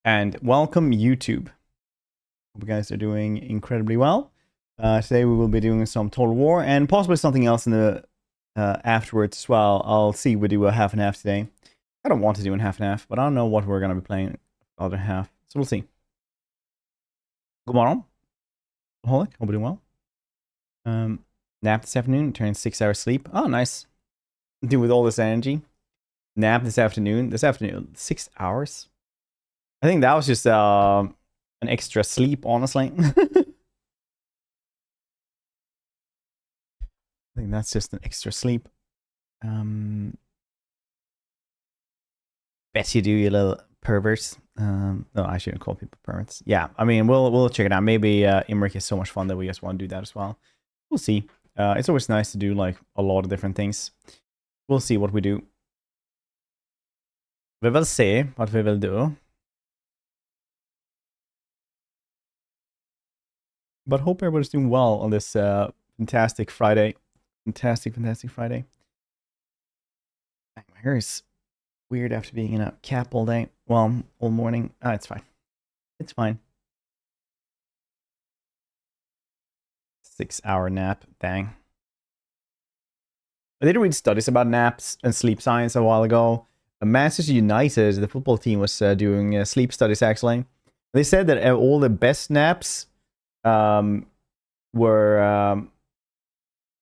And welcome YouTube. Hope you guys are doing incredibly well. Today we will be doing some Total War and possibly something else in the afterwards as well. I'll see we do a half and half today. I don't want to do a half and half, but I don't know what we're going to be playing the other half. So we'll see. Good morning. Holic, hope you're doing well. Nap this afternoon, turning 6 hours sleep. Oh, nice. Do with all this energy. Nap this afternoon. 6 hours. I think that was just an extra sleep, honestly. I think that's just an extra sleep. Bet you do, you little perverts. No, I shouldn't call people perverts. Yeah, I mean, we'll check it out. Maybe Imrik is so much fun that we just want to do that as well. We'll see. It's always nice to do like a lot of different things. We'll see what we do. We will see what we will do. But hope everybody's doing well on this fantastic Friday. Fantastic Friday. My hair is weird after being in a cap all day. Well, all morning. It's fine. It's fine. 6-hour nap. Dang. I did read studies about naps and sleep science a while ago. Manchester United, the football team, was doing sleep studies actually. They said that all the best naps were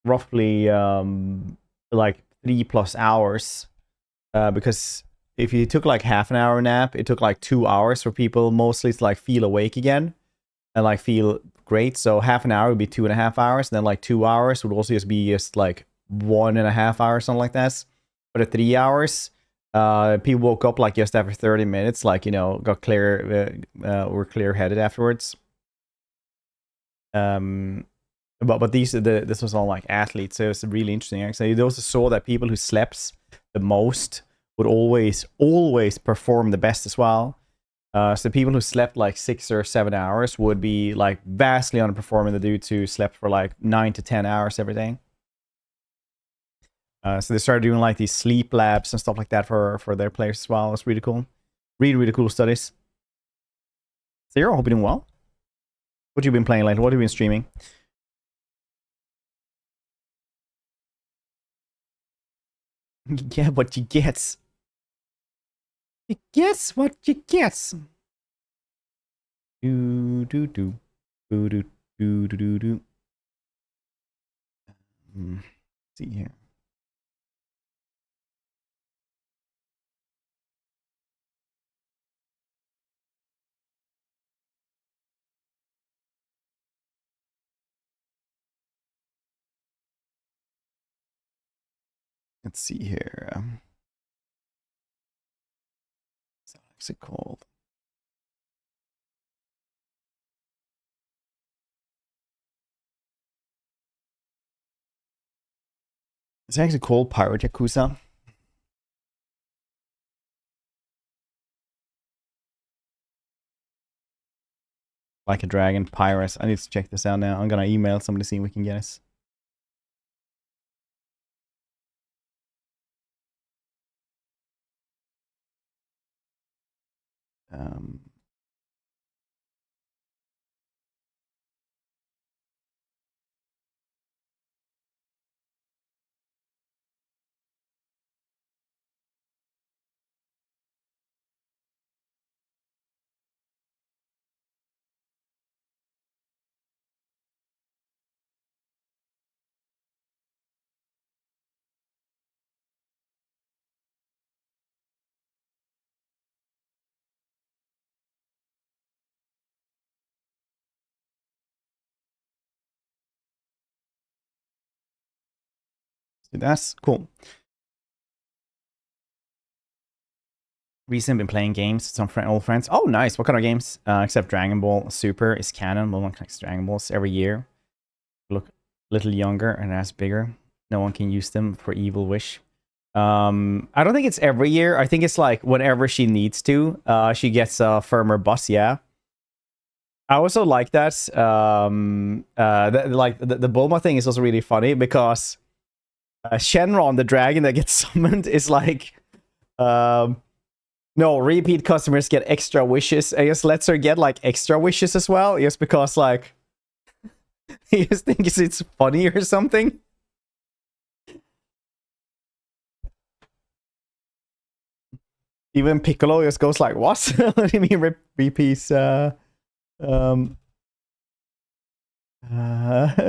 roughly like 3+ hours, because if you took like half an hour nap, it took like 2 hours for people mostly to like feel awake again and like feel great. So half an hour would be 2.5 hours, and then like 2 hours would also just be like 1.5 hours, something like that. But at 3 hours, people woke up like just after 30 minutes, like, you know, got clear, were clear-headed afterwards. But this was all like athletes, so it's really interesting actually. They also saw that people who slept the most would always perform the best as well. So people who slept like 6 or 7 hours would be like vastly underperforming the dudes who slept for like 9 to 10 hours every day. So they started doing like these sleep labs and stuff like that for their players as well. It's really cool. Really cool studies. Zero, hope you're doing well. What have you been playing lately? What have you been streaming? Yeah, what you get. You guess what you get. Do. See here. Let's see here. What's it called? It's actually called Pirate Yarrkuza. Like a dragon, pirates. I need to check this out now. I'm gonna email somebody to see if we can get us. That's cool. Recently been playing games with some old friends. Oh, nice. What kind of games? Except Dragon Ball Super is canon. No one collects Dragon Balls every year. Look a little younger and that's bigger. No one can use them for Evil Wish. I don't think it's every year. I think it's like whenever she needs to. She gets a firmer bus, yeah. I also like that. Like the Bulma thing is also really funny because Shenron, the dragon that gets summoned, is like No, repeat customers get extra wishes. I guess lets her get like extra wishes as well, just because like he just thinks it's funny or something. Even Piccolo just goes like, "What? What do you mean repeats?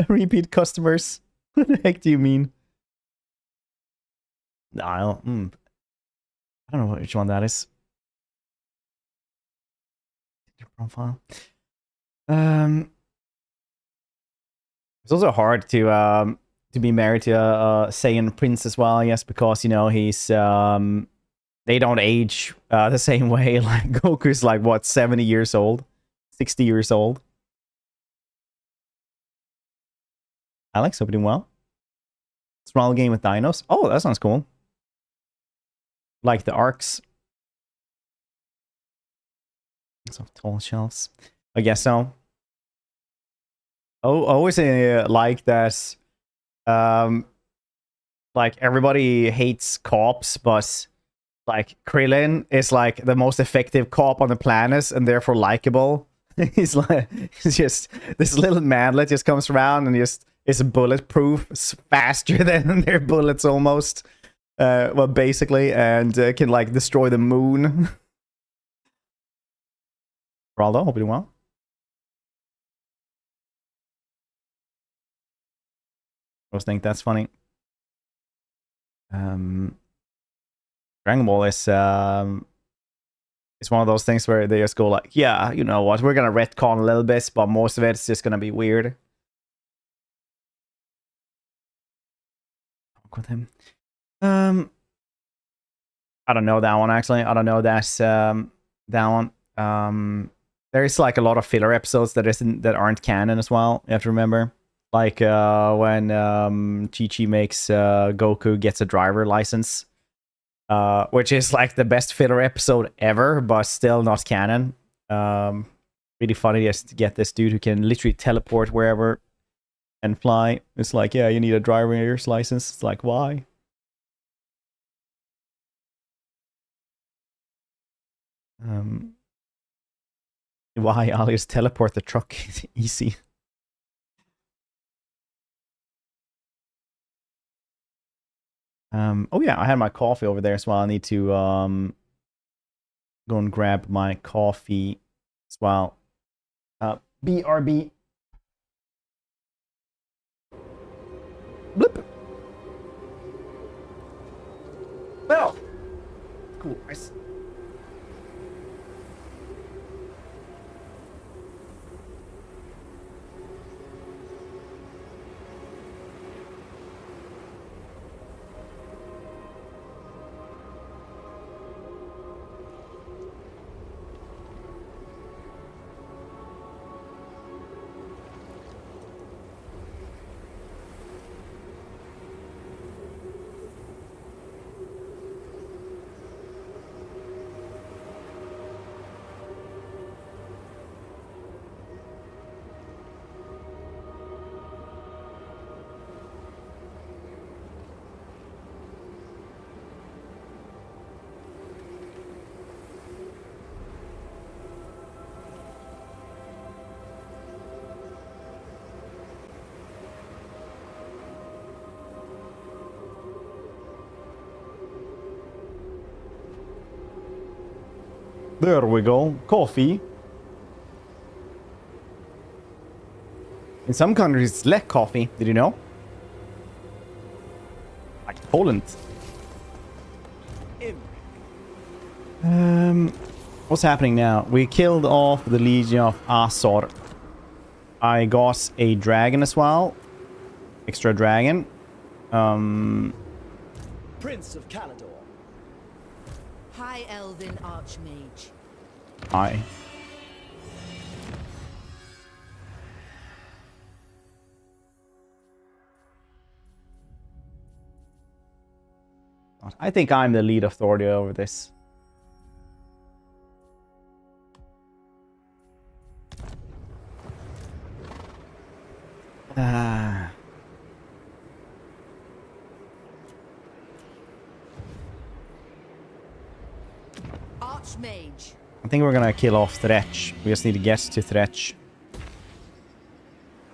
Repeat customers? What the heck do you mean?" No, I don't know which one that is. Profile. It's also hard to be married to a Saiyan prince as well, I guess, because you know he's they don't age the same way. Like Goku's like what, 70 years old, 60 years old. Alex, hope you're doing well. Small game with dinos. Oh, that sounds cool. Like the arcs. Some tall shelves. I guess so. Oh, always like that. Like everybody hates cops, but like Krillin is like the most effective cop on the planet and therefore likable. He's just this little manlet just comes around and just is bulletproof, faster than their bullets almost. Well, basically, and can like destroy the moon. Raldo, hope you're doing well. I just think that's funny. Dragon Ball is one of those things where they just go like, yeah, you know what, we're gonna retcon a little bit, but most of it's just gonna be weird. With him. I don't know that one actually. I don't know that's that one. There's like a lot of filler episodes that aren't canon as well. You have to remember. Like when Chi-Chi makes Goku gets a driver license. Which is like the best filler episode ever, but still not canon. Really funny just to get this dude who can literally teleport wherever and fly. It's like, yeah, you need a driver's license. It's like, why? Why? I'll just teleport the truck. Easy. Oh yeah, I had my coffee over there as well. I need to go and grab my coffee as well. BRB. Blip. Well, cool. Nice. There we go. Coffee. In some countries, it's black coffee. Did you know? Like Poland. What's happening now? We killed off the Legion of Azor. I got a dragon as well. Extra dragon. Prince of Caledor. High Elven Archmage. Hi. I think I'm the lead authority over this. Archmage. I think we're gonna kill off Tzeentch. We just need to get to Tzeentch.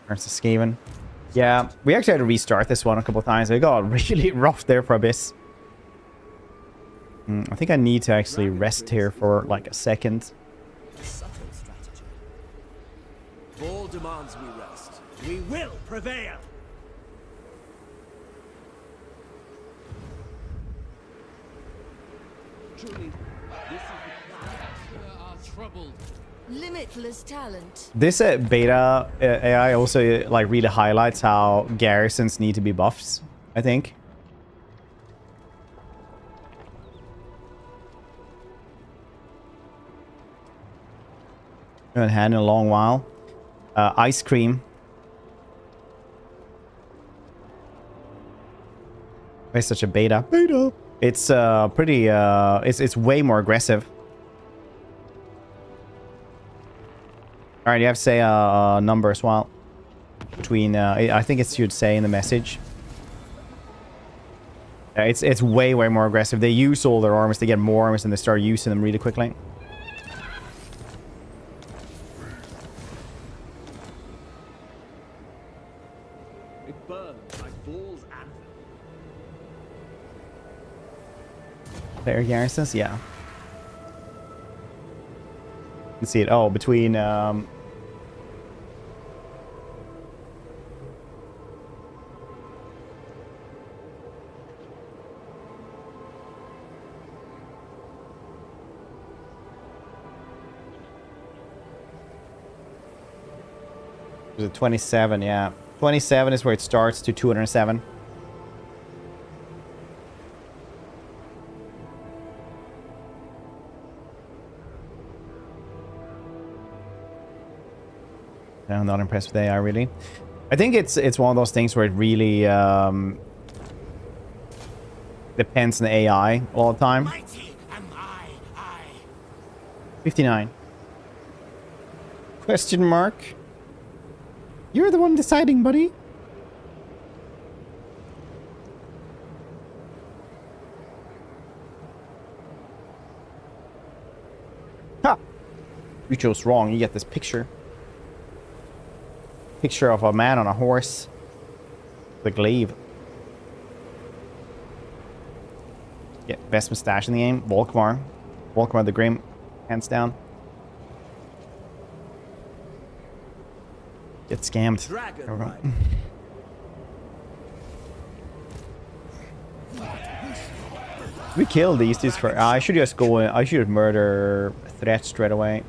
Where's the Skaven? Yeah, we actually had to restart this one a couple of times. It got really rough there for a bit. I think I need to actually rest here for like a second. Subtle strategy. All demands we rest. We will prevail. Truly, this is the Troubled. Limitless talent. This beta AI also like really highlights how garrisons need to be buffed, I think. I haven't had in a long while. Ice cream. It's such a beta. Beta. It's pretty it's way more aggressive. All right, you have to say a number as well. Between I think it's you'd say in the message. It's way more aggressive. They use all their armors to get more armors and they start using them really quickly. It burns like Ball's anthem. Player garrisons, yeah. You can see it. Oh, between there's a 27, yeah. 27 is where it starts to 207. I'm not impressed with AI, really. I think it's one of those things where it really depends on the AI all the time. Mighty am I. 59. Question mark? You're the one deciding, buddy. Ha! You chose wrong. You get this picture. Picture of a man on a horse. The glaive. Yeah, best mustache in the game. Volkmar. Volkmar the Grim. Hands down. Get scammed. Dragon There we go. Rider. We kill these dudes for. I should just go in. I should murder Tzeentch straight away.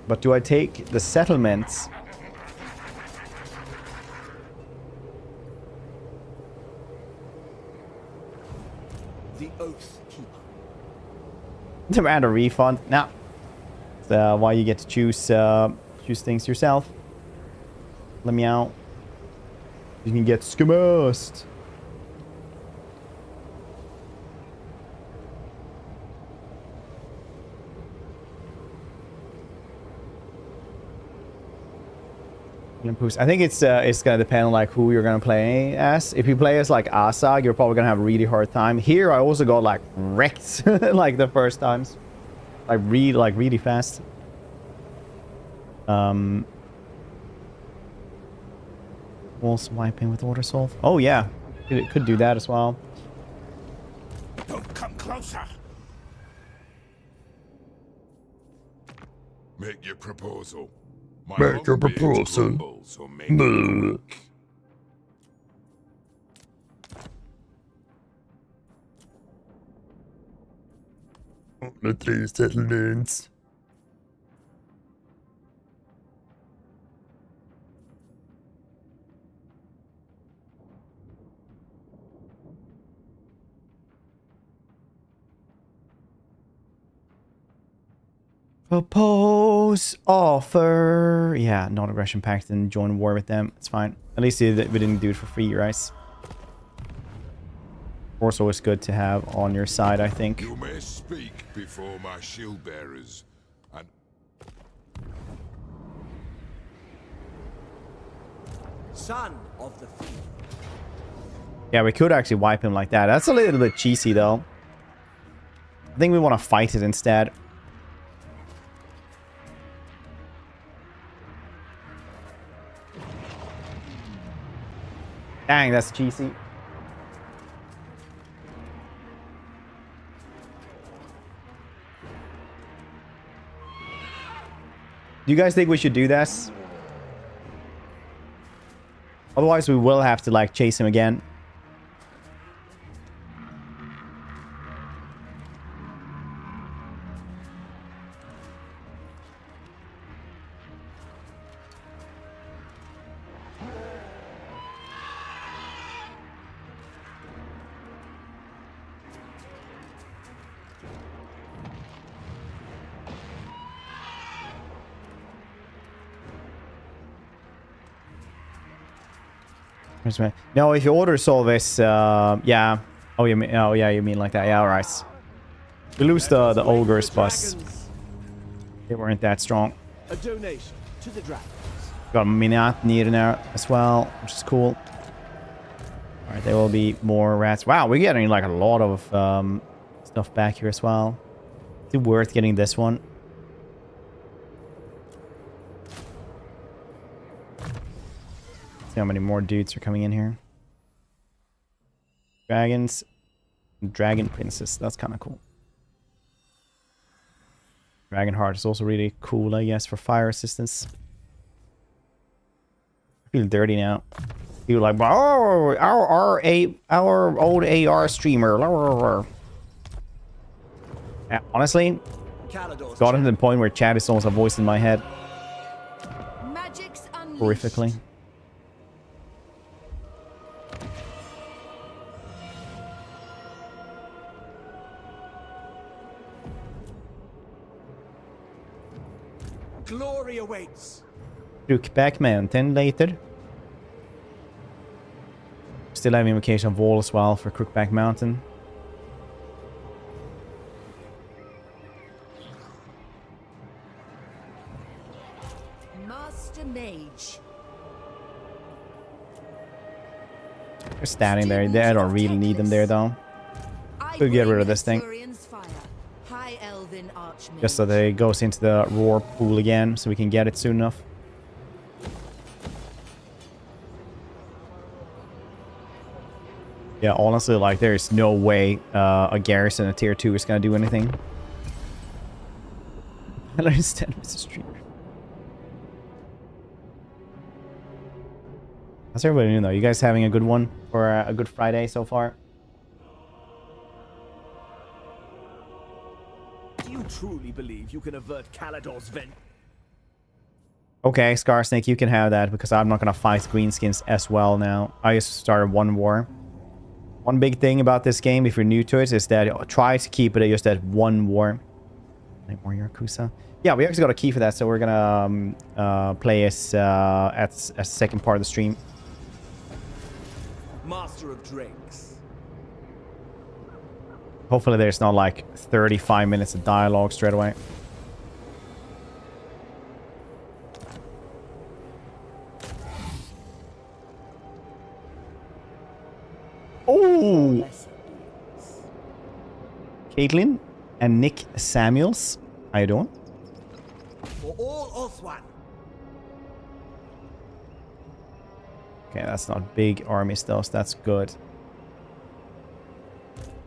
But do I take the settlements? The Oath Keeper. Demand a refund? Nah. So why you get to choose things yourself. Let me out. You can get scammers. I think it's gonna depend on like who you're gonna play as. If you play as like Asag, you're probably gonna have a really hard time. Here I also got like wrecked like the first times. Like really fast. Also wiping with order solve. Oh yeah. It could do that as well. Don't come closer. Make your proposal. My Make your mouth begins to proposal. rumble, so make it quick. The 3 settlements. Propose offer. Yeah, non-aggression pact and join war with them. It's fine. At least we didn't do it for free, right? Also, it's good to have on your side, I think. You may speak before my shield bearers, and Son of the field. Yeah, we could actually wipe him like that. That's a little bit cheesy, though. I think we want to fight it instead. Dang, that's cheesy. Do you guys think we should do this? Otherwise, we will have to, like, chase him again. No, if you order Solvis, yeah. Oh, you mean? Oh, yeah, you mean like that? Yeah, all right. We lose the ogres, but they weren't that strong. A donation to the dragons. Got a Minat near there as well, which is cool. All right, there will be more rats. Wow, we're getting like a lot of stuff back here as well. Is it worth getting this one? See how many more dudes are coming in here. Dragons. Dragon Princess. That's kind of cool. Dragon Heart is also really cool, I guess, for fire resistance. I feel dirty now. Feel like, oh, our old AR streamer. Yeah, honestly, got to the point where chat is almost a voice in my head. Magic's unleashed. Horrifically. Glory awaits. Crookback Mountain later. Still have Invocation of Wall as well for Crookback Mountain. Master Mage. They're standing there. I don't really need them there though. Could get rid of this thing. Just so that it goes into the roar pool again, so we can get it soon enough. Yeah, honestly, like, there's no way a garrison at tier 2 is gonna do anything. I don't understand, Mr. Streamer. How's everybody doing though? You guys having a good one for a good Friday so far? Do you truly believe you can avert Kalador's vent? Okay, Scarsnake, you can have that because I'm not gonna fight greenskins as well now. I just started one war. One big thing about this game, if you're new to it, is that try to keep it at just that one war. Any more Yarrkuza? Yeah, we actually got a key for that, so we're gonna play as a second part of the stream. Master of Drakes. Hopefully there's not like 35 minutes of dialogue straight away. Oh! Caitlin and Nick Samuels. How you doing? For all Oswan. Okay, that's not big armies though, so that's good.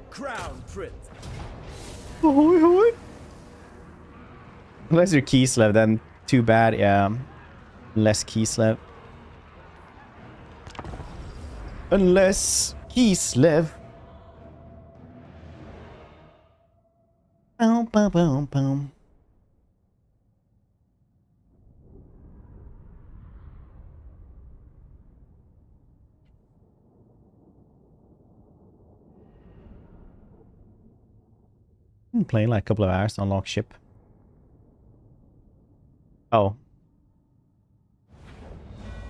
Crown Prince. Unless you're Kislev, then too bad. Yeah, less Kislev. Unless Kislev. Boom, boom, boom, boom. Playing like a couple of hours to unlock ship. Oh.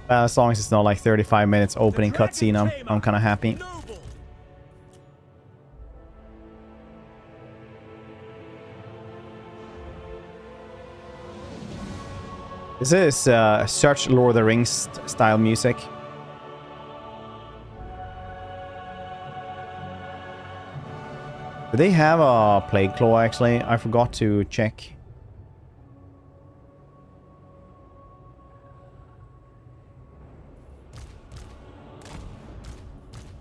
As long as it's not like 35 minutes opening cutscene, I'm kind of happy. This is such Lord of the Rings style music. Do they have a plague claw actually? I forgot to check.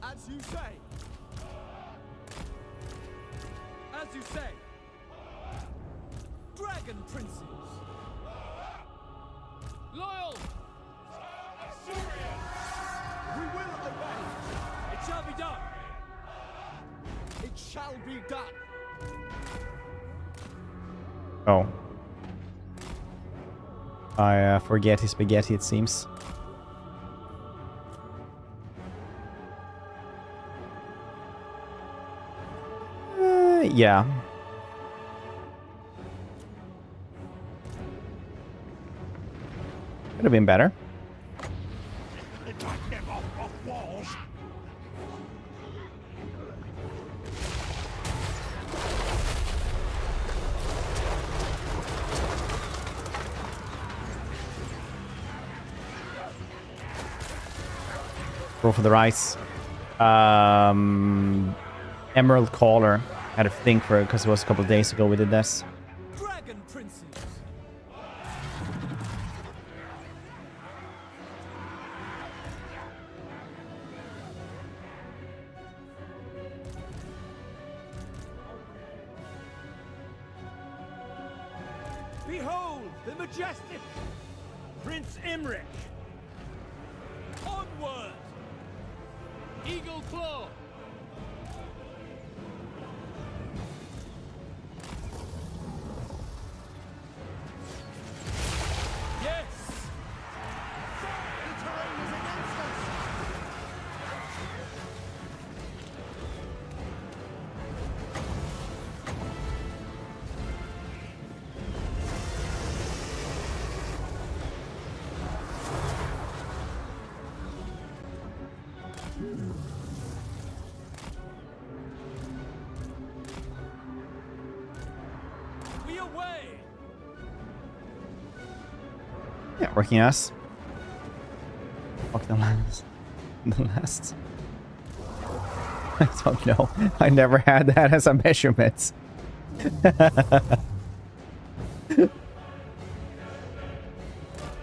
As you say. As you say. Dragon princes. Loyal. We will obey. It shall be done. It shall be done. Oh. I forget his spaghetti, it seems. Yeah. Could have been better. Roll for the rice. Emerald Caller. Had to think for it because it was a couple of days ago we did this. Dragon princes. Behold the majestic Prince Imrik. Onward! Eagle Claw! Yes! The terrain is against us! We away! Yeah, working us. Fuck the last. The last. I don't know. I never had that as a measurement.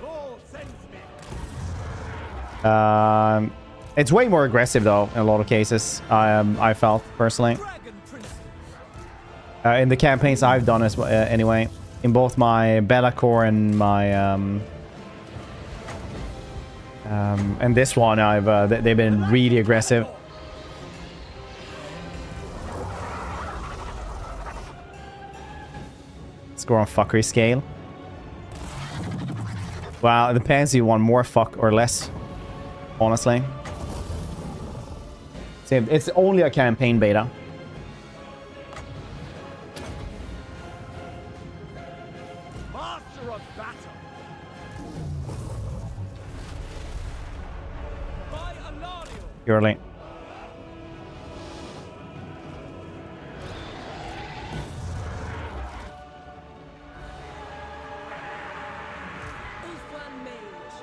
All sends me. It's way more aggressive though in a lot of cases. I felt personally Dragon princes. in the campaigns I've done as well. Anyway, in both my Bellacore and my and this one, they've been really aggressive. Score on fuckery scale. Well, it depends if you want more fuck or less. Honestly. See, it's only a campaign beta. Master of battle. By Alario. Purely. Ulfwan Mage.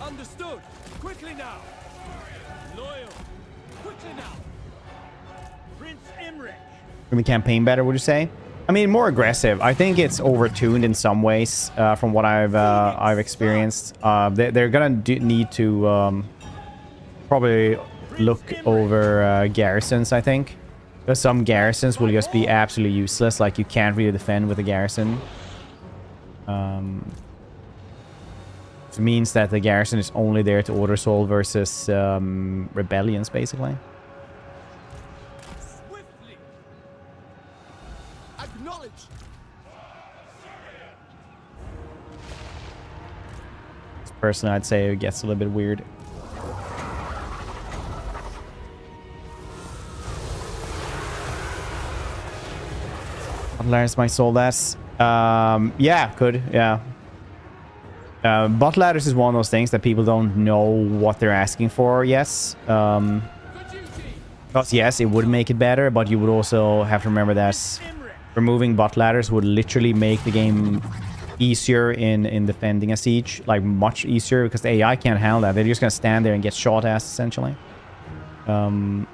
Understood. Quickly now. Loyal. Quickly now. Prince Imrik. In the campaign better, would you say? I mean, more aggressive. I think it's overtuned in some ways from what I've experienced. They're gonna need to probably look over garrisons, I think. Because some garrisons will just be absolutely useless. Like, you can't really defend with a garrison. It means that the garrison is only there to order soul versus rebellions, basically. Swiftly. Acknowledge. Personally, I'd say it gets a little bit weird. Butlers my soul that's yeah, could, yeah. Bot ladders is one of those things that people don't know what they're asking for, yes. Good duty. Because yes, it would make it better, but you would also have to remember that Imrik. removing bot ladders would literally make the game easier in defending a siege, like much easier, because the AI can't handle that. They're just gonna stand there and get shot at, essentially. Um,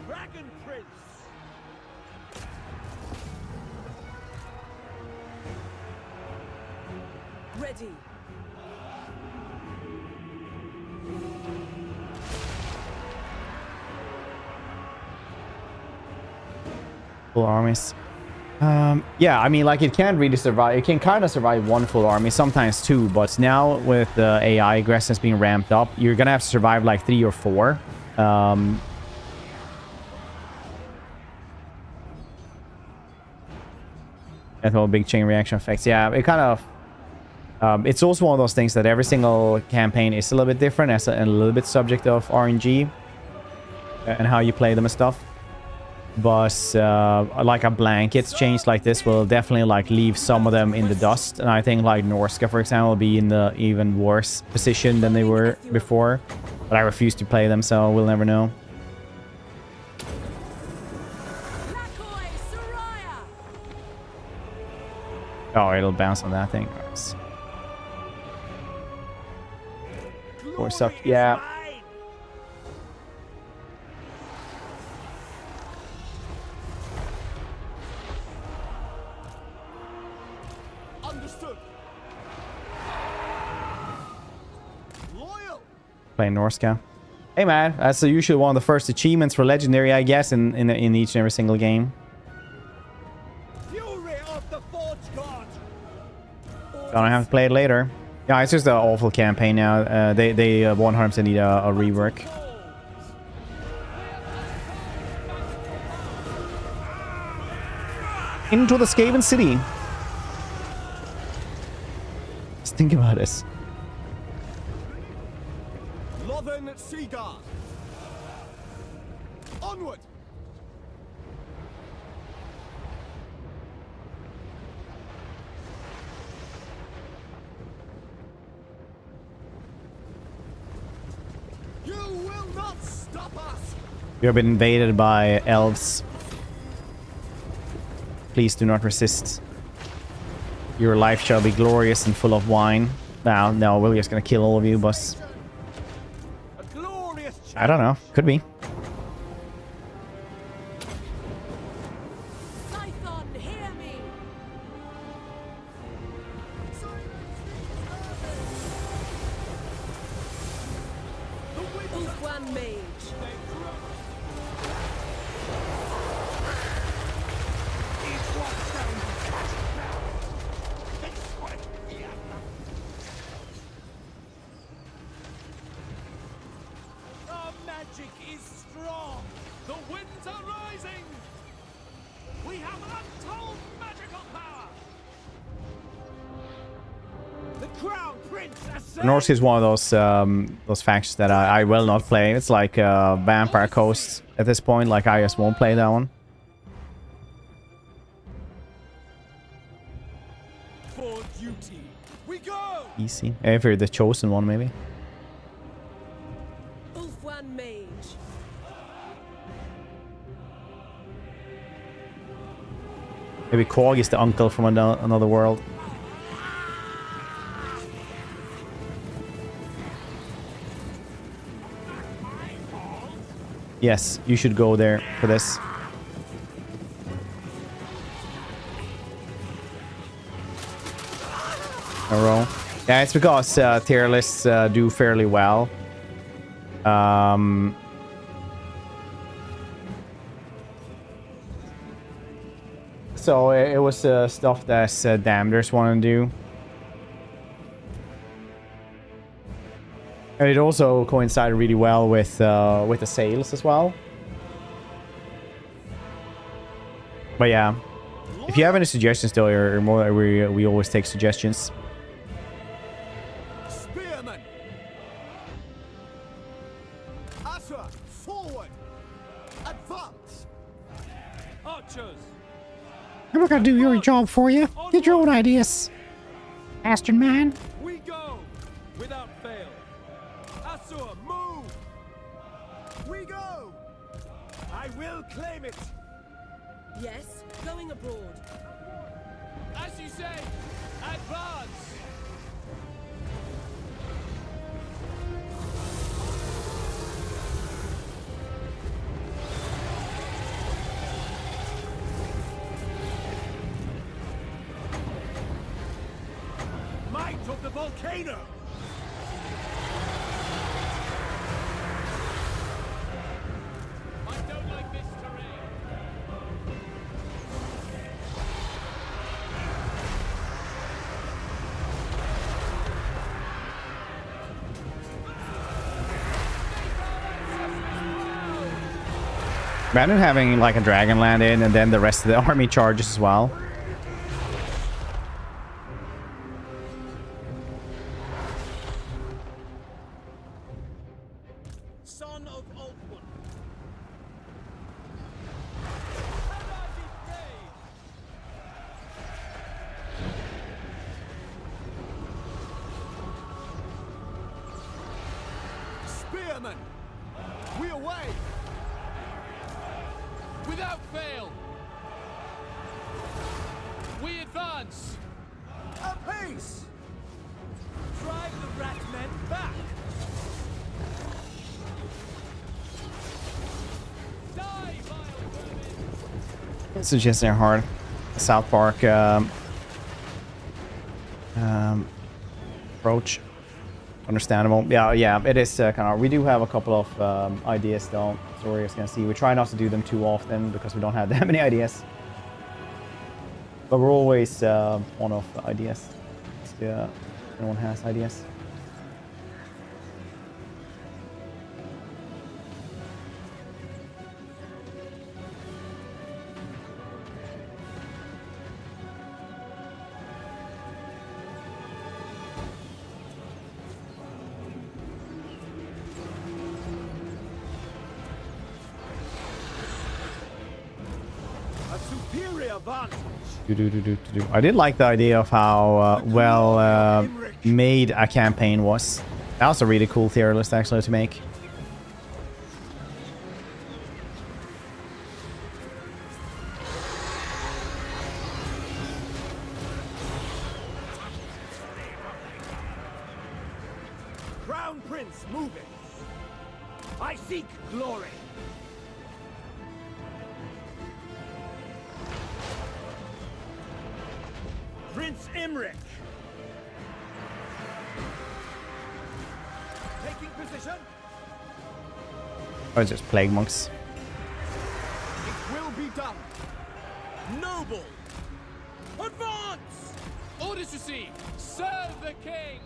Dragon Prince. Ready. full armies. Yeah, I mean, like, it can't really survive. It can kind of survive one full army, sometimes two, but now with the AI aggressiveness being ramped up, you're gonna have to survive like 3 or 4. That's all big chain reaction effects. Yeah, it kind of... it's also one of those things that every single campaign is a little bit different and a little bit subject of RNG and how you play them and stuff. But like a blanket change like this will definitely like leave some of them in the dust, and I think like Norska, for example, will be in the even worse position than they were before, but I refuse to play them, so we'll never know. Oh, it'll bounce on that thing. Or suck. Yeah. Understood. Loyal. Playing Norska. Hey man, that's usually one of the first achievements for Legendary, I guess, in each and every single game. Fury of the Forge God. Gonna have to play it later. Yeah, it's just an awful campaign now. They 100% need a rework. Into the Skaven City. Just think about this. Lothen Seaguard. Onward. You will not stop us. We have been invaded by elves. Please do not resist. Your life shall be glorious and full of wine. No, we're just gonna kill all of you, boss. A glorious I don't know. Could be. Python, hear me. Ulfwan Mage. Our magic is strong. The winds are rising. We have untold magical power. The Crown Prince has Norsk is one of those factions that I will not play. It's like Vampire Coast at this point. Like, I just won't play that one. for duty. We go. Easy. If you're the chosen one, maybe. Ulfwan Mage. Maybe Korg is the uncle from another world. Yes, you should go there for this. A roll. Yeah, it's because tier lists do fairly well. So it was stuff that Damners want to do. And it also coincided really well with the sales as well. But yeah, if you have any suggestions, though, or more, we always take suggestions. Spearman. Asher, forward. Advance. Archers. I'm not gonna do your job for you. Get your own ideas, bastard man. We go without fail. Asur, move. We go. I will claim it. Yes, going abroad. As you say, advance. volcano! I don't like this terrain. Imagine having like a dragon land in and then the rest of the army charges as well. Son of Oldwood. Spearmen! We away! Without fail! We advance! Apace! Drive the rat men back! Die, vile vermin! Suggest they're hard. South Park approach. Understandable. Yeah, it is kind of. We do have a couple of ideas though. So we're just gonna see. We try not to do them too often because we don't have that many ideas. But we're always on of ideas. Just, anyone has ideas. A superior advantage! I did like the idea of how well made a campaign was. That was a really cool tier list actually to make. Grand Prince moving! I seek glory! Prince Imrik! Taking position! Or just plague monks. It will be done! Noble! Advance! Orders received! Serve the king!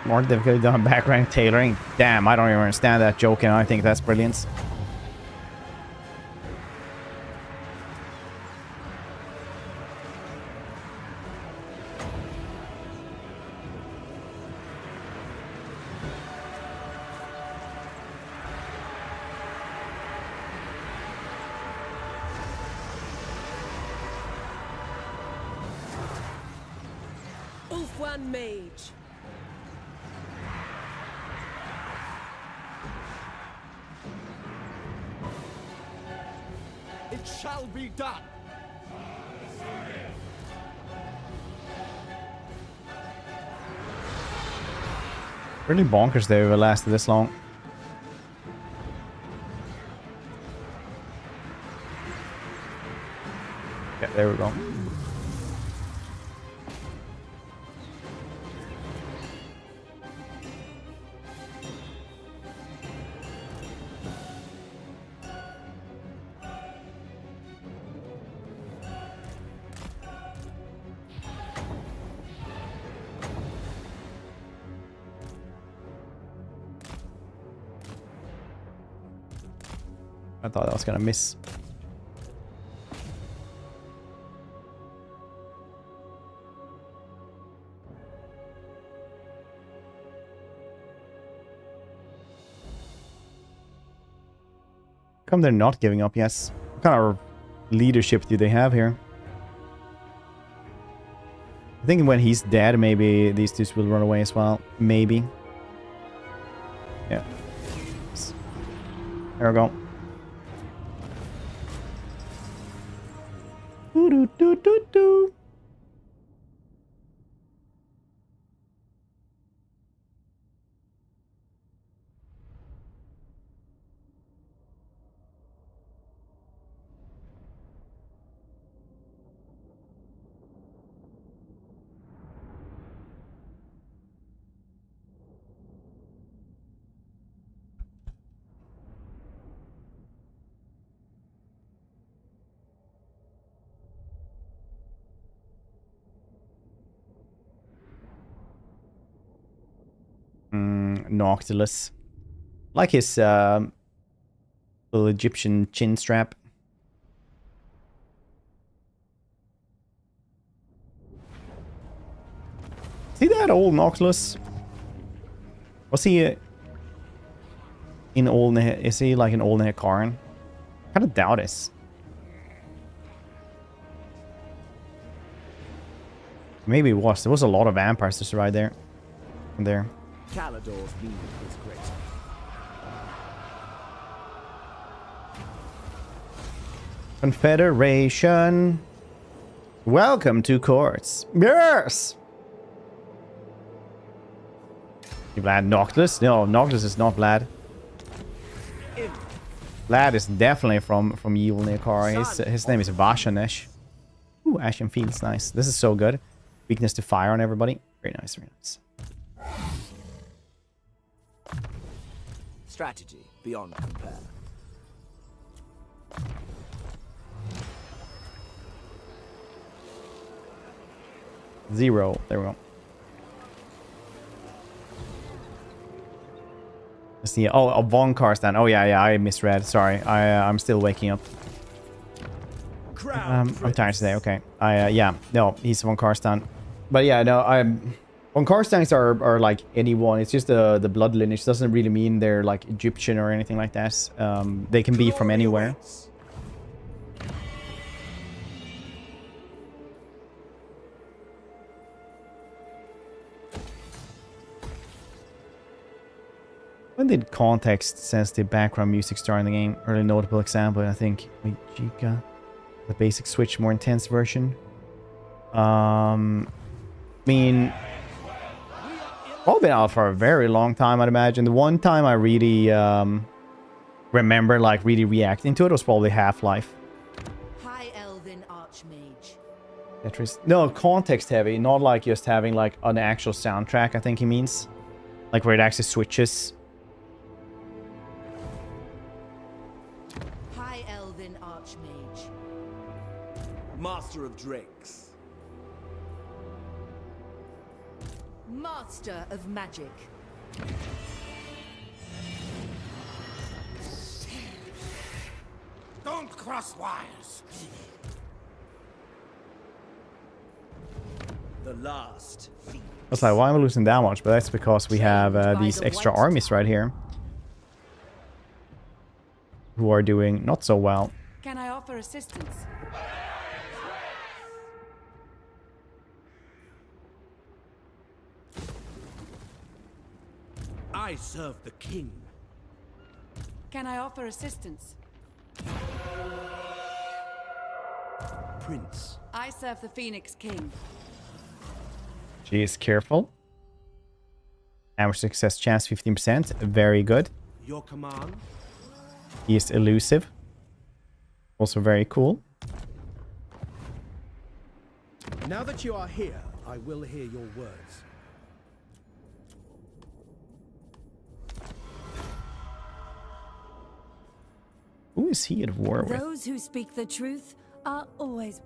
More difficult than back rank tailoring. Damn, I don't even understand that joke, and I think that's brilliant. Ulfwan Mage. It shall be done! Really bonkers they were lasted this long. Yeah, there we go. I thought I was gonna miss. Come they're not giving up, yes. What kind of leadership do they have here? I think when he's dead, maybe these two will run away as well. Maybe. Yeah. There we go. Doo-doo-doo-doo-doo. Noctilus. Like his little Egyptian chin strap. See that old Noctilus? Was he in old? Is he like an old Khorne? Kind of doubt it. Maybe it was. There was a lot of vampires just right there. There. Calador's need is great. Confederation. Welcome to courts. Yes! You Vlad Noctilus? No, Noctilus is not Vlad. Vlad is definitely from Evil Neokar. His name is Vashanesh. Ooh, Ashen Fields, nice. This is so good. Weakness to fire on everybody. Very nice, very nice. Strategy beyond compare. Zero. There we go. Let's see. Oh, a Von Karstan. Oh yeah, I misread. Sorry, I'm still waking up. I'm tired today. Okay. Yeah. No, he's Von Karstan. But yeah, no, Von Karstans are like anyone. It's just the blood lineage. Doesn't really mean they're like Egyptian or anything like that. They can be from anywhere. When did context-sensitive background music start in the game? Early notable example, I think, with Chica, the basic Switch, more intense version. I mean, all been out for a very long time, I'd imagine. The one time I really remember, like, really reacting to it was probably Half-Life. High Elven Archmage. Tetris. No, context-heavy, not like just having like an actual soundtrack. I think he means, like, where it actually switches. Master of Drakes. Master of Magic. Don't cross wires. The last thief. I was like, why am I losing that much? But that's because we have these extra armies right here. Who are doing not so well. Can I offer assistance? I serve the king. Can I offer assistance? Prince. I serve the Phoenix King. She is careful. Average success chance 15%. Very good. Your command? He is elusive. Also very cool. Now that you are here, I will hear your words. Who is he at war with? Those who speak the truth are always...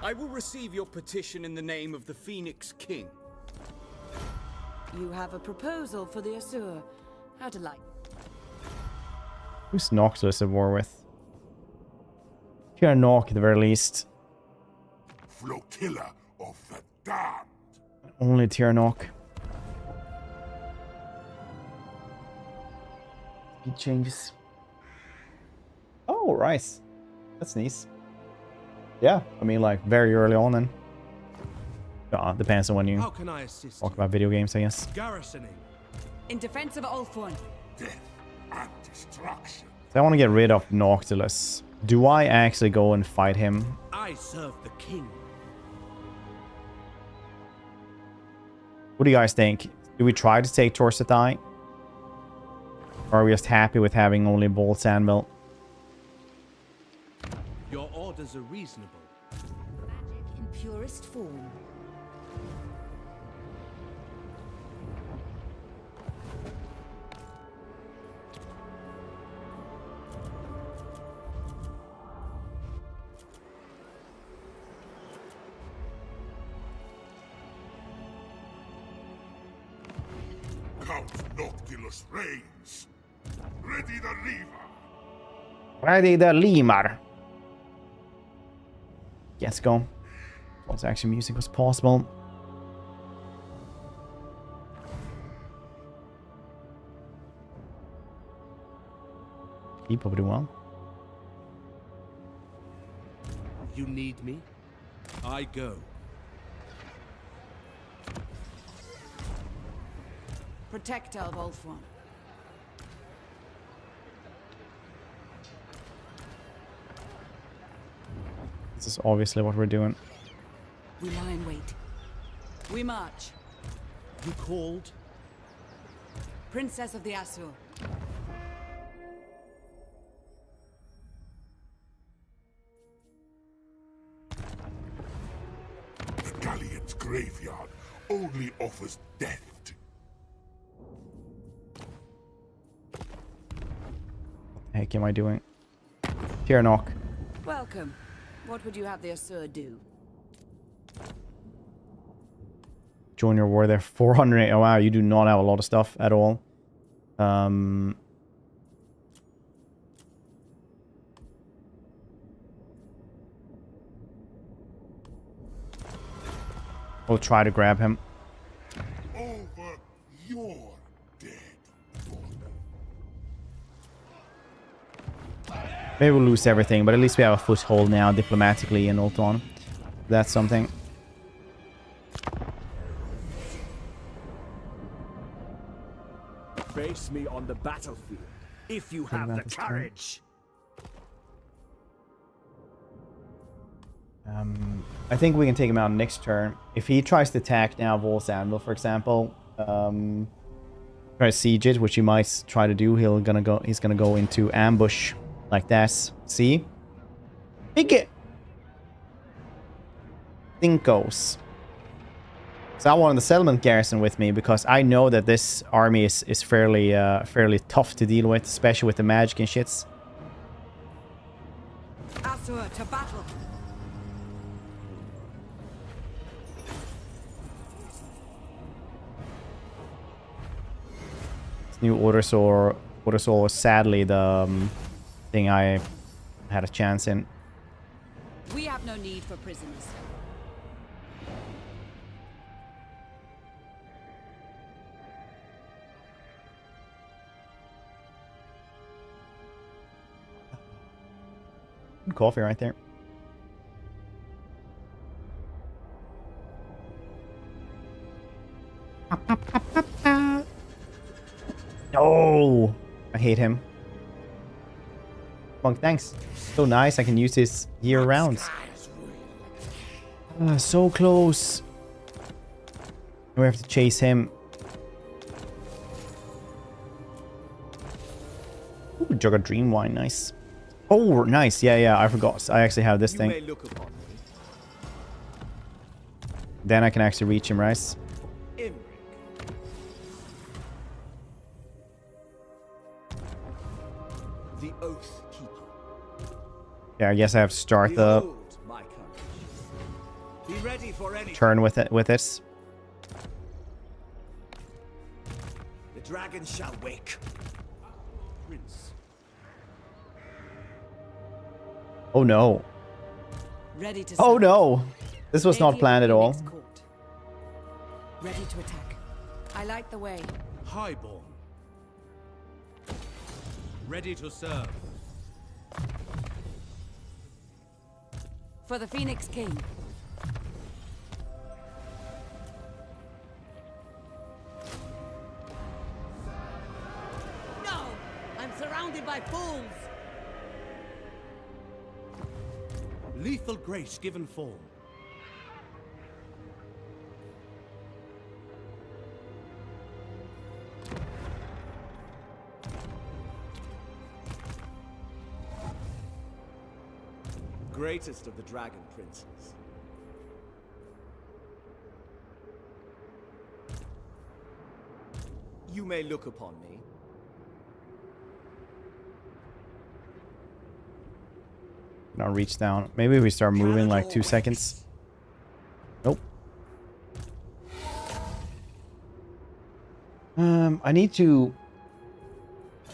I will receive your petition in the name of the Phoenix King. You have a proposal for the Asur. How to like? Who's Noctilus at war with? Tyrnok at the very least. Flotilla of the damned. Only Tyrnok. Speed changes. Oh, rice. That's nice. Yeah, I mean, like, very early on then. Depends on when you How can I assist talk you? about video games, I guess. Garrisoning. In defense of Ulthuan. Death and destruction. So I want to get rid of Noctilus. Do I actually go and fight him? I serve the king. What do you guys think? Do we try to take Torsetai? Or are we just happy with having only Bolt's Anvil? Your orders are reasonable. Magic in purest form. Count Noctilus reigns. Ready the lever. Ready the lemur. Let's go. Also, action music was possible. Keep up doing well. You need me? I go. Protect Elvolfron. This is obviously what we're doing. We lie in wait. We march. You called? Princess of the Asur. The Galleon's graveyard only offers death. What the heck am I doing? Tyrnok. Welcome. What would you have the Asur do? Join your war there. 400. Oh wow, you do not have a lot of stuff at all. We'll try to grab him. Over your dead body. Maybe we'll lose everything, but at least we have a foothold now diplomatically in Ultron. That's something. Face me on the battlefield, if you have the courage. I think we can take him out next turn. If he tries to attack now, Vol's Anvil, for example, try to siege it, which he might try to do. He's gonna go into ambush like that. See? Big Thinkos. So I wanted the settlement garrison with me because I know that this army is fairly tough to deal with, especially with the magic and shits. Asur to battle. This new Order Soul was sadly the thing I had a chance in. We have no need for prisoners. Coffee right there. No, I hate him. Monk, thanks. So nice. I can use this year round. So close. We have to chase him. Ooh, jug of dream wine, nice. Oh, nice. Yeah, I forgot. I actually have this You thing. may look upon me. Then I can actually reach him, right? Imrik. The Oath Keeper. Yeah, I guess I have to start the Behold my courage. Be ready for anything. turn with it. The dragon shall wake. Prince. Oh no. Ready to Oh serve. no. This was not Lady of planned at all. Imrik's court. Ready to attack. I light the way. Highborn. Ready to serve. For the Phoenix King. No! I'm surrounded by fools! Lethal grace given form. Greatest of the dragon princes. You may look upon me. Now reach down. Maybe we start moving like 2 seconds. Nope. I need to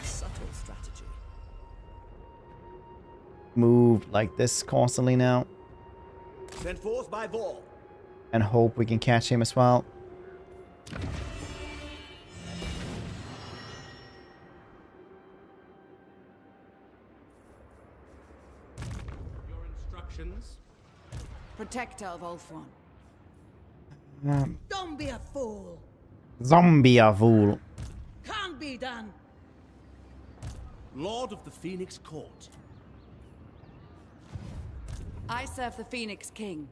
Subtle strategy. move like this constantly now Sent forth by Vol. and hope we can catch him as well. Your instructions. Protect Ulfron. Don't be a fool. Zombie avul. Can't be done. Lord of the Phoenix Court. I serve the Phoenix King.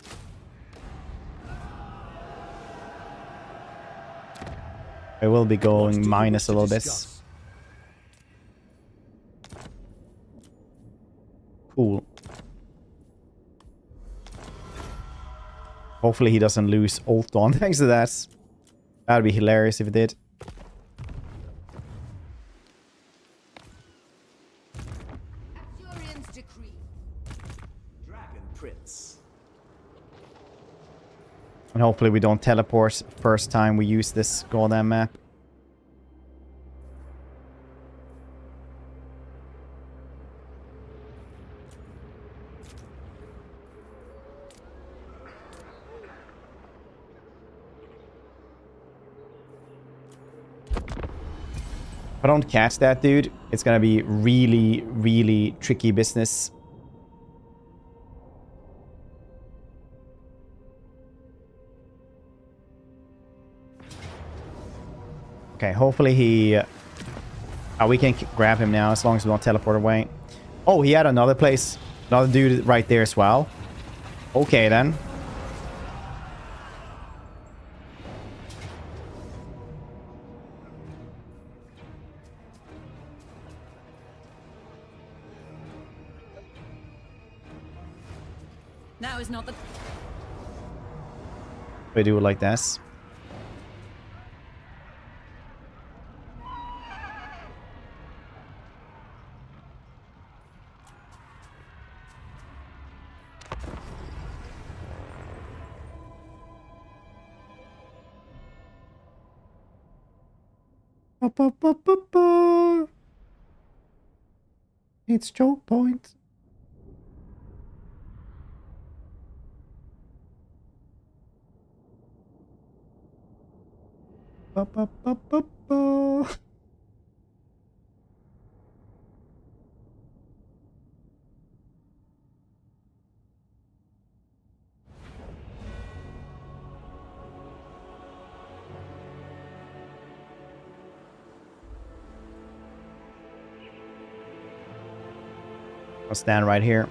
I will be What going do you minus wish a to little bit. discuss? Cool. Hopefully he doesn't lose ult on thanks to that. That'd be hilarious if it did. Assyrian's decree. Dragon Prince. And hopefully we don't teleport first time we use this goddamn map. If I don't catch that dude, it's gonna be really, really tricky business. Okay, hopefully he... we can grab him now as long as we don't teleport away. Oh, he had another place. Another dude right there as well. Okay, then. Now is not the... We do it like this. It's choke point. I'll stand right here.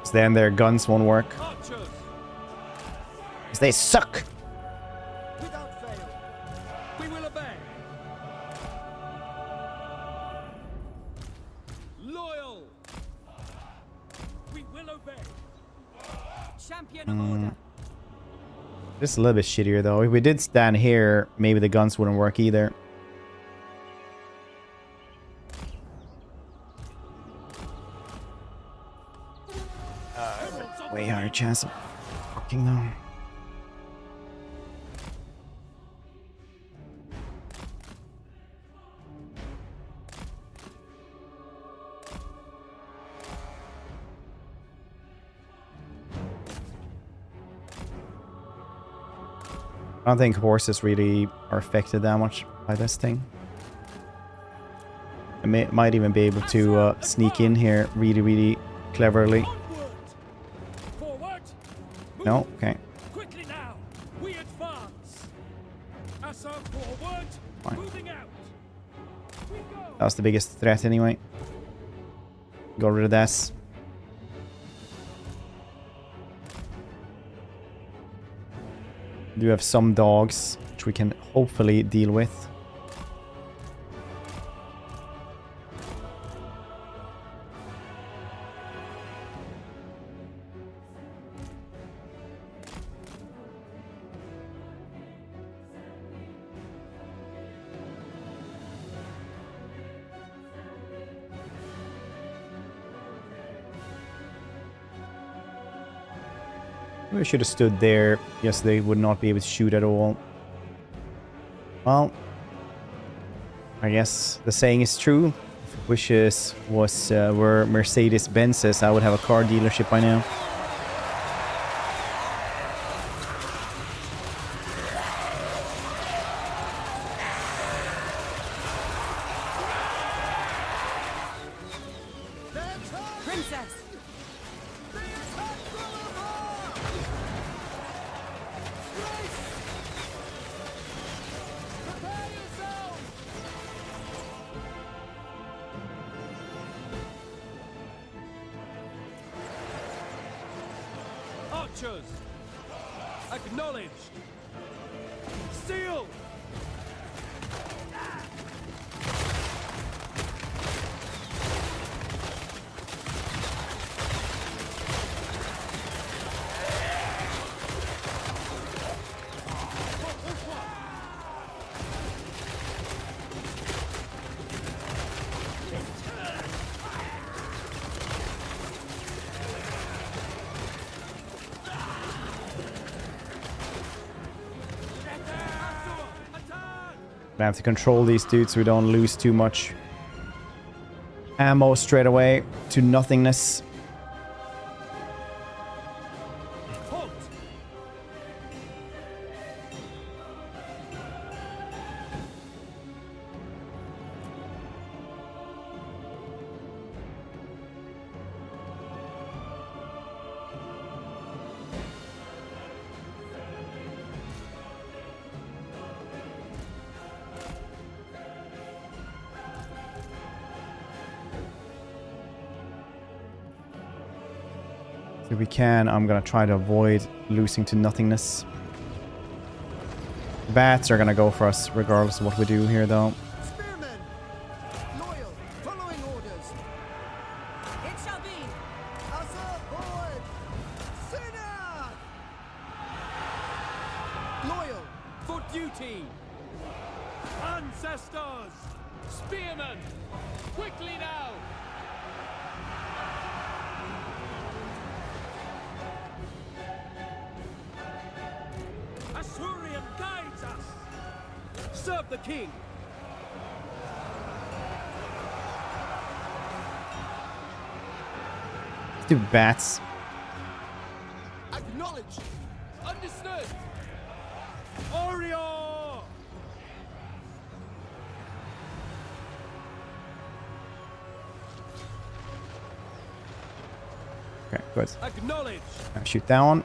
Stand there, guns won't work. Archers. 'Cause they suck. Without fail. We will obey. Loyal. We will obey. Champion of order. This is a little bit shittier though. If we did stand here, maybe the guns wouldn't work either. Way higher chance of fucking though. I don't think horses really are affected that much by this thing. I might even be able to sneak in here really, really cleverly. Onward. Forward. Move. No? Okay. Quickly now. We advance. Asa forward. Fine. Moving out. We go. That was the biggest threat anyway. Got rid of this. We do have some dogs, which we can hopefully deal with. We should have stood there. Yes, they would not be able to shoot at all. Well, I guess the saying is true. If wishes were Mercedes Benzes, I would have a car dealership by now. Princess! Archers! Acknowledged! Steel! I have to control these dudes so we don't lose too much ammo straight away to nothingness. Halt! If we can, I'm gonna try to avoid losing to nothingness. Bats are gonna go for us regardless of what we do here, though. Spearmen! Loyal, following orders. It shall be! Asa forward! Sinner! Loyal! For duty! Ancestors! Spearmen! Quickly now! Asurian guides us! Serve the king! Let's do bats. Acknowledged! Understood! Orior! Okay, good. Acknowledged! Now shoot that one.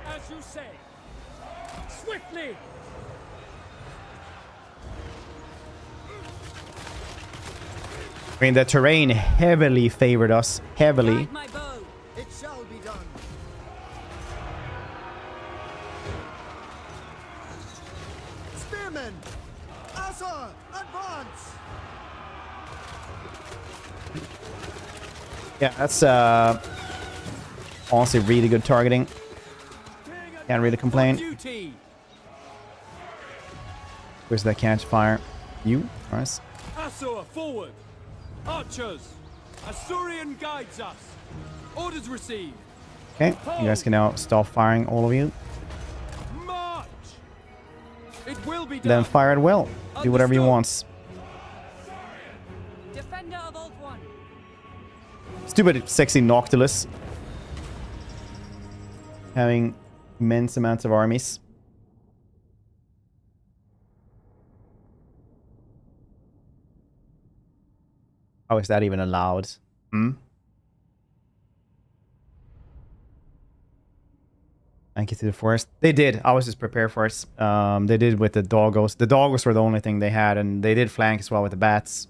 As you say! Swiftly! I mean, the terrain heavily favored us. Heavily. Guide my bow! It shall be done. Spearmen! Asa, advance! Yeah, that's honestly really good targeting. Can't really complain. Duty! Where's that catch fire? You? Nice. Asur, forward! Archers! Asurian guides us! Orders received! Okay, you guys can now stop firing, all of you. March! It will be done! Then fire at will. Do whatever you want. Defender of Old One! Stupid, sexy Noctilus. Having immense amounts of armies. How is that even allowed? Hmm? Thank you to the forest. They did. I was just prepared for it. They did with the doggos. The doggos were the only thing they had, and they did flank as well with the bats.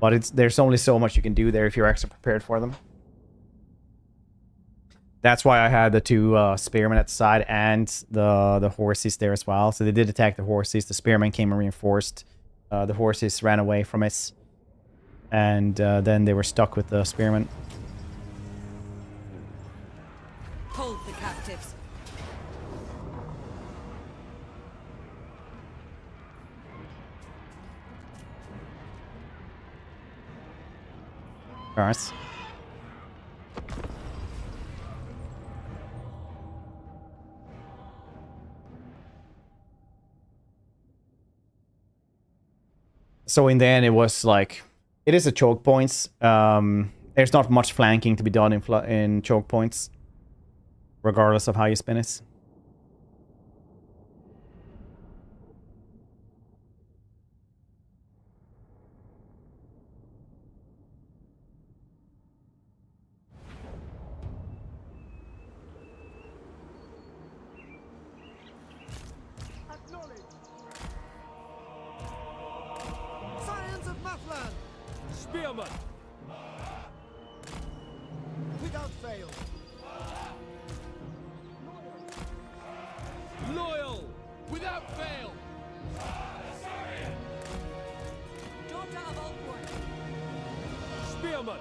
But there's only so much you can do there if you're extra prepared for them. That's why I had the two spearmen at the side and the horses there as well. So they did attack the horses. The spearmen came and reinforced. The horses ran away from us. And then they were stuck with the spearmen. Hold the captives! Alright. So in the end, it was like, it is a choke points. There's not much flanking to be done in choke points, regardless of how you spin it. Scions of Mathland! Spearman! Without fail! Loyal! Without fail! Daughter of Oldwood. Spearman!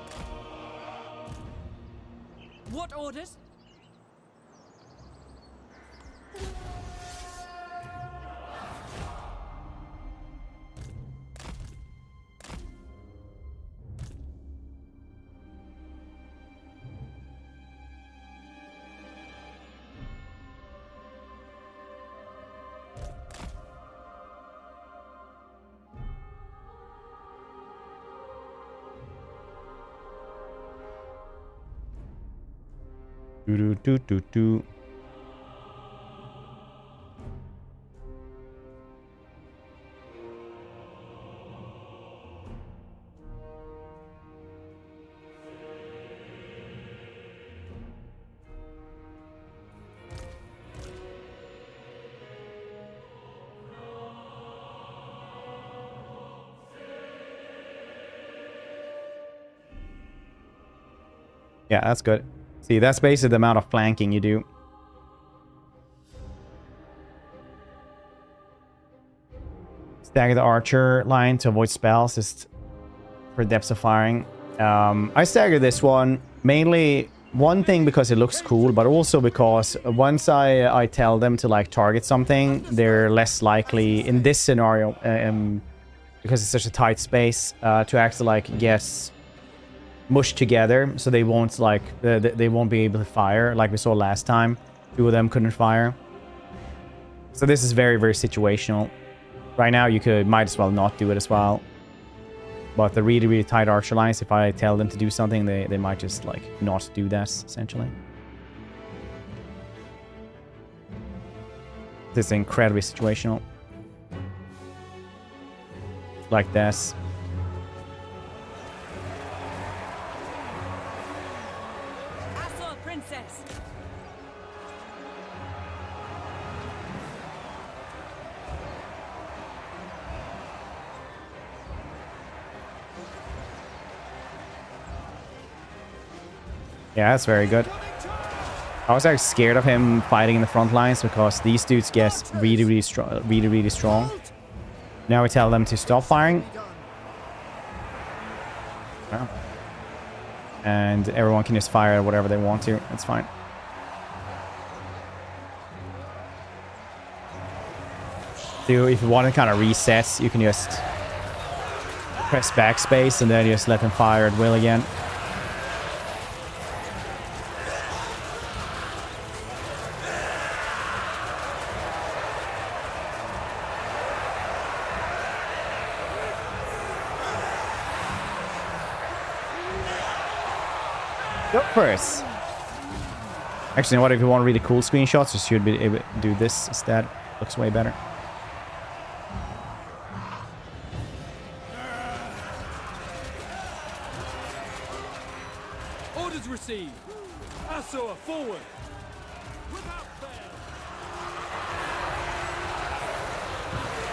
What orders? Do do do do do. Yeah, that's good. See, that's basically the amount of flanking you do. Stagger the archer line to avoid spells, just for depths of firing. I stagger this one mainly one thing because it looks cool, but also because once I tell them to like target something, they're less likely in this scenario, because it's such a tight space, to actually like get mushed together, so they won't like they won't be able to fire like we saw last time. Two of them couldn't fire. So this is very, very situational. Right now you might as well not do it as well. But the really, really tight archer lines, if I tell them to do something, they might just like not do that, essentially. This is incredibly situational. Like this. Princess. Yeah, that's very good. I was actually scared of him fighting in the front lines because these dudes get really, really strong, really strong. Now we tell them to stop firing. Oh. And everyone can just fire at whatever they want to. That's fine. So if you want to kind of reset, you can just press backspace and then just let them fire at will again. Go first. Actually, you know what? If you want to read the cool screenshots, you should be able to do this instead. Looks way better. Orders received. Asur, forward. Without fail.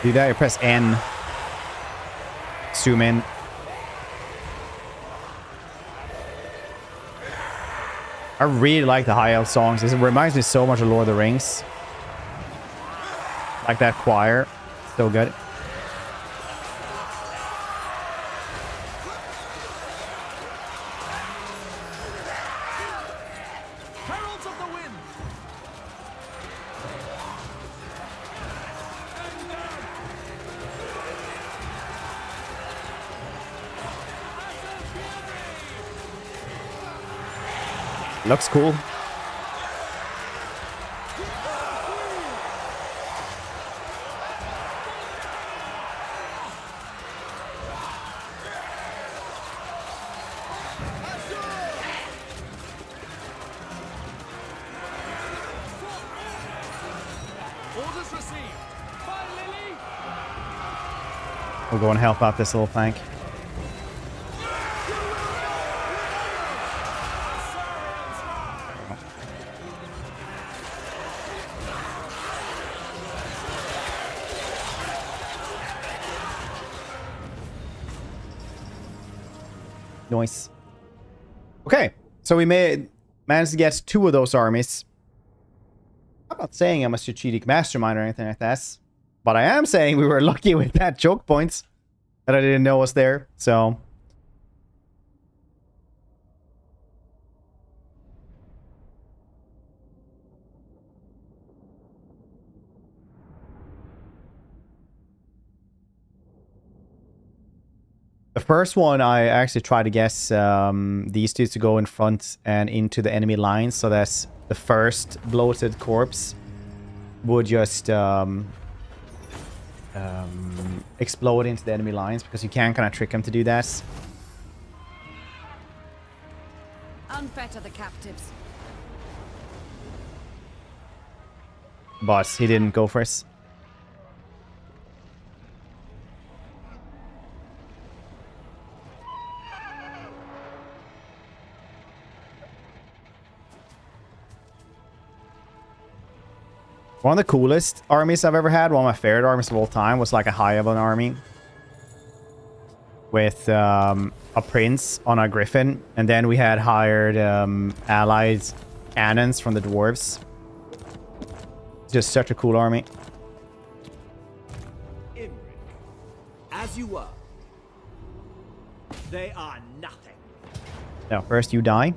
Do that, you press N. Zoom in. I really like the high elf songs. It reminds me so much of Lord of the Rings. Like that choir. So good. Heralds of the Wind. Looks cool. By Lily! We'll go and help out this little flank. Nice. Okay, so we managed to get 2 of those armies. I'm not saying I'm a strategic mastermind or anything like that, but I am saying we were lucky with that choke points that I didn't know was there. So the first one, I actually tried to guess these two to go in front and into the enemy lines, so that the first bloated corpse would just explode into the enemy lines, because you can kind of trick them to do that. Unfetter the captives. But he didn't go for it. One of the coolest armies I've ever had, one of my favorite armies of all time, was like a high of an army with a prince on a griffin, and then we had hired allied cannons from the dwarves. Just such a cool army. Imrik, as you were. They are nothing. Now, first you die.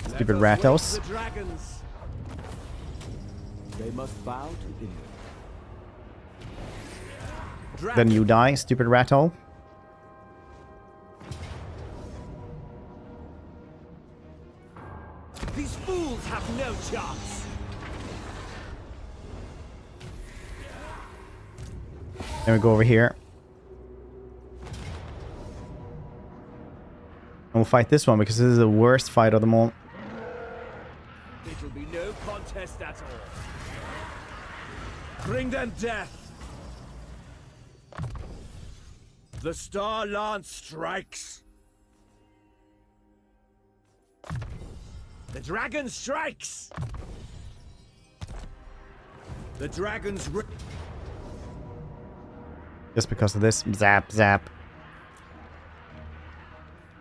Stupid ratos. The dragons. They must bow to Imrik. Then you die, stupid ratto. These fools have no chance. Then we go over here. And we'll fight this one, because this is the worst fight of them all. It'll be no contest at all. Bring them death. The Star Lance strikes. The dragon strikes. The dragon's Just because of this. Zap, zap.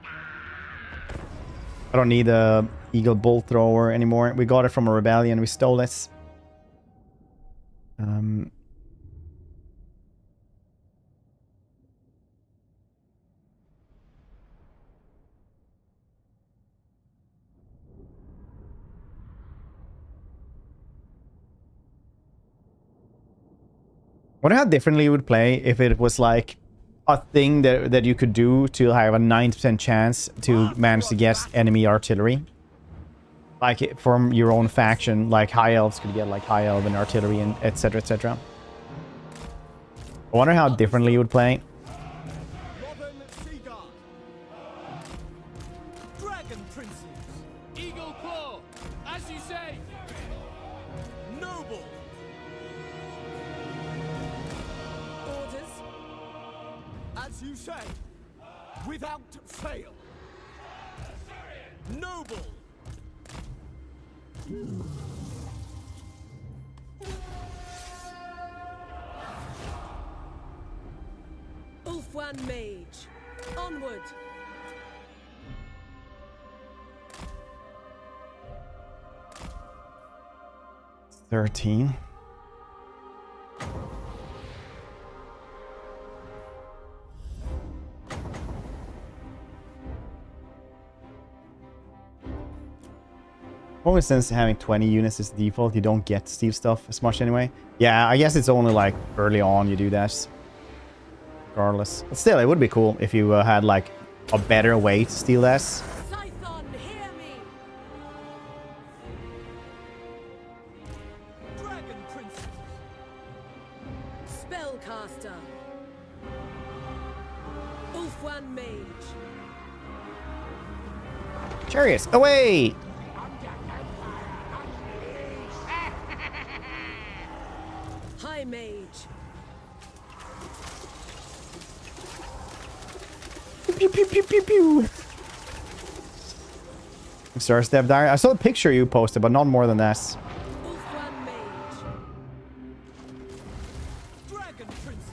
I don't need a eagle bolt thrower anymore. We got it from a rebellion. We stole it. Wonder how differently it would play if it was like a thing that you could do to have a 90% chance to manage to get enemy artillery. Like from your own faction, like high elves could get like high elven artillery and etc, etc. I wonder how differently it would play. Northern Sea Guard. dragon princes. Eagle Claw, as you say. Noble. Orders. As you say. Without fail. Noble. Ulfwan Mage. Onward. $13. Probably since having 20 units is default, you don't get steal stuff as much anyway. Yeah, I guess it's only like early on you do that. Regardless. But still, it would be cool if you had like a better way to steal that. Scython, hear me. Dragon princes. Spellcaster. Ulfwan Mage. Chariots, away! High Mage. Pew, pew, pew, pew, pew. Star Step Dire. I saw the picture you posted, but not more than that. Ulfwan Mage. Dragon Prince.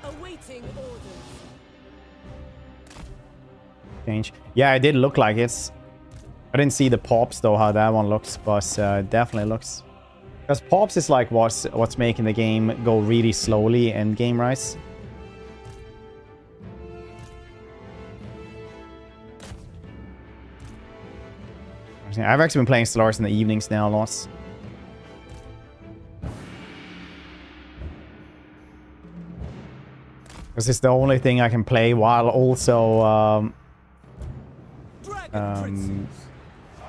Awaiting orders. Change. Yeah, it did look like it. I didn't see the pops though, how that one looks, but definitely looks. Because pops is like what's making the game go really slowly in game, right? I've actually been playing Stellaris in the evenings now, lots. Because it's the only thing I can play while also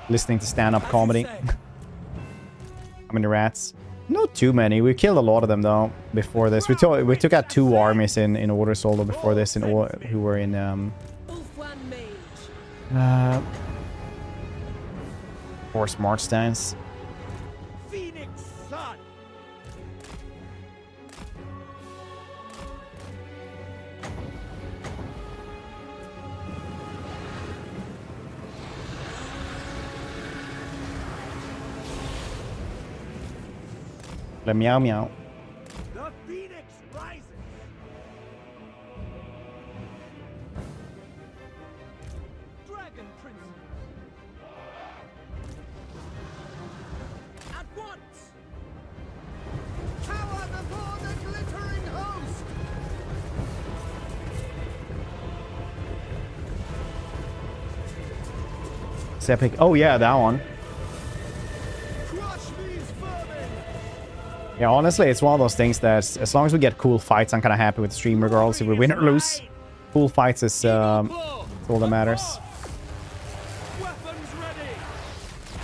listening to stand-up comedy. How many rats? Not too many. We killed a lot of them though before this. We took out 2 armies in order solo before this, who were in Ulfwan Mage. Force March stance. Phoenix Sun. Le meow meow. The Phoenix rises. Dragon Prince. At once. Cower before the glittering host. It's epic. Oh yeah, that one. Crush these vermin. Yeah, honestly, it's one of those things that as long as we get cool fights, I'm kind of happy with the stream regardless if we win or lose. Cool fights is all that matters. Weapons ready.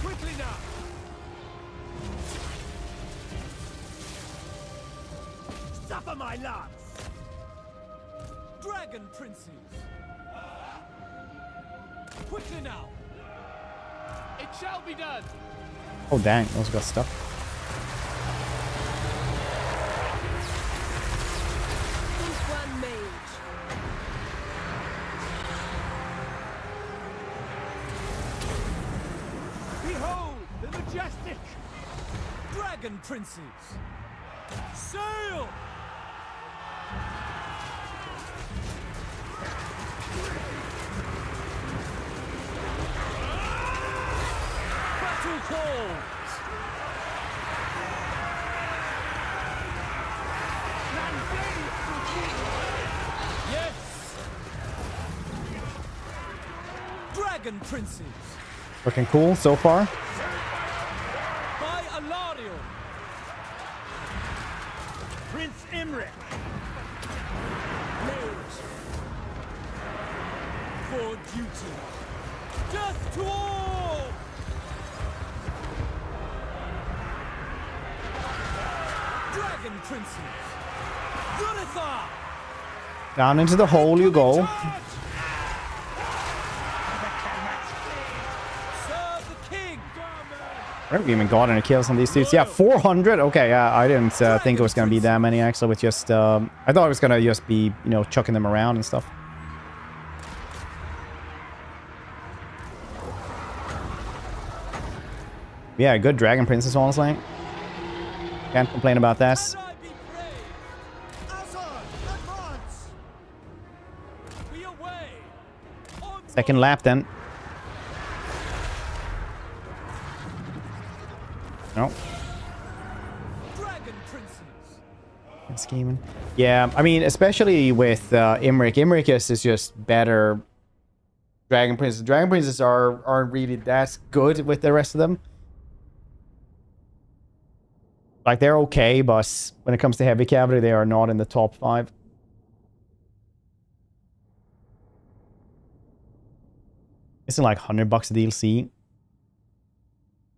Quickly now. Suffer my lance. Dragon Princes. Quickly now. It shall be done. Oh dang, those got stuck. Ulfwan Mage. Behold the majestic Dragon Princes. Sail! Battle calls! Yes! Dragon Princes Looking cool so far. by Alarion. Prince Imrik. Mage. For duty. Death to all! Dragon Princes. Unithar! Down into the hole you go. Charge! Serve the king! I haven't even got any kills on these dudes. Yeah, 400. Okay, yeah, I didn't think it was gonna be that many actually. With just, I thought it was gonna just be, you know, chucking them around and stuff. Yeah, good Dragon Princess, honestly. Can't complain about that. And I be praised! Azar, advance! Be away! Onward! Second lap then. No. Dragon Princes! Scheming. Yeah, I mean, especially with Imrik. Imrik is just better. Dragon Princes. Dragon Princes aren't really that good with the rest of them. Like, they're okay, but when it comes to heavy cavalry, they are not in the top 5. It's like $100 a DLC.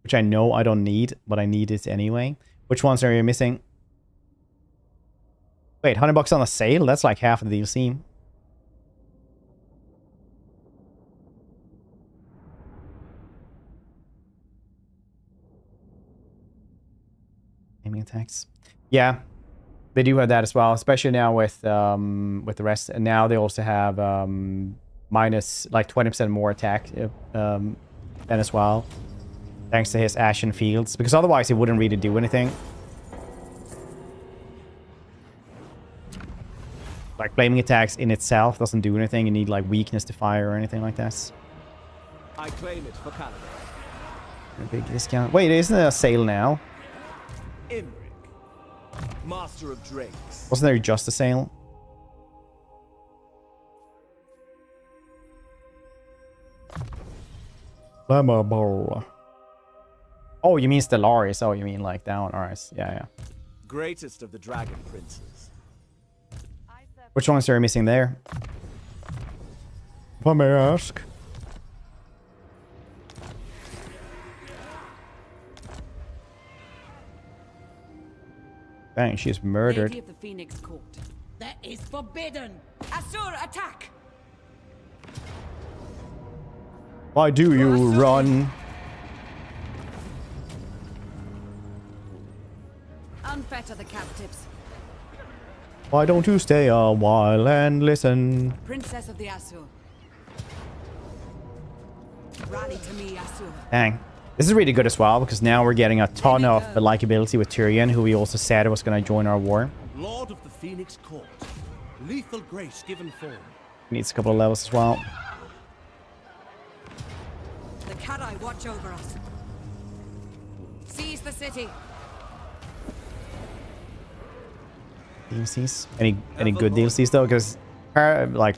Which I know I don't need, but I need it anyway. Which ones are you missing? Wait, $100 on the sale? That's like half of the DLC. flaming attacks. Yeah, they do have that as well, especially now with the rest. And now they also have minus like 20% more attack then as well, thanks to his Ashen Fields, because otherwise he wouldn't really do anything. Like flaming attacks in itself doesn't do anything. You need like weakness to fire or anything like that. I claim it for Canada. A big discount. Wait, isn't there a sale now? Imrik, master of drakes. Wasn't there just a sale? Flammable. Oh, you mean Stellaris. Oh, you mean like down. Alright. Yeah. Greatest of the Dragon Princes. Which ones are you missing there? If I may ask. Bang, she's murdered. Lady of the Phoenix Court. That is forbidden. Asur, attack! Why do you run? Unfetter the captives. Why don't you stay a while and listen? Princess of the Asur. Rally to me, Asur. Dang. This is really good as well, because now we're getting a ton of likability with Tyrion, who we also said was going to join our war. Lord of the Phoenix Court. Lethal grace given form. Needs a couple of levels as well. The Kadai watch over us. Seize the city. DLCs? Any good DLCs though? Because like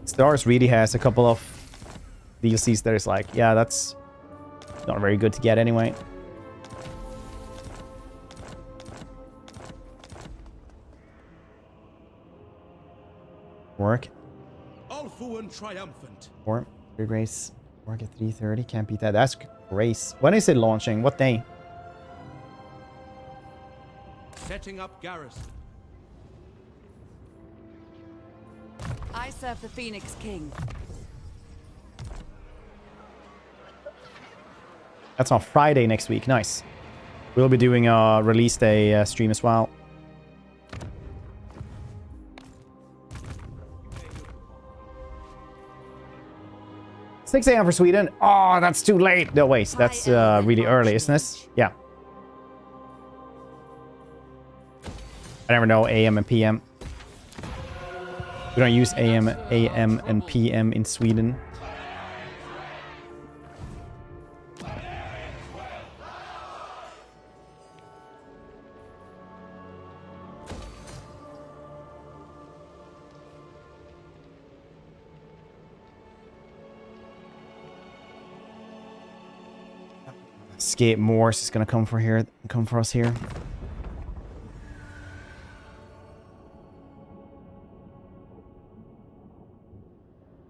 Stars really has a couple of DLCs that is like, yeah, that's not very good to get anyway. Work. Ulfuan triumphant. Or Good Grace. Work at 3:30. Can't beat that. That's Grace. When is it launching? What day? Setting up garrison. I serve the Phoenix King. That's on Friday next week. Nice. We'll be doing a release day stream as well. $6 a.m. for Sweden. Oh, that's too late. No, wait. That's really early, isn't it? Yeah. I never know AM and PM. We don't use AM and PM in Sweden. Escape Morse is gonna come for us here.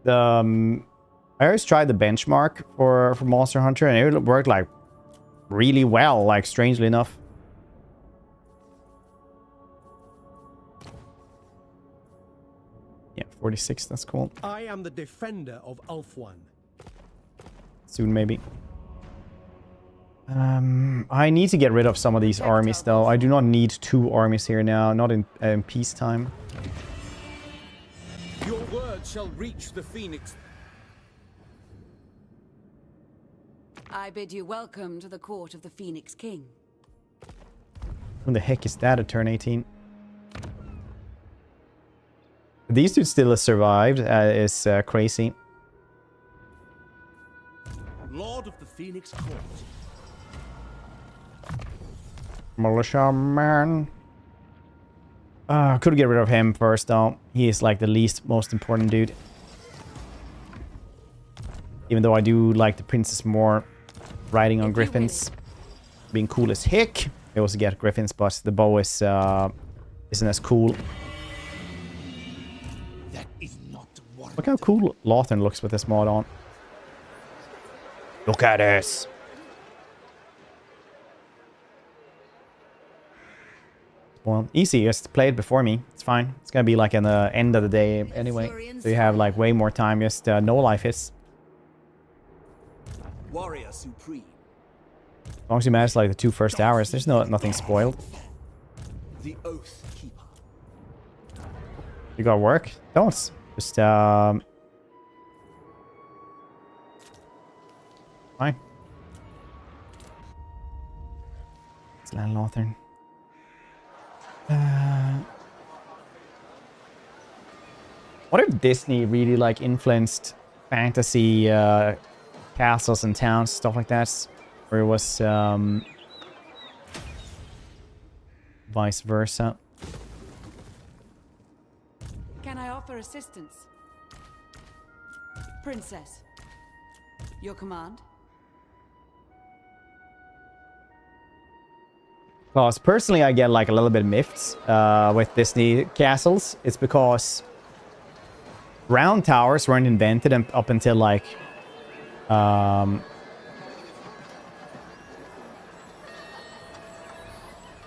I always tried the benchmark for Monster Hunter, and it worked like really well, like strangely enough. Yeah, 46, that's cool. I am the defender of Ulfuan. Soon maybe. I need to get rid of some of these armies though. I do not need 2 armies here now, not in peacetime. Your word shall reach the Phoenix. I bid you welcome to the court of the Phoenix King. Who the heck is that at turn 18? These two still survived, is crazy. Lord of the Phoenix Court. Militia man. Could get rid of him first though. He is like the most important dude. Even though I do like the princess more, riding on griffins, being cool as heck. They also get griffins, but the bow is isn't as cool. That is not warranted. Look how cool Lothern looks with this mod on. Look at this. Well, easy. Just play it before me. It's fine. It's gonna be like in the end of the day anyway. So you have like way more time. Just no life hits. Warrior supreme. As long as you manage like the 2 first hours, there's nothing spoiled. the Oath Keeper. You got work? Don't. Just, fine. It's Landlaughter. What if Disney really like influenced fantasy castles and towns, stuff like that? Or it was vice versa? Can I offer assistance? Princess, your command? Because personally, I get like a little bit miffed with Disney castles. It's because round towers weren't invented up until like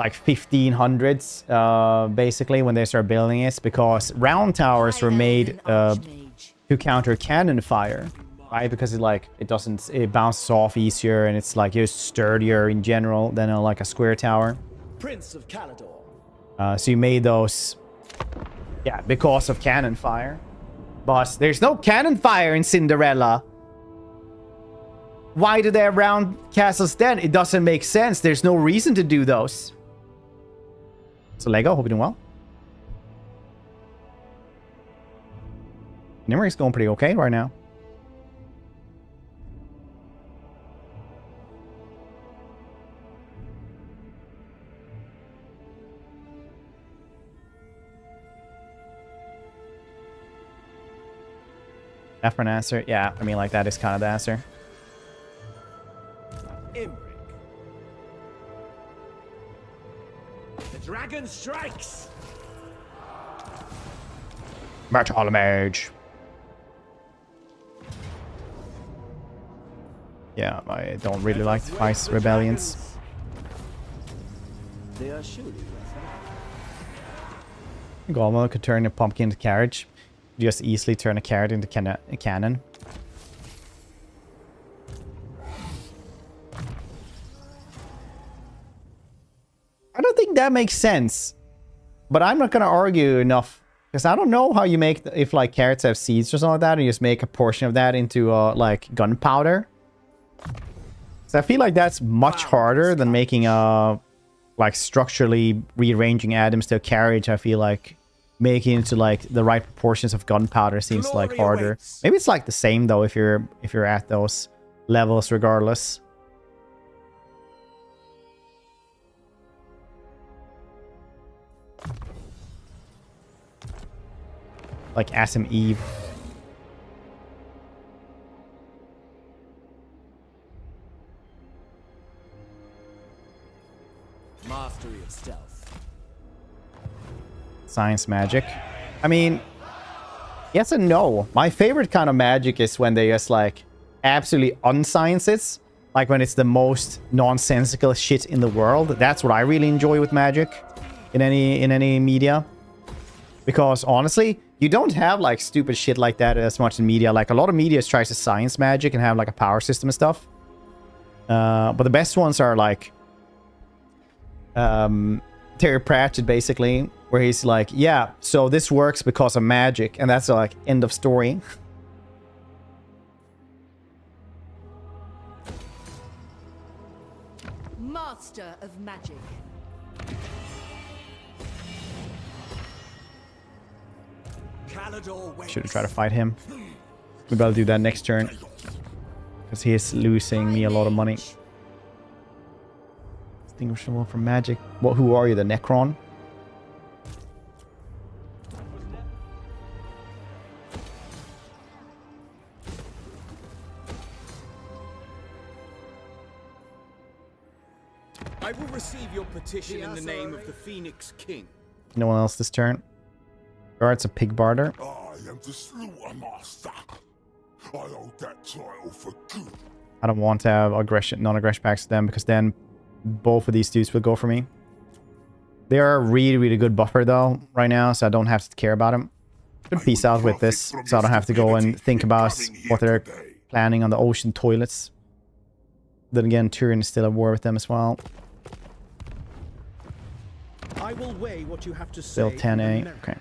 like 1500s, basically, when they started building it, because round towers were made to counter cannon fire, right? Because it bounces off easier, and it's like just sturdier in general than like a square tower. Prince of Caledor. So you made those, yeah, because of cannon fire. But there's no cannon fire in Cinderella. Why do they have round castles then? It doesn't make sense. There's no reason to do those. So Lego, hope you're doing well. Imrik's going pretty okay right now. F for an answer? Yeah, I mean, like, that is kind of the answer. Imrik. The dragon strikes! Metal Mage. Yeah, I don't really like the Vice Rebellions. They are surely Golmo could turn a pumpkin into carriage. Just easily turn a carrot into a cannon. I don't think that makes sense. But I'm not going to argue enough. Because I don't know how you make... if, like, carrots have seeds or something like that. And you just make a portion of that into, like, gunpowder. So I feel like that's much harder than making a... like, structurally rearranging atoms to a carriage. I feel like making it into, like, the right proportions of gunpowder seems, like, harder. Maybe it's, like, the same, though, if you're at those levels regardless. Like Asim Eve. mastery of stealth. Science magic. I mean, yes and no. My favorite kind of magic is when they just like absolutely unscience it. Like when it's the most nonsensical shit in the world. That's what I really enjoy with magic in any media. Because honestly, you don't have like stupid shit like that as much in media. Like a lot of media tries to science magic and have like a power system and stuff. But the best ones are like Terry Pratchett, basically, where he's like, yeah, so this works because of magic, and that's like end of story. Master of magic. Should have tried to fight him. Maybe I'll do that next turn. Because he is losing me a lot of money. Distinguishable from magic. What? Who are you? The Necron? I will receive your petition in the name of the Phoenix King. No one else this turn. Guard's a pig barter. I am the slaughter master. I hold that title for good. I don't want to have aggression, non-aggression packs to them, because then both of these dudes will go for me. They are a really, really good buffer though right now, so I don't have to care about them. Should peace out with this, so I don't have to go and think about what they're planning on the ocean toilets. Then again, Turin is still at war with them as well. I will weigh what you have to say. Still 10A. Okay.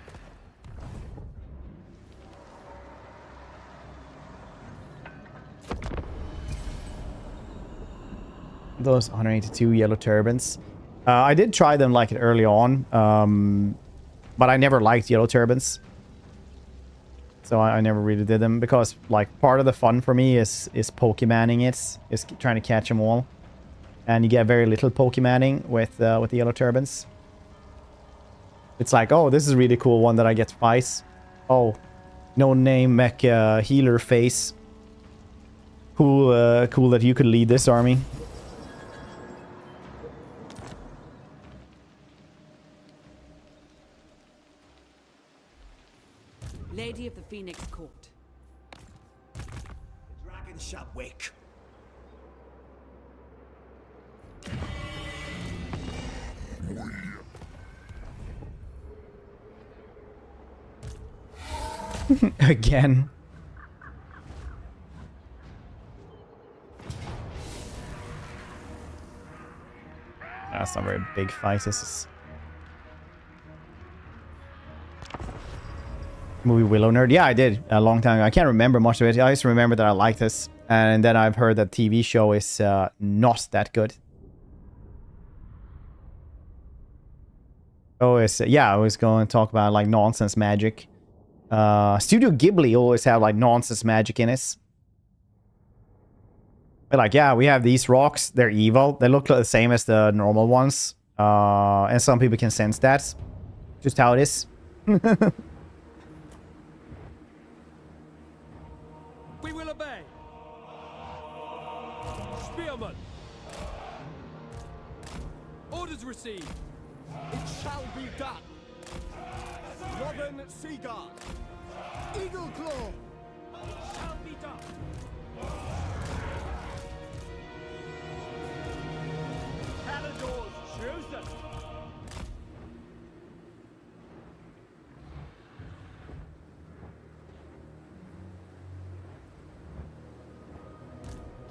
Those 182 yellow turbans. I did try them like early on, but I never liked yellow turbans. So I never really did them because like part of the fun for me is Pokemonning is trying to catch them all. And you get very little Pokemonning with the yellow turbans. It's like, oh, this is a really cool one that I get twice. Oh, no name mech healer face. Cool, cool that you could lead this army. Lady of the Phoenix Court. Dragon shall wake. Again. That's not a very big fight. This is movie Willow Nerd. Yeah, I did a long time ago. I can't remember much of it. I just remember that I liked this, and then I've heard that TV show is not that good. Oh, it's yeah. I was going to talk about like nonsense magic. Studio Ghibli always have like nonsense magic in it. But like, yeah, we have these rocks. They're evil. They look the same as the normal ones. And some people can sense that. Just how it is. We will obey. Spearman. Orders received. It shall be done. Robin Seaguard. Eagle Claw. It shall be done. Palador's chosen.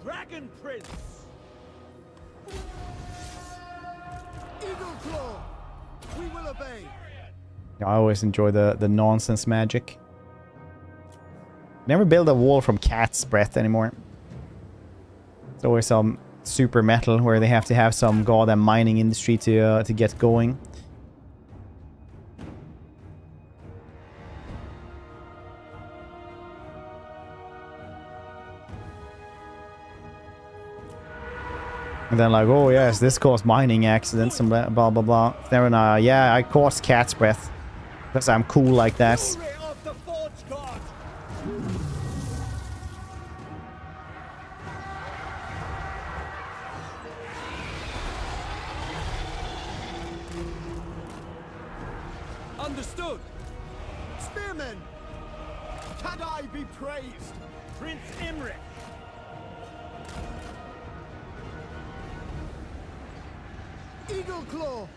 Dragon Prince. Eagle Claw. We will obey. I always enjoy the nonsense magic. Never build a wall from cat's breath anymore. It's always some super metal where they have to have some goddamn mining industry to get going. And then like, oh yes, this caused mining accidents and blah blah blah. Then yeah, I caused cat's breath because I'm cool like that. Glory of the Forge God. Understood. Spearmen. Cadai be praised. Prince Imrik. Eagle Claw.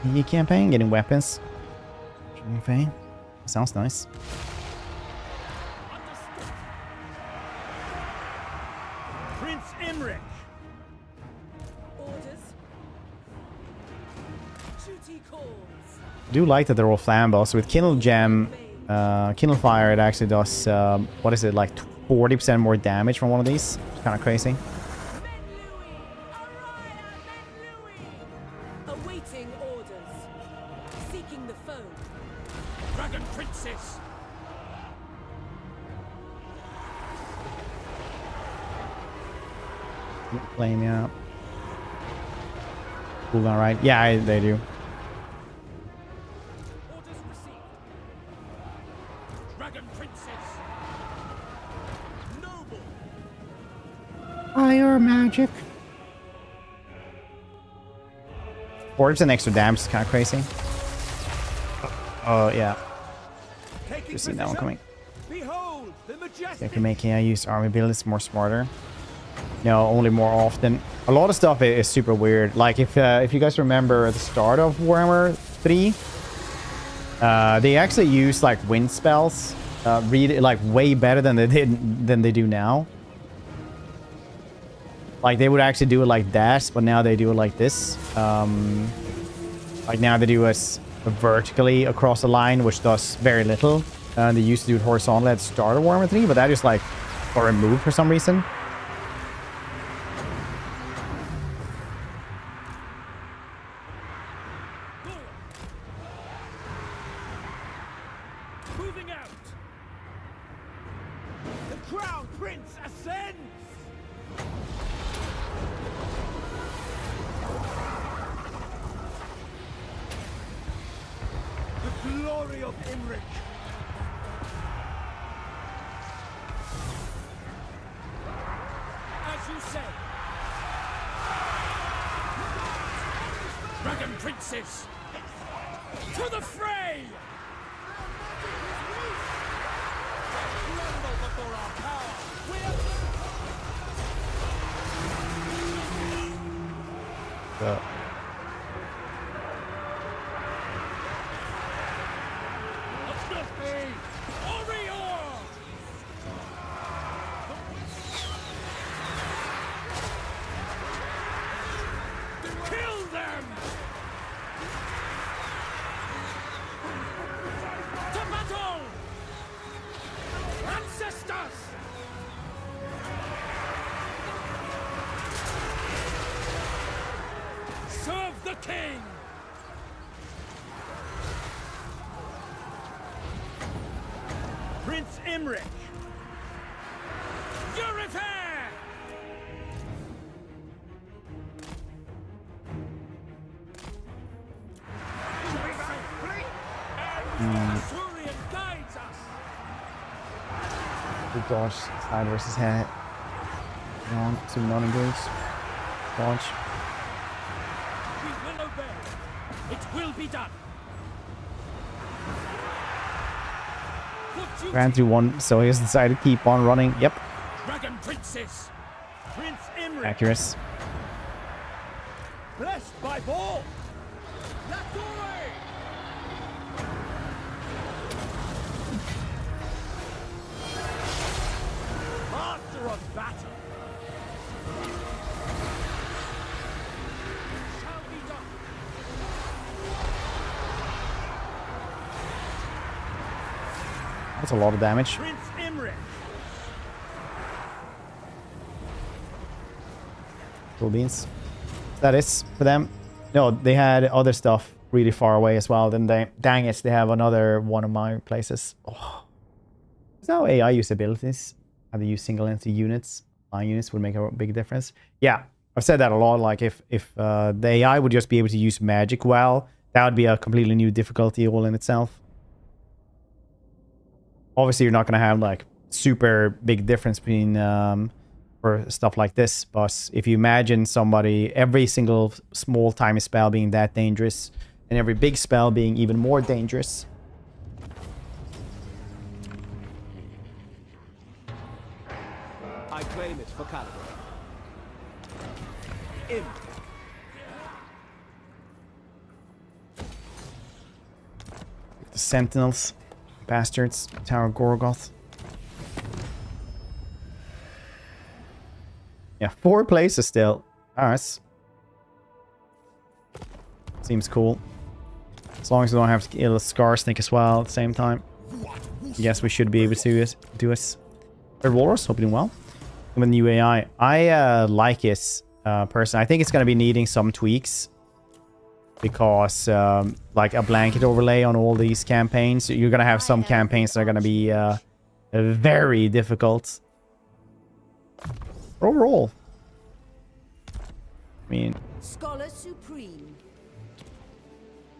New campaign, getting weapons. Campaign. Sounds nice. Prince Imrik. Orders. Duty calls. I do like that they're all flammables. So with Kindle Gem, Kindle Fire, it actually does, what is it, like 40% more damage from one of these. It's kind of crazy. Men Louis! Araya, Men Louis! Awaiting orders. Seeking the foe. Dragon Princess. Flame, yeah. Cool, alright. Yeah, they do. Orders received. Dragon Princess. Noble. Fire magic. 40% extra damage is kind of crazy. Oh, yeah. Taking Just seen that one coming. Behold the majestic. If you're making I use army builds more smarter. No, only more often. A lot of stuff is super weird. Like if you guys remember at the start of Warhammer 3, they actually used like wind spells, really like way better than they do now. Like they would actually do it like that, but now they do it like this. Like now they do it vertically across a line, which does very little. They used to do it horizontally at the start of Warhammer 3, but that is like got removed for some reason. Moving out. The Crown Prince ascends. The glory of Imrik. As you say. Dragon Princes! To the fray! Tremble before our power! We are Let's not be! Orior! Kill them! To battle! Ancestors! Serve the king! Prince Imrik! Yurifare! Surian guides us! Good dodge. Side versus head. On, zoom on engage. Dodge. We will obey. It will be done. For duty, Ran through one, so he has decided to keep on running. Yep. Dragon Princess! Prince Imrik! Accurate. Blessed by Ball! Latore! Master of battle! Shall be done! That's a lot of damage. Prince Imrik! Cool beans. That is for them. No, they had other stuff really far away as well. Then they, dang it, they have another one of my places. Oh. Is that how AI use abilities? How they use single entity units? Line units would make a big difference. Yeah, I've said that a lot. Like if the AI would just be able to use magic well, that would be a completely new difficulty all in itself. Obviously, you're not going to have like super big difference between for stuff like this, but if you imagine somebody, every single small tiny spell being that dangerous, and every big spell being even more dangerous. I claim it for Calidor. Imrik. The Sentinels, bastards, Tower of Gorgoth. Yeah, 4 places still. Alright. Seems cool. As long as we don't have to kill a Scarsnake as well at the same time. Yes, we should be able to do it. Third Walrus, hope you're doing well. With new AI. I like it personally. I think it's going to be needing some tweaks. Because like a blanket overlay on all these campaigns. You're going to have some campaigns that are going to be very difficult. Overall, I mean, Scholar Supreme.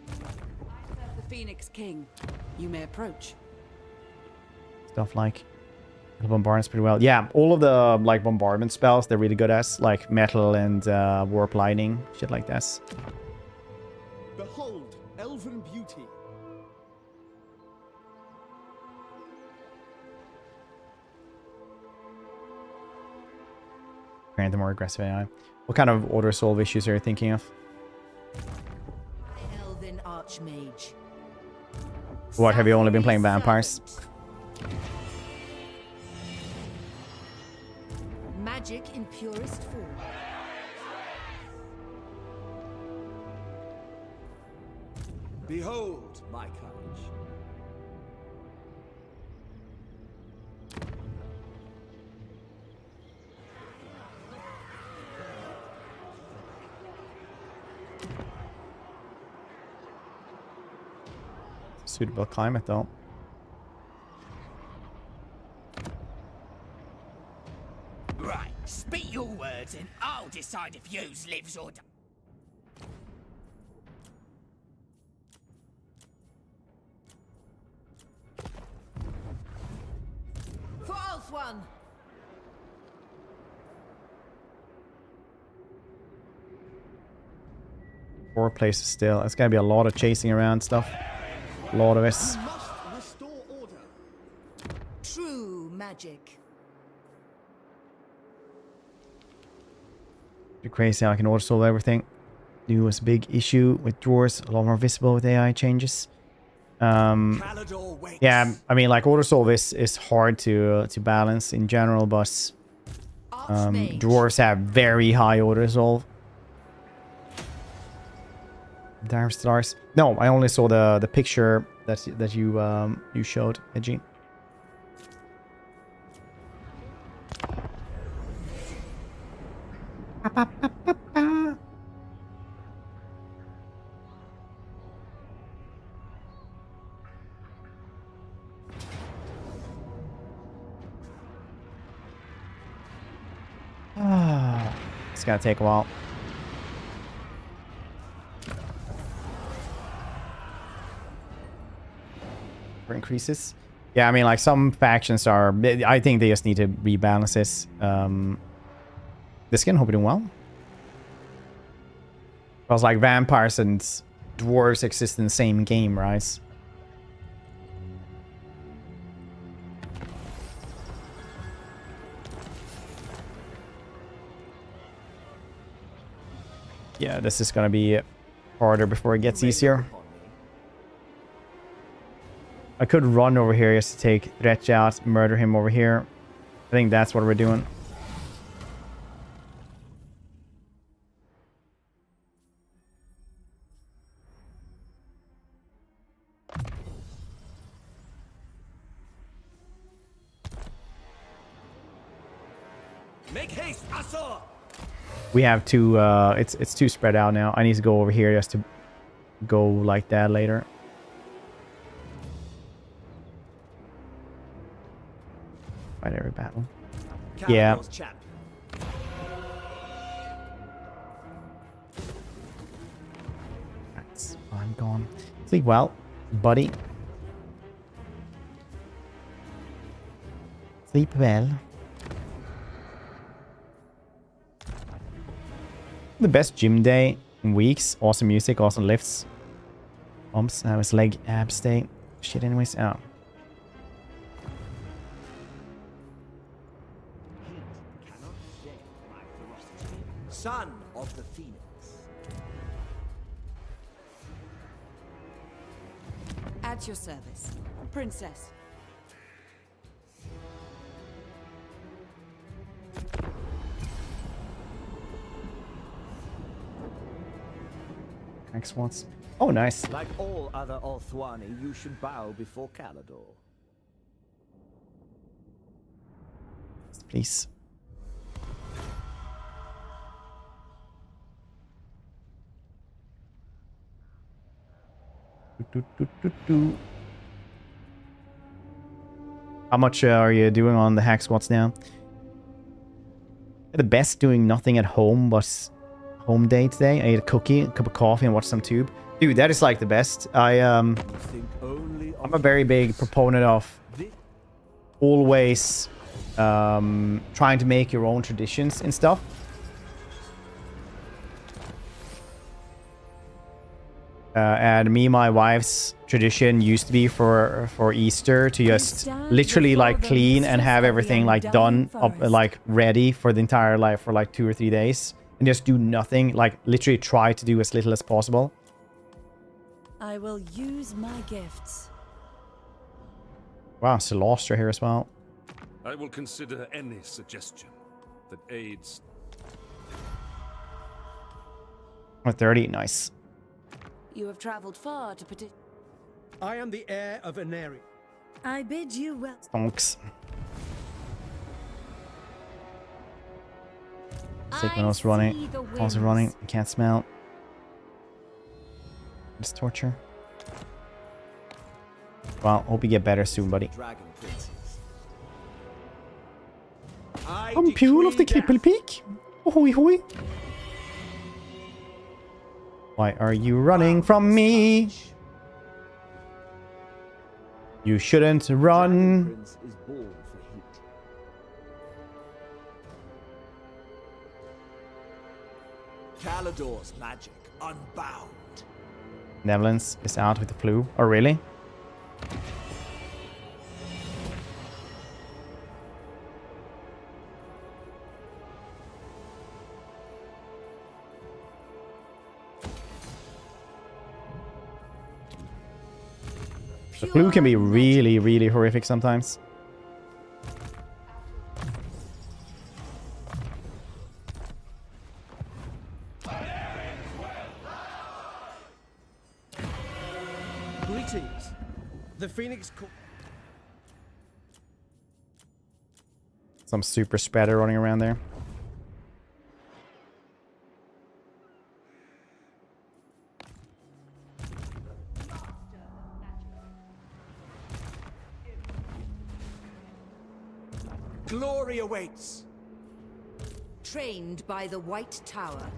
The Phoenix King. You may approach. stuff like bombardment's pretty well. Yeah, all of the like bombardment spells they're really good at, like metal and warp lightning, shit like that. Behold, elven beauty. Grant the more aggressive AI. What kind of auto solve issues are you thinking of? Elven Archmage. What, have you only been playing vampires? magic in purest form. Behold my courage. Suitable climate though. Right, spit your words and I'll decide if yous lives or dies. False one. Four places still. It's gonna be a lot of chasing around stuff. A lot of it. You must restore order. True magic. Pretty crazy how I can auto solve everything. New was a big issue with drawers. A lot more visible with AI changes. Calador waits. Yeah, I mean, like auto solve is hard to balance in general, but dwarves have very high auto solve. Dark stars. No, I only saw the picture that you showed, Edgy. It's gonna take a while. Increases. Yeah, I mean, like some factions are. I think they just need to rebalance this. The skin, hope you're doing well. Because like vampires and dwarves exist in the same game, right? Yeah, this is gonna be harder before it gets easier. I could run over here just to take Tzeentch out, murder him over here. I think that's what we're doing. Make haste, Asur! We have to, it's too spread out now. I need to go over here just to go like that later. Fight every battle. Yeah. Right, I'm gone. Sleep well, buddy. Sleep well. The best gym day in weeks. Awesome music, awesome lifts. Bumps. That was leg abs day. Shit, anyways. Oh. Son of the Phoenix. At your service, Princess. Next one's. Oh, nice. Like all other Orthwani, you should bow before Calador. Please. How much are you doing on the hack squats now? The best doing nothing at home was home day today. I ate a cookie, a cup of coffee, and watched some tube. Dude, that is like the best. I'm a very big proponent of always trying to make your own traditions and stuff. And me and my wife's tradition used to be for Easter to just literally like clean and have everything like done up, like ready for the entire life for like 2 or 3 days and just do nothing, like literally try to do as little as possible. I will use my gifts. Wow, Celestia here as well. I will consider any suggestion. that aids. 30, nice. You have traveled far to petition. I am the heir of Aneri. I bid you well. Stonks. Sigma's running. Also running. Can't smell. Just torture. Well, hope you get better soon, buddy. Dragon princes. I'm Pule of the Cripple Peak. Ahoy hoy. Why are you running from me? You shouldn't run. Prince is born for heat. Calador's magic unbound. Netherlands is out with the flu. Oh, really? The flu can be really, really horrific sometimes. Greetings. The Phoenix. Some super spreader running around there. Glory awaits. Trained by the White Tower.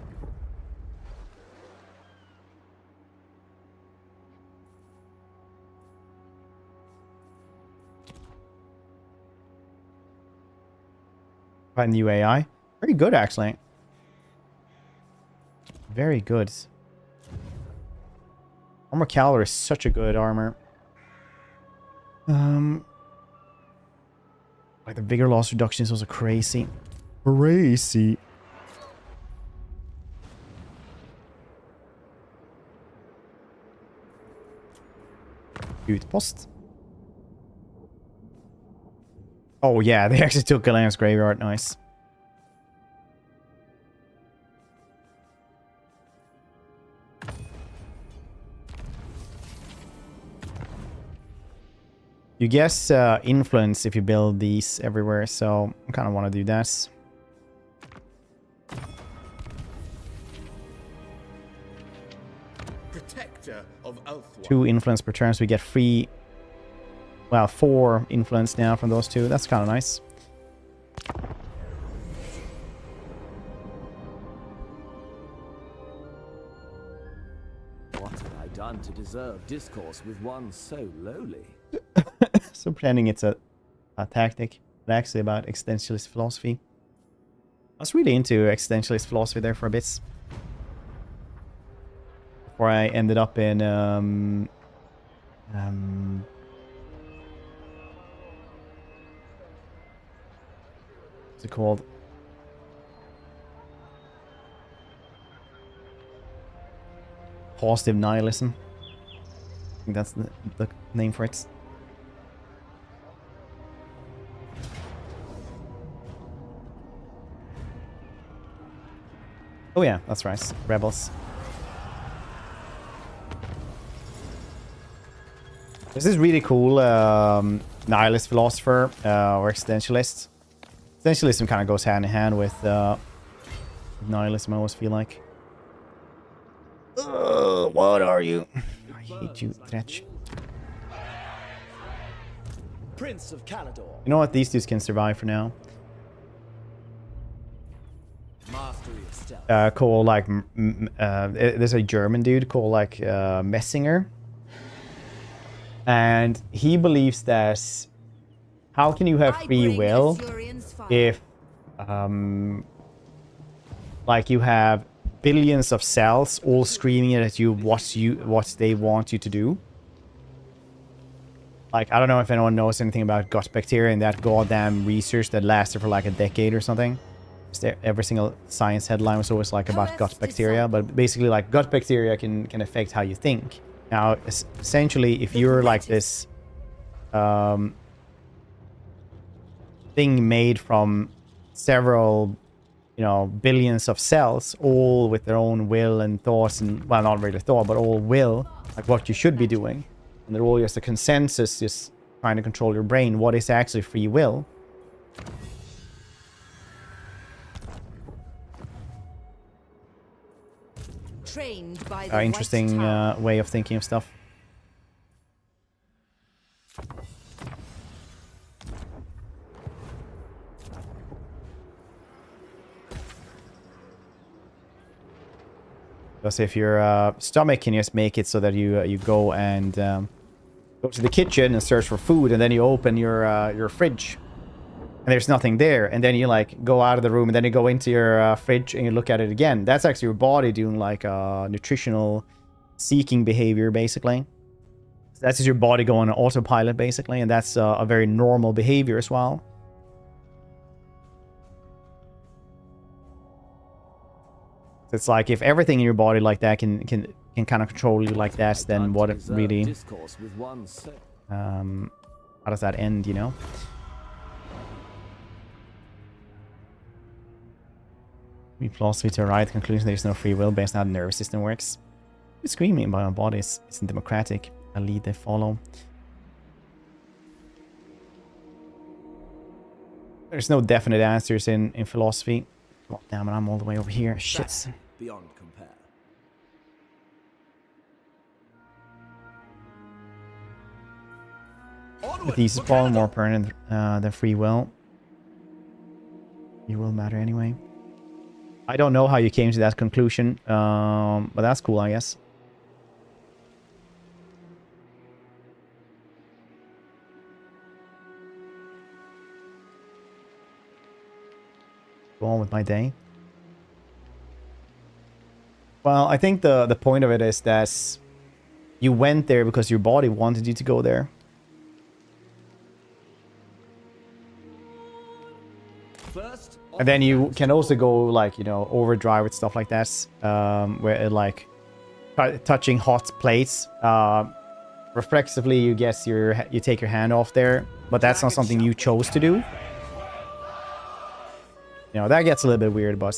Quite new AI. Very good, actually. Very good. Armor Calor is such a good armor. Like the vigor loss reduction is also crazy. Crazy. Utpost. Oh yeah, they actually took Galan's graveyard. Nice. You guess influence if you build these everywhere, so I kind of want to do that. Protector of Ulthwa. 2 influence per turn, so we get free. Well, 4 influence now from those 2. That's kind of nice. What have I done to deserve discourse with one so lowly? So pretending it's a tactic, but actually about existentialist philosophy. I was really into existentialist philosophy there for a bit. Before I ended up in what's it called? Positive nihilism. I think that's the name for it. Oh yeah, that's right. Rebels. This is really cool nihilist philosopher or existentialist. Existentialism kind of goes hand in hand with nihilism, I always feel like. What are you? I hate you, Tzeentch. Prince of Calador. You know what? These dudes can survive for now. Mastery of stealth. Called like there's a German dude called like Messinger, and he believes that how can you have free will if like you have billions of cells all screaming at you what they want you to do. Like, I don't know if anyone knows anything about gut bacteria and that goddamn research that lasted for like a decade or something. Every single science headline was always like about gut bacteria, but basically like gut bacteria can affect how you think. Now, essentially, if you're like this thing made from several, you know, billions of cells, all with their own will and thoughts, and well, not really thought, but all will, like what you should be doing, and they're all just a consensus, just trying to control your brain. What is actually free will? Trained by the Interesting way of thinking of stuff. Because if your stomach can just make it so that you go and go to the kitchen and search for food, and then you open your fridge and there's nothing there, and then you like go out of the room and then you go into your fridge and you look at it again. That's actually your body doing like nutritional seeking behavior, basically. That's just your body going on autopilot, basically, and that's a very normal behavior as well. It's like if everything in your body like that can kind of control you like that, then what it really how does that end, you know? We philosophy to arrive at the conclusion there's no free will based on how the nervous system works. Screaming about our bodies isn't democratic. A lead they follow. There's no definite answers in philosophy. Oh, damn it, I'm all the way over here. Shit. Beyond compare. But these is probably more permanent than free will. Free will matter anyway. I don't know how you came to that conclusion, but that's cool, I guess. Go on with my day. Well, I think the point of it is that you went there because your body wanted you to go there. And then you can also go, like, you know, overdrive with stuff like that, where it, like touching hot plates, reflexively you guess you take your hand off there, but that's not something you chose to do. You know, that gets a little bit weird, but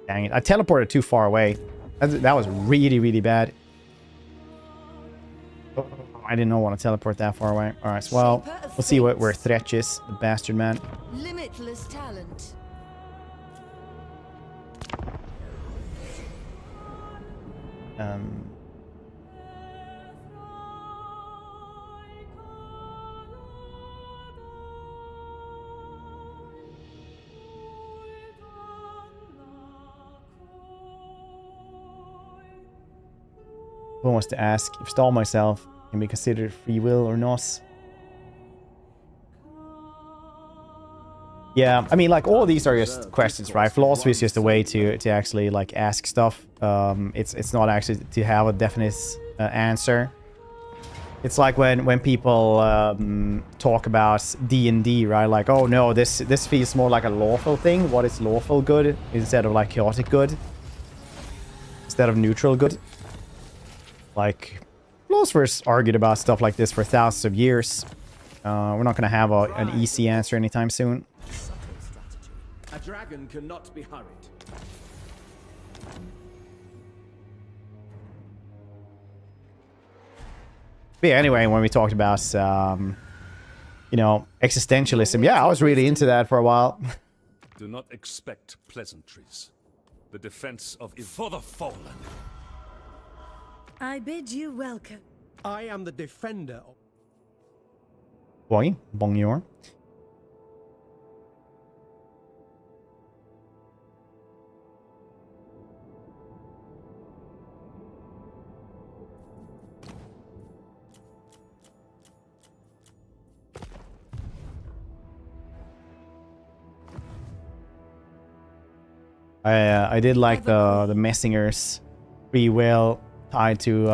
dang it, I teleported too far away. That was really, really bad. I did not want to teleport that far away. All right, so, well, we'll see where Tzeentch is, the bastard man. Limitless talent. Who wants to ask if stall myself can be considered free will or not? Yeah, I mean, like, all of these are just questions, right? Philosophy is just a way to actually, like, ask stuff. It's not actually to have a definite answer. It's like when people talk about D&D, right? Like, oh no, this feels more like a lawful thing. What is lawful good instead of like chaotic good? Instead of neutral good? Like, philosophers argued about stuff like this for thousands of years. We're not going to have an easy answer anytime soon. A dragon cannot be hurried. But yeah, anyway, when we talked about, you know, existentialism, yeah, I was really into that for a while. Do not expect pleasantries. The defense of for the fallen. I bid you welcome. I am the defender of... Boy, bonjour. I did like the Messinger's free will tied to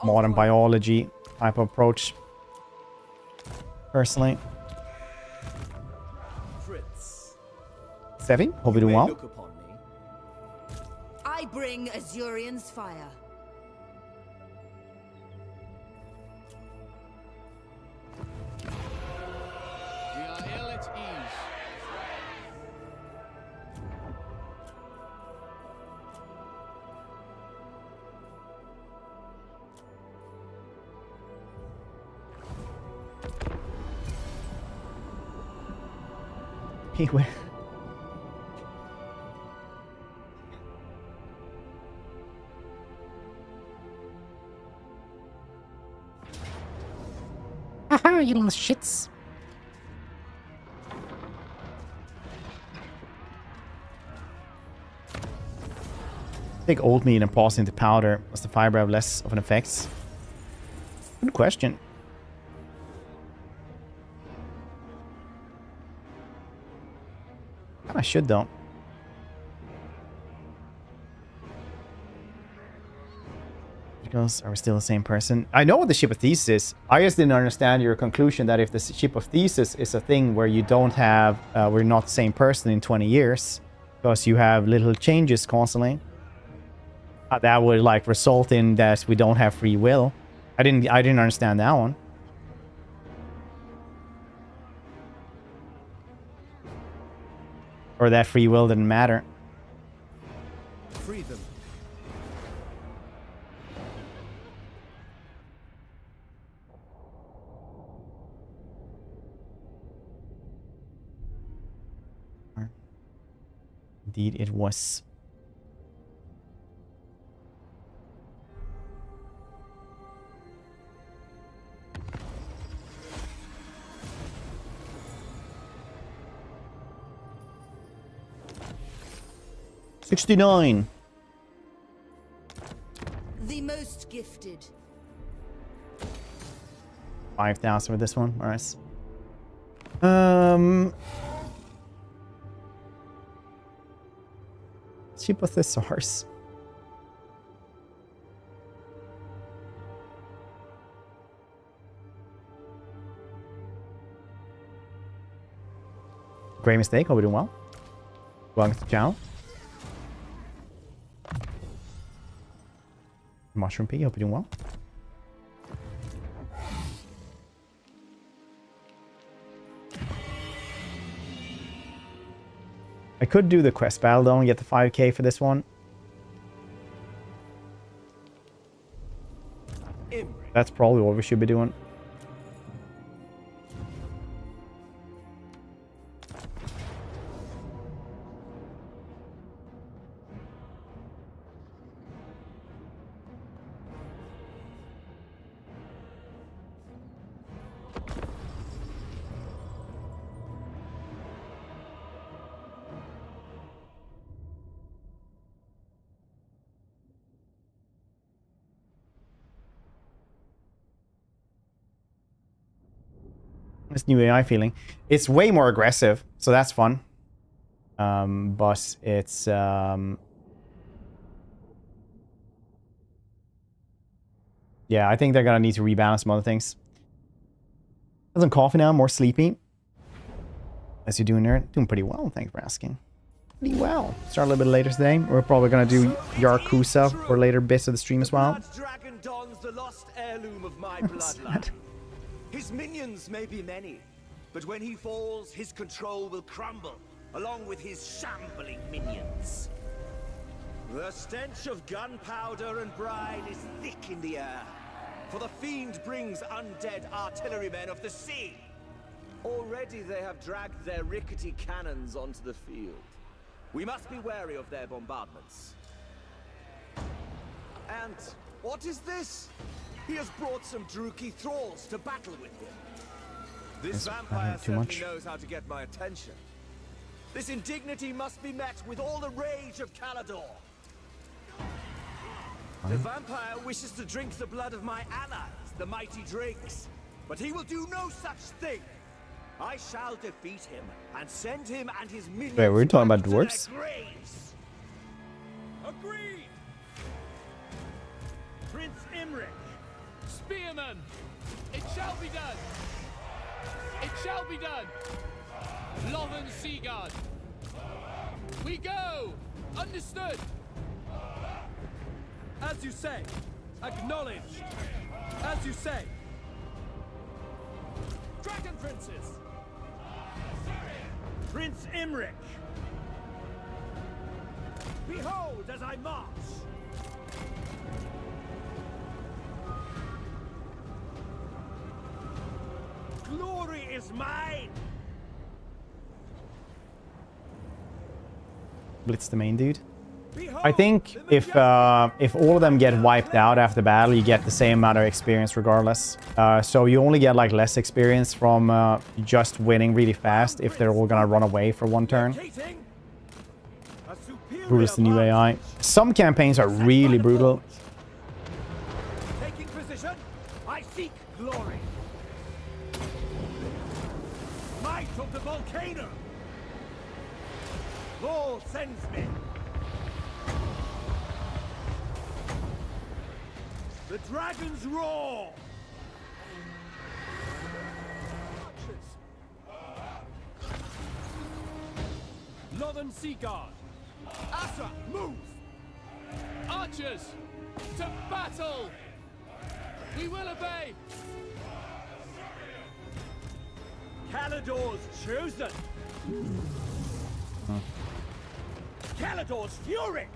modern biology type of approach, personally. Sevi, hope you're doing well. I bring Azurian's fire. We are ill at ease. He will. Haha, you little shits. Take old meat and pause into powder. Does the fiber have less of an effect? Good question. I should though. Are we still the same person? I know what the Ship of Thesis is. I just didn't understand your conclusion that if the Ship of Thesis is a thing where you don't have, we're not the same person in 20 years because you have little changes constantly. That would like result in that we don't have free will. I didn't understand that one. Or that free will didn't matter. Free them. Indeed, it was. $69. The most gifted. 5,000 for this one. All right. Ship of Thesaurus. Great mistake. Hope we're doing well. Welcome to the channel. Mushroom Piggy. Hope you're doing well. I could do the quest battle though and get the 5k for this one. That's probably what we should be doing. This new AI feeling. It's way more aggressive, so that's fun. But it's yeah, I think they're gonna need to rebalance some other things. Got some coffee now, more sleepy. As you're doing there, doing pretty well. Thanks for asking. Pretty well. Start a little bit later today. We're probably gonna do Yarrkuza for later bits of the stream as well. Dragon dons the lost heirloom of my What's bloodline. that? His minions may be many, but when he falls, his control will crumble, along with his shambling minions. The stench of gunpowder and brine is thick in the air, for the fiend brings undead artillerymen of the sea. Already they have dragged their rickety cannons onto the field. We must be wary of their bombardments. And what is this? He has brought some Druki thralls to battle with him. This vampire certainly knows how to get my attention. This indignity must be met with all the rage of Calador. The vampire wishes to drink the blood of my allies, the mighty drakes. But he will do no such thing. I shall defeat him and send him and his minions. Wait, we're talking about dwarves? Agreed! Prince Imrik! Spearman! It shall be done! It shall be done! Lothern Seaguard! We go! Understood! As you say. Acknowledged! As you say. Dragon Princes! Prince Imrik! Behold as I march! Glory is mine! blitz the main dude. I think if all of them get wiped out after battle, you get the same amount of experience regardless. So you only get like less experience from just winning really fast if they're all gonna run away for one turn. Brutal's the new AI. Some campaigns are really brutal. Taking position, I seek glory. Might of the volcano. Law sends me. The dragon's roar. Northern Sea Guard. Astra, move! Archers, to battle! We will obey! Caledor's chosen. Caledor's fury.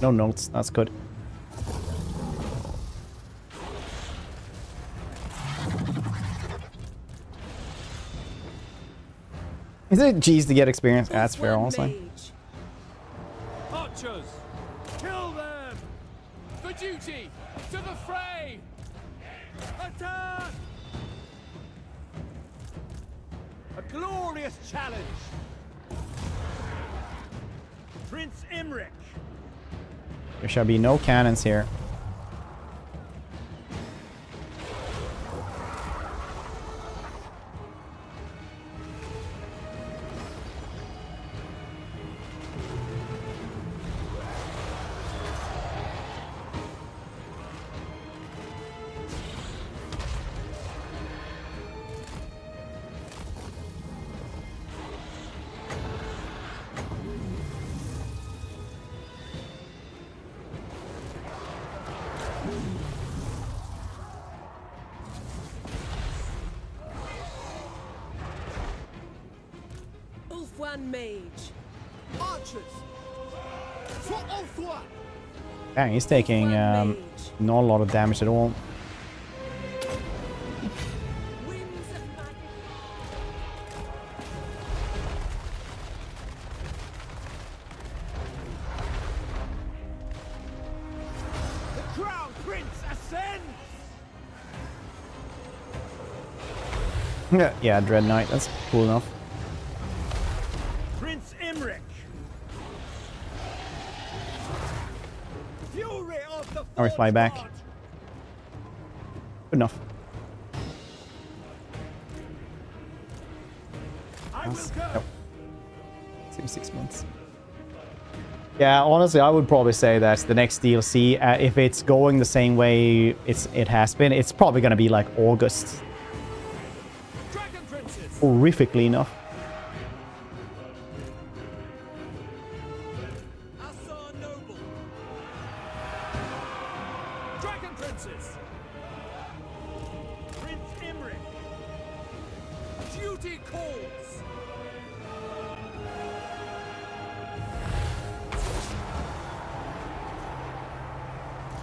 No notes, that's good. Is it G's to get experience? That's fair, honestly. Archers, kill them! For duty, to the fray! Attack! A glorious challenge. Prince Imrik. There shall be no cannons here. One mage. Archers, for Ulthwa! Dang, he's taking not a lot of damage at all. The Crown Prince ascends! Yeah, Dread Knight, that's cool enough. Prince Imrik. Fury of the Now we fly back. God. Good enough. I will go. Nope. Seems 6 months. Yeah, honestly, I would probably say that the next DLC, if it's going the same way it has been, it's probably going to be like August. Dragon Princes! Horrifically enough. Assar Noble! Dragon Princes! Prince Imrik. Duty calls!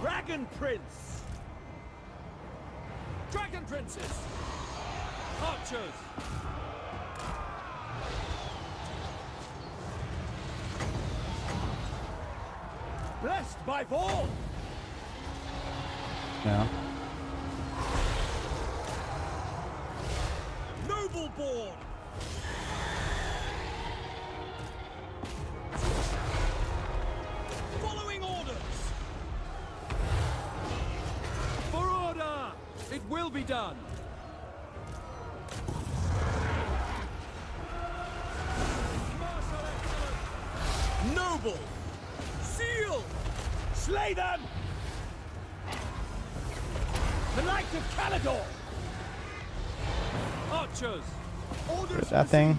Dragon Prince. Dragon Princes! Archers! Blessed by Vorn. Yeah. Noble born. Following orders! For order! It will be done! Noble. Seal. Slay them. The Knight of Caledor. Archers! There's that thing.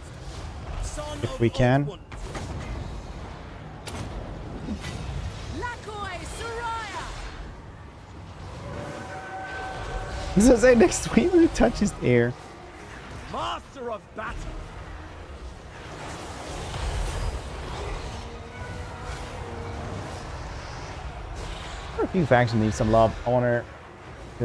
If we can. Lakoi Soraya! This is say next week when it touches the air. Master of battle. few factions need some love. I want to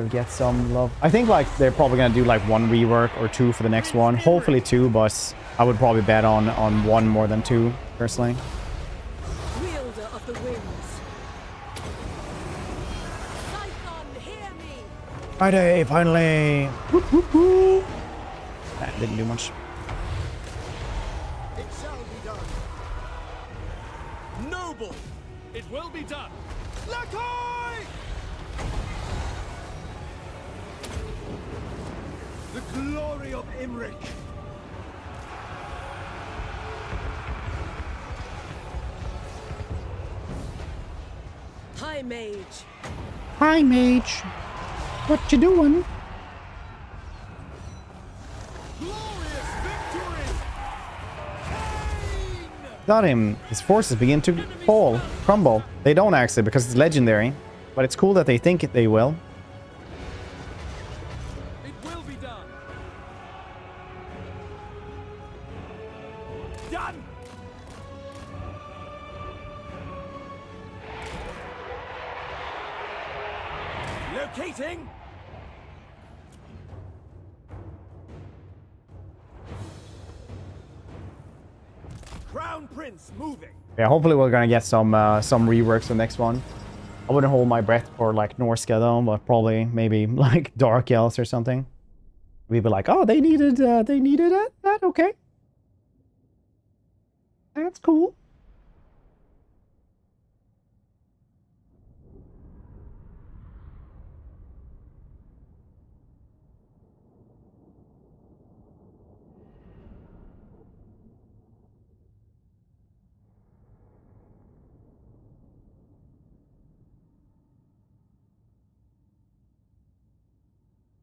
get some love. I think like they're probably gonna do like 1 rework or 2 for the next one. Hopefully 2, but I would probably bet on 1 more than 2 personally. Wielder of the winds. Python, hear me. Friday, finally. Whoop, whoop, whoop. That didn't do much. It shall be done. Noble. It will be done. Lakai! The glory of Imrik. High mage. Hi, mage. What you doing? Glorious victory. Got him. His forces begin to fall, crumble. They don't actually because it's legendary, but it's cool that they think they will. It will be done. Done! Locating! Crown Prince moving! Yeah, hopefully we're gonna get some reworks for the next one. I wouldn't hold my breath for like Norska though, but probably maybe like Dark Elves or something. We'd be like, oh, they needed that. Okay, that's cool.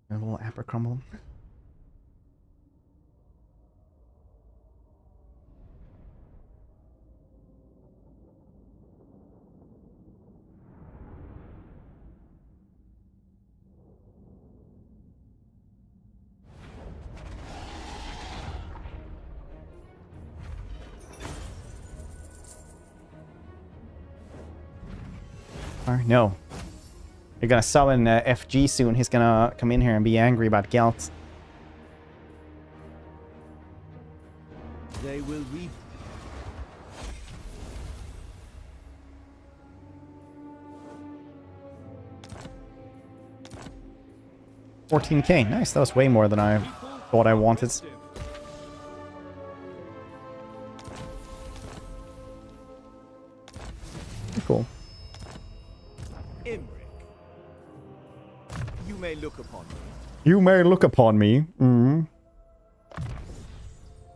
A little apple crumble. No. You're gonna summon FG soon. He's gonna come in here and be angry about Gelt. They will reap. $14K. Nice. That was way more than I thought I wanted. Cool. Imrik. You may look upon me. You may look upon me.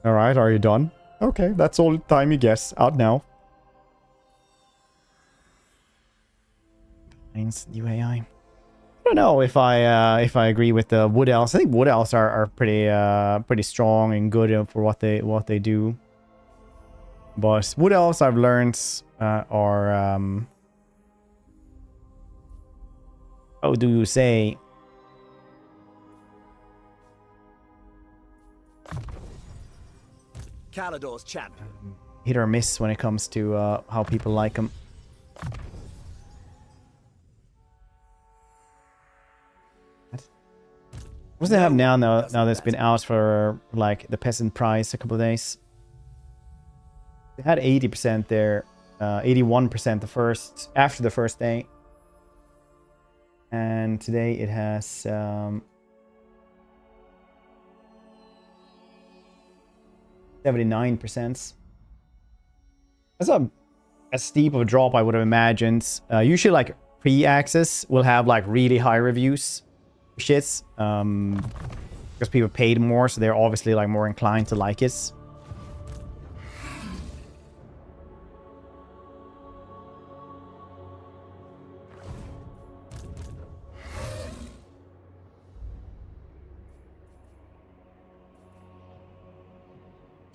Alright, are you done? Okay, that's all the time you guess. Out now. New AI. I don't know if I agree with the Wood Elves. I think Wood Elves are pretty strong and good for what they do. But Wood Elves I've learned are how do you say? Calador's champion. Hit or miss when it comes to how people like them. What do they have now? Now that's been out for like the peasant price a couple of days. They had 80% there, 81% after the first day, and today it has 79%. That's a steep of a drop I would have imagined. Usually like pre-access will have like really high reviews shits because people paid more, so they're obviously like more inclined to like it.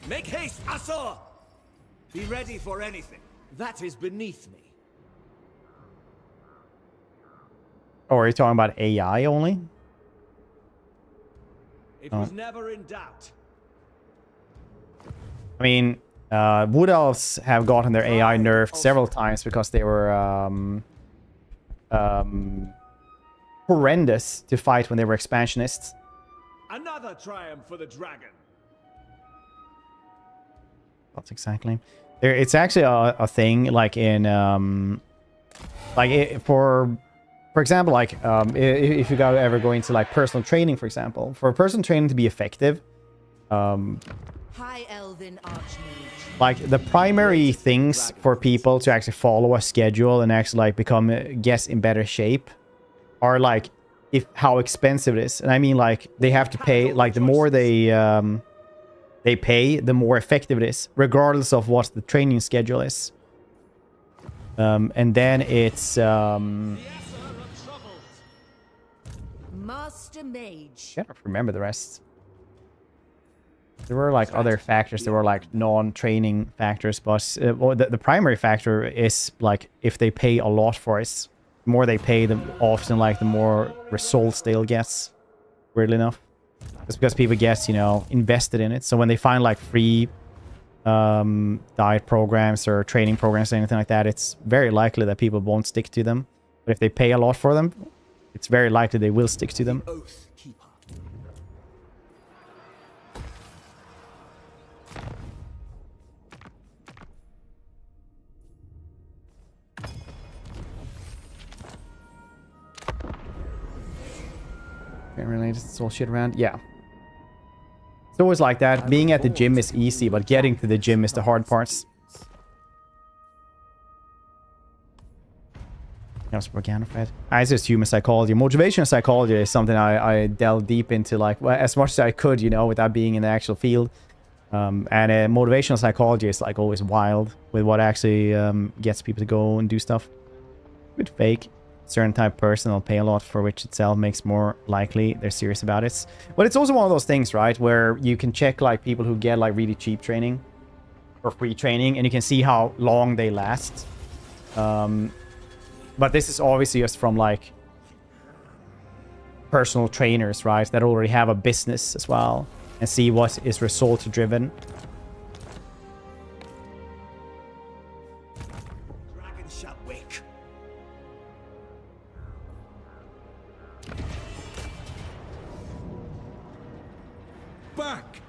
Make haste, Asur! Be ready for anything. That is beneath me. Oh, are you talking about AI only? It was never in doubt. I mean, Wood Elves have gotten their AI nerfed several times because they were horrendous to fight when they were expansionists. Another triumph for the dragon. That's exactly. It's actually a thing like in for example, like if you ever go into like personal training, for example, for personal training to be effective, High Elven Archmage. like the primary things for people to actually follow a schedule and actually like get in better shape are like how expensive it is. And I mean, like they have to pay, like the more they pay, the more effective it is, regardless of what the training schedule is. And then it's Master Mage. I don't remember the rest. There were like other factors. There were like non-training factors, but the primary factor is like if they pay a lot for it. The more they pay, the often like the more results they'll get. Weirdly enough, it's because people get, you know, invested in it. So when they find like free diet programs or training programs or anything like that, it's very likely that people won't stick to them. But if they pay a lot for them, it's very likely they will stick to them. Related, it's all shit around. Yeah. It's always like that. Being at the gym is easy, but getting to the gym is the hard parts. Yes, Organofed. It's just human psychology. Motivational psychology is something I delved deep into, like, well, as much as I could, you know, without being in the actual field. And motivational psychology is like always wild with what actually gets people to go and do stuff. A bit fake. Certain type of person will pay a lot for, which itself makes more likely they're serious about it. But it's also one of those things, right, where you can check like people who get like really cheap training or free training, and you can see how long they last. But this is obviously just from like personal trainers, right, that already have a business as well, and see what is result driven. Dragon shall wake. Back.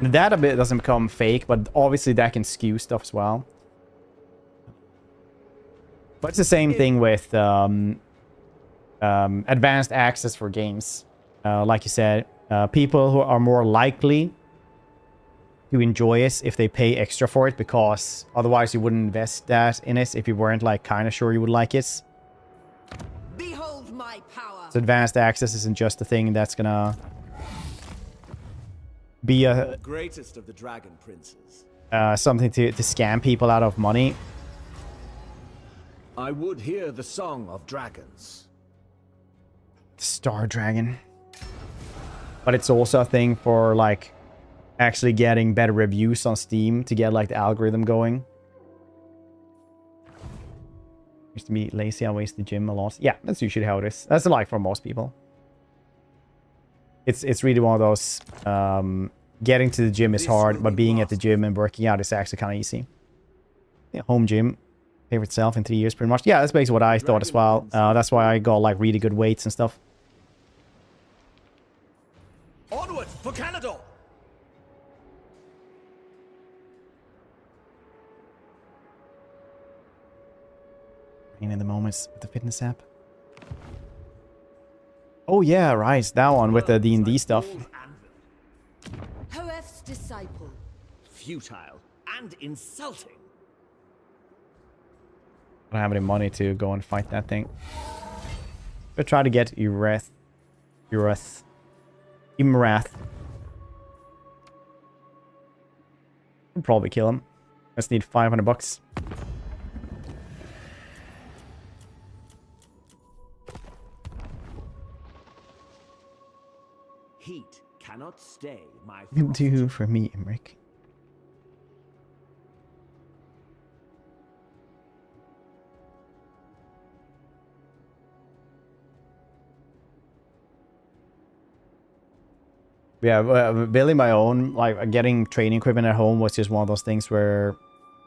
The data bit doesn't become fake, but obviously that can skew stuff as well. But it's the same thing with advanced access for games. Like you said, people who are more likely to enjoy it if they pay extra for it, because otherwise you wouldn't invest that in it if you weren't like kind of sure you would like it. Behold my power. So advanced access isn't just a thing that's gonna be a Greatest of the dragon princes. something to scam people out of money. I would hear the song of dragons. Star Dragon. But it's also a thing for like actually getting better reviews on Steam to get like the algorithm going. Used to be lazy, I waste the gym a lot. Yeah, that's usually how it is. That's like for most people. It's really one of those getting to the gym is hard, but being at the gym and working out is actually kind of easy. Yeah, home gym. Pay for itself in 3 years pretty much. Yeah, that's basically what I thought as well. That's why I got like really good weights and stuff. Onward for Canada! In the moments with the fitness app. Oh yeah, right, that one with the D&D stuff. Hoef's disciple. Futile and insulting. I don't have any money to go and fight that thing. But try to get Imrath. I'll probably kill him. Just need 500 bucks. Heat cannot stay my Do for me, Imrik. Yeah, building my own, like getting training equipment at home was just one of those things where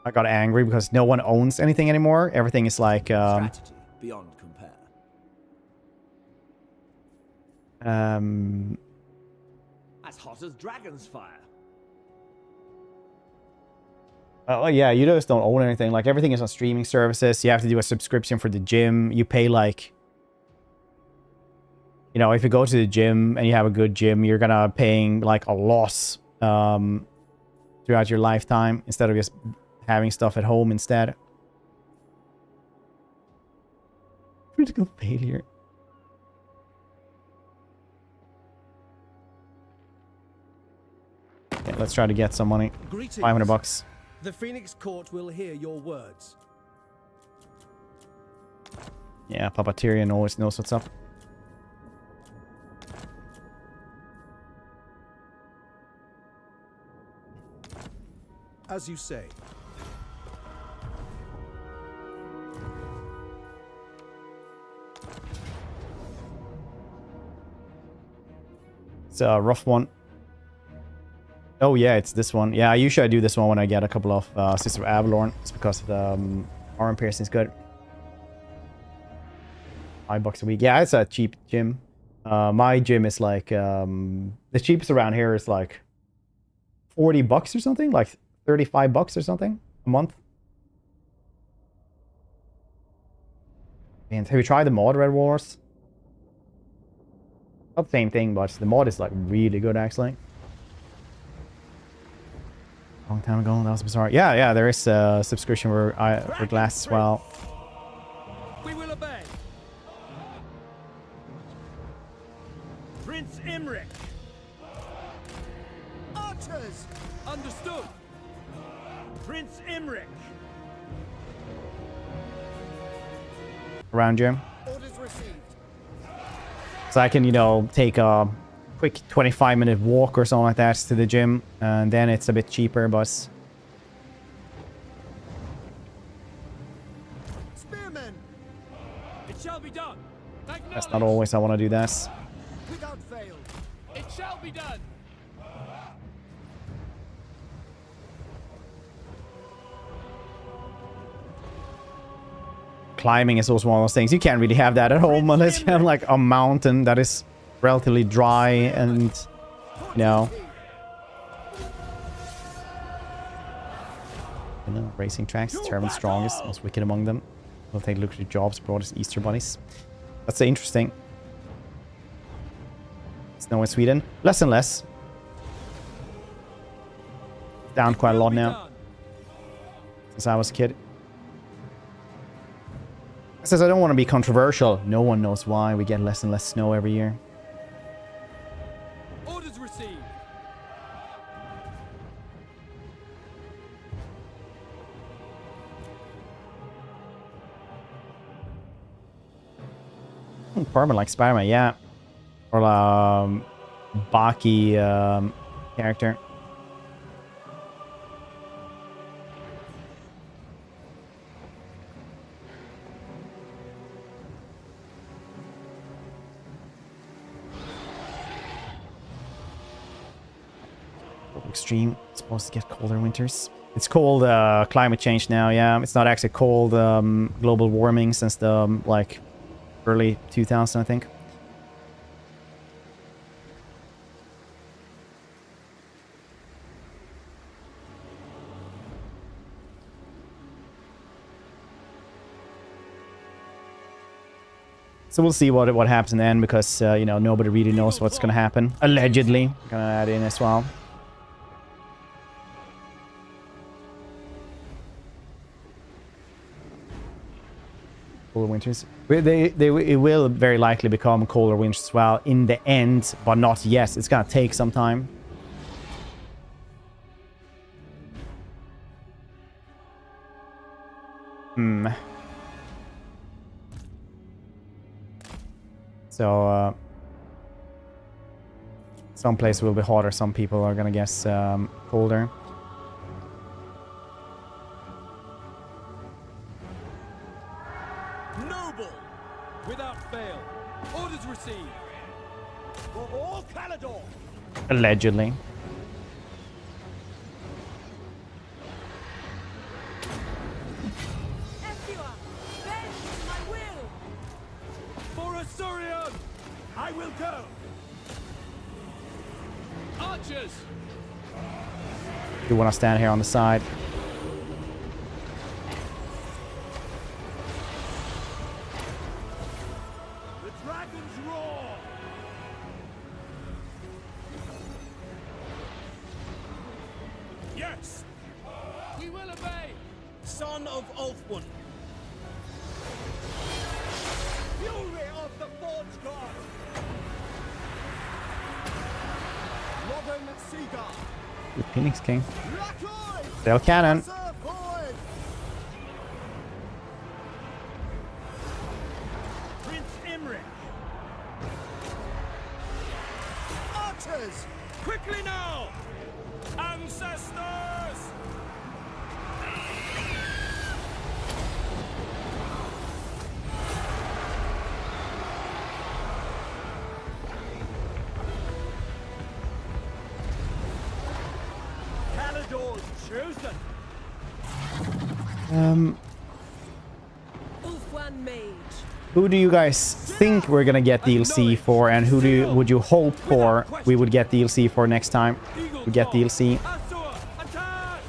I got angry because no one owns anything anymore. Everything is like Strategy beyond compare. As hot as dragon's fire. Oh yeah, you just don't own anything. Like everything is on streaming services. You have to do a subscription for the gym. You pay like, you know, if you go to the gym and you have a good gym, you're gonna paying like a loss throughout your lifetime instead of just having stuff at home instead. Critical failure. Okay, let's try to get some money. Greetings. 500 bucks. The Phoenix Court will hear your words. Yeah, Papa Tyrion always knows what's up. As you say. It's a rough one. Oh yeah, it's this one. Yeah, usually I do this one when I get a couple of Sister of Avalorn. It's because the armor piercing is good. $5 a week. Yeah, it's a cheap gym. My gym is like the cheapest around here is like $40 or something, like $35 or something a month. And have you tried the mod Red Wars? Not the same thing, but the mod is like really good actually. Long time ago, that was bizarre. Yeah, there is a subscription for glass as well. We will obey. Prince Imrik. Archers. Understood. Prince Imrik. Around you. Orders received. So I can, you know, take a quick 25-minute walk or something like that to the gym, and then it's a bit cheaper, but Spearmen. It shall be done. that's not always I want to do this. Without fail. It shall be done. Climbing is also one of those things. You can't really have that at home unless you have like a mountain that is relatively dry and, you know, racing tracks, determined strongest, most wicked among them. We'll take a look at your jobs, broadest Easter bunnies. That's interesting. Snow in Sweden. Less and less. Down quite a lot now. Since I was a kid. It says I don't want to be controversial. No one knows why we get less and less snow every year. Orders received. Permanent like Spider-Man, yeah. Or Baki character. Extreme. It's supposed to get colder winters. It's called climate change now, yeah. It's not actually called global warming since the like early 2000s, I think. So we'll see what happens in the end, because you know, nobody really knows what's gonna happen. Allegedly, I'm gonna add in as well. Colder winters. It will very likely become colder winters as well in the end, but not yet. It's gonna take some time. So some places will be hotter, some people are gonna guess colder. Without fail. Orders received. For all Caledor. Allegedly. Archers! You want to stand here on the side. The dragons roar! Yes! We will obey! Son of Ulfwin. Fury of the Forge God. Robin Seagull! The Phoenix King. Rakoi! Sail cannon. Forward! Prince Imrik! Archers! Quickly now! Ancestors! Calador's chosen! Ulfwan Mage. Who do you guys think we're gonna get DLC for, and who would you hope for we would get DLC for next time we get DLC? Azure, attack!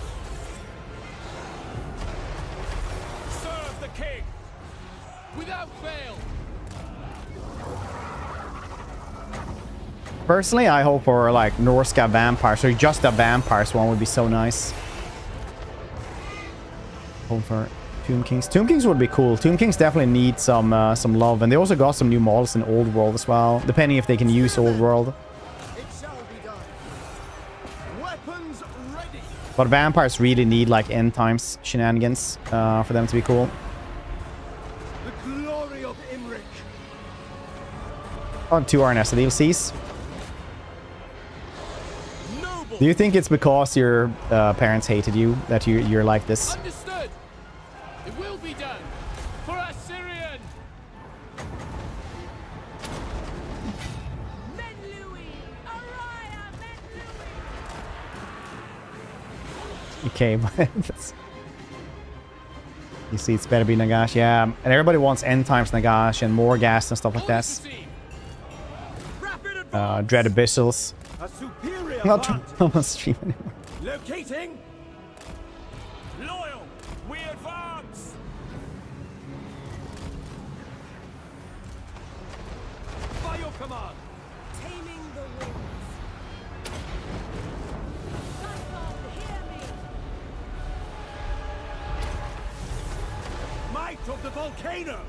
Serve the king! Without fail! Personally, I hope for like Norska vampires, or just a vampires one would be so nice. Hope for Tomb Kings. Tomb Kings would be cool. Tomb Kings definitely need some love, and they also got some new models in Old World as well, depending if they can use Old World. It shall be done. Weapons ready! But vampires really need like end times shenanigans for them to be cool. The glory of Imrik! On 2 RNS DLCs. Noble! Do you think it's because your parents hated you that you're like this? Understood! It will be done! For Assyrian! Menlui! Araya Menlui! Okay, but that's... You see, it's better be Nagash, yeah. And everybody wants end times Nagash and more gas and stuff like that. Dread Abyssals. A superior Not band. on stream anymore. Locating! Loyal! We advance! By your command! Taming the winds. Sunfall, hear me! Might of the volcano!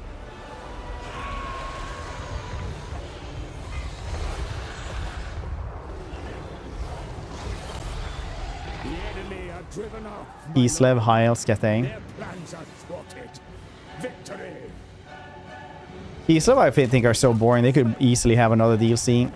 The enemy are driven off. Kislev, Heil, Cathay. Their plans are thwarted. Victory! Kislev, I think, are so boring. They could easily have another DLC.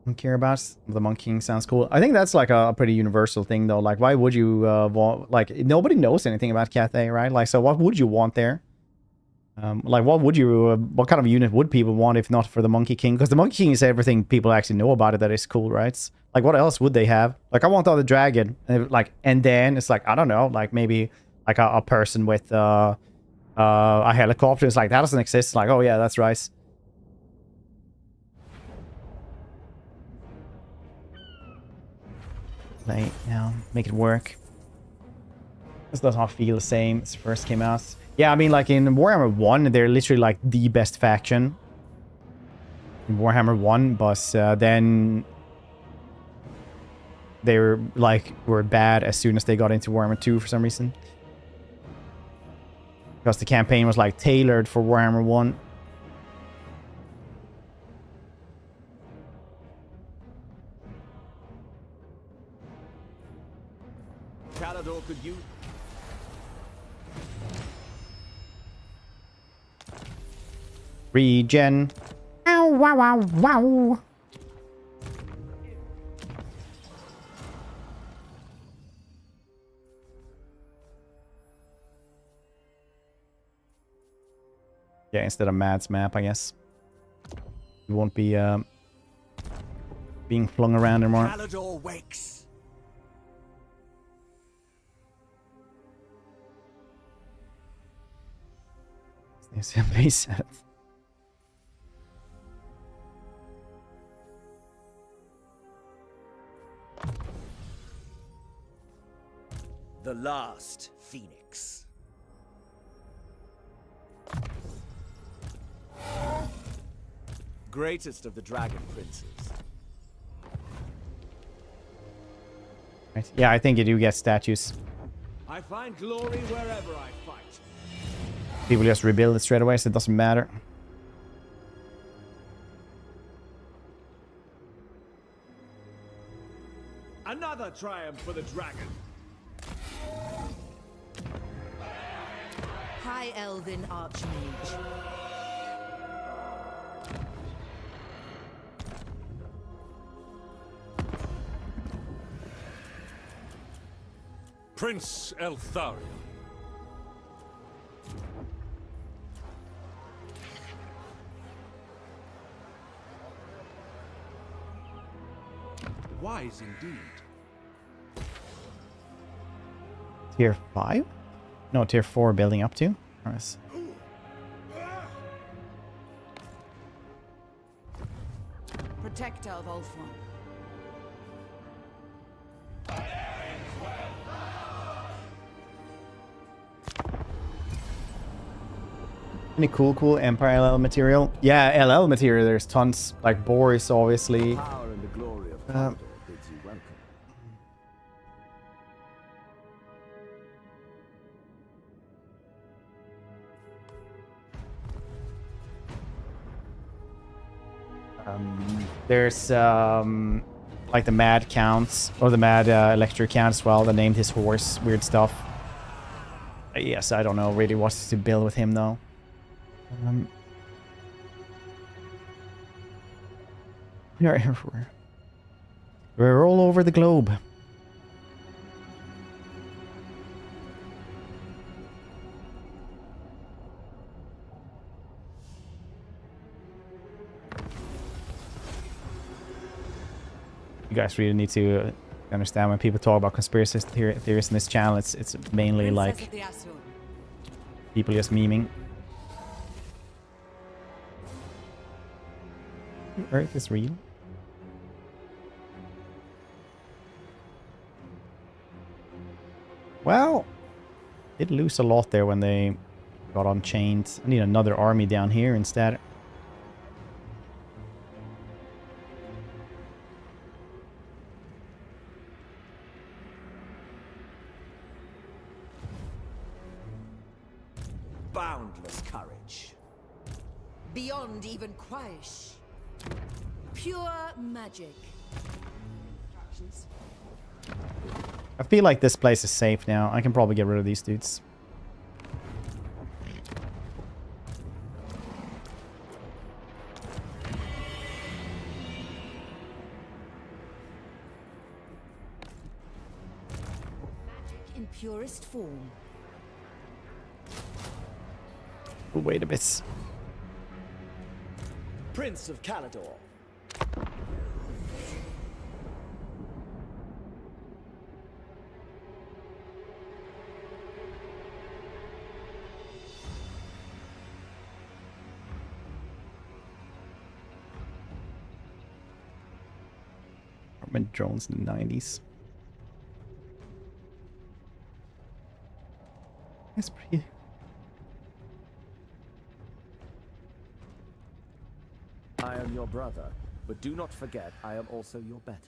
Don't care about the Monkey King. Sounds cool. I think that's like a pretty universal thing, though. Like, why would you want... Like, nobody knows anything about Cathay, right? Like, so what would you want there? Like, what would you... what kind of unit would people want if not for the Monkey King? Because the Monkey King is everything people actually know about it that is cool, right? Like, what else would they have? Like, I want the other dragon. And then it's like, I don't know, like maybe like a person with a helicopter. It's like, that doesn't exist. Like, oh yeah, that's right. Play now, make it work. This does not feel the same as it first came out. Yeah, I mean, like in Warhammer 1, they're literally like the best faction in Warhammer 1, but then they were bad as soon as they got into Warhammer 2 for some reason. Because the campaign was like tailored for Warhammer 1. Calador could use... Regen. Ow, wow, wow, wow. Yeah, instead of Mad's map, I guess. You won't be being flung around anymore. Calador wakes. Base 7th. The last phoenix. Greatest of the dragon princes. Right. Yeah, I think you do get statues. I find glory wherever I fight. People just rebuild it straight away, so it doesn't matter. Another triumph for the dragon. High Elven Archmage. Prince Eltharion. Wise indeed. Tier 5? No, tier 4 building up to. Nice. Protector of Ultron. Any cool Empire LL material? Yeah, LL material, there's tons. Like Boris, obviously. Power and the glory of Mordor bids you welcome. There's like the Mad Counts, or the Mad Elector Count as well, that named his horse. Weird stuff. Yes, I don't know really what to build with him though. We are everywhere. We're all over the globe. You guys really need to understand when people talk about conspiracy theories in this channel, it's mainly like people just memeing. Earth is real. Well, did lose a lot there when they got unchained. I need another army down here instead. Boundless courage. Beyond even Quaish. Pure magic. I feel like this place is safe now. I can probably get rid of these dudes. Magic in purest form. We'll wait a bit. Prince of Caledor. Government drones in the 90s. That's pretty. I am your brother, but do not forget I am also your better.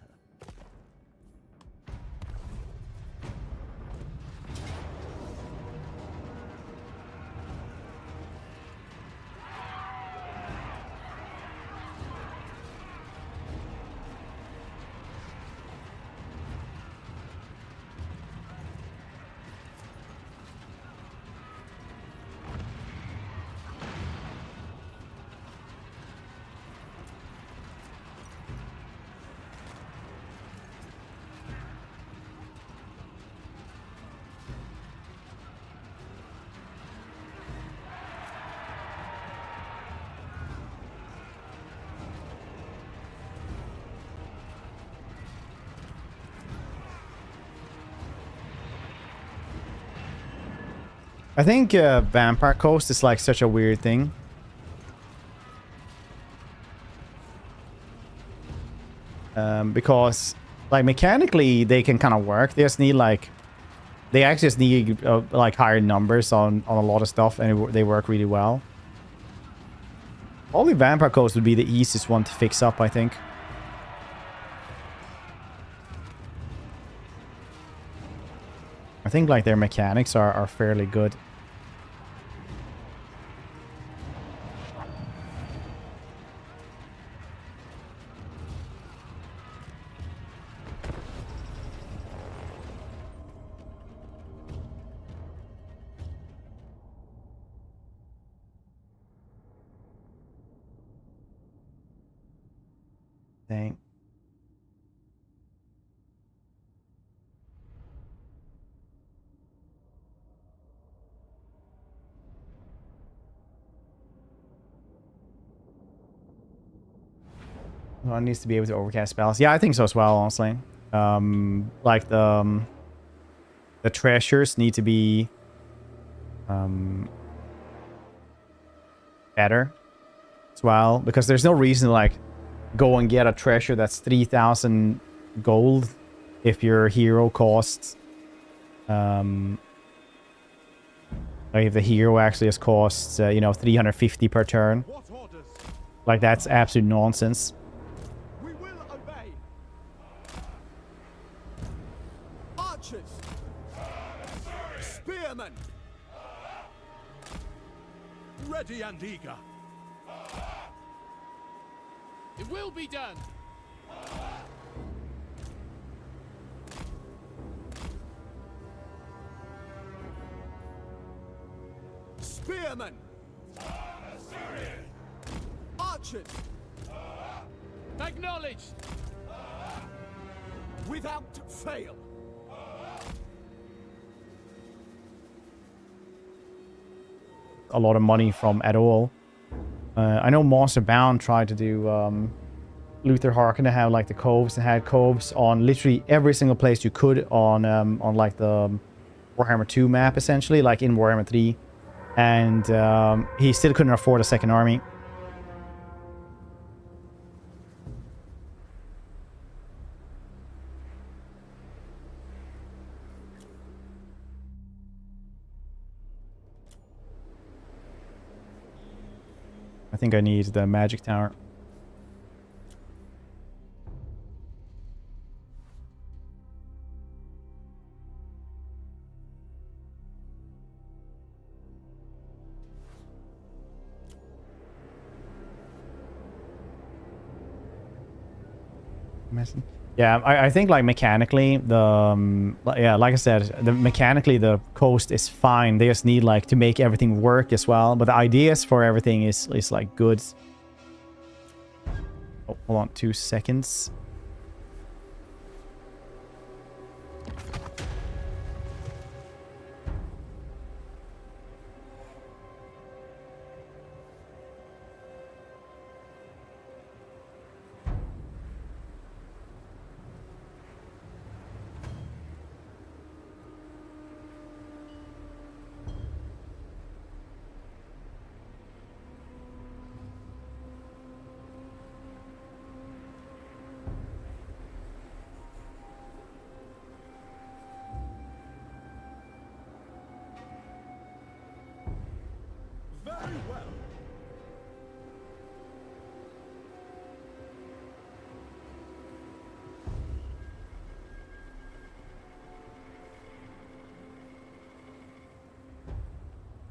I think Vampire Coast is like such a weird thing. Because like mechanically they can kind of work. They just need like They actually just need like higher numbers on a lot of stuff, and they work really well. Only Vampire Coast would be the easiest one to fix up, I think. I think like their mechanics are fairly good. Dang. One needs to be able to overcast spells. Yeah, I think so as well, honestly. Like the treasures need to be better as well, because there's no reason to like go and get a treasure that's 3,000 gold if your hero costs like if the hero actually just costs you know, 350 per turn. Like that's absolute nonsense. We will obey. Archers. Spearmen. Ready and eager. It will be done. Spearmen. Archers. Acknowledged. Without fail. A lot of money from at all. I know Monster Bound tried to do Luther Harkin to have like the coves, and had coves on literally every single place you could on like the Warhammer 2 map, essentially, like in Warhammer 3, and he still couldn't afford a second army. I think I need the magic tower. Yeah, I think like mechanically the yeah, like I said, mechanically the coast is fine. They just need like to make everything work as well. But the ideas for everything is like good. Oh, hold on 2 seconds.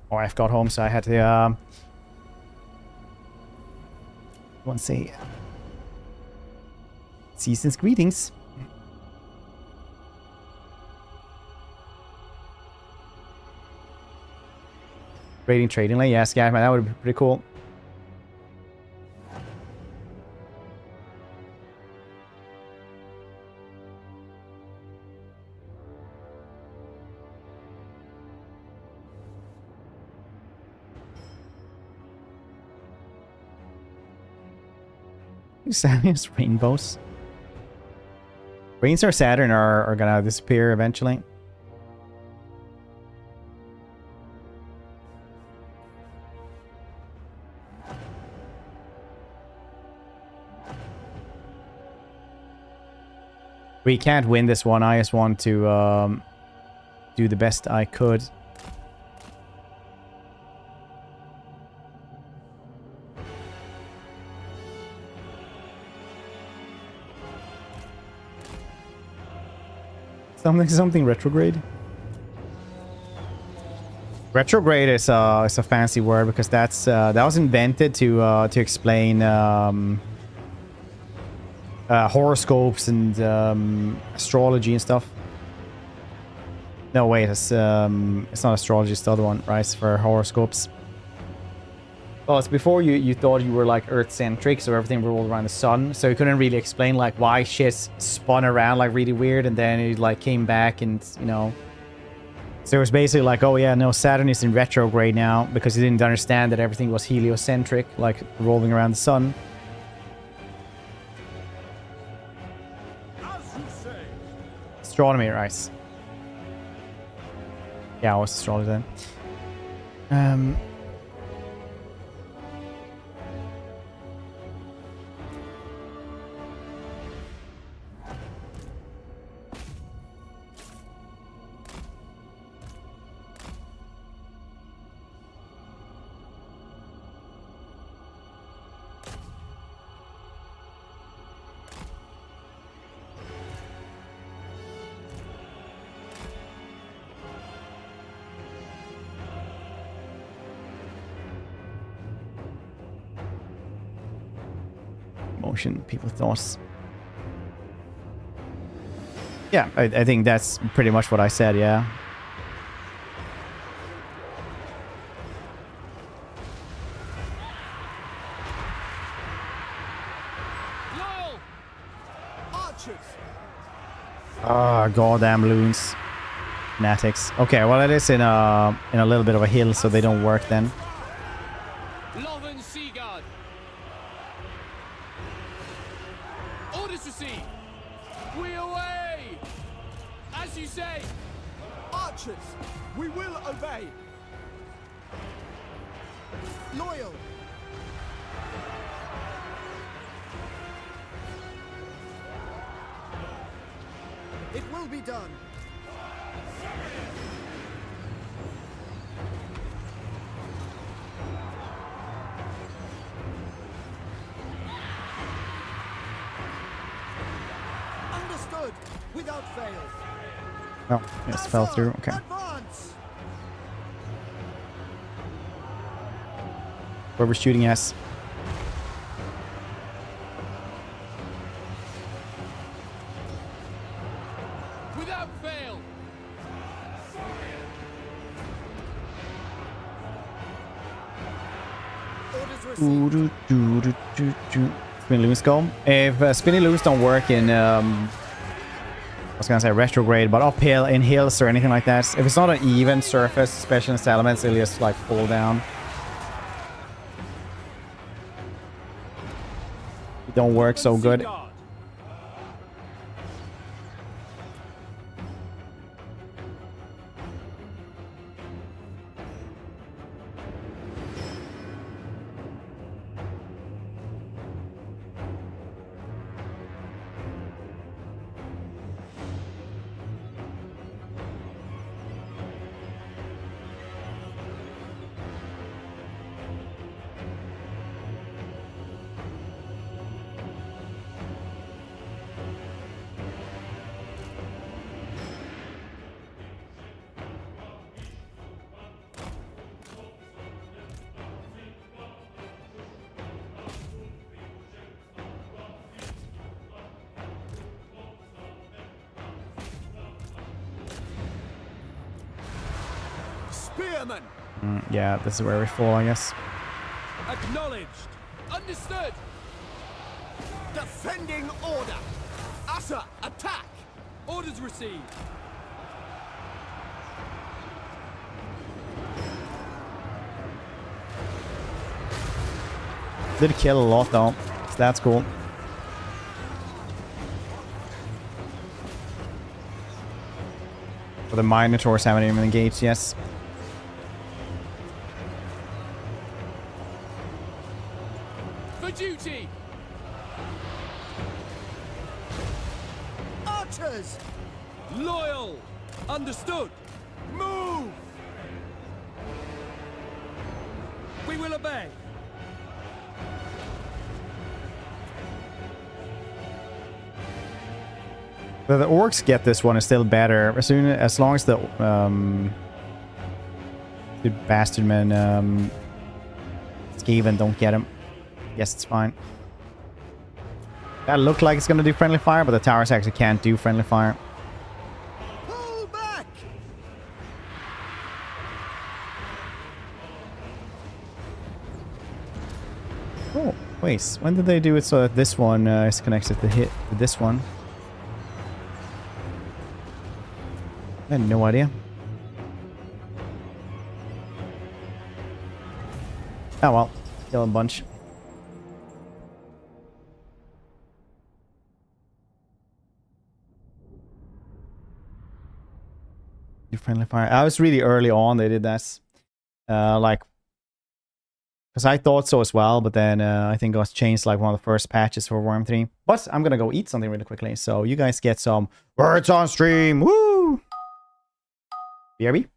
My wife got home, so I had to let's see. Season's greetings. Raiding trading lane, yes, yeah, man, that would be pretty cool. Saturns, rainbows. Rains or Saturn are gonna disappear eventually. We can't win this one. I just want to do the best I could. Something retrograde. Retrograde is a fancy word because that's that was invented to explain horoscopes and astrology and stuff. No, wait, it's not astrology, it's the other one, right? It's for horoscopes. Well, it's before you thought you were like Earth-centric, so everything revolved around the sun. So you couldn't really explain like why shit spun around like really weird, and then it like came back, and you know. So it was basically like, oh yeah, no, Saturn is in retrograde now because he didn't understand that everything was heliocentric, like revolving around the sun. As you say. Astronomy, right? Yeah, I was astrology then. Motion, people thoughts. Yeah, I think that's pretty much what I said, yeah. Loyal! Archers! Ah, goddamn loons. Fanatics. Okay, well it is in a little bit of a hill, so they don't work then. Loven Seaguard! Orders received! We away! As you say! Archers! We will obey! Loyal! It will be done! Understood! Without fail! Oh, yes, fell through. Okay. Advance! Where we're shooting us. Without fail! Orders received! Spinny loons go. If spinny loons don't work in I was gonna say retrograde, but uphill in hills or anything like that, if it's not an even surface, specialist elements, it'll just like fall down. It don't work so good. Spearmen! Yeah, this is where we fall, I guess. Acknowledged! Understood! Defending order! Utter attack! Orders received! Did kill a lot though, so that's cool. But the Minotaurs haven't even engaged, yes. For duty! Archers! Loyal! Understood! Move! We will obey. The orcs get this one is still better. As long as the bastard men Skaven don't get him. Yes, it's fine. That looked like it's gonna do friendly fire, but the towers actually can't do friendly fire. Pull back! Oh, wait. When did they do it so that this one is connected to this one? I had no idea. Oh well, kill a bunch. Do friendly fire. I was really early on they did that. Like, because I thought so as well, but then I think it was changed like one of the first patches for Worm 3. But I'm gonna go eat something really quickly, so you guys get some words on stream. Woo! BRB.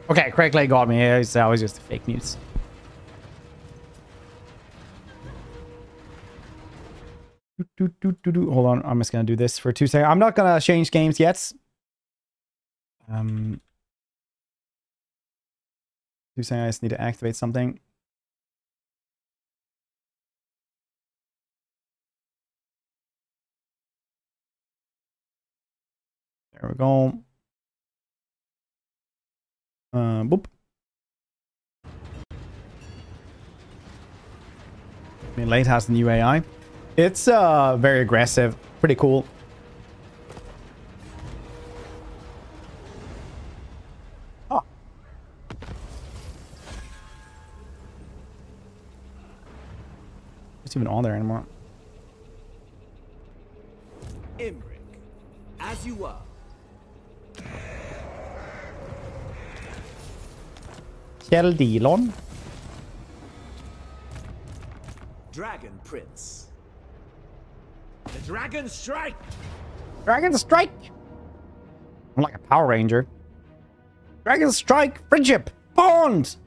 Okay, Craig Lay got me. That was just fake news. Hold on, I'm just gonna do this for 2 seconds. I'm not gonna change games yet. 2 seconds, I just need to activate something. There we go. Boop. I mean, Late has the new AI. It's very aggressive, pretty cool. Oh. It's even on there anymore. Imrik, as you were. Kjeldilon. Dragon Prince. The Dragon Strike! Dragon Strike! I'm like a Power Ranger. Dragon Strike! Friendship! Bond!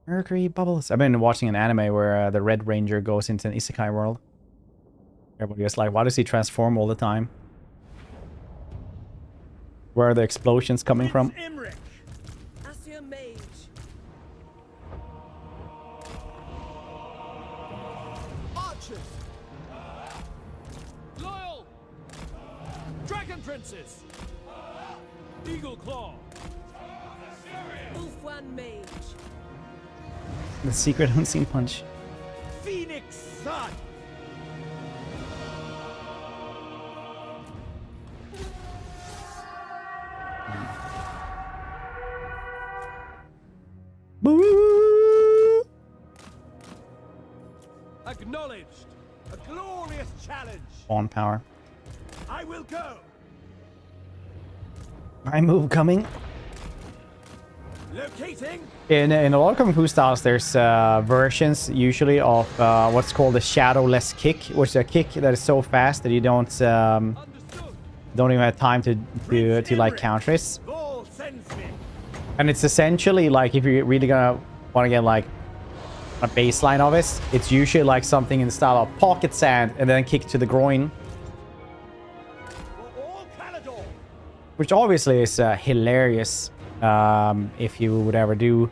Mercury bubbles. I've been watching an anime where the Red Ranger goes into an isekai world. Everybody is like, why does he transform all the time? Where are the explosions coming from? Imrik. Asir Mage. Archers. Loyal. Dragon Princes. Eagle Claw. Ulfwan Mage. The secret unseen punch. Phoenix Sun. Boo! Acknowledged. A glorious challenge. On power. I will go. My move coming. Locating. In a lot of Kung Fu styles, there's versions usually of what's called a shadowless kick, which is a kick that is so fast that you don't even have time to like counter it. Ball sends me. And it's essentially like, if you're really gonna want to get like a baseline of it, it's usually like something in the style of pocket sand and then kick to the groin, For all Caledor. which obviously is hilarious if you would ever do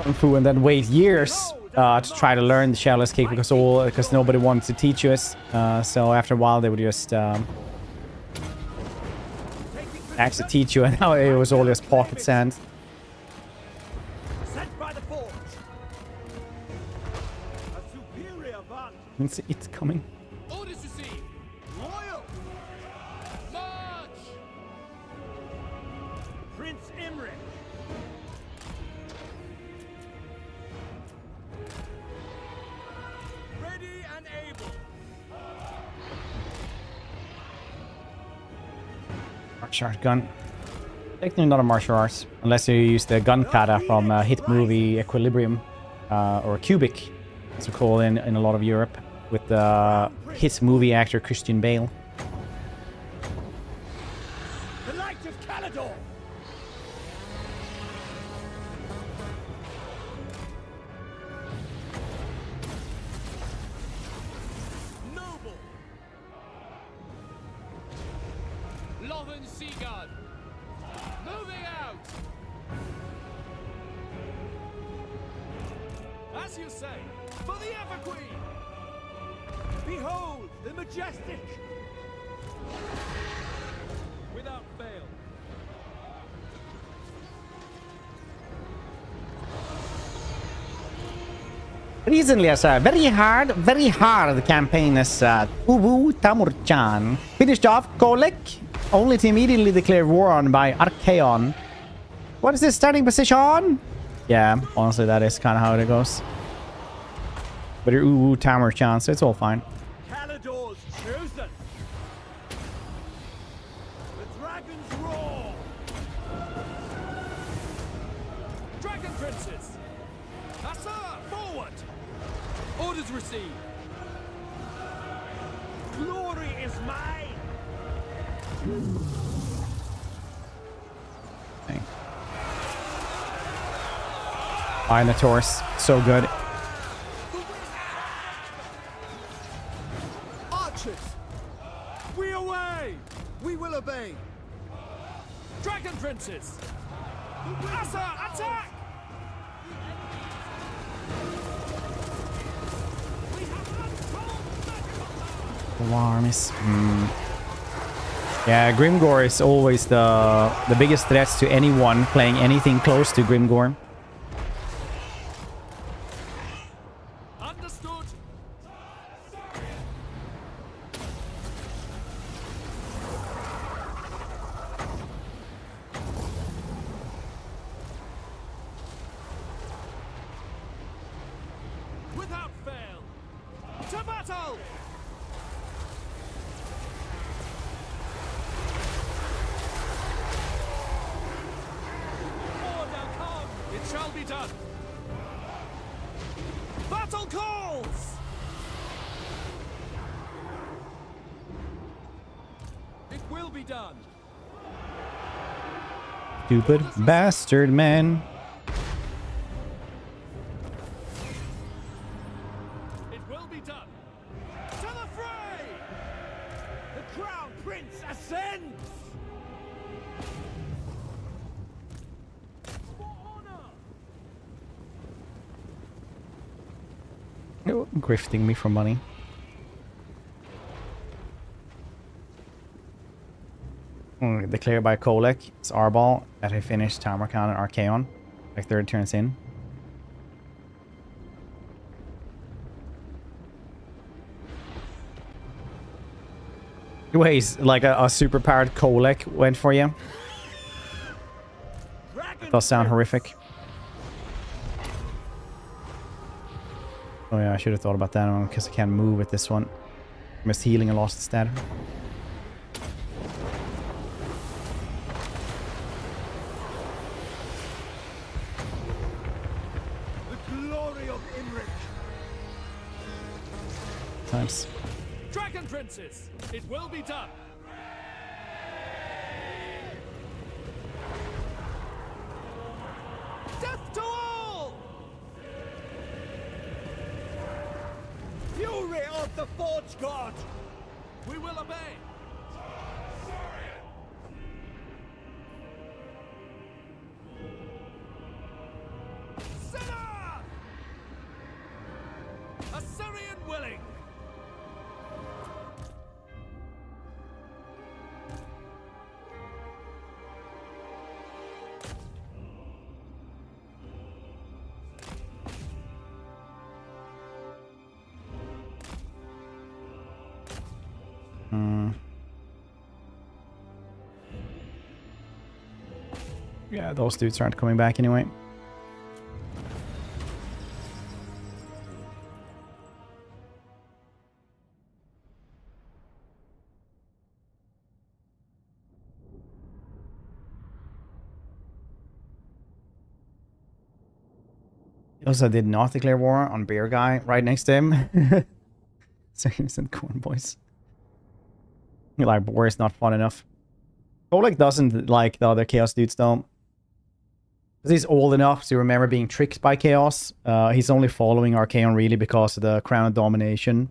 Kung Fu and then wait years to try to learn the shadowless kick because nobody wanted to teach you it. So after a while they would just actually teach you, and now it was all just pocket sand. Sent by the forge. A superior vantage. It's coming. Orders received. Royal. March. Prince Imrik. Ready and able. Martial art gun. Technically not a martial arts, unless you use the gun kata from hit movie Equilibrium, or Cubic, as we call it in a lot of Europe, with the hit movie actor Christian Bale. The light of Caledor. Noble. Loven Seaguard. Moving out. As you say, for the Ever Queen. Behold the majestic. Without fail. Recently, as a very hard campaign as Ubu Tamurchan finished off Golek, only to immediately declare war on by Archaon. What is this starting position? Yeah, honestly, that is kind of how it goes. But you're Ubu Tamurchan, so it's all fine. Caledor's chosen. The dragon's roar. Dragon Princes. Asa, forward. Orders received. Glory is mine. Okay. Minotaurs, so good. Archers. We away. We will obey. Dragon Princes. Asa, attack. We have untold magical Alarms. Yeah, Grimgore is always the biggest threat to anyone playing anything close to Grimgore. Understood. Without fail. To battle. Order come. It shall be done. Battle calls. It will be done. Stupid bastard, man. It will be done. To the fray. Crown Prince ascends! Oh, grifting me for money. Declared by Kolek. It's Arbal that he finished Tamarkan and Archaon. Like 30 turns in. Wait, like a super powered Kolek went for you? That does sound horrific. Oh yeah, I should have thought about that one because I can't move with this one. Missed healing and lost instead. The glory of Imrik! Times. Dragon Princes, it will be done. Death to all! Fury of the Forge God! We will obey. Sinner! Assyrian willing. Yeah, those dudes aren't coming back anyway. He also did not declare war on Bear Guy right next to him. So he said Khorne boys. Like, war is not fun enough. Kolek doesn't like the other Chaos dudes though. Because he's old enough to remember being tricked by Chaos. He's only following Archaon really because of the Crown of Domination.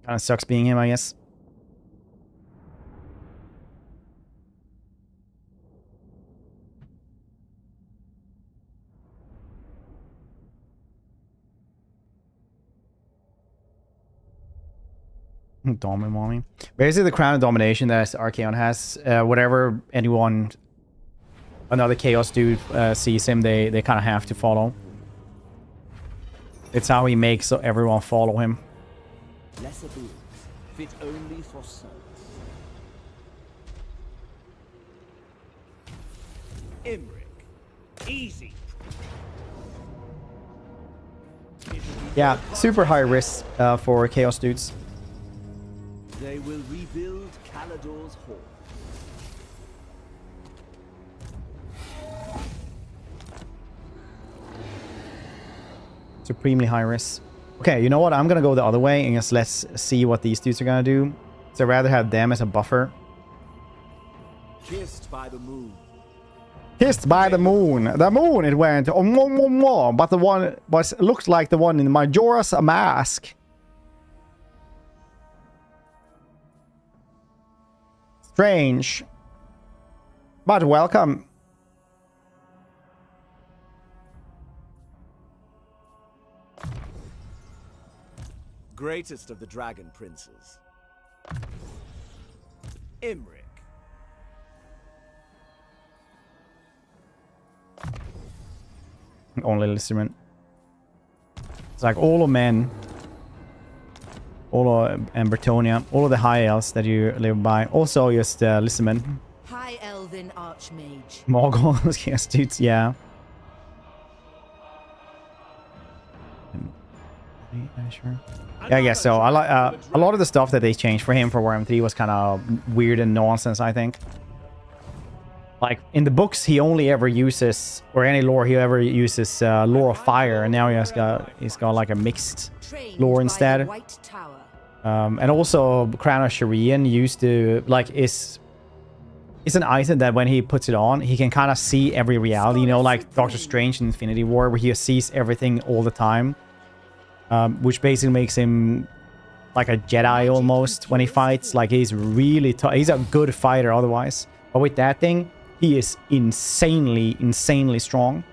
Kind of sucks being him, I guess. Dominant mommy. Basically the Crown of Domination that Archaon has, whatever another Chaos dude sees him, they kind of have to follow. It's how he makes everyone follow him. Lesser beings, fit only for souls. Imrik. Easy. Yeah, super high risk for Chaos dudes. They will rebuild Calador's hall. Supremely high risk. Okay, you know what? I'm gonna go the other way and just let's see what these dudes are gonna do. So I'd rather have them as a buffer. Kissed by the moon. Kissed by the moon. The moon it went. Oh, but the one looks like the one in Majora's Mask. Strange. But welcome. Greatest of the Dragon Princes. Imrik. Only listener. It's like all of men. All of and Bretonia. All of the high elves that you live by. Also just listener. High Elven Archmage. Morgul, yes, dudes, yeah. Sure. Yeah, I guess so. I like a lot of the stuff that they changed for him for Warhammer 3 was kind of weird and nonsense, I think. Like in the books, he only ever uses, or any lore he ever uses, lore of fire, and now he's got like a mixed lore instead. And also, Crown of Sharian used to like is an item that when he puts it on, he can kind of see every reality. You know, like Doctor Strange in Infinity War, where he sees everything all the time. Which basically makes him like a Jedi almost when he fights. Like he's really tough. He's a good fighter otherwise. But with that thing, he is insanely strong.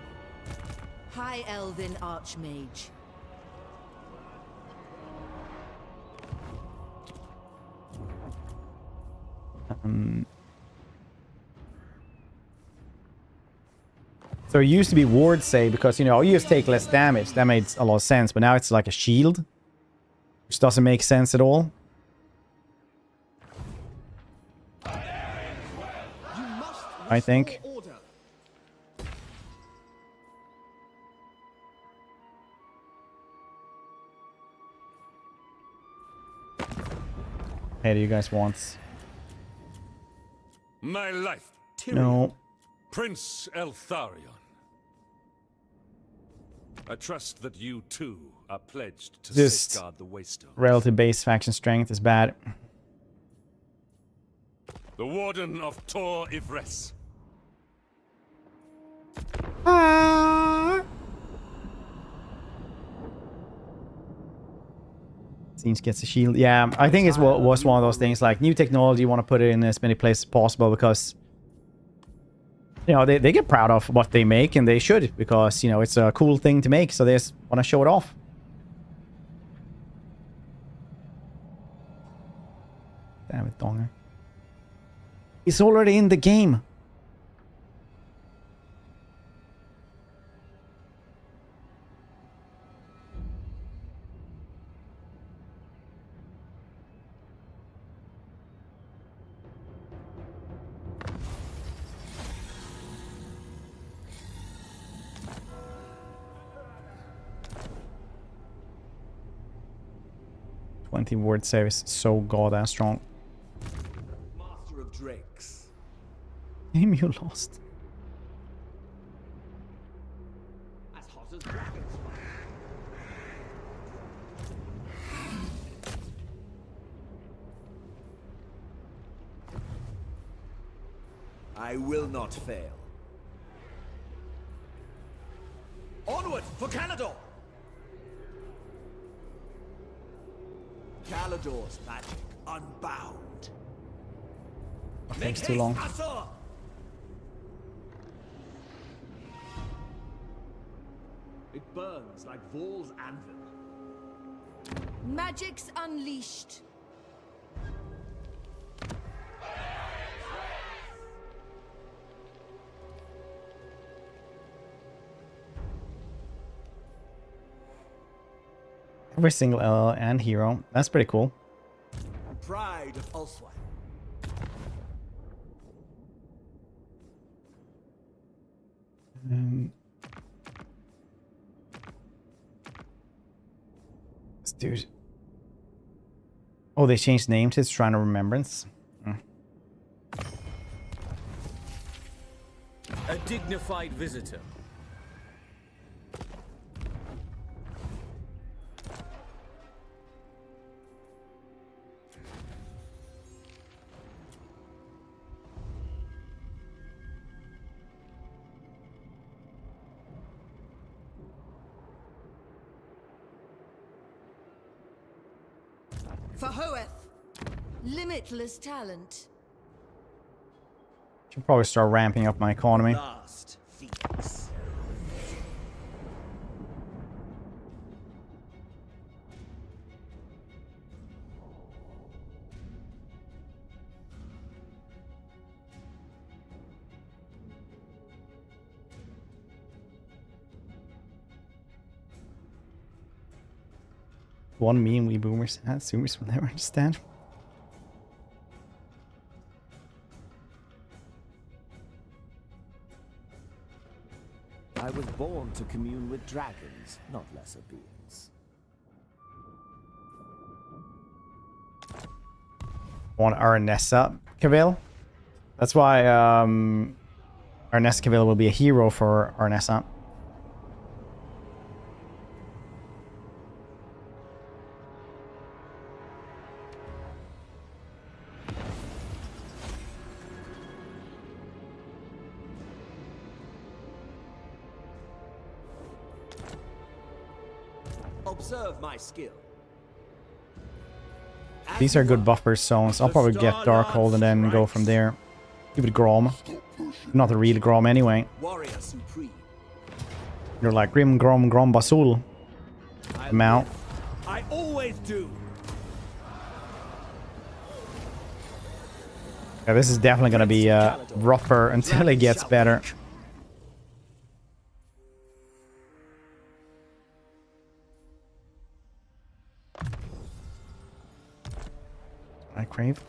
High Elven Archmage. So it used to be ward save because, you know, you just take less damage. That made a lot of sense. But now it's like a shield, which doesn't make sense at all. I think. Hey, do you guys want? My life, Tyrion. No. Prince Eltharion. I trust that you too are pledged to Just safeguard the Waystone. relative base faction strength is bad. The Warden of Tor Ivres. Tzeentch gets a shield. Yeah, I think it was one of those things like new technology, you want to put it in as many places as possible because, you know, they get proud of what they make, and they should, because, you know, it's a cool thing to make, so they just want to show it off. Damn it, Donger. He's already in the game. Word save is so goddamn strong. Master of Drakes. Game you lost. As hot as dragons. I will not fail. Onward for Calador! Calador's magic unbound. Takes too long. Asur! It burns like Vol's anvil. Magic's unleashed. Every single LL and hero. That's pretty cool. Pride of Ulswine. This dude. Oh, they changed names to Shrine of Remembrance. A dignified visitor. For Hoeth, limitless talent. Should probably start ramping up my economy. Last Phoenix. One me and we boomers and zoomers will never understand. I was born to commune with dragons, not lesser beings. Want Arnessa Cavill. That's why Arnessa Cavill will be a hero for Arnessa. Observe my skill. These are good buffer zones. I'll probably get Darkhold and then go from there. Give it Grom. Not the real Grom anyway. Warrior supreme. You're like Grim Grom Grom Basul. Mount. I always do. Yeah, this is definitely gonna be rougher until it gets better. I crave.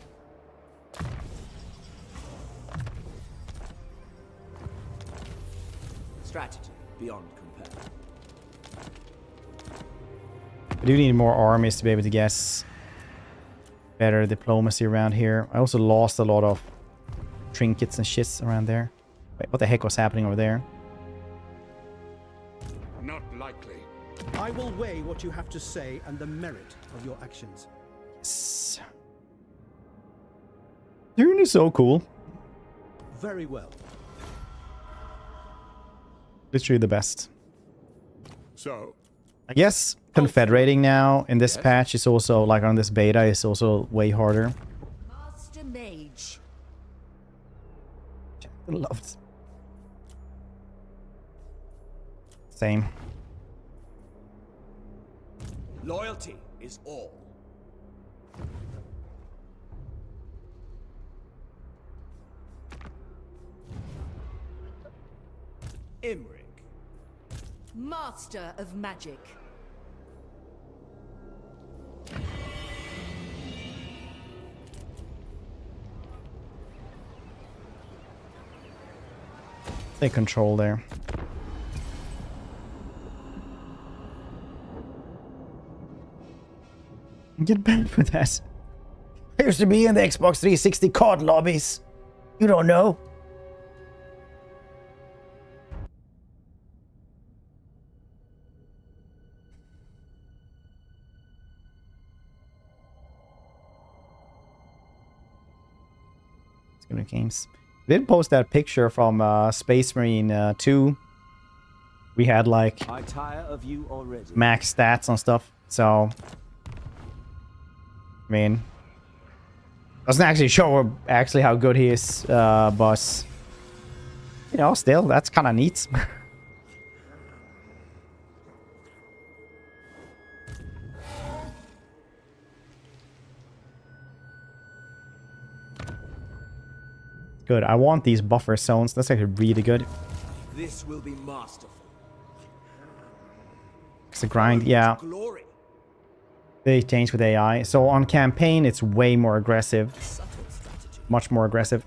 Strategy beyond compare. I do need more armies to be able to guess better diplomacy around here. I also lost a lot of trinkets and shits around there. Wait, what the heck was happening over there? Not likely. I will weigh what you have to say and the merit of your actions. Yes. Dune is so cool. Very well. Literally the best. So, I guess confederating now in this patch is also, like on this beta, is also way harder. Master Mage. Loved. Same. Loyalty is all. Imrik. Master of Magic. Take control there. Get banned for that. I used to be in the Xbox 360 COD lobbies. You don't know. It's good games. We did post that picture from Space Marine 2. We had like I tire of you already. Max stats and stuff. So, I mean, doesn't actually show actually how good he is, but you know, still that's kind of neat. Good. I want these buffer zones. That's actually really good. This will be masterful. It's a grind, yeah. Glory. They changed with AI. So on campaign, it's way more aggressive. Much more aggressive.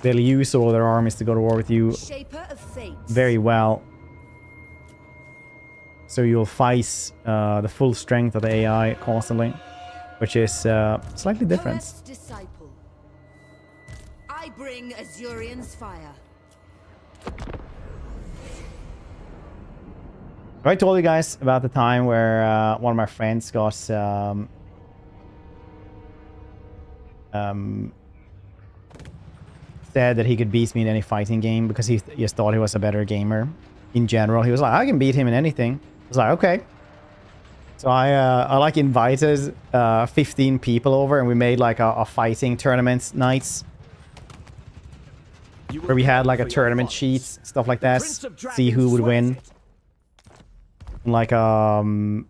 They'll use all their armies to go to war with you Shaper of Fate. very well. So you'll fight the full strength of the AI constantly, which is slightly different. Poet's disciple. I bring Azurian's fire. I told you guys about the time where one of my friends got said that he could beat me in any fighting game because he just thought he was a better gamer in general. He was like, I can beat him in anything. I was like, okay. So I like invited 15 people over and we made like a fighting tournament nights where we had like a tournament sheet, stuff like that, see who would win. Like in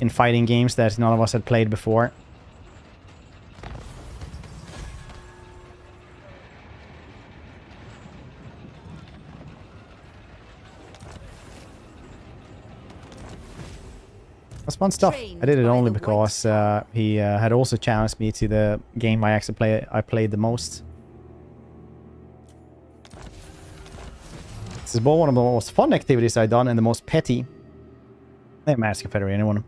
fighting games that none of us had played before. That's fun stuff. I did it only because he had also challenged me to the game I played the most. This is both one of the most fun activities I've done and the most petty. They managed to confederate anyone.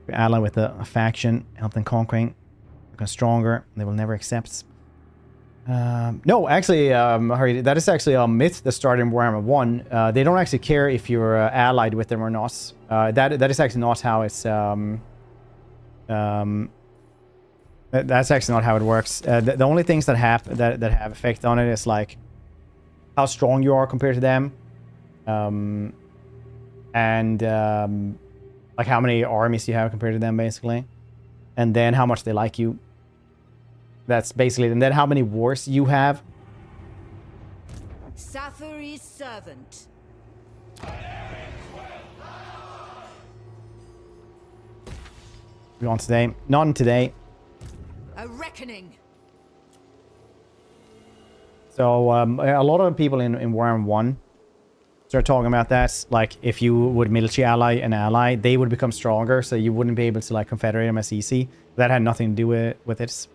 Ally with a faction, help them conquering, become stronger. They will never accept. No, actually, Harry, that is actually a myth that started in Warhammer 1. They don't actually care if you're allied with them or not. That is actually not how it's. That's actually not how it works. The only things that have effect on it is like how strong you are compared to them, and like how many armies you have compared to them, basically. and then how much they like you. That's basically it. And then how many wars you have. Safari's servant. We want today? None today. A reckoning. So a lot of people in Warhammer 1 start talking about that. Like if you would military ally an ally, they would become stronger, so you wouldn't be able to like confederate them as easy. That had nothing to do with it.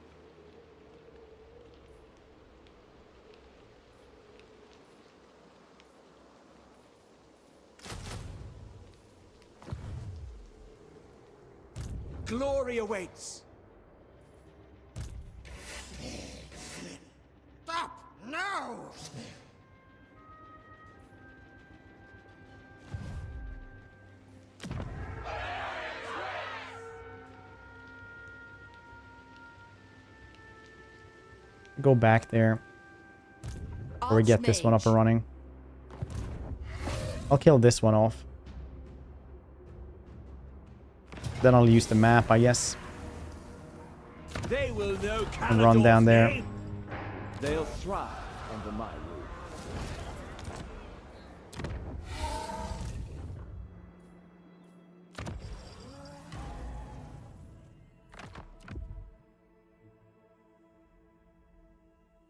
Glory awaits. Stop! No! Go back there. Or we get this one up and running. I'll kill this one off. Then I'll use the map, I guess. They will know And run down there. name. They'll thrive under my rule.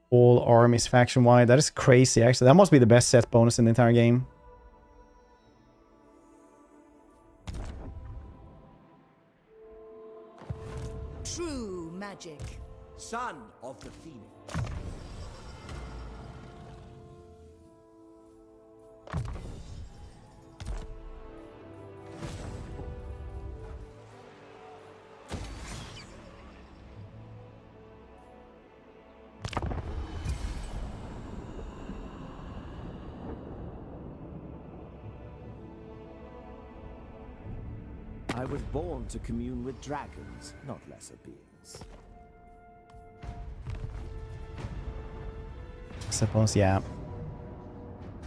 All armies faction-wide. That is crazy, actually. That must be the best set bonus in the entire game. True magic. Son of the Phoenix. I was born to commune with dragons, not lesser beings. I suppose, yeah.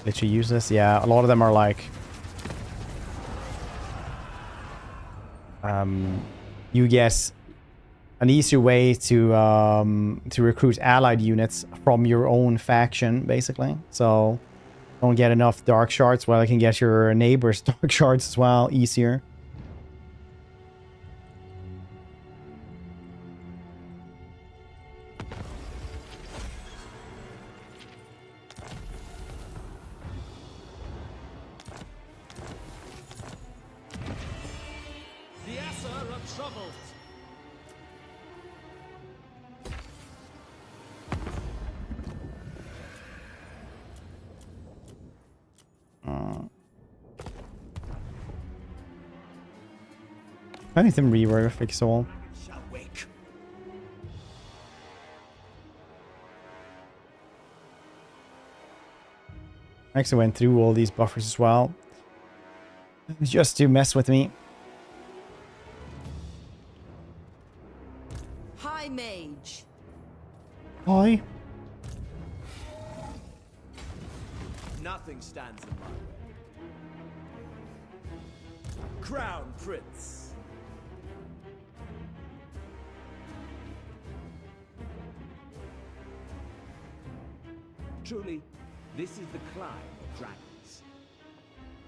Literally useless. Yeah, a lot of them are like... you get an easier way to recruit allied units from your own faction, basically. So, don't get enough dark shards. Well, you can get your neighbors' dark shards as well, easier. The Asur are troubled. I need some rework fix all. Shall wake. I actually went through all these buffers as well. Just to mess with me. High mage. Hi. Nothing stands in my way. Crown Prince. Truly, this is the climb of dragons.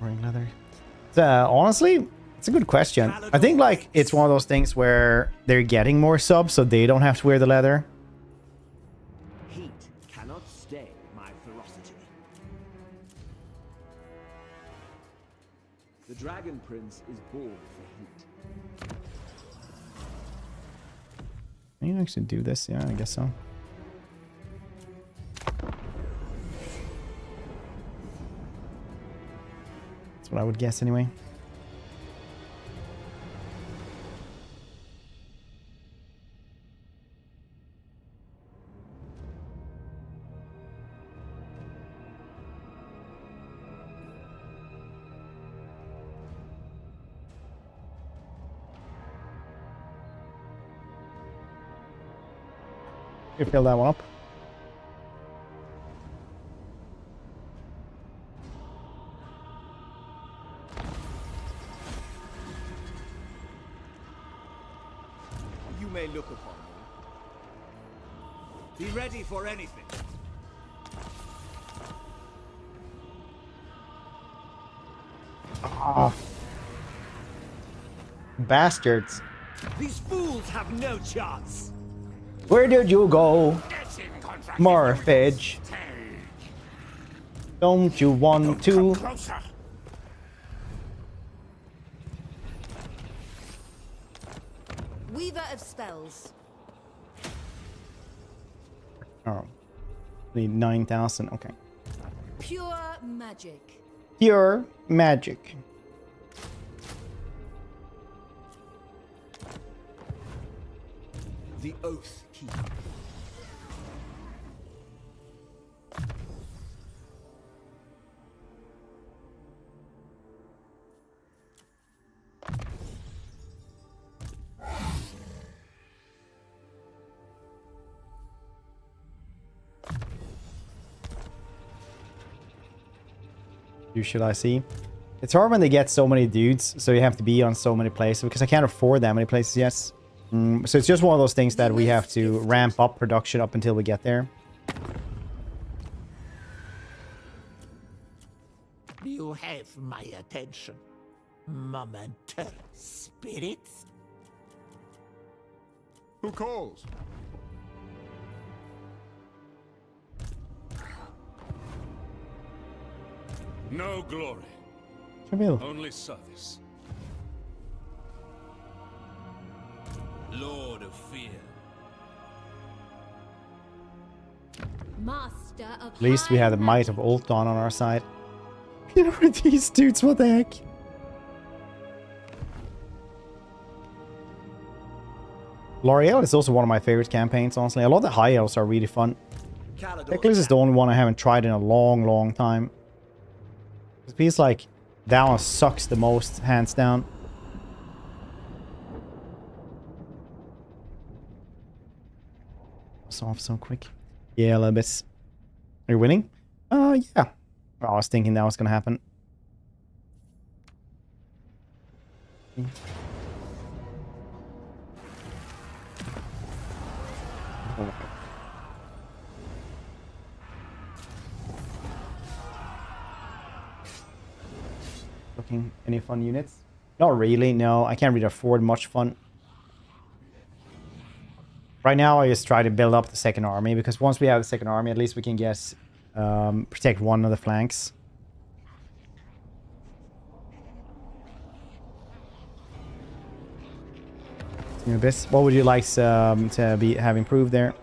Wearing leather. Honestly, it's a good question. I think like it's one of those things where they're getting more subs, so they don't have to wear the leather. Heat cannot stay my ferocity. The Dragon Prince is born for heat. Can you actually do this? Yeah, I guess so. That's what I would guess anyway. You fill that one up. may look upon me. Be ready for anything. Ah. Bastards. These fools have no chance. Where did you go, Morphage? Don't you want to? Weaver of spells. Oh, need 9,000. Okay. Pure magic. Pure magic. The Oath Keeper. Who should I see? It's hard when they get so many dudes, so you have to be on so many places, because I can't afford that many places yet. So it's just one of those things that we have to ramp up production up until we get there. You have my attention, momentary spirits. Who calls? No glory. Camille. Only service. Lord of Fear. Master of At least we had the might of Ultron on our side. You know, these dudes, what the heck? L'Oreal is also one of my favorite campaigns, honestly. A lot of the high elves are really fun. Teclis is the only one I haven't tried in a long, long time. It feels like that one sucks the most, hands down. It's off so quick. Yeah, a little bit. Are you winning? Yeah. Oh, I was thinking that was gonna happen. Looking any fun units? Not really, no. I can't really afford much fun. Right now, I just try to build up the second army, because once we have the second army, at least we can get protect one of the flanks. What would you like to have improved there?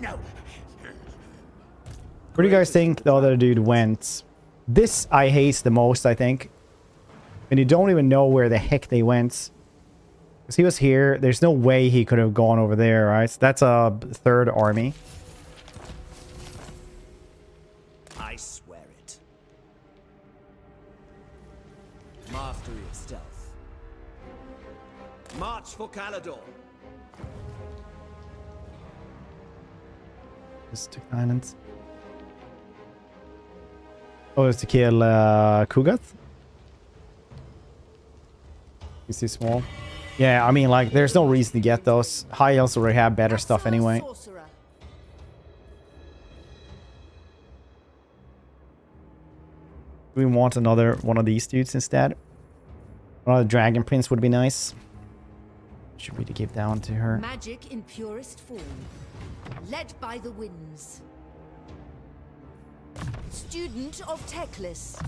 No. Where do you guys think the other dude went? This I hate the most, I think. And you don't even know where the heck they went. Because he was here. There's no way he could have gone over there, right? So that's a third army. I swear it. Mastery of stealth. March for Calador. Just took islands. Oh, it's to kill Kugath? He's too small. Yeah, I mean, like, there's no reason to get those. High elves already have better stuff anyway. We want another one of these dudes instead. Another Dragon Prince would be nice. Should we give that one to her? Magic in purest form, led by the winds. Student of Teclis.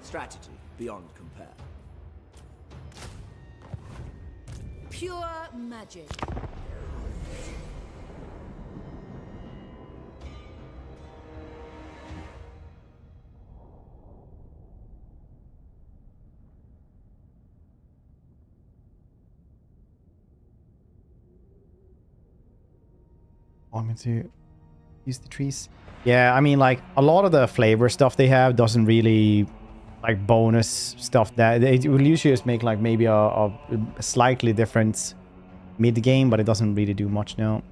Strategy beyond compare. Pure magic. Want me to use the trees? Yeah, I mean, like, a lot of the flavor stuff they have doesn't really, like, bonus stuff that they will usually just make, like, maybe a slightly different mid game, but it doesn't really do much now.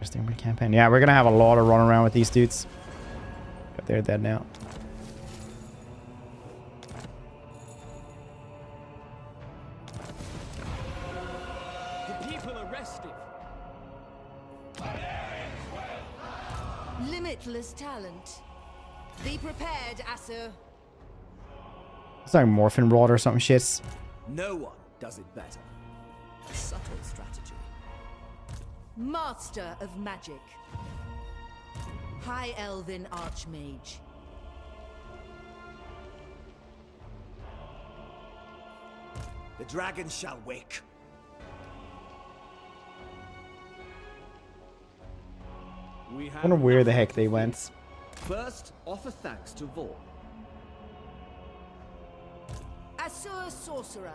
Steam campaign. Yeah, we're gonna have a lot of run around with these dudes. But they're dead now. The people are restive. Limitless talent. Be prepared, Asur. It's like Morphin Rod or something shits. No one does it better. A subtle strategy. Master of magic. High Elven Archmage. The dragon shall wake. We I wonder where the heck they went. First, offer thanks to Vor. Asur Sorcerer.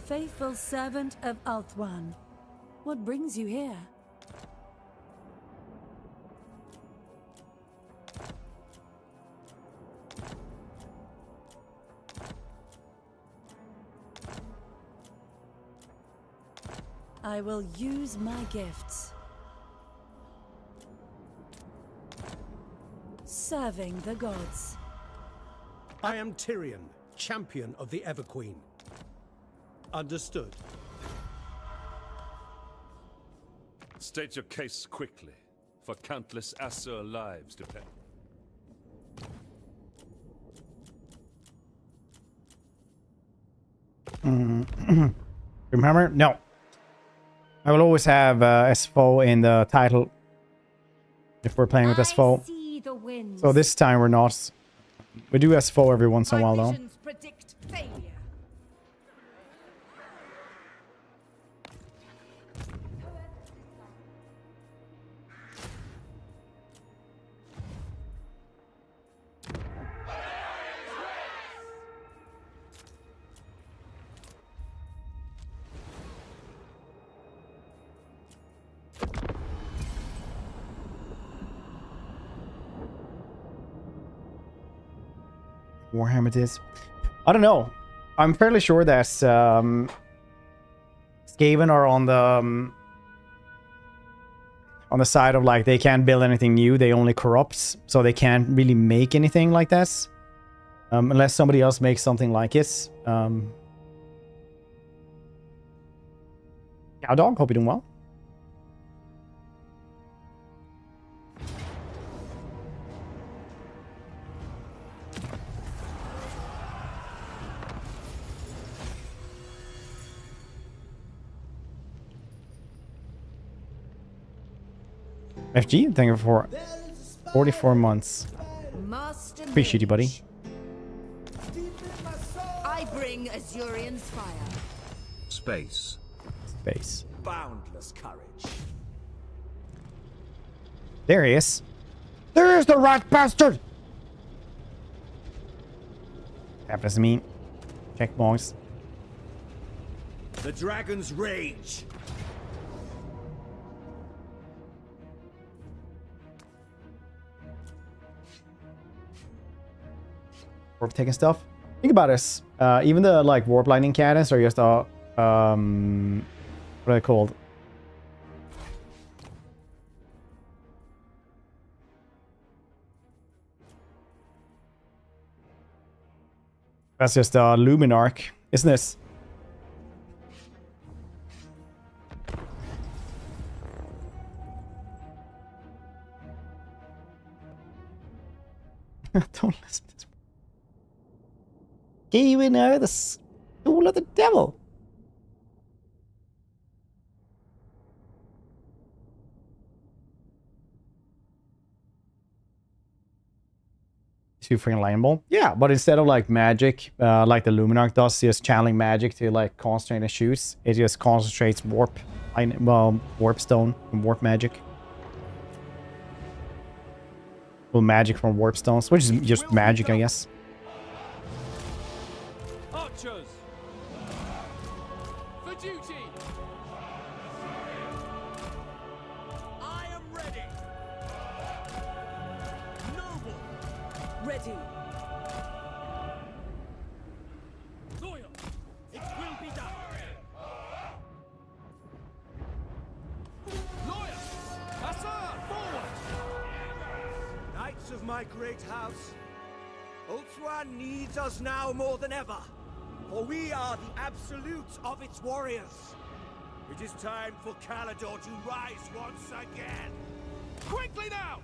Faithful servant of Ulthuan. What brings you here? I will use my gifts. Serving the gods. I am Tyrion, champion of the Everqueen. Understood. State your case quickly, for countless Asur lives depend. Remember? No. I will always have SFO in the title if we're playing with SFO. So this time we're not. We do SFO every once in a while though. Predict failure. Warhammer it is. I don't know. I'm fairly sure that Skaven are on the side of like they can't build anything new. They only corrupt, so they can't really make anything like this unless somebody else makes something like it. Cow Dog, hope you're doing well. FG, thank you for 44 months. Appreciate you, buddy. I bring Azurian's fire. Space. Space. Boundless courage. There he is. There's the rat bastard! That doesn't mean. Check boys. The dragon's rage. Warp taking stuff. Think about this. Even the like warp lightning cannons are just what are they called? That's just Luminarch, isn't this? Don't listen to this. You know the school of the devil. Two freaking lightning bolt. Yeah, but instead of like magic, like the Luminarch does, just channeling magic to like concentrate and shoots, it just concentrates warp, warp stone and warp magic. Well, magic from warp stones, which is just magic, I guess. Archers, for duty. I am ready. Noble, ready. Loyal, it will be done. my great house. Ulthuan needs us now more than ever, for we are the absolute of its warriors. It is time for Caledor to rise once again. Quickly now!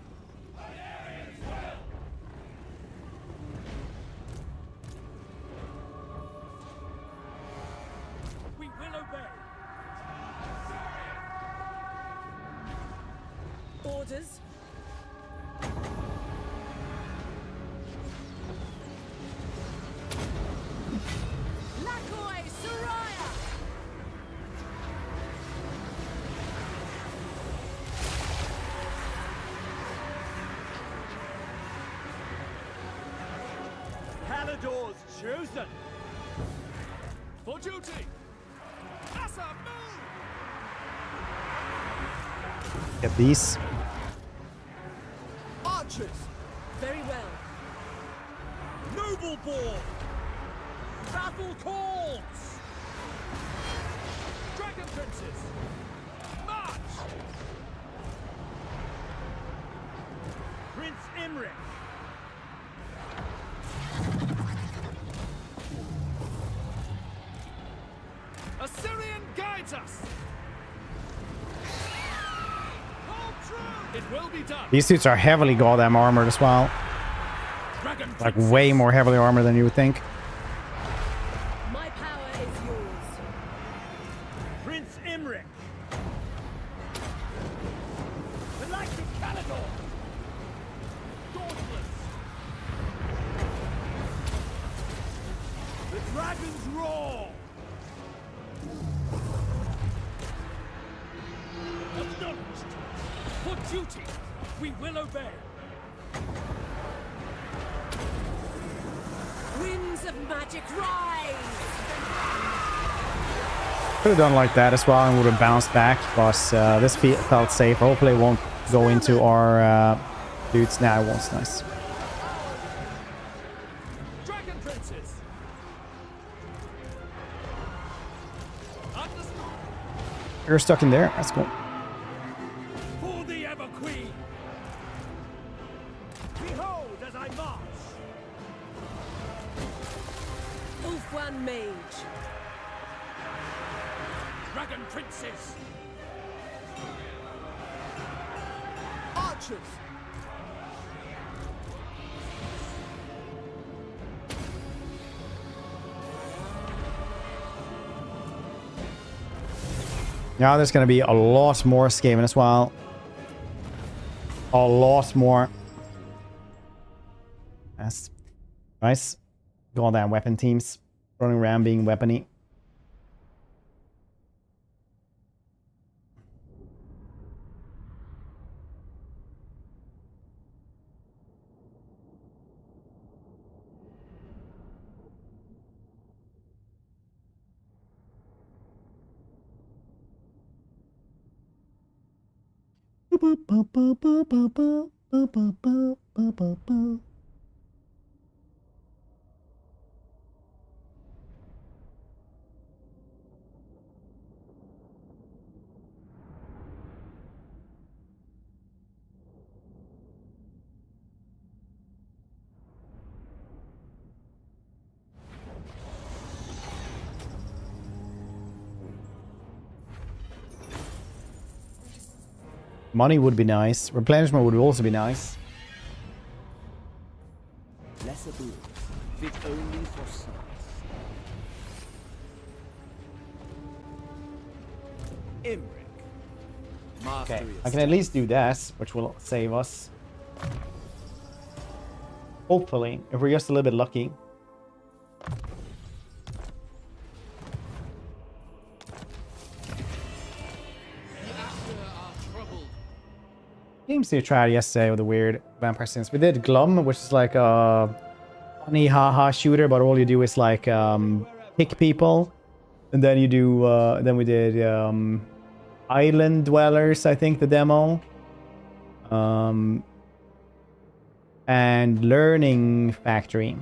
We will obey. Orders. Lakoi Soraya! Caledor's chosen. For duty! Asa, move! Get these. Archers! Very well. Noble born! Battle calls! Dragon Princes! March! Prince Imrik. Assyrian guides us! Hold true! It will be done! These suits are heavily goddamn armored as well. Dragon Like Princes. way more heavily armored than you would think. My power is yours. Prince Imrik. The Light of Caledor. Dauntless! The dragon's roar. Acknowledged! For duty! We will obey! Winds of magic rise! Could have done like that as well and would have bounced back, but this felt safe. Hopefully it won't go into our dudes. Nah, it won't. Nice. Dragon Princes! Understood! You're stuck in there. That's cool. For the Ever Queen! Behold as I march. Ulthuan Mage. Dragon Princes! Archers! Now there's going to be a lot more Skaven as well. A lot more. That's nice. Goddamn weapon teams running around being weapony. Money would be nice. Replenishment would also be nice. Lesser boons, fit only for sons. Imrik. Okay, I can at least do that, which will save us. Hopefully, if we're just a little bit lucky. Games we tried yesterday with the weird vampire skins. We did Glum, which is like a funny haha shooter, but all you do is like pick people, and then you do. Then we did Island Dwellers, I think the demo, and Learning Factory.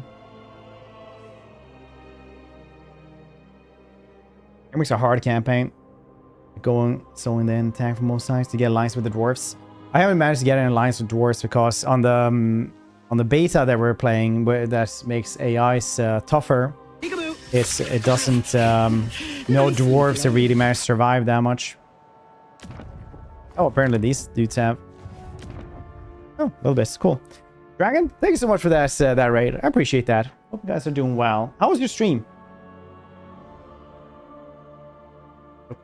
Imrik's a hard campaign. Going so and then attack from both sides to get alliance with the dwarves. I haven't managed to get an alliance with dwarves because on the on the beta that we're playing, where that makes AIs tougher. It doesn't. No dwarves that really manage to survive that much. Oh, apparently these dudes have. Oh, a little bit. Cool. Dragon, thank you so much for that raid. I appreciate that. Hope you guys are doing well. How was your stream?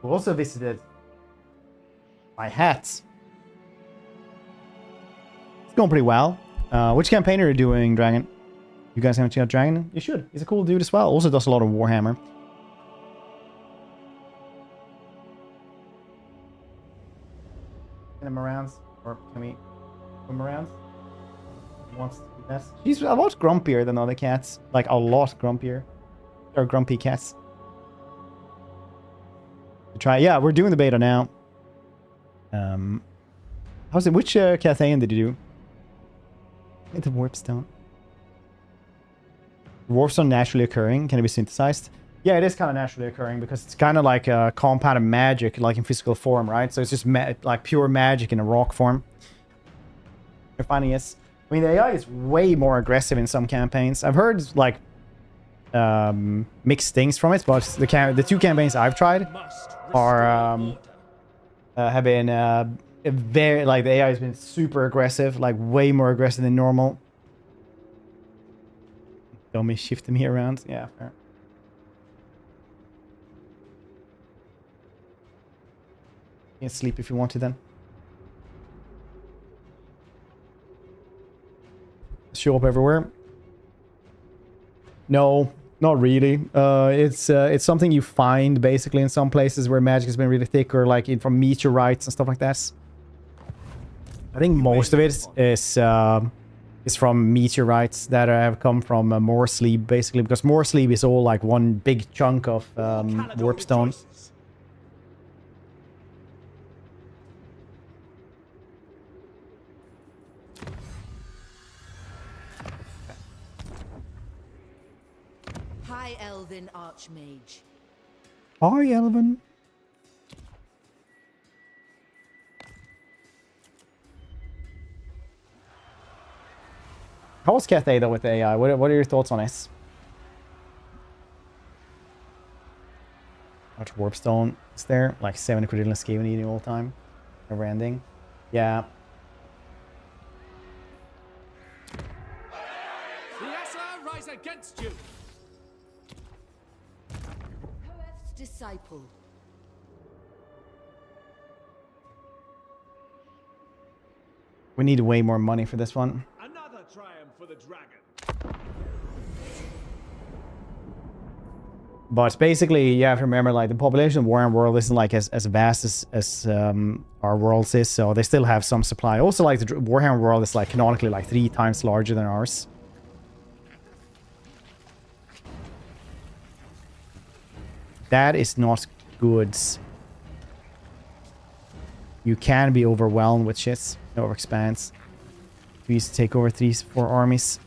We also visited my hats. It's going pretty well. Which campaign are you doing, Dragon? You guys haven't checked out Dragon? You should. He's a cool dude as well. Also does a lot of Warhammer. Can him around? Or can we come around? He wants to do that. She's a lot grumpier than other cats. Like, a lot grumpier. They're grumpy cats. Try. Yeah, we're doing the beta now. How's it? Which Cathayan did you do? The warpstone. Warpstone naturally occurring. Can it be synthesized? Yeah, it is kind of naturally occurring because it's kind of like a compounded magic, like in physical form, right? So it's just like pure magic in a rock form. You're finding it. I mean, the AI is way more aggressive in some campaigns. I've heard like mixed things from it, but the two campaigns I've tried are have been very, like, the AI has been super aggressive, like way more aggressive than normal. Don't me shifting me around. Yeah, fair. You can sleep if you want to then. Show up everywhere. No, not really. It's something you find basically in some places where magic has been really thick, or like from meteorites and stuff like that. I think most of it is from meteorites that have come from Moorsleep, basically, because Moorsleep is all like one big chunk of warpstone. High Elven Archmage. Hi, Elven. How was Cathay though with AI? What are your thoughts on it? How much warpstone is there? Like 70 critical escape needing all the time. Never ending. Yeah. The Asur rise against you. Koeth's disciple. We need way more money for this one. Another triumph for the dragon. But basically, you have to remember, like, the population of Warhammer world isn't like as vast as our worlds is, so they still have some supply. Also, like, the Warhammer world is like canonically like 3 times larger than ours. That is not good. You can be overwhelmed with shits. Overexpands. We used to take over 3-4 armies.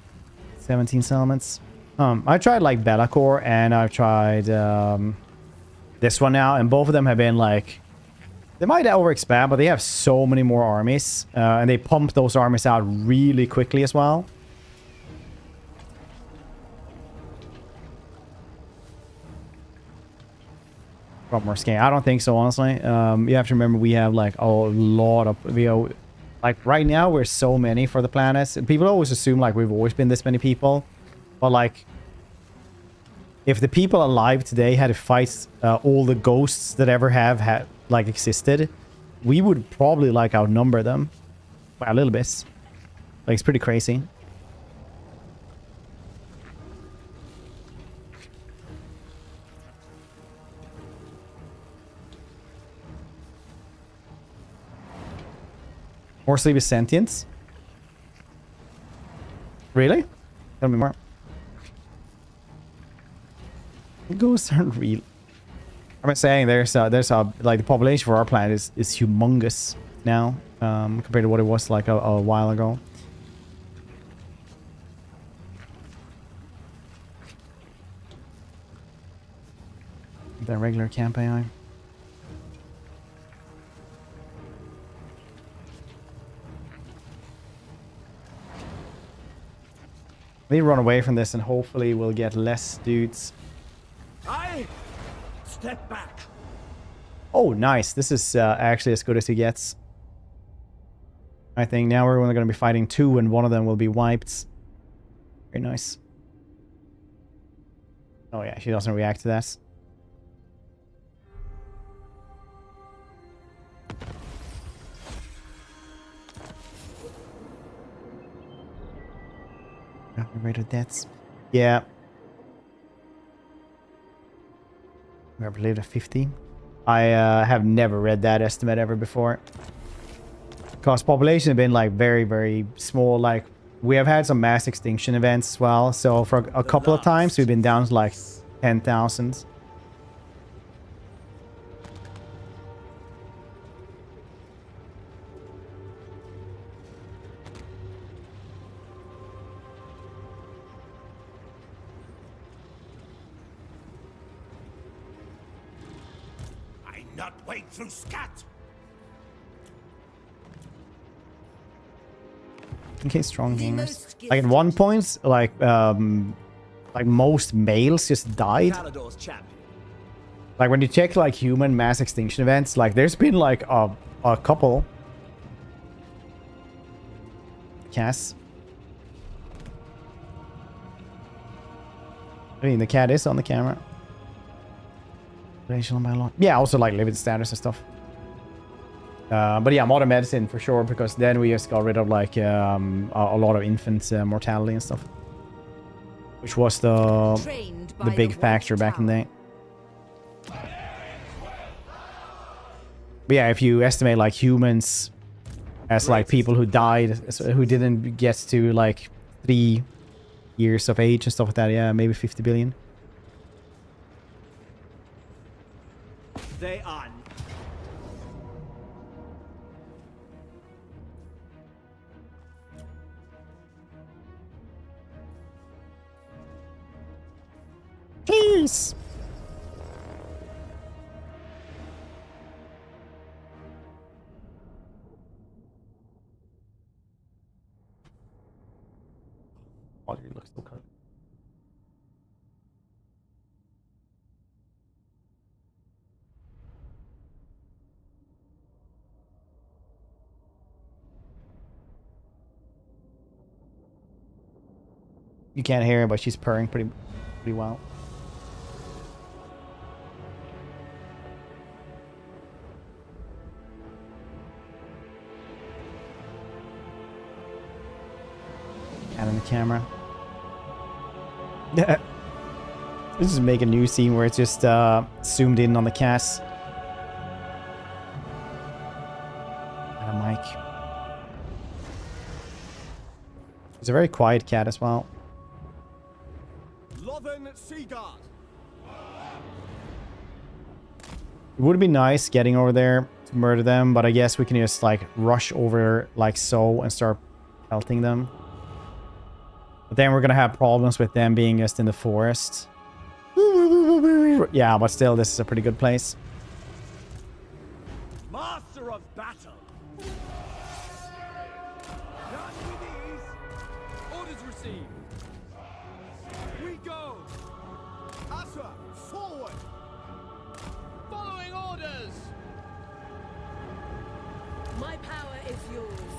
17 settlements. I tried like Be'lakor and I've tried this one now, and both of them have been like, they might overexpand, but they have so many more armies, and they pump those armies out really quickly as well. More scan. I don't think so, honestly. You have to remember we have like a lot of, like right now we're so many for the planets. People always assume like we've always been this many people, but like if the people alive today had to fight all the ghosts that ever have like existed, we would probably like outnumber them by a little bit. Like, it's pretty crazy. Moorsleep is sentience? Really? Tell me more. Ghosts aren't real. I'm saying there's a like the population for our planet is humongous now, compared to what it was like a while ago. The regular camp AI. me run away from this and hopefully we'll get less dudes. I step back. Oh, nice. This is actually as good as he gets. I think now we're only going to be fighting 2 and one of them will be wiped. Very nice. Oh yeah, she doesn't react to that. Rate of deaths. Yeah. We believe at 50. I have never read that estimate ever before. Because population have been like very, very small. Like we have had some mass extinction events as well. So for a couple of times we've been down to like 10,000. Not wade through scat. Okay, strong gamers. Like at one point, like most males just died. Like when you check like human mass extinction events, like there's been like a couple. Cass. I mean, the cat is on the camera. Yeah, also like living status and stuff. But yeah, modern medicine for sure, because then we just got rid of like a lot of infant mortality and stuff, which was the big factor back in the day. But yeah, if you estimate like humans as like people who died, who didn't get to like 3 years of age and stuff like that, yeah, maybe 50 billion. They on. Jeez. Oh, you look so good. You can't hear her, but she's purring pretty well. Cat on the camera. Let's just make a new scene where it's just zoomed in on the cat. And a mic. It's a very quiet cat as well. It would be nice getting over there to murder them, but I guess we can just like rush over like so and start pelting them. But then we're gonna have problems with them being just in the forest. Yeah, but still, this is a pretty good place. Master of battle. Not with ease. Orders received. We go. Asra, forward. Following orders. My power is yours.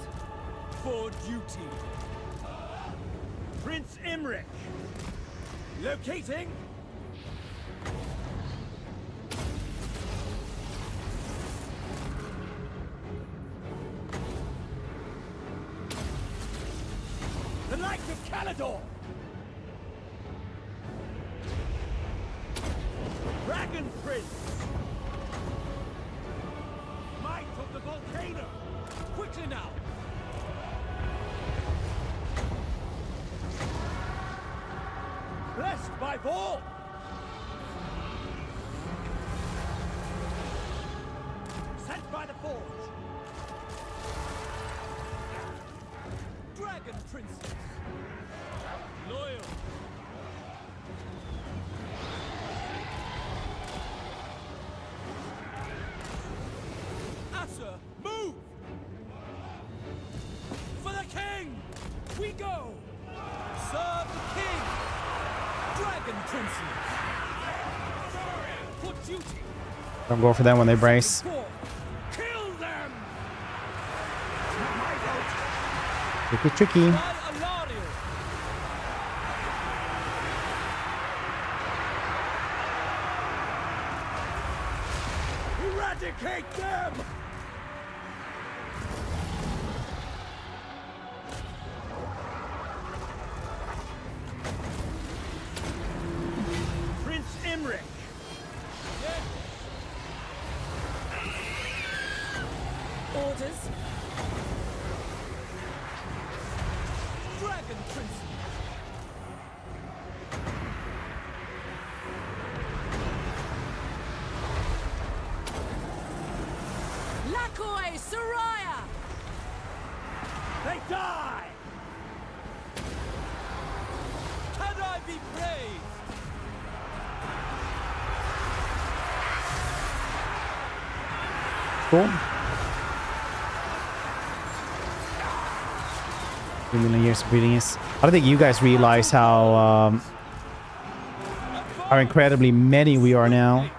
For duty. Prince Imrik. Locating. The Knight of Caledor. Dragon Prince. Might of the volcano. Quickly now. Blessed by Vor. Sent by the Forge. Dragon Princess. Loyal. Asa, move! For the king! We go! Serve the duty. Don't go for them when they brace. Kill them. Tricky, tricky. By Alariel. Eradicate them! Prince Imrik! Orders. Dragon Prince. Lakoi Soraya. They die! Can I be praised? Cool. 3 million years of breeding is. I don't think you guys realize how incredibly many we are now.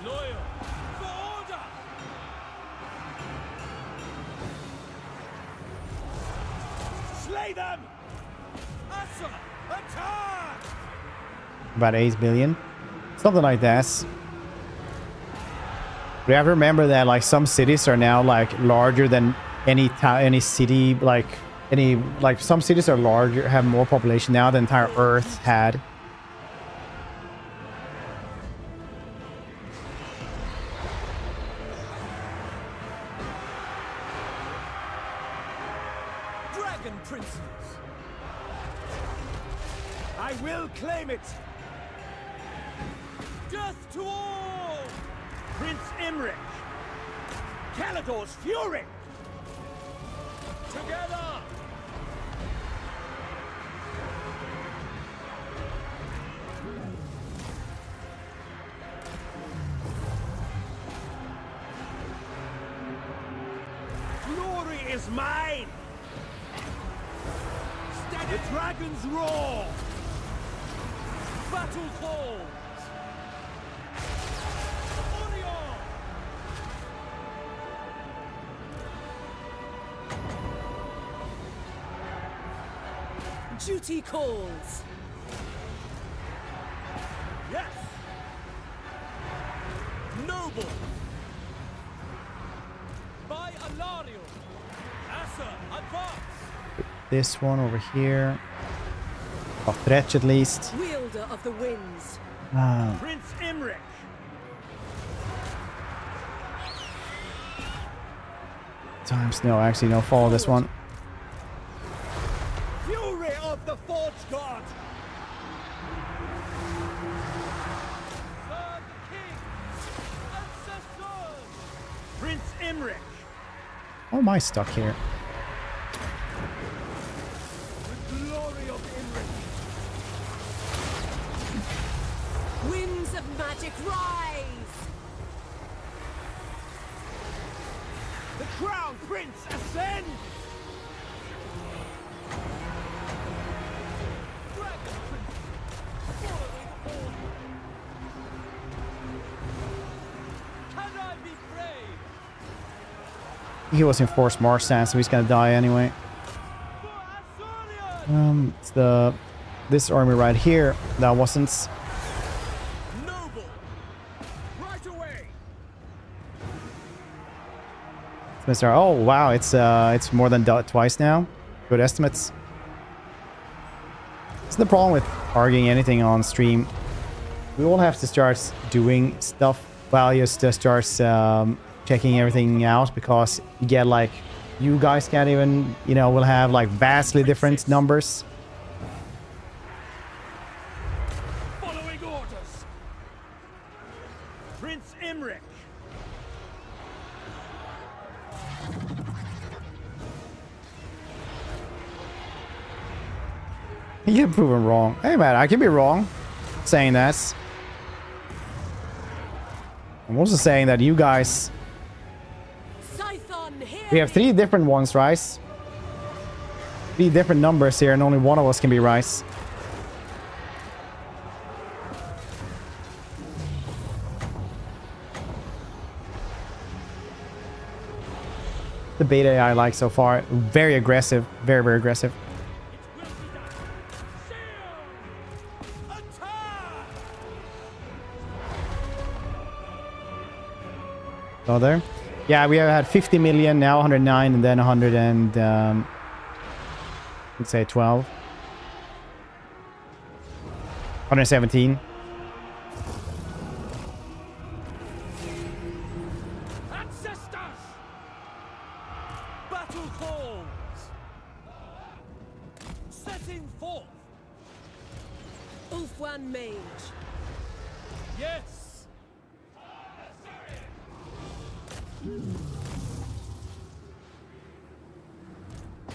Loyal for order. Slay them! Asa, attack! About 8 billion. Something like that. We have to remember that like some cities are now like larger than any city, like some cities are larger, have more population now than entire Earth had. Dragon Princes. I will claim it! Death to all! Prince Imrik! Caledor's fury! Together! Glory is mine! The dragons roar! Battle falls! Orion! Duty calls. Yes! Noble! By Alariel! Asa, advance! This one over here. Of Tzeentch at least. Wielder of the winds. Prince Imrik! Times no, actually no. Follow this one. Fury of the Forge God! Serve the king! Ancestors! Prince Imrik! How am I stuck here? The glory of Imrik! Winds of magic rise. The Crown Prince ascends! Dragon Prince! Following order! Can I be brave? He was in forced march stance, so he's gonna die anyway. It's this army right here that wasn't. Noble! Right away! Mr. Oh wow, it's more than twice now. Good estimates. That's the problem with arguing anything on stream. We all have to start doing stuff while you just start checking everything out, because you get like, you guys can't even, you know, will have like vastly different numbers. Following orders! Prince Imrik! You get proven wrong. Hey man, I can be wrong saying that. I'm also saying that you guys, we have 3 different ones, right? 3 different numbers here, and only one of us can be right. the beta AI like so far. Very aggressive. Very, very aggressive. So there. Yeah, we have had 50 million, now 109, and then 100 and... let's say 12. 117. Ancestors! Battle calls! Setting forth! Ulfwan Mage. Yes!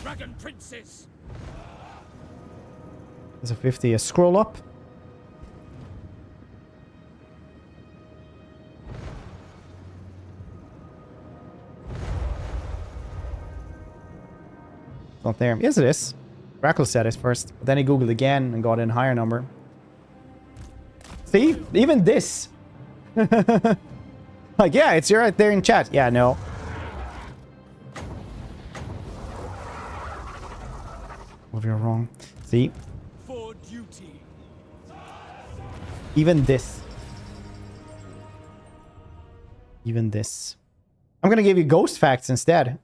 Dragon Princes! There's a 50. A scroll up. Not there. Yes, it is. Oracle said it first, but then he googled again and got a higher number. See? Even this. Like, yeah, it's right there in chat. Yeah, no. What if you're wrong? See? For duty. Even this. Even this. I'm gonna give you ghost facts instead.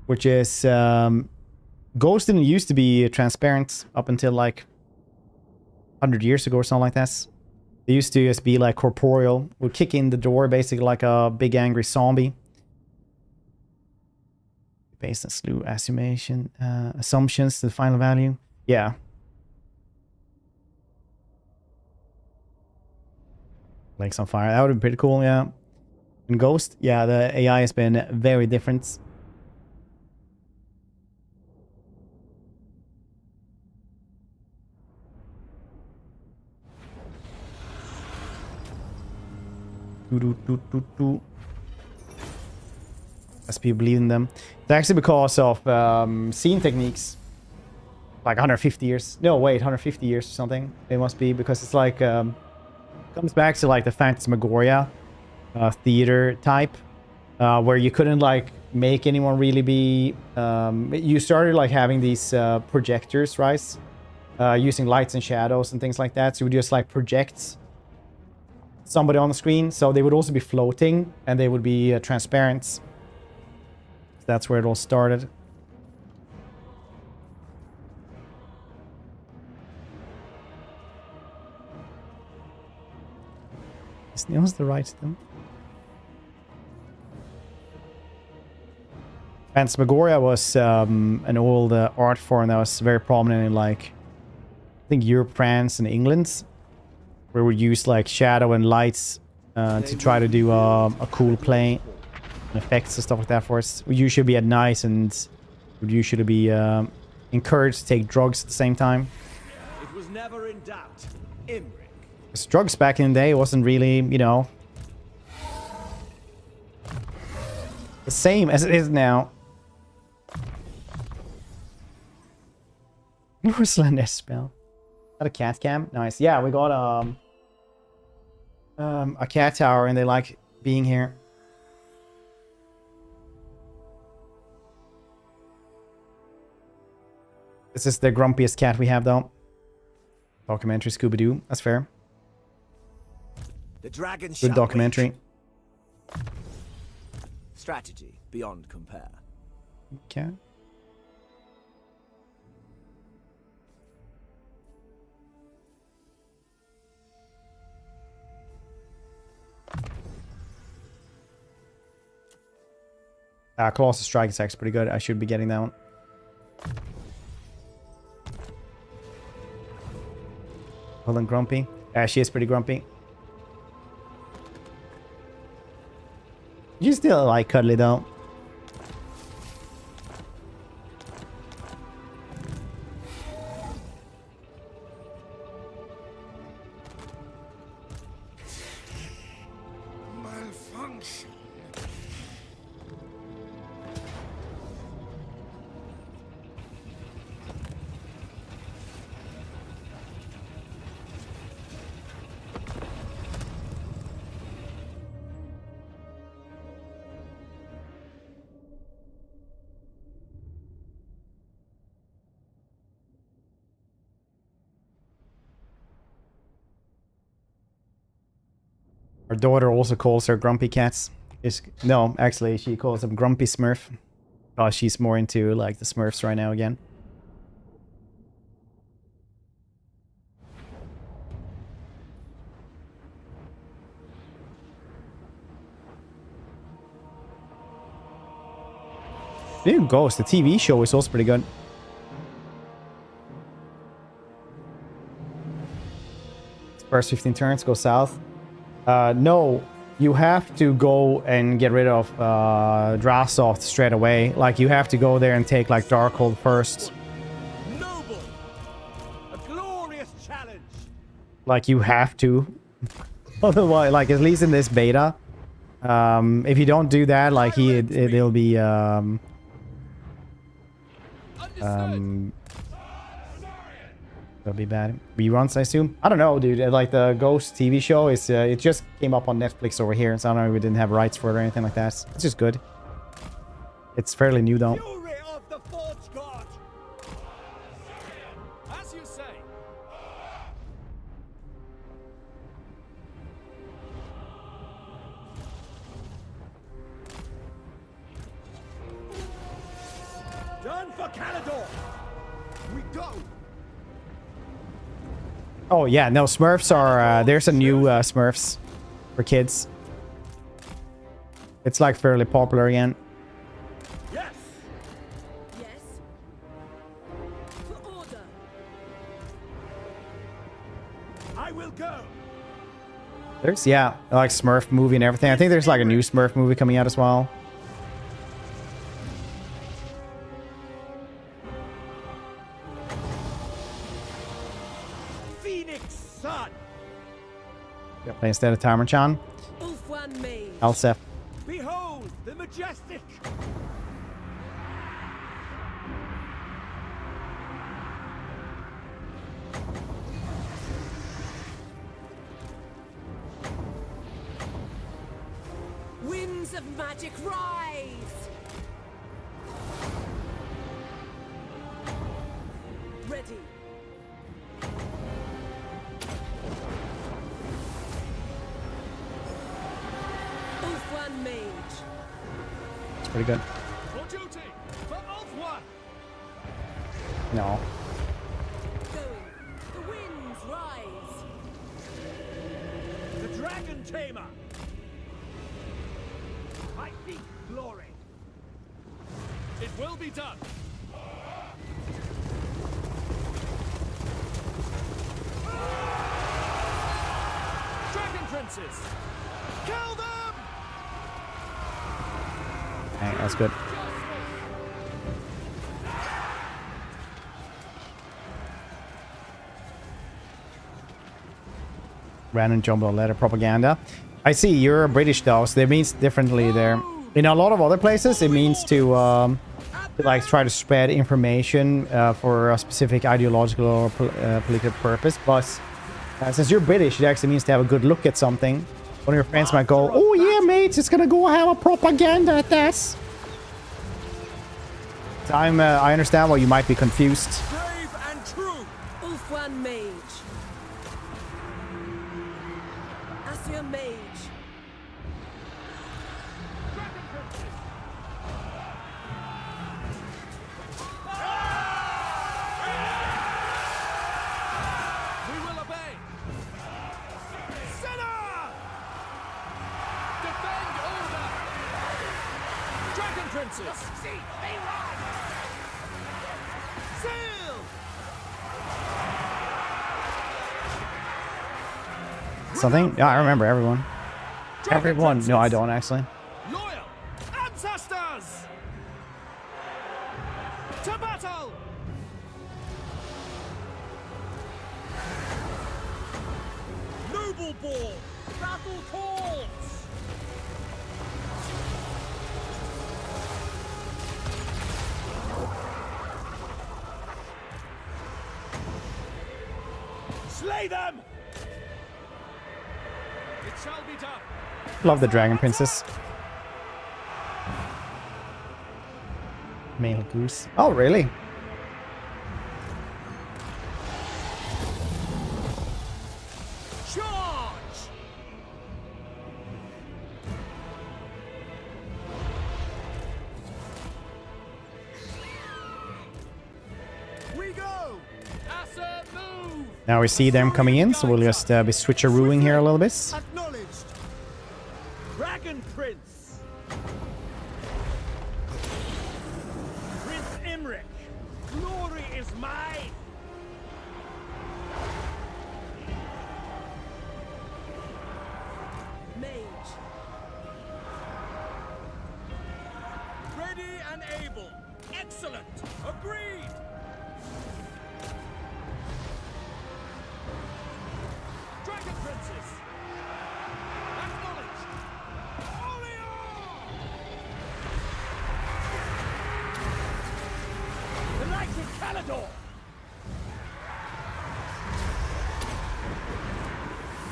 Which is ghost didn't used to be transparent up until like 100 years ago or something like that. They used to just be like corporeal, would kick in the door basically like a big angry zombie. Based on slew assumptions to the final value. Yeah. Legs on fire. That would be pretty cool, yeah. And Ghost, yeah, the AI has been very different. As people believe in them. It's actually because of scene techniques. Like 150 years. No, wait, 150 years or something. It must be because it's like... comes back to like the Phantasmagoria theater type. Where you couldn't like make anyone really be... you started like having these projectors, right? Using lights and shadows and things like that. So you would just like project somebody on the screen. So they would also be floating and they would be transparent. That's where it all started. Is the right thing? Phantasmagoria was an old art form that was very prominent in like I think Europe, France, and England, where we use like shadow and lights to try to do a cool play, and effects and stuff like that for us. We usually be at night and would usually be encouraged to take drugs at the same time. It was never in doubt. Imrik. Because drugs back in the day wasn't really, you know, the same as it is now. Where's Slaanesh spell? Is that a cat cam? Nice. Yeah, we got a cat tower and they like being here. This is the grumpiest cat we have though. Documentary Scooby-Doo. That's fair. The dragon Good documentary. Strategy beyond compare. Okay. Colossus Strike is actually pretty good. I should be getting that one. Hold on, grumpy. She is pretty grumpy. You still like cuddly though. Malfunction. Her daughter also calls her grumpy cats. No, actually, she calls them grumpy Smurf. Because she's more into, like, the Smurfs right now again. Speaking of Ghost, the TV show is also pretty good. First 15 turns go south. No, you have to go and get rid of Drassoft straight away. Like, you have to go there and take, like, Darkhold first. Noble! A glorious challenge! Like, you have to. Otherwise, like, at least in this beta, if you don't do that, like, it'll be, that'll be bad. Reruns, I assume? I don't know, dude. Like, the Ghost TV show is, it just came up on Netflix over here, so I don't know if we didn't have rights for it or anything like that. It's just good. It's fairly new, though. Fury of the Forge God! As you say. Done for Calador! We go! Oh, yeah, no, Smurfs are, there's a new Smurfs for kids. It's, like, fairly popular again. Yes! Yes. For order. I will go! There's, yeah, like, Smurf movie and everything. I think there's, like, a new Smurf movie coming out as well. Play instead of Tamarchan. Alsef. Behold the majestic! Winds of magic rise! Ready. It's pretty good. For duty! For Ulfwa! No. Going. The winds rise! The Dragon Tamer! I seek glory! It will be done! Dragon Princes! Kill them! Hey, that's good. Random jumble letter propaganda. I see you're British though, so that means differently there. In a lot of other places, it means to like try to spread information for a specific ideological or political purpose. But since you're British, it actually means to have a good look at something. One of your friends might go, "Oh yeah, mates, it's gonna go have a propaganda at this." So I understand why you might be confused. Brave and true! Ulfwan Mage. Asir Mage. We will obey! Sinner! Defend order! Dragon Princes! See, they run! Sail! Something? Yeah, I remember everyone. Everyone. No, I don't actually. Loyal ancestors! To battle! Noble Ball! Battle calls! Slay them! It shall be done! Love the Dragon Princess. Male goose. Oh, really? Charge! We go. Asur, move. Now we see them coming in, so we'll just be switcherooing here a little bit. Acknowledged. Dragon Prince. Prince Imrik. Glory is mine. Mage. Ready and able. Excellent. Agreed. Dragon Princess. Acknowledged. The Knighted Caledor.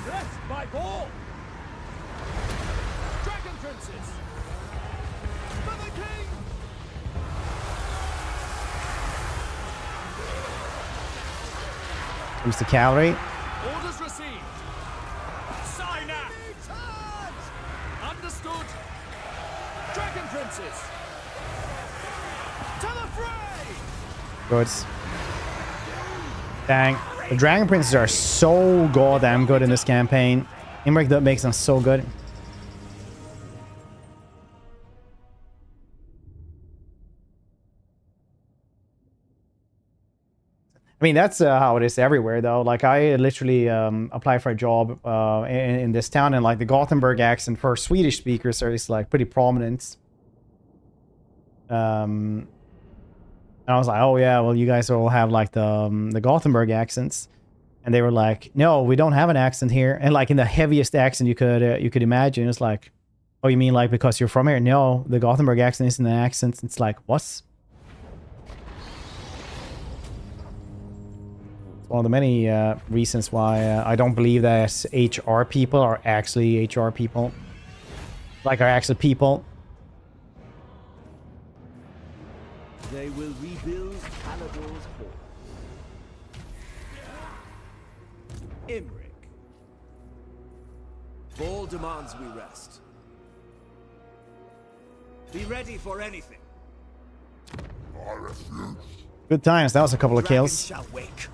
Blessed by all. Dragon Princess. For the king. Comes the cavalry. Orders received. Sign up. Understood. Dragon Princess. To the fray. Good. Dang. The Dragon Princes are so goddamn good in this campaign. Imrik that makes them so good. I mean, that's how it is everywhere, though. Like, I literally applied for a job in this town, and like the Gothenburg accent for Swedish speakers is like pretty prominent. And I was like, oh yeah, well, you guys all have like the Gothenburg accents, and they were like, no, we don't have an accent here, and like in the heaviest accent you could imagine. It's like, oh, you mean like because you're from here? No, the Gothenburg accent isn't an accent. It's like, what? It's one of the many reasons why I don't believe that HR people are actually HR people, like are actually people. They will rebuild Caledor's hall. Imrik. All demands we rest. Be ready for anything. I refuse. Good times. That was a couple of Dragons kills. shall wake.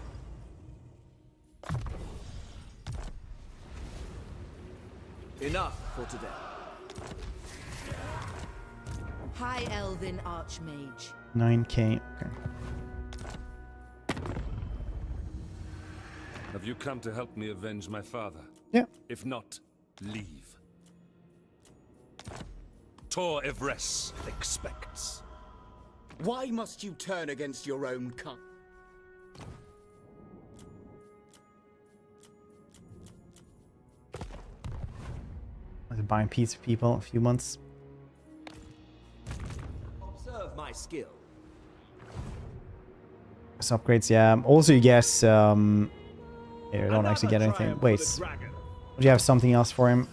Enough for today. High Elven Archmage. 9k. Okay. Have you come to help me avenge my father? Yeah. If not, leave. Tor Evres expects. Why must you turn against your own kind? I was buying pizza people a few months. Observe my skill. This upgrades, yeah. Also, you guess, yeah, you don't actually get anything. Wait, would you have something else for him?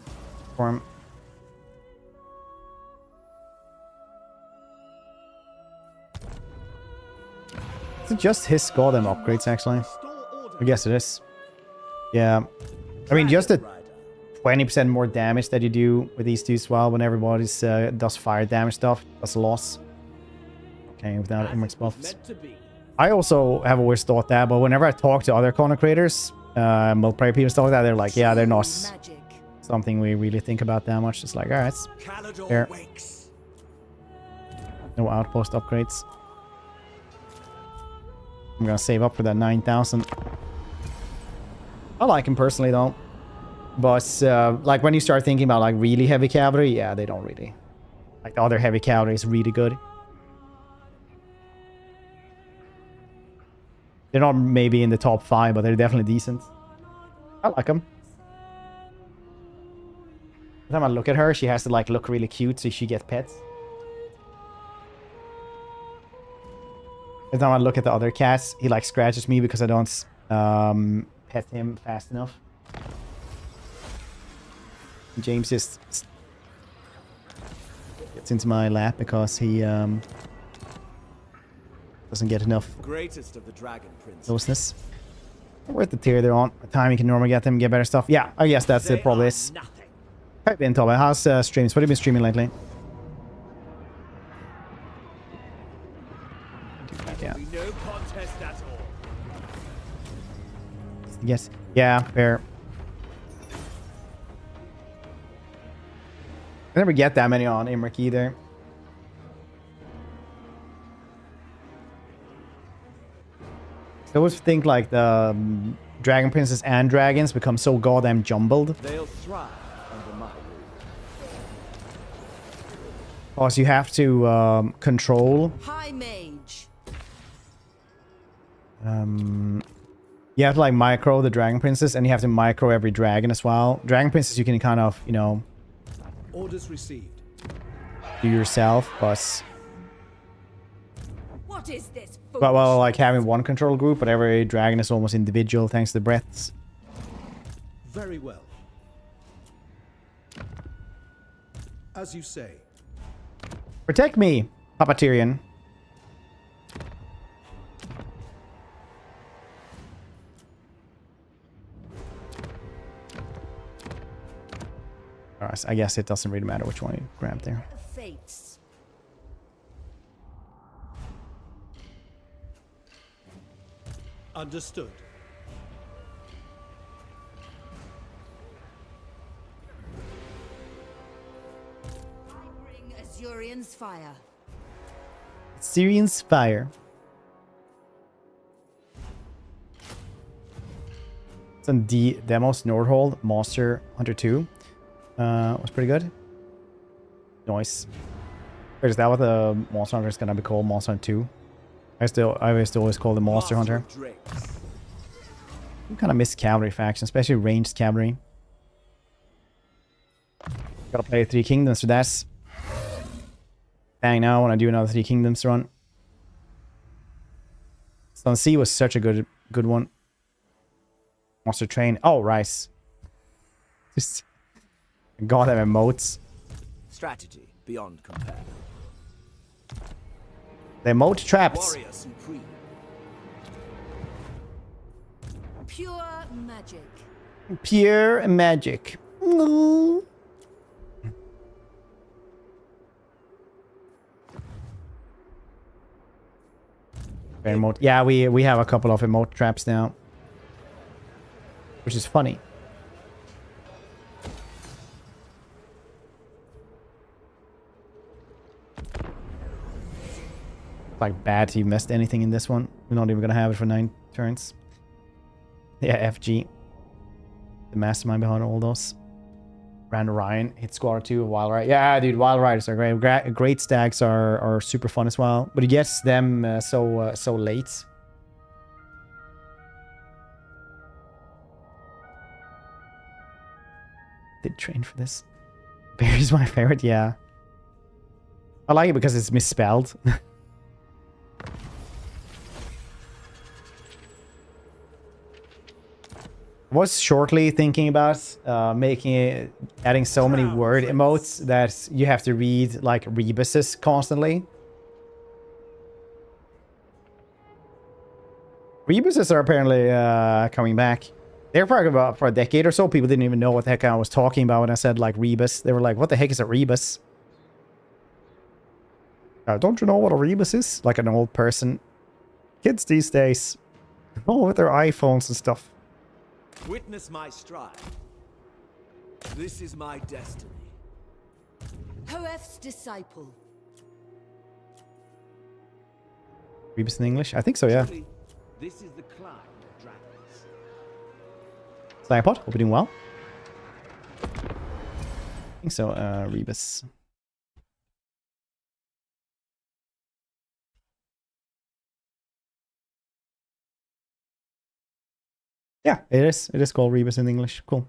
Is it just his goddamn upgrades, actually? I guess it is. Yeah. I mean, just the 20% more damage that you do with these two as well when everybody does fire damage stuff. That's a loss. Okay, without Imrik's buffs. I also have always thought that, but whenever I talk to other Khorne creators, multiplayer people stuff like that, they're like, yeah, they're not something we really think about that much. It's like, alright, fair. No outpost upgrades. I'm gonna save up for that 9,000. I like him personally, though. But, like, when you start thinking about, like, really heavy cavalry, yeah, they don't really. Like, the other heavy cavalry is really good. They're not maybe in the top 5, but they're definitely decent. I like them. Every time I look at her, she has to, like, look really cute so she gets pets. Every time I look at the other cats, he, like, scratches me because I don't pet him fast enough. James just gets into my lap because he doesn't get enough Greatest of the Dragon Prince. closeness. Worth the tier they're on. The time you can normally get them, get better stuff. Yeah, I guess that's it. Probably is. Type in, Tobbe. How's streams? What have you been streaming lately? yeah. No contest at all. Yes. Yeah, fair. I never get that many on Imrik either. I always think like the Dragon Princes and Dragons become so goddamn jumbled. They'll thrive under my rule. Because you have to control. High Mage. You have to like micro the Dragon Princes, and you have to micro every dragon as well. Dragon Princes you can kind of, you know, Orders received. do yourself, but What is this? well, like having one control group, but every dragon is almost individual thanks to the breaths. Very well. As you say. Protect me, Papa Tyrion. Alright, I guess it doesn't really matter which one you grab there. Fates. Understood. Bring Azurian's fire. Syrian's Fire. It's on Demos Nordhold, Monster Hunter 2. Was pretty good. Nice. Wait, is that what the Monster Hunter is gonna be called? Monster Hunter 2? I used to always call the Monster Hunter. You kind of miss cavalry faction, especially ranged cavalry. Gotta play Three Kingdoms for that. Dang, now I want to do another Three Kingdoms run. Sun Sea was such a good one. Monster Train. Oh, Rice. Just goddamn emotes. Strategy beyond compare. The emote traps. Warrior supreme. Pure magic. Pure magic. Ooh. Emote. Yeah, we have a couple of emote traps now, which is funny. Like bad you missed anything in this one. We're not even gonna have it for 9 turns. Yeah, FG. The mastermind behind all those. Brand Orion, hit squad 2, Wild Ride. Yeah, dude, Wild Riders are great. Great stacks are super fun as well. But it gets them so late. Did train for this. Barry's my favorite, yeah. I like it because it's misspelled. Was shortly thinking about adding so many word emotes that you have to read like rebuses constantly. Rebuses are apparently coming back. They were probably about for a decade or so. People didn't even know what the heck I was talking about when I said like rebus. They were like, "What the heck is a rebus?" Don't you know what a rebus is? Like an old person. Kids these days, oh, with their iPhones and stuff. Witness my stride. This is my destiny. Hoef's disciple. Rebus in English? I think so, yeah. This is the climb of dragons. Slangpot, hope you're doing well. I think so, Rebus. Yeah, it is. It is called Rebus in English. Cool.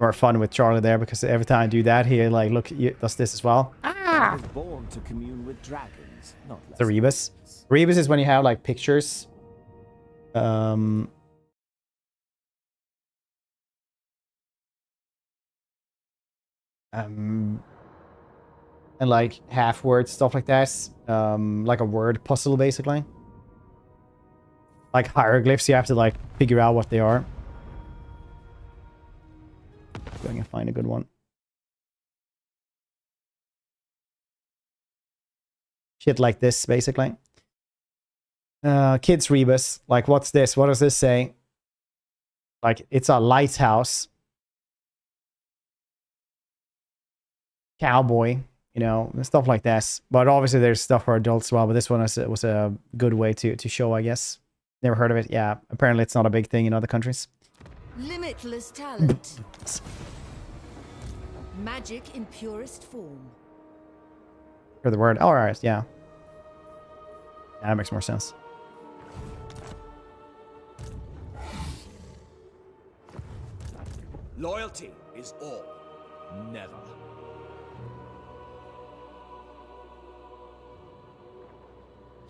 More fun with Charlie there because every time I do that, he like look does this as well. I was born to commune with dragons, not less. The Rebus. Rebus is when you have like pictures. And like half words, stuff like that. Like a word puzzle basically. Like hieroglyphs, you have to like figure out what they are. if I can find a good one. Shit like this, basically. Kids rebus. Like, what's this? What does this say? Like, it's a lighthouse. Cowboy, you know, stuff like this. But obviously there's stuff for adults as well. But this one was a good way to show, I guess. Never heard of it. Yeah, apparently it's not a big thing in other countries. Limitless talent. Magic in purest form. For the word. Oh, alright, yeah. That makes more sense. Loyalty is all. Never.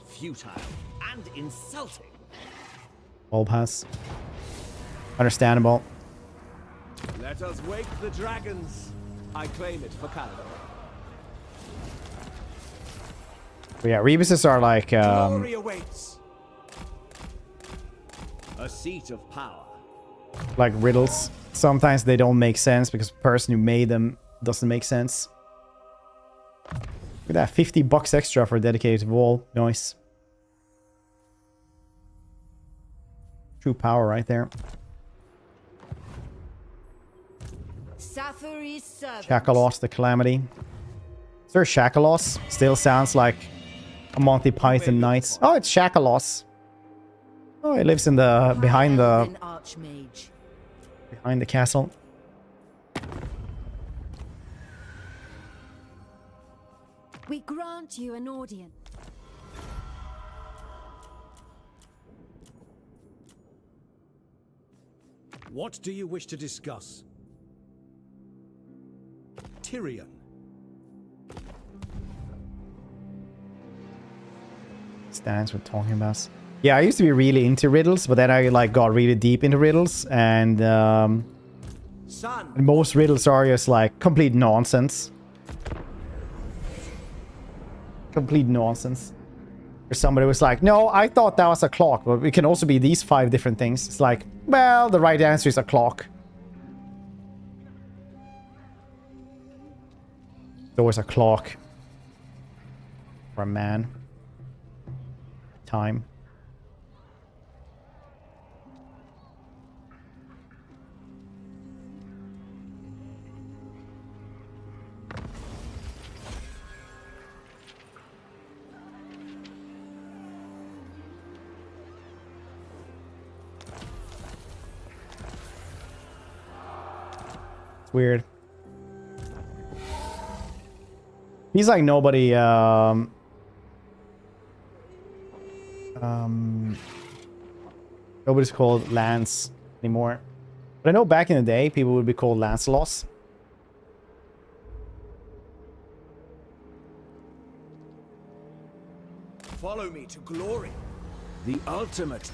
Futile and insulting. All pass. Understandable. Let us wake the dragons. I claim it for Canada. But yeah, rebuses are like Glory awaits. A seat of power. like riddles. Sometimes they don't make sense because the person who made them doesn't make sense. Look at that, $50 extra for a dedicated wall. Nice. True power right there. Shakalos the Calamity. Is there a Shakalos? Still sounds like a Monty Python Knights. Oh, it's Shakalos. Oh, it lives in the behind the castle. We grant you an audience. What do you wish to discuss? Tyrion. Stands we're talking about. Yeah, I used to be really into riddles, but then I like got really deep into riddles, and most riddles are just like complete nonsense. Complete nonsense. Or somebody was like, no, I thought that was a clock, but it can also be these 5 different things. It's like, well, the right answer is a clock. It's always a clock. For a man. Time. Weird. He's like nobody nobody's called Lance anymore. But I know back in the day people would be called Lancelots. Follow me to glory. The ultimate.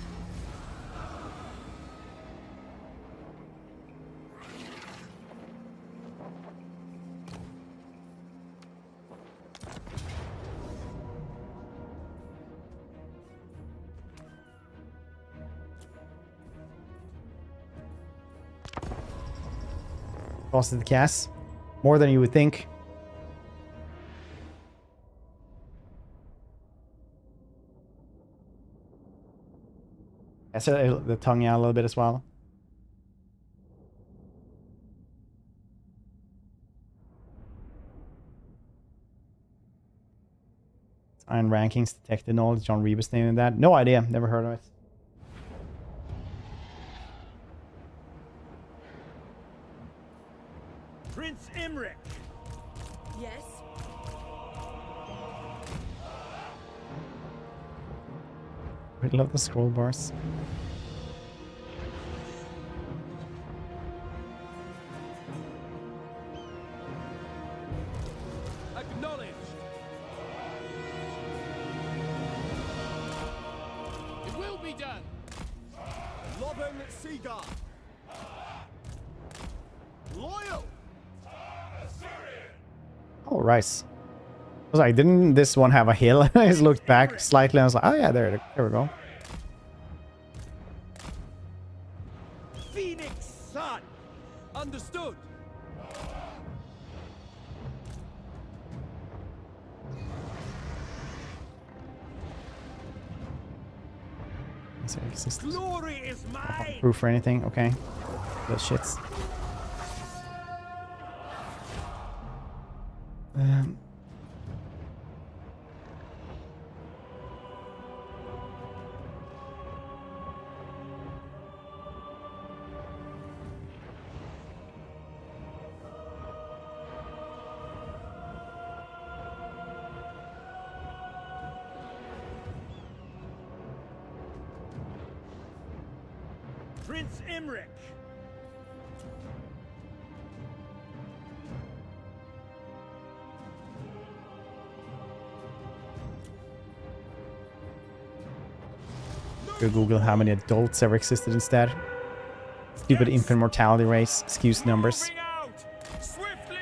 Costed the cast. More than you would think. I said the tongue out a little bit as well. Iron rankings, detected knowledge, John Rebus naming that. No idea, never heard of it. Prince Imrik. Yes. I love the scroll bars. Acknowledge. It will be done. Loben Seagull. Loyal. Oh, rice. I was like, didn't this one have a hill? I just looked back slightly and I was like, oh yeah, there we go. Phoenix Sun. Understood. Does it exist? Glory is mine. Proof or anything? Okay. Those shits. Prince Imrik. Go Google how many adults ever existed instead. Stupid infant mortality rates, skews numbers. Swiftly.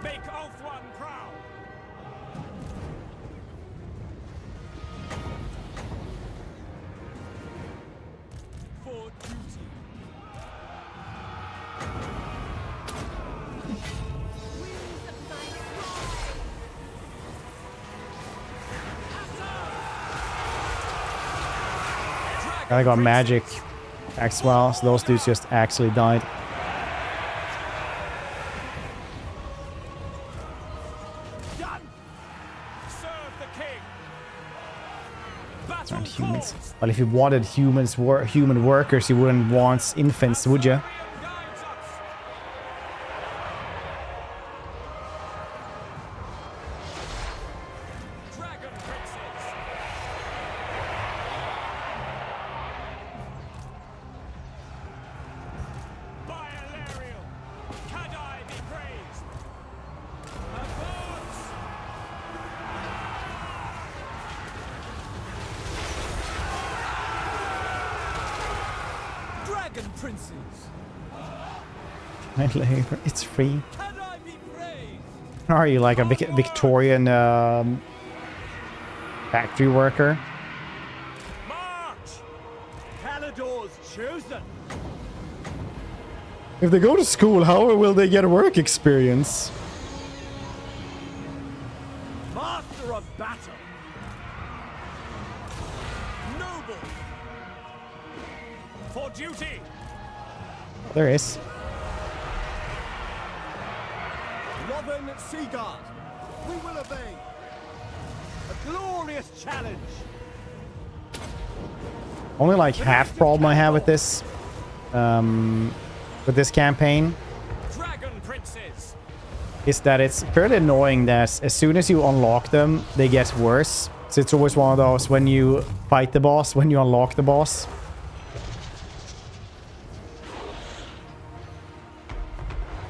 Make Ulthuan proud. For duty. I got magic as well, so those dudes just actually died. Done. Serve the king. Aren't humans. But if you wanted human workers, you wouldn't want infants, would you? Princes. It's free. Are you like a Victorian factory worker? March! Calador's chosen. If they go to school, how will they get work experience? Master of battle. Noble. For duty. There is. Lothern Seaguard, we will obey. A glorious challenge. Only like half problem I have with this campaign Dragon Princes. is that it's fairly annoying that as soon as you unlock them, they get worse. So it's always one of those when you fight the boss, when you unlock the boss.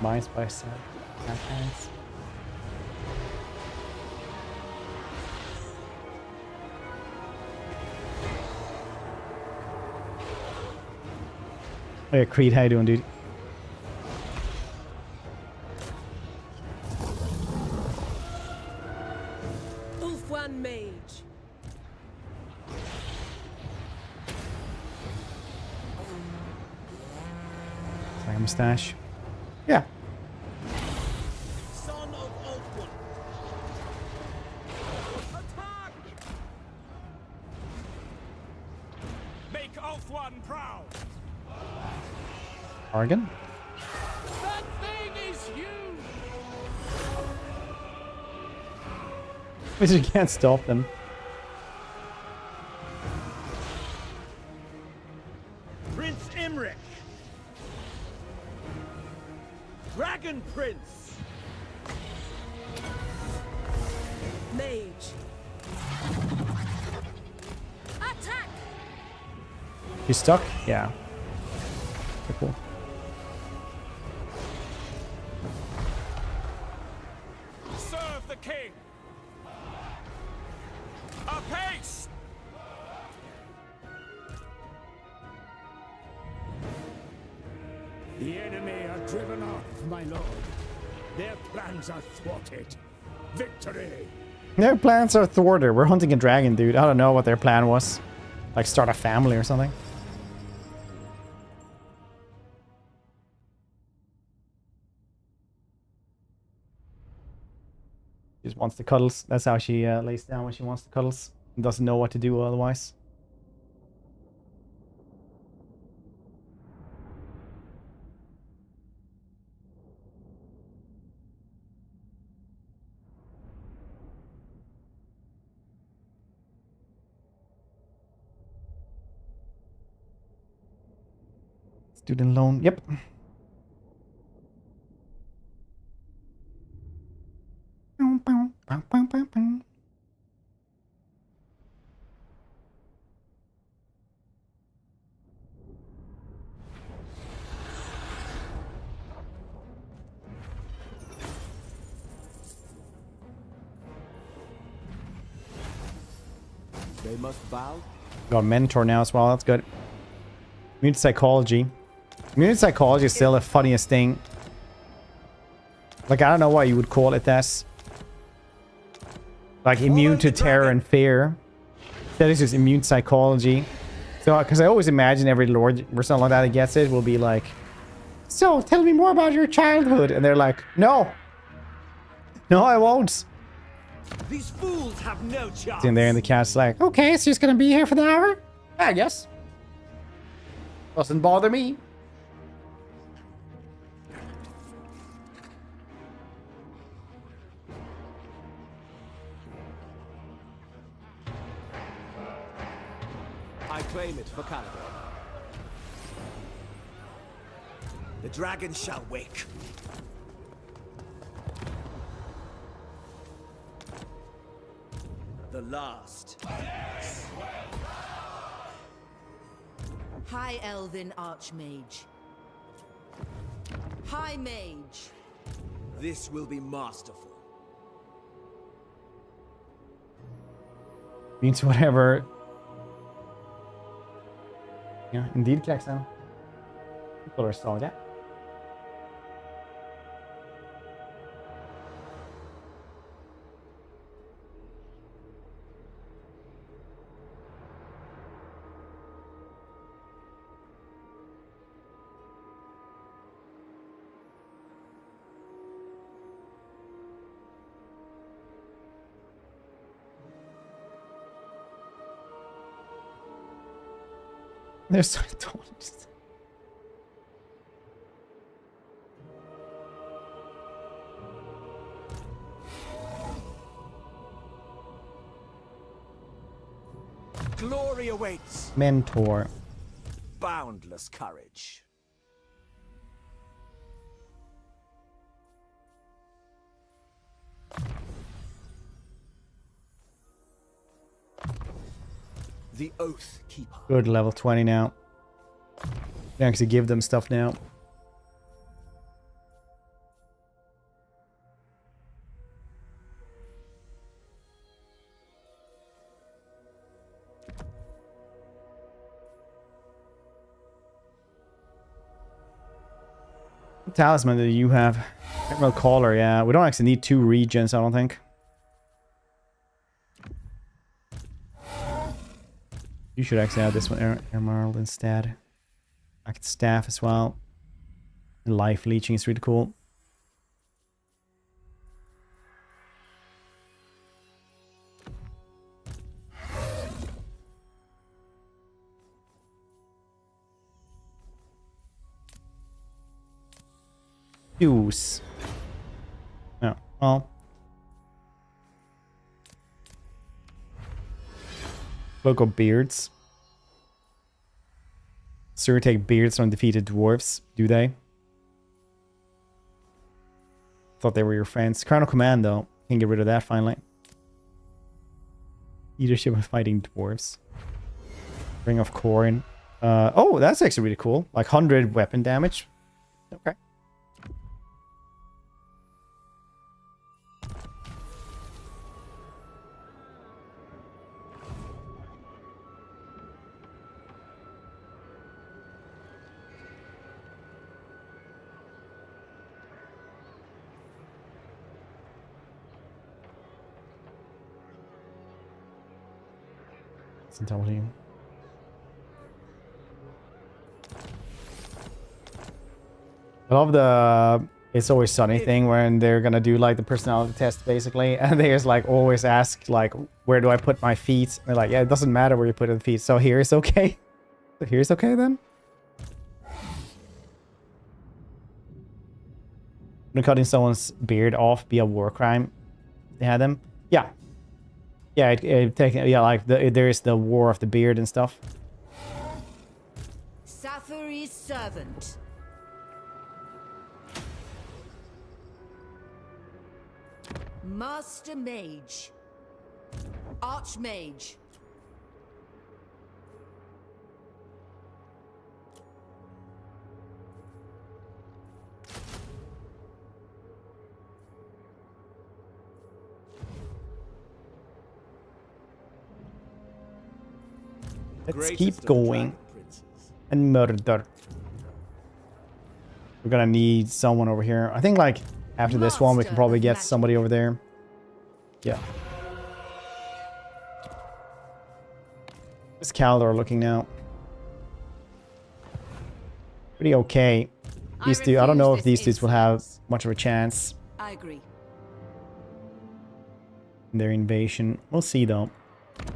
Mines by set. Oh yeah, Creed, how you doing, dude? Ulthuan Mage. It's like a mustache. Yeah. Son of Ulthuan. Attack! Make Ulthuan proud. Argon? That thing is huge. But you can't stop them. Prince Imrik. Dragon Prince. Mage. Attack! You stuck? Yeah. Okay, cool. Serve the king. Apace! The enemy are driven off, my lord. Their plans are thwarted. Victory! Their plans are thwarted. We're hunting a dragon, dude. I don't know what their plan was. Like start a family or something. Use wants the cuddles. That's how she lays down when she wants the cuddles. And doesn't know what to do otherwise. Student loan. Yep. They must bow. Got a mentor now as well. That's good. Immune psychology. Immune psychology is still the funniest thing. Like, I don't know why you would call it that. Like, immune to terror and fear. That is just immune psychology. So, because I always imagine every lord or something like that gets it will be like, so, tell me more about your childhood. And they're like, no. No, I won't. These fools have no chance. In there, and the cat's like, Okay, so you're just gonna be here for the hour? I guess. Doesn't bother me. I claim it for Calador. The dragon shall wake. The last. High Elven Archmage. High Mage. This will be masterful. Means whatever. Ja, indeed, Klaxon. Color star, ja. They're so tall. Glory awaits. Mentor. Boundless courage. The Oath Keeper. Good, level 20 now. Can actually give them stuff now. What talisman do you have? Emerald Collar, yeah. We don't actually need 2 regions, I don't think. You should actually have this one, Emerald, instead. I could staff as well. And life leeching is really cool. Use. No, well. Local beards. Sir, take beards from defeated dwarves, do they? Thought they were your friends. Crown of Command, though. Can get rid of that finally. Leadership of fighting dwarves. Ring of Khorne. Oh, that's actually really cool. Like 100 weapon damage. Okay. Intelligent. I love the It's Always Sunny thing when they're gonna do like the personality test basically, and they just like always ask like, where do I put my feet? And they're like, yeah, it doesn't matter where you put the feet. So here is okay. So here's okay then. Would cutting someone's beard off be a war crime? They had them. Yeah. Yeah, yeah, like there is the war of the beard and stuff. Safari's servant. Master Mage. Archmage. Let's keep going. And murder. We're gonna need someone over here. I think like after this one we can probably get somebody over there. Yeah. What's Kaldor looking now? Pretty okay. These two, I don't know if these dudes will have much of a chance I agree. in their invasion. We'll see though.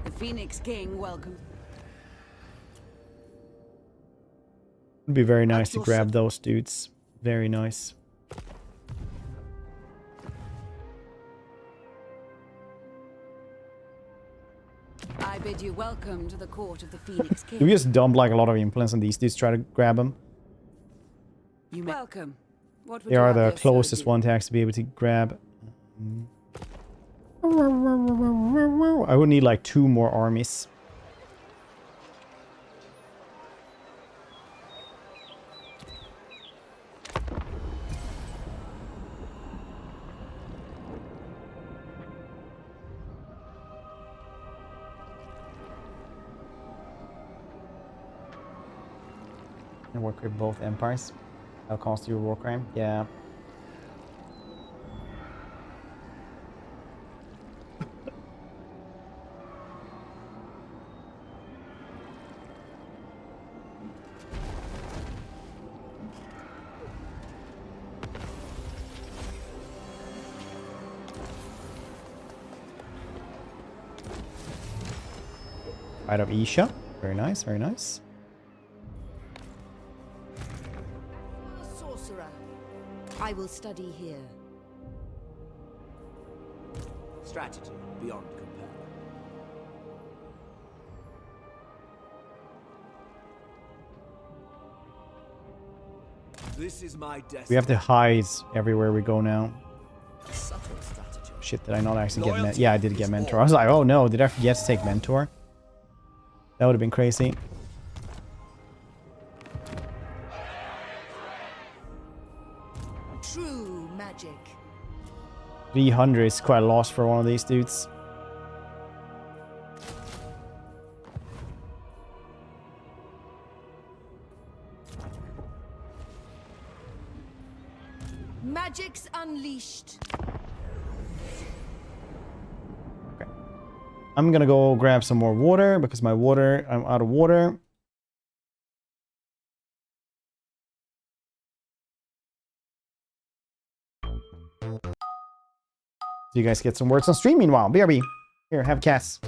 The Phoenix King welcome. It'd be very nice to grab those dudes. Very nice. I bid you welcome to the court of the Phoenix King. Do we just dump like a lot of influence on these dudes, try to grab them? You welcome. What would They you are have the your closest sword one to actually be able to grab. I would need like 2 more armies. And work with both empires. That'll cost you a war crime. Yeah. Right of Isha. Very nice, very nice. sorcerer. I will study here. Strategy beyond compare. This is my destiny. We have to hide everywhere we go now. Subtle strategy. Shit, did I not actually get yeah, I did get mentor. I was like, oh no, did I forget to take mentor? That would have been crazy. True magic. 300 is quite a loss for one of these dudes. Magic's unleashed. Okay. I'm gonna go grab some more water because my water, I'm out of water. So you guys get some words on stream meanwhile. BRB. Here, have Cass.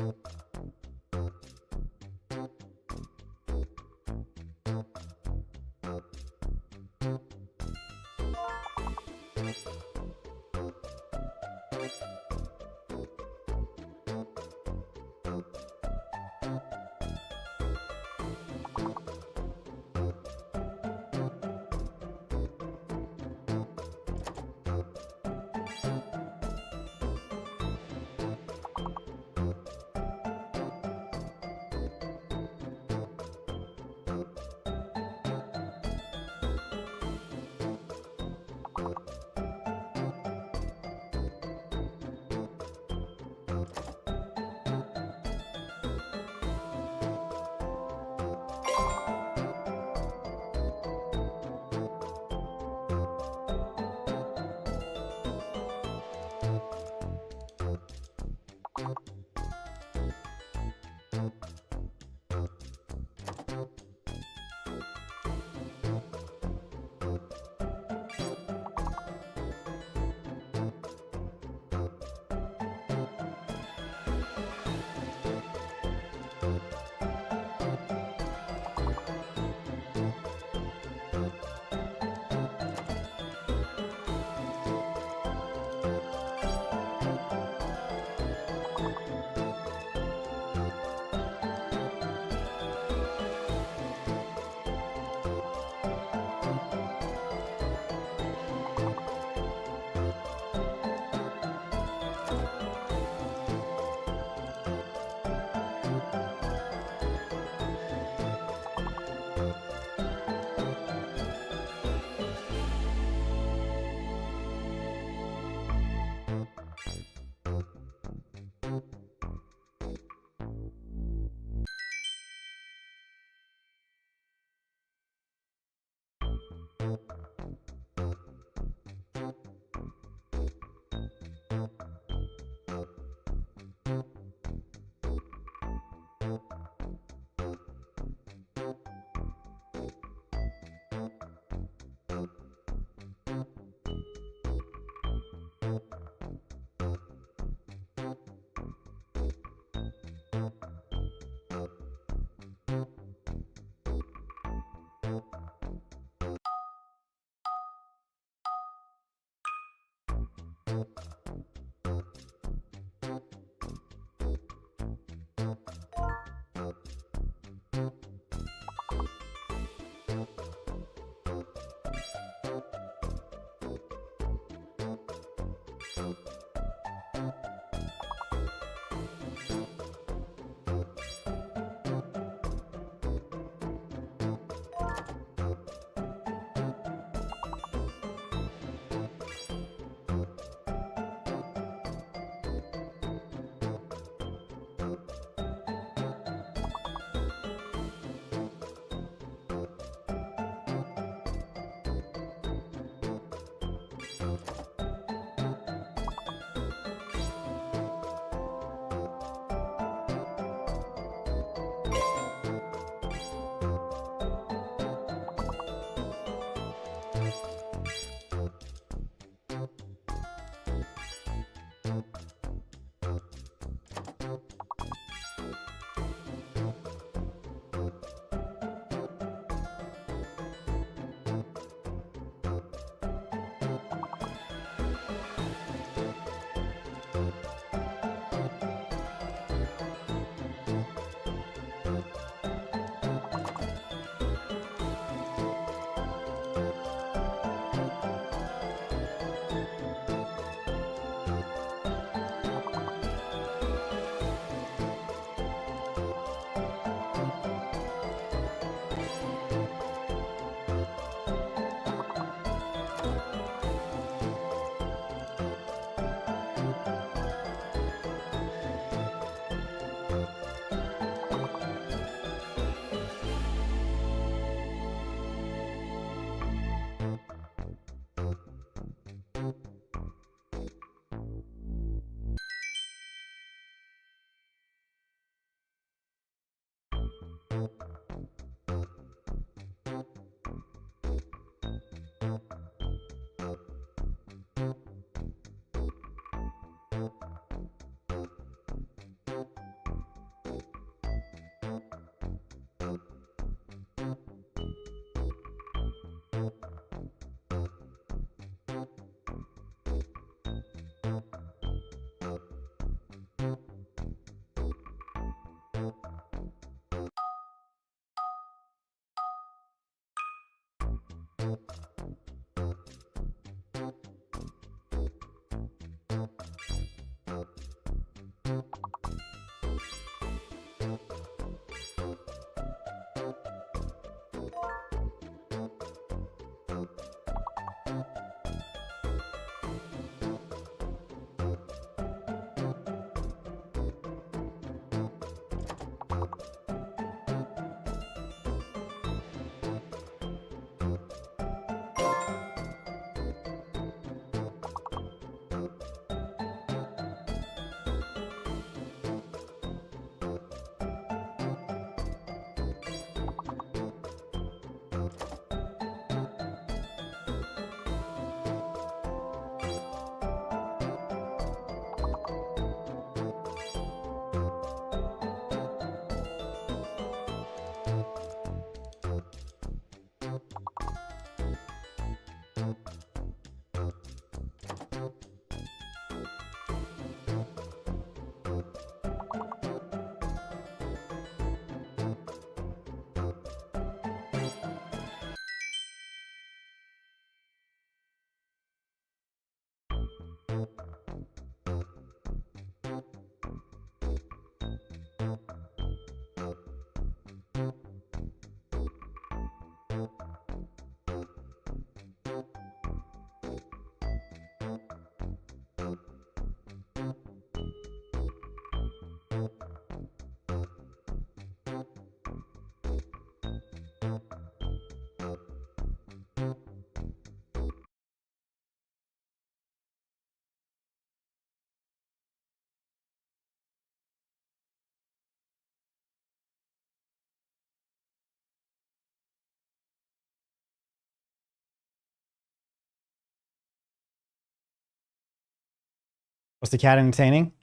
Was the cat entertaining?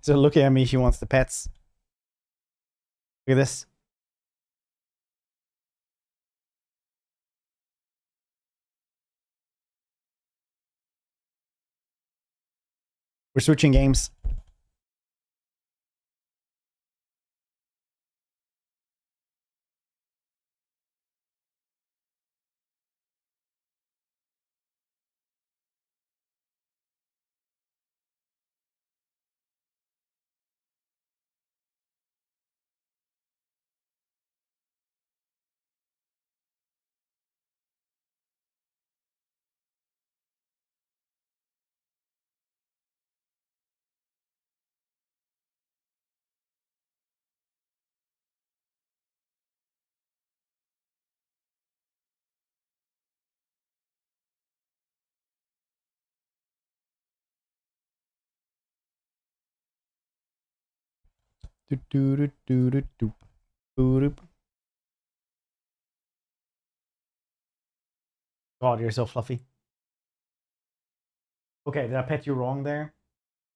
So looking at me, she wants the pets. Look at this. We're switching games. God, you're so fluffy. Okay, did I pet you wrong there?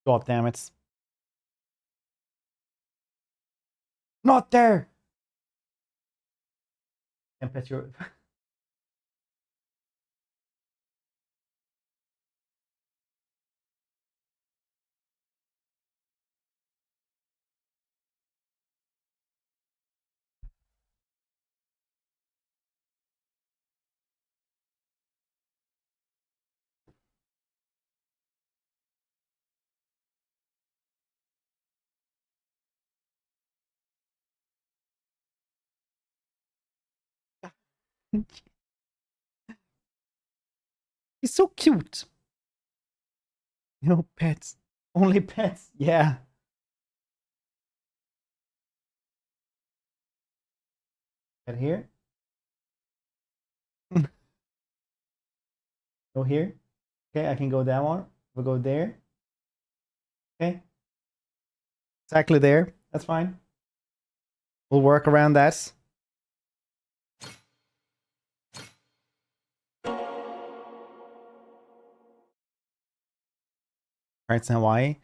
God damn it. Not there! And pet your... He's so cute. No pets. Only pets. Yeah. Get here. Go here. Okay, I can go that one. We'll go there. Okay. Exactly there. That's fine. We'll work around that. Parts in Hawaii.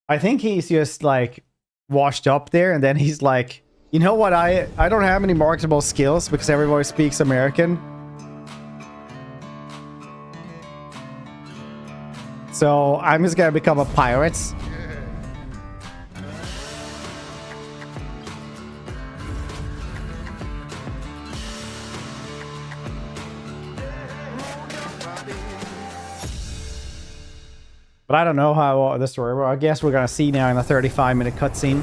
I think he's just like washed up there, and then he's like, you know what? I don't have any marketable skills because everybody speaks American. So I'm just gonna become a pirate. But I don't know how the story works. I guess we're gonna see now in a 35-minute cutscene.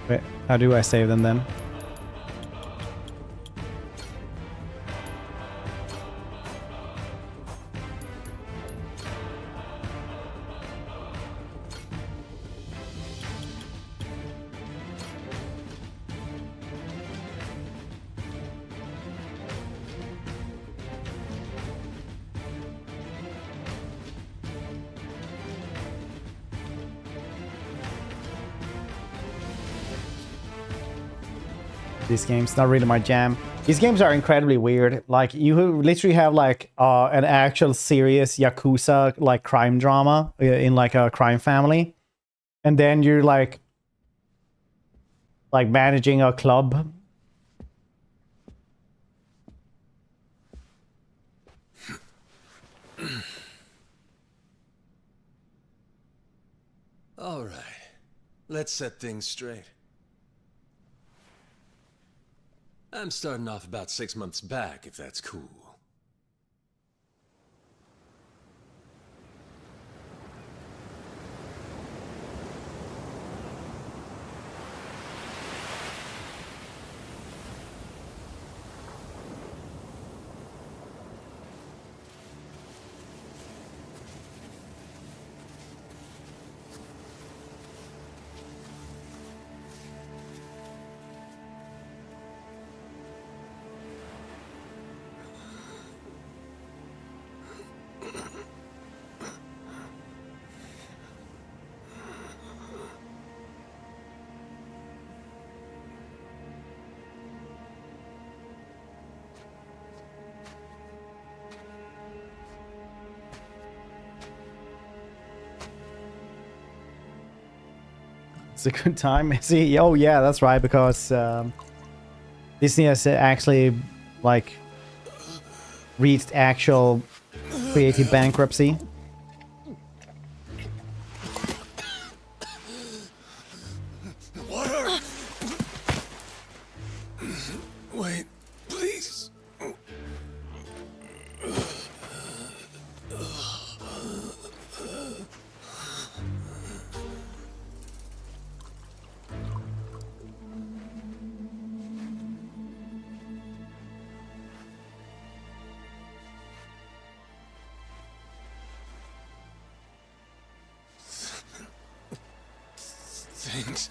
Wait, how do I save them then? These games, not really my jam. These games are incredibly weird. Like, you literally have like an actual serious Yarrkuza like crime drama in like a crime family, and then you're like managing a club. All right, let's set things straight. I'm starting off about 6 months back, if that's cool. It's a good time. See, oh yeah, that's right, because Disney has actually like reached actual creative bankruptcy. Water! Wait, please. Thanks.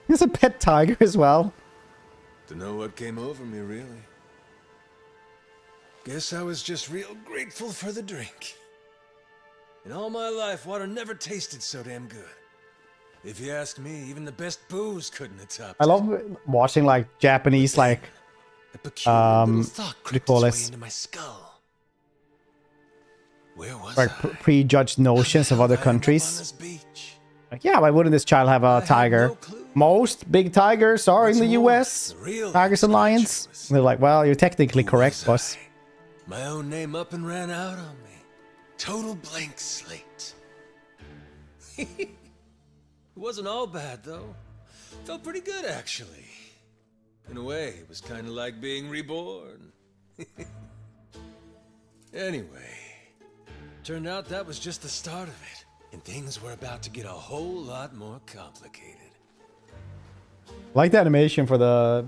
He's a pet tiger as well. Don't know what came over me, really. Guess I was just real grateful for the drink. In all my life, water never tasted so damn good. If you ask me, even the best booze couldn't have topped I love watching like Japanese like what do you call this? into my skull. Where was Like prejudged notions of other countries. Like, yeah, why wouldn't this child have a tiger? Most big tigers are in the US. Tigers and lions. And they're like, well, you're technically correct, boss. My own name up and ran out on me. Total blank slate. It wasn't all bad, though. Felt pretty good, actually. In a way, it was kind of like being reborn. Anyway, turned out that was just the start of it. And things were about to get a whole lot more complicated. Like the animation for the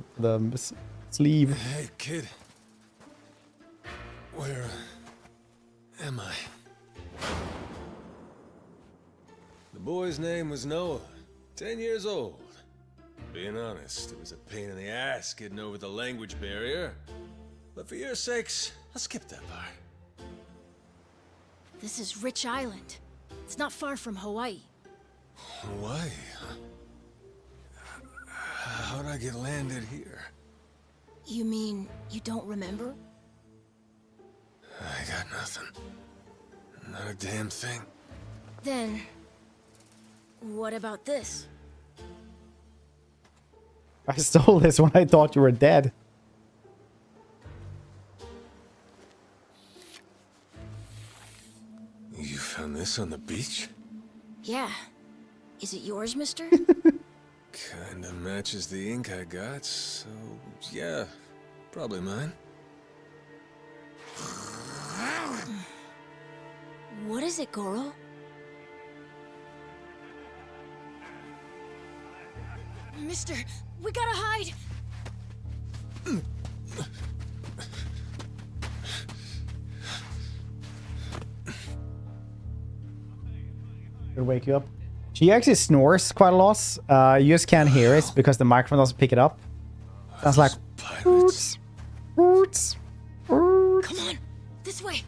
sleeve. Hey, kid. Where am I? The boy's name was Noah, 10 years old. Being honest, it was a pain in the ass getting over the language barrier. But for your sakes, I'll skip that part. This is Rich Island. It's not far from Hawaii. Hawaii? How'd I get landed here? You mean you don't remember? I got nothing. Not a damn thing. Then, what about this? I stole this when I thought you were dead. You found this on the beach? Yeah. Is it yours, mister? Kinda matches the ink I got, so yeah, probably mine. What is it, Goro? Mister, we gotta hide! It'll wake you up. She actually snores quite a lot. You just can't hear it because the microphone doesn't pick it up. Sounds like roots, roots, roots. Come on, this way.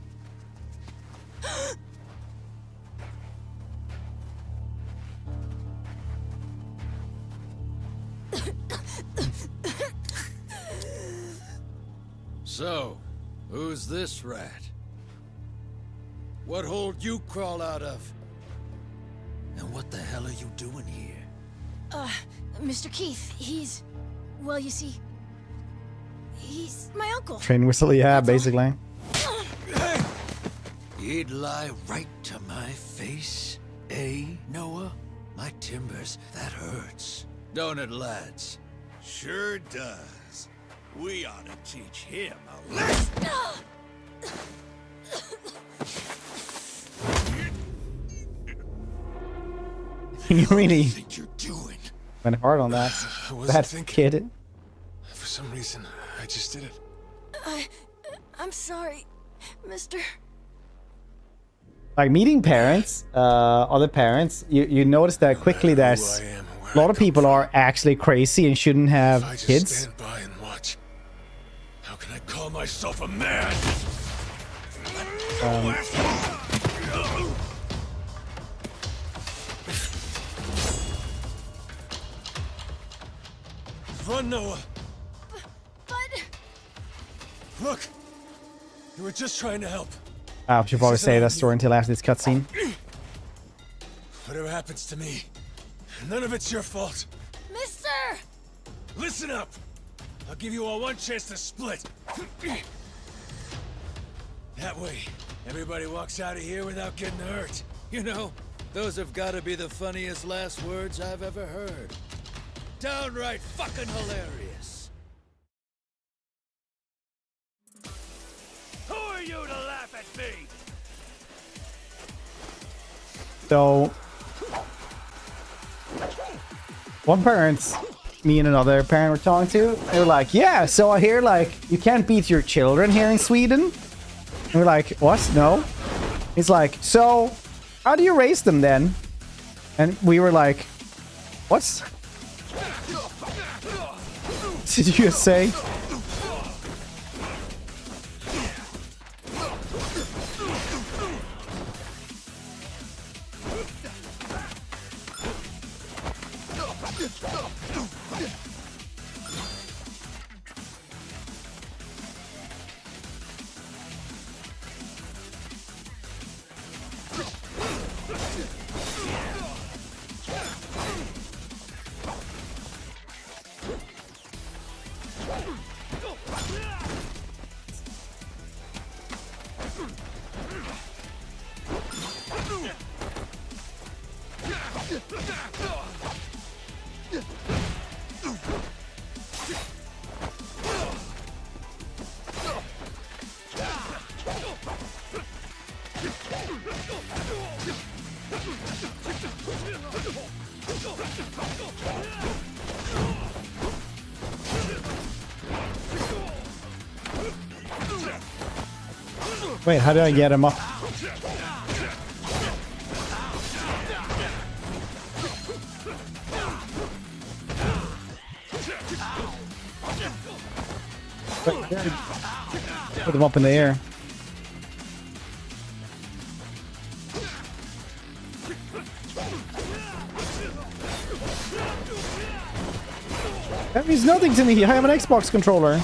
So, who's this rat? What hole you crawl out of? And what the hell are you doing here? Mr. Keith, he's... Well, you see... He's my uncle. Train whistle, yeah, basically. You'd lie right to my face, eh, Noah? My timbers, that hurts. Don't it, lads? Sure does. We ought to teach him a lesson. You really What you're doing? went hard on that. I wasn't That thinking. kid. For some reason, I just did it. I'm sorry, mister. Like meeting parents, other parents, you notice that quickly that a lot of people are actually crazy and shouldn't have If I just kids. stand by and watch, how can I call myself a man? Run, Noah! But... Look! You were just trying to help. I should probably say that story until after this cutscene. Whatever happens to me, none of it's your fault. Mister! Listen up! I'll give you all one chance to split. That way, everybody walks out of here without getting hurt. You know, those have got to be the funniest last words I've ever heard. Downright fucking hilarious. Who are you to laugh at me? So, one parent, me and another parent were talking to, they were like, yeah, so I hear, like, you can't beat your children here in Sweden. And we're like, what? No. He's like, so, how do you raise them then? And we were like, what? Did you just say? Wait, how do I get him up? Put him up in the air. That means nothing to me. I have an Xbox controller.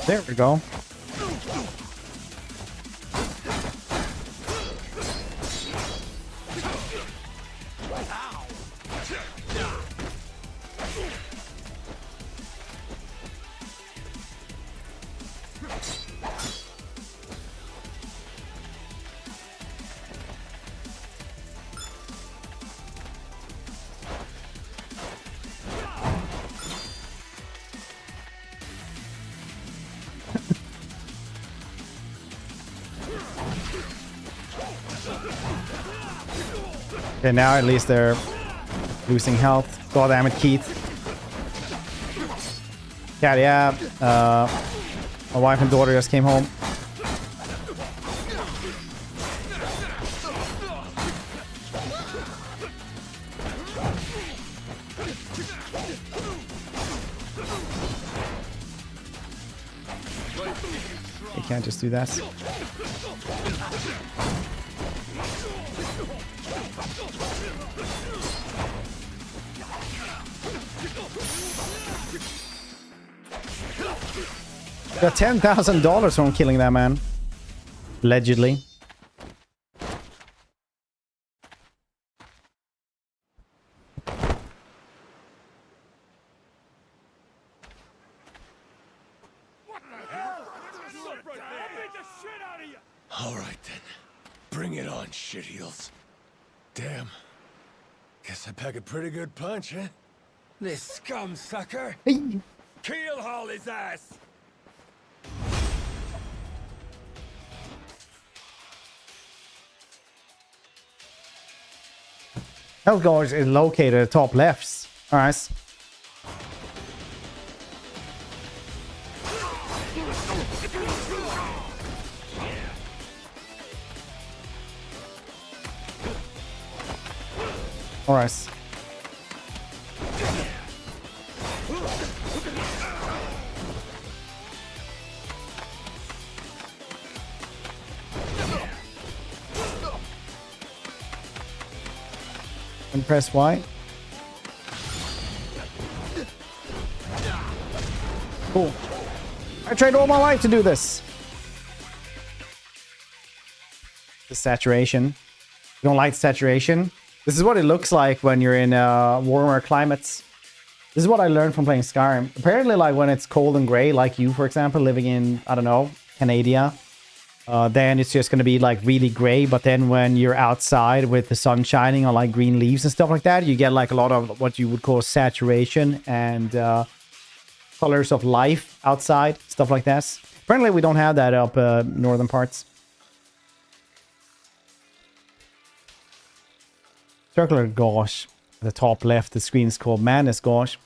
There we go. Okay, now at least they're losing health. God damn it, Keith. Yeah, my wife and daughter just came home. You can't just do that. Got $10,000 from killing that man. Allegedly. All right then. Bring it on, shitheels. Damn. Guess I pack a pretty good punch, huh? This scum sucker. Keel haul his ass. Health gauge is located at the top left. Alright. Alright. And press Y. Cool. I trained all my life to do this. The saturation. You don't like saturation? This is what it looks like when you're in warmer climates. This is what I learned from playing Skyrim. Apparently, like when it's cold and gray, like you, for example, living in, I don't know, Canada, then it's just going to be like really gray. But then when you're outside with the sun shining on like green leaves and stuff like that, you get like a lot of what you would call saturation and colors of life outside, stuff like that. Apparently, we don't have that up northern parts. Circular gauge at the top left, the screen is called Madness Gauge.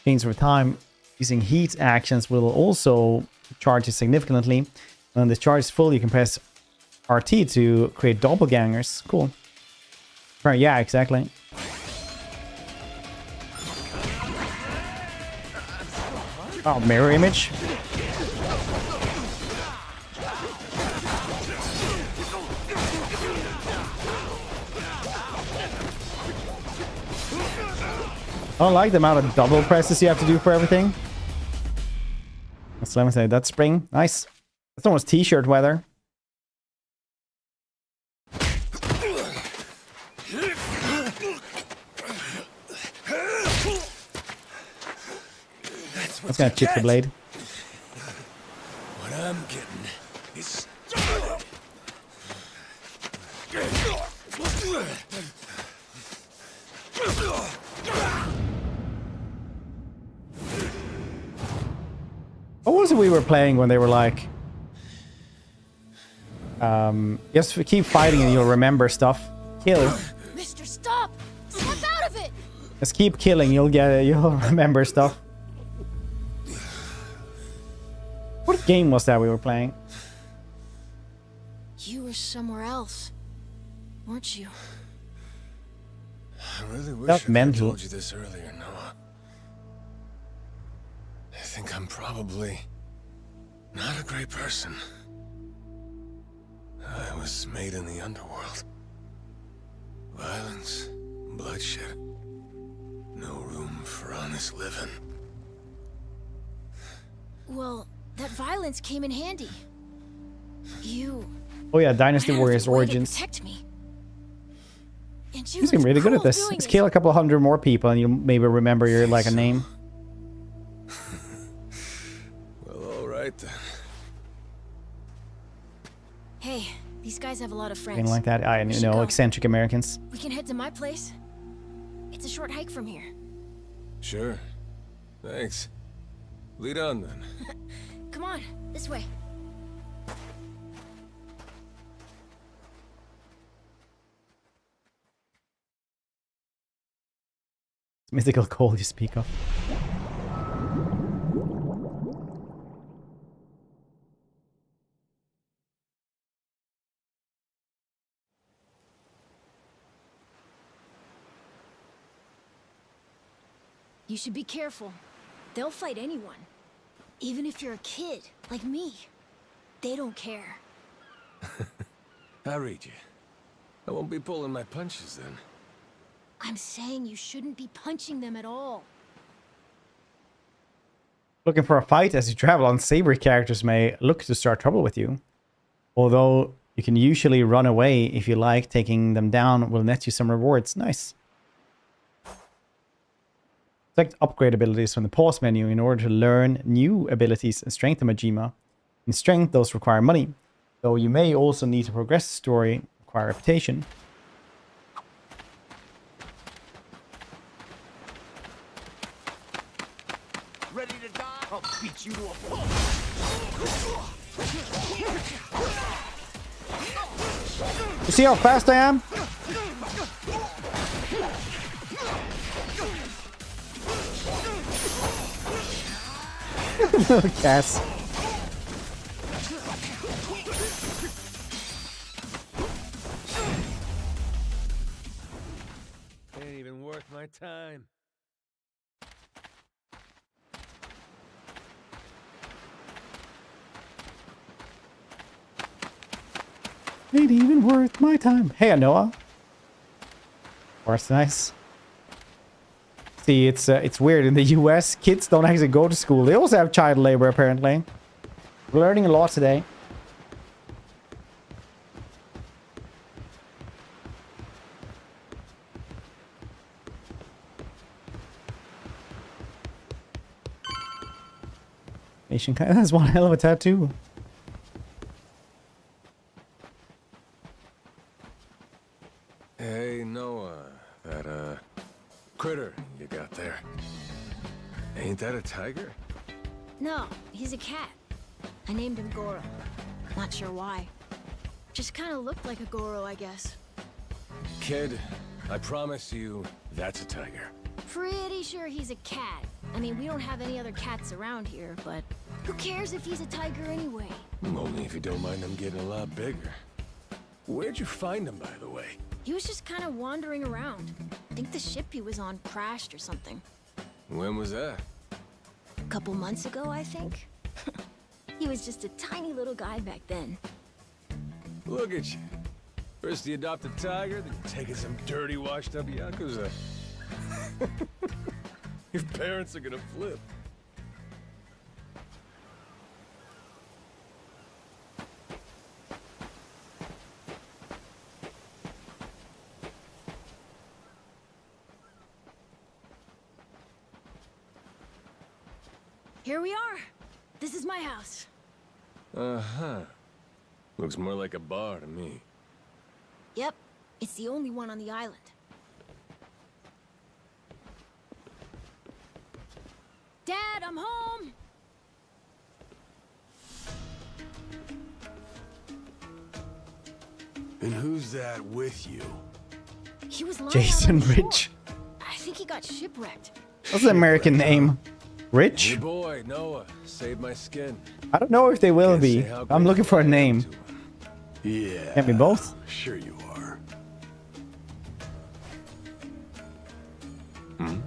Change over time. Using heat actions will also charge it significantly. When the charge is full, you can press RT to create doppelgangers. Cool. Right, yeah, exactly. Oh, mirror image. I don't like the amount of double presses you have to do for everything. Let me say that's spring. Nice. That's almost t-shirt weather. That's gonna chip the blade. What I'm getting is started. What was it we were playing when they were like, just keep fighting and you'll remember stuff. Kill. Mister, stop! Snap out of it! Just keep killing, you'll remember stuff. What game was that we were playing? You were somewhere else, weren't you? I really wish That's I mental. told you this earlier, Noah. I think I'm probably not a great person. I was made in the underworld. Violence, bloodshed. No room for honest living. Well, that violence came in handy. You... Oh yeah, Dynasty went out of Warriors your way to Origins. protect me. And you He's been looked really good at cool this. doing Let's it. kill a couple hundred more people and you'll maybe remember your like a name. Well, all right then. Hey, these guys have a lot of friends. Something like that. I We should know, go. eccentric Americans. We can head to my place. It's a short hike from here. Sure. Thanks. Lead on then. Come on, this way. Mythical call you speak of. You should be careful. They'll fight anyone. Even if you're a kid, like me. They don't care. I read you. I won't be pulling my punches then. I'm saying you shouldn't be punching them at all. Looking for a fight as you travel on, Saber characters may look to start trouble with you. Although you can usually run away if you like, taking them down will net you some rewards. Nice. Select upgrade abilities from the pause menu in order to learn new abilities and strengthen Majima. In strength, those require money, though you may also need to progress the story, require reputation. Ready to die? I'll beat you to a pulp. You see how fast I am? Cats. Ain't even worth my time. Ain't even worth my time. Hey, Noah. That's nice. See, it's weird. In the US, kids don't actually go to school. They also have child labor, apparently. We're learning a lot today. Nation kind of has one hell of a tattoo. Hey, Noah, that, critter you got there. Ain't that a tiger? No, he's a cat. I named him Goro. Not sure why. Just kind of looked like a Goro, I guess. Kid, I promise you, that's a tiger. Pretty sure he's a cat. I mean, we don't have any other cats around here, but who cares if he's a tiger anyway? Only if you don't mind them getting a lot bigger. Where'd you find him, by the way? He was just kind of wandering around. I think the ship he was on crashed or something. When was that? A couple months ago, I think. He was just a tiny little guy back then. Look at you. First you adopt a tiger, then you're taking some dirty, washed-up Yarrkuza. Your parents are gonna flip. Here we are. This is my house. Uh-huh. Looks more like a bar to me. Yep, it's the only one on the island. Dad, I'm home! And who's that with you? He was lying Jason out on the Rich. shore. I think he got shipwrecked. What's the American name? Rich? Your boy, Noah, saved my skin. I don't know if they will be. I'm looking for a name. Yeah. Can't be both? Sure you are. Hmm?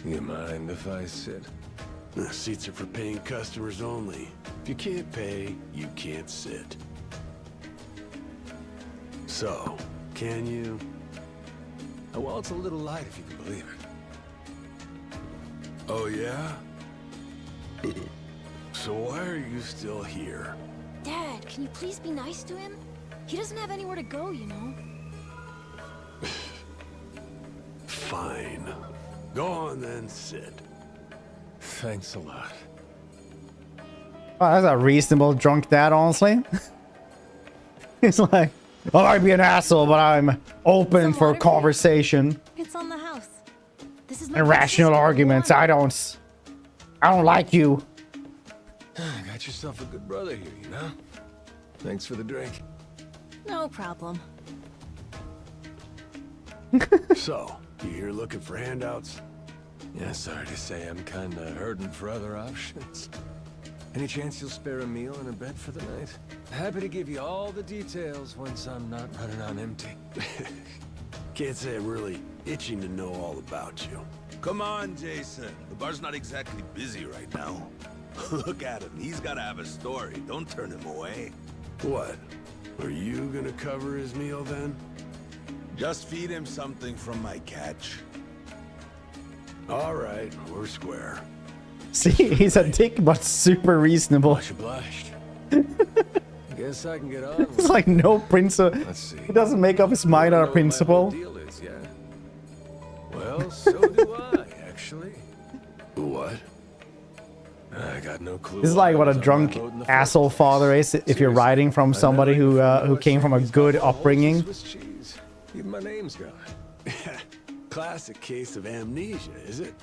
You mind if I sit? The seats are for paying customers only. If you can't pay, you can't sit. So, can you? Well, it's a little light if you can believe it. Oh, yeah? So why are you still here? Dad, can you please be nice to him? He doesn't have anywhere to go, you know. Fine. Go on then, sit. Thanks a lot. Oh, that's a reasonable drunk dad, honestly. He's like, I might be an asshole, but I'm open for conversation. It's on the house. This is my Irrational arguments. I don't like you. Got yourself a good brother here, you know? Thanks for the drink. No problem. So, you here looking for handouts? Yeah, sorry to say I'm kinda hurting for other options. Any chance you'll spare a meal and a bed for the night? Happy to give you all the details once I'm not running on empty. Can't say I'm really itching to know all about you. Come on, Jason. The bar's not exactly busy right now. Look at him. He's gotta have a story. Don't turn him away. What? Are you gonna cover his meal then? Just feed him something from my catch. All right, we're square. See, he's a dick, but super reasonable. Much obliged. Guess I can get on. It's like no principle. Let's see. He doesn't make up his mind on a principle. Deal is, yeah? Well, so do I, actually. What? I got no clue. This is like what a drunk asshole father is if you're writing from somebody who came from a good upbringing. Swiss cheese. Even my name's gone. Classic case of amnesia, is it?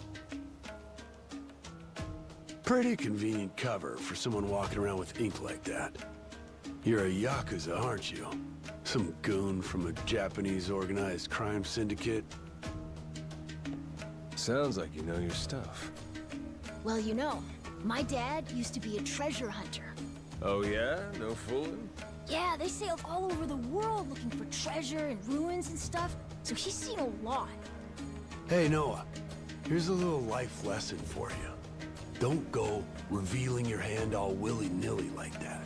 Pretty convenient cover for someone walking around with ink like that. You're a Yarrkuza, aren't you? Some goon from a Japanese organized crime syndicate? Sounds like you know your stuff. Well, you know, my dad used to be a treasure hunter. Oh yeah? No fooling? Yeah, they sailed all over the world looking for treasure and ruins and stuff, so he's seen a lot. Hey, Noah. Here's a little life lesson for you. Don't go revealing your hand all willy-nilly like that.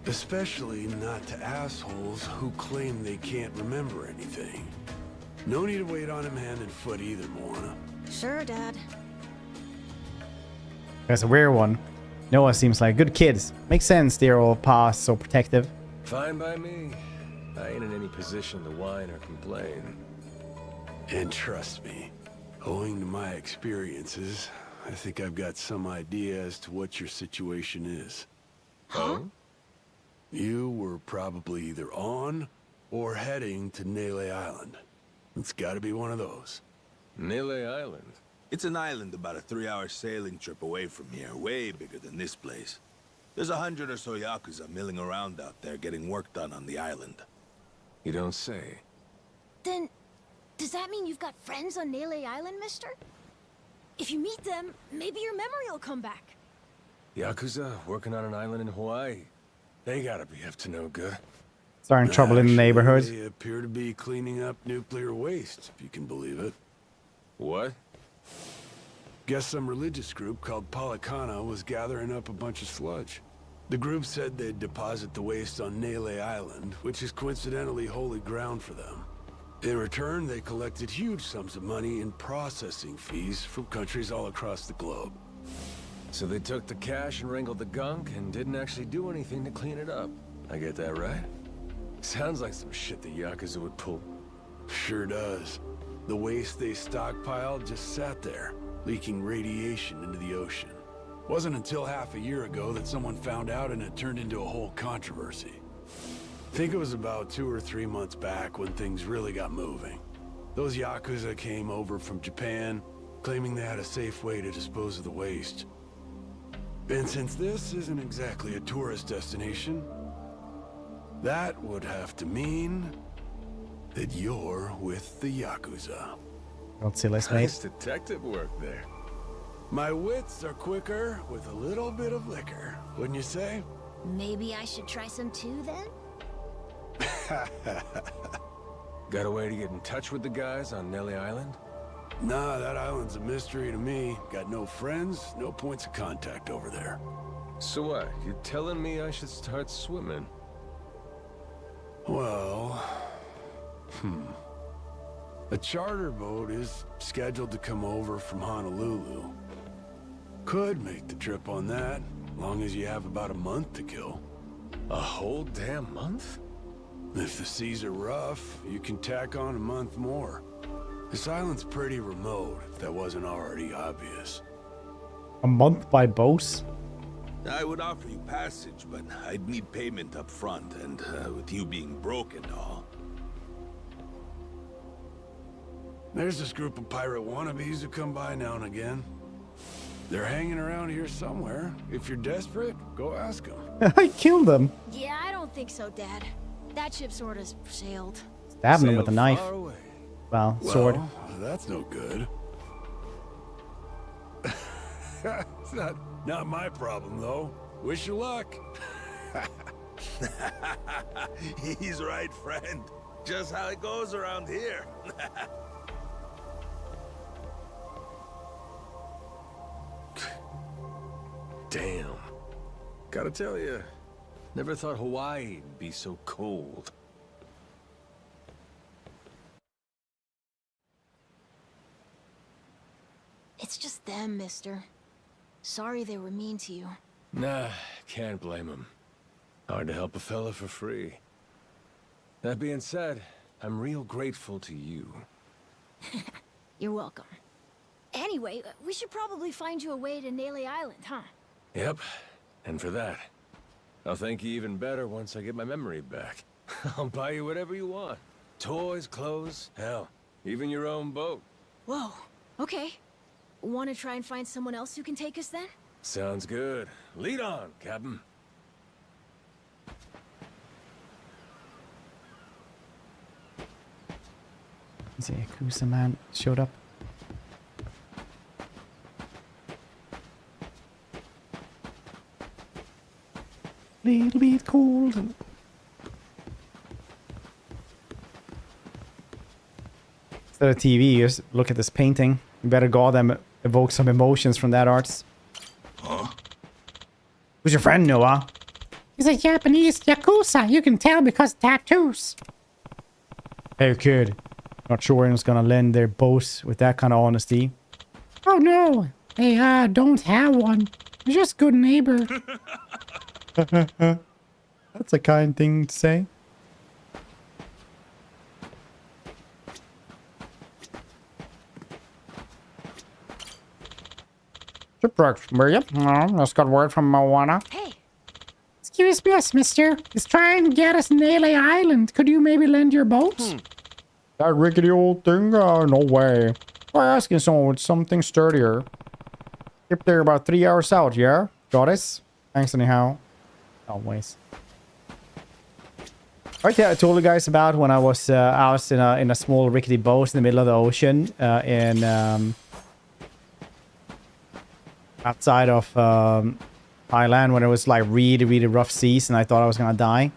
Especially not to assholes who claim they can't remember anything. No need to wait on him hand and foot either, Moana. Sure, Dad. That's a weird one. Noah seems like good kids. Makes sense they're all past so protective. Fine by me. I ain't in any position to whine or complain. And trust me, owing to my experiences, I think I've got some idea as to what your situation is. Huh? You were probably either on or heading to Nele Island. It's gotta be one of those. Nele Island? It's an island about a 3-hour sailing trip away from here, way bigger than this place. There's 100 or so Yarrkuza milling around out there getting work done on the island. You don't say. Then, does that mean you've got friends on Nele Island, mister? If you meet them, maybe your memory will come back. Yakuza working on an island in Hawaii. They gotta be up to no good. Starting trouble in the neighborhood. They appear to be cleaning up nuclear waste, if you can believe it. What? Guess some religious group called Palikana was gathering up a bunch of sludge. The group said they'd deposit the waste on Nele Island, which is coincidentally holy ground for them. In return, they collected huge sums of money in processing fees from countries all across the globe. So they took the cash and wrangled the gunk and didn't actually do anything to clean it up. I get that right? Sounds like some shit the Yakuza would pull. Sure does. The waste they stockpiled just sat there, leaking radiation into the ocean. Wasn't until half a year ago that someone found out and it turned into a whole controversy. Think it was about 2 or 3 months back when things really got moving. Those Yakuza came over from Japan, claiming they had a safe way to dispose of the waste. And since this isn't exactly a tourist destination, that would have to mean that you're with the Yakuza. Don't see less, Nice mate. detective work there. My wits are quicker with a little bit of liquor, wouldn't you say? Maybe I should try some too, then? Got a way to get in touch with the guys on Nele Island? Nah, that island's a mystery to me. Got no friends, no points of contact over there. So what? You're telling me I should start swimming? Well... A charter boat is scheduled to come over from Honolulu. Could make the trip on that, long as you have about a month to kill. A whole damn month? If the seas are rough, you can tack on a month more. This island's pretty remote, if that wasn't already obvious. A month by boat? I would offer you passage, but I'd need payment up front, and with you being broke and all. There's this group of pirate wannabes who come by now and again. They're hanging around here somewhere. If you're desperate, go ask them. I killed them. Yeah, I don't think so, Dad. That ship sort of sailed. Stabbing him with a knife. Well, sword. Well, that's no good. It's not my problem, though. Wish you luck. He's right, friend. Just how it goes around here. Damn. Gotta tell you, never thought Hawaii'd be so cold. It's just them, mister. Sorry they were mean to you. Nah, can't blame him. Hard to help a fella for free. That being said, I'm real grateful to you. You're welcome. Anyway, we should probably find you a way to Nele Island, huh? Yep, and for that, I'll thank you even better once I get my memory back. I'll buy you whatever you want. Toys, clothes, hell, even your own boat. Whoa, okay. Want to try and find someone else who can take us then? Sounds good. Lead on, Captain. Is it Yarrkuza man showed up? Little bit cold. Instead of TV, just look at this painting. You better go them evoke some emotions from that arts. Huh? Who's your friend, Noah? He's a Japanese Yakuza. You can tell because of tattoos. Hey, kid. Not sure anyone's gonna lend their boat with that kind of honesty. Oh no, they don't have one. They're just good neighbor. That's a kind thing to say. Shipwrecked, Maria. Just got word from Moana. Hey. Excuse me, mister. He's trying to get us Nele Island. Could you maybe lend your boat? That rickety old thing? No way. Try asking someone with something sturdier. Ship there about 3 hours out, yeah? Got it? Thanks anyhow. Always. Right, yeah, I told you guys about when I was out in a small rickety boat in the middle of the ocean outside of Thailand when it was like really, really rough seas and I thought I was gonna die.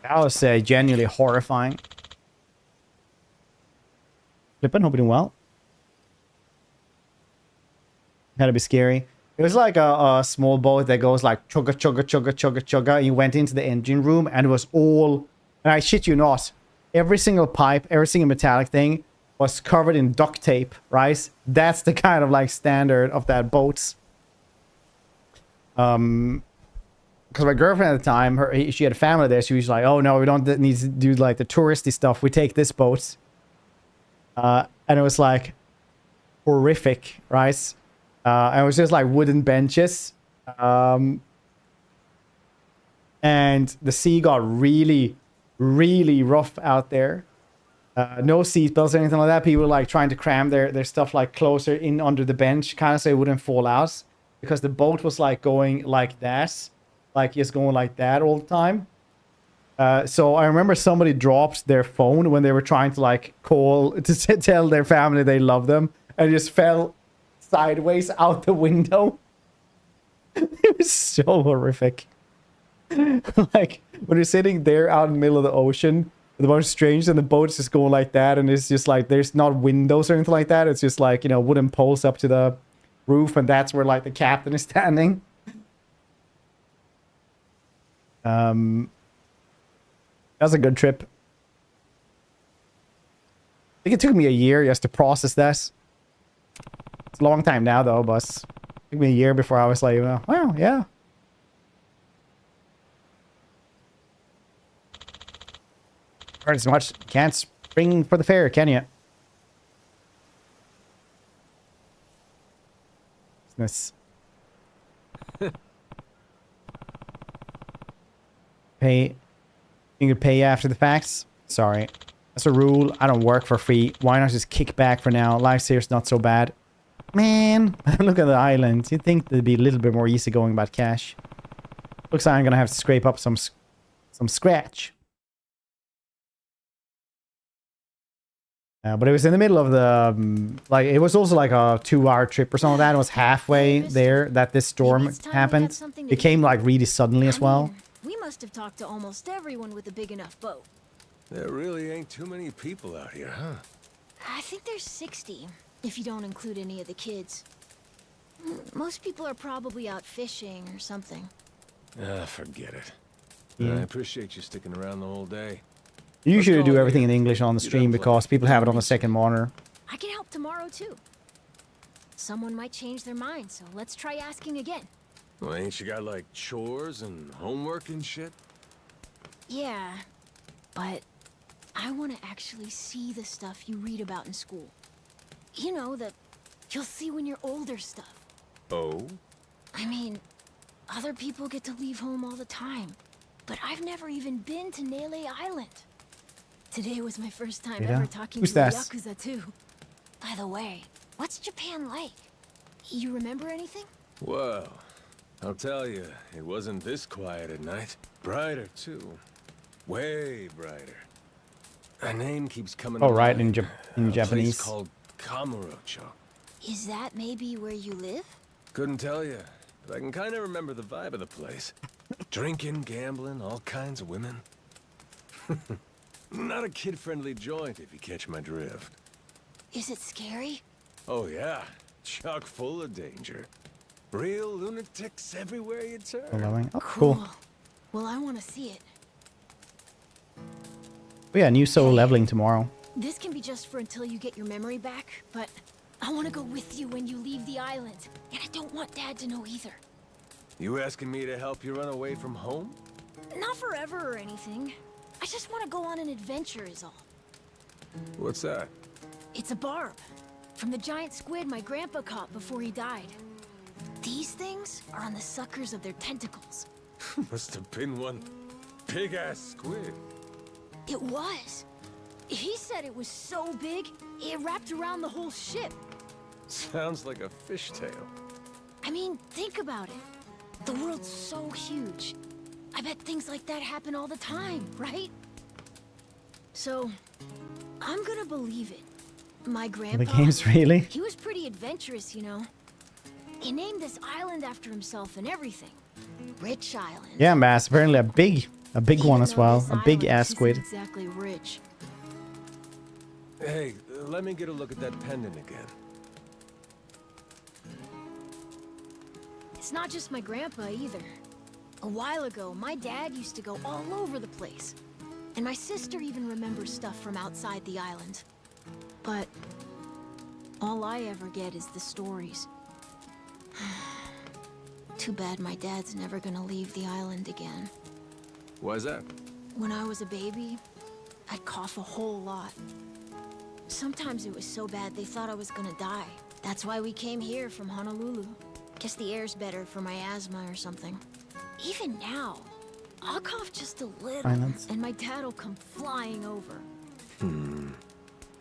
That was genuinely horrifying. Flippin', hope you're doing well. Had to be scary. It was like a small boat that goes like chugga, chugga, chugga, chugga, chugga. You went into the engine room and it was all, and I shit you not, every single pipe, every single metallic thing was covered in duct tape, right? That's the kind of like standard of that boat. Because my girlfriend at the time, she had a family there. She was like, oh no, we don't need to do like the touristy stuff. We take this boat. And it was like horrific, right? And it was just like wooden benches. And the sea got really, really rough out there. No seatbelts or anything like that. People were like trying to cram their stuff like closer in under the bench, kind of so it wouldn't fall out. Because the boat was like going like that. Like just going like that all the time. So I remember somebody dropped their phone when they were trying to like call to tell their family they love them. And just fell sideways out the window. It was so horrific. Like when you're sitting there out in the middle of the ocean, the most strange, and the boat's just going like that, and it's just like there's not windows or anything like that. It's just like, you know, wooden poles up to the roof, and that's where like the captain is standing. That was a good trip. I think it took me a year just to process that. It's a long time now though, but it took me a year before I was like, well, yeah. Heard as much. Can't spring for the fair, can you? Business. Pay. You can pay after the facts. Sorry. That's a rule. I don't work for free. Why not just kick back for now? Life's here's not so bad. Man, look at the island. You'd think they'd be a little bit more easygoing about cash. Looks like I'm gonna have to scrape up some scratch. But it was in the middle of the like it was also like a 2-hour trip or something like that. It was halfway there that this storm happened. It came like really suddenly as well. We must have talked to almost everyone with a big enough boat. There really ain't too many people out here, huh? I think there's 60, if you don't include any of the kids. Most people are probably out fishing or something. Forget it. Yeah. I appreciate you sticking around the whole day. You usually do everything in English on the stream because people have it on the second monitor. I can help tomorrow too. Someone might change their mind, so let's try asking again. Well, ain't you got like chores and homework and shit? Yeah, but I want to actually see the stuff you read about in school. You know, that you'll see when you're older stuff. Oh? I mean, other people get to leave home all the time, but I've never even been to Nele Island. Today was my first time ever talking to the Yarrkuza too. By the way, what's Japan like? You remember anything? Well, I'll tell you, it wasn't this quiet at night. Brighter, too. Way brighter. A name keeps coming Oh, right, mind. in A Japanese. place called Kamurocho. Is that maybe where you live? Couldn't tell you, but I can kind of remember the vibe of the place. Drinking, gambling, all kinds of women. Not a kid-friendly joint, if you catch my drift. Is it scary? Oh yeah, chock full of danger. Real lunatics everywhere you turn. Oh, cool. Well, I want to see it. Oh yeah, new soul leveling tomorrow. This can be just for until you get your memory back, but I want to go with you when you leave the island. And I don't want Dad to know either. You asking me to help you run away from home? Not forever or anything. I just want to go on an adventure is all. What's that? It's a barb. From the giant squid my grandpa caught before he died. These things are on the suckers of their tentacles. Must have been one big-ass squid. It was. He said it was so big, it wrapped around the whole ship. Sounds like a fishtail. I mean, think about it. The world's so huge. I bet things like that happen all the time, right? So, I'm gonna believe it. My grandpa... The game's really? He was pretty adventurous, you know. He named this island after himself and everything. Rich Island. Yeah, Mass. Apparently a big one as well. A big ass Isn't squid. exactly rich. Hey, let me get a look at that pendant again. It's not just my grandpa either. A while ago, my dad used to go all over the place. And my sister even remembers stuff from outside the island. But all I ever get is the stories. Too bad my dad's never gonna leave the island again. Why's that? When I was a baby, I'd cough a whole lot. Sometimes it was so bad they thought I was gonna die. That's why we came here from Honolulu. Guess the air's better for my asthma or something. Even now, I'll cough just a little, and my dad'll come flying over.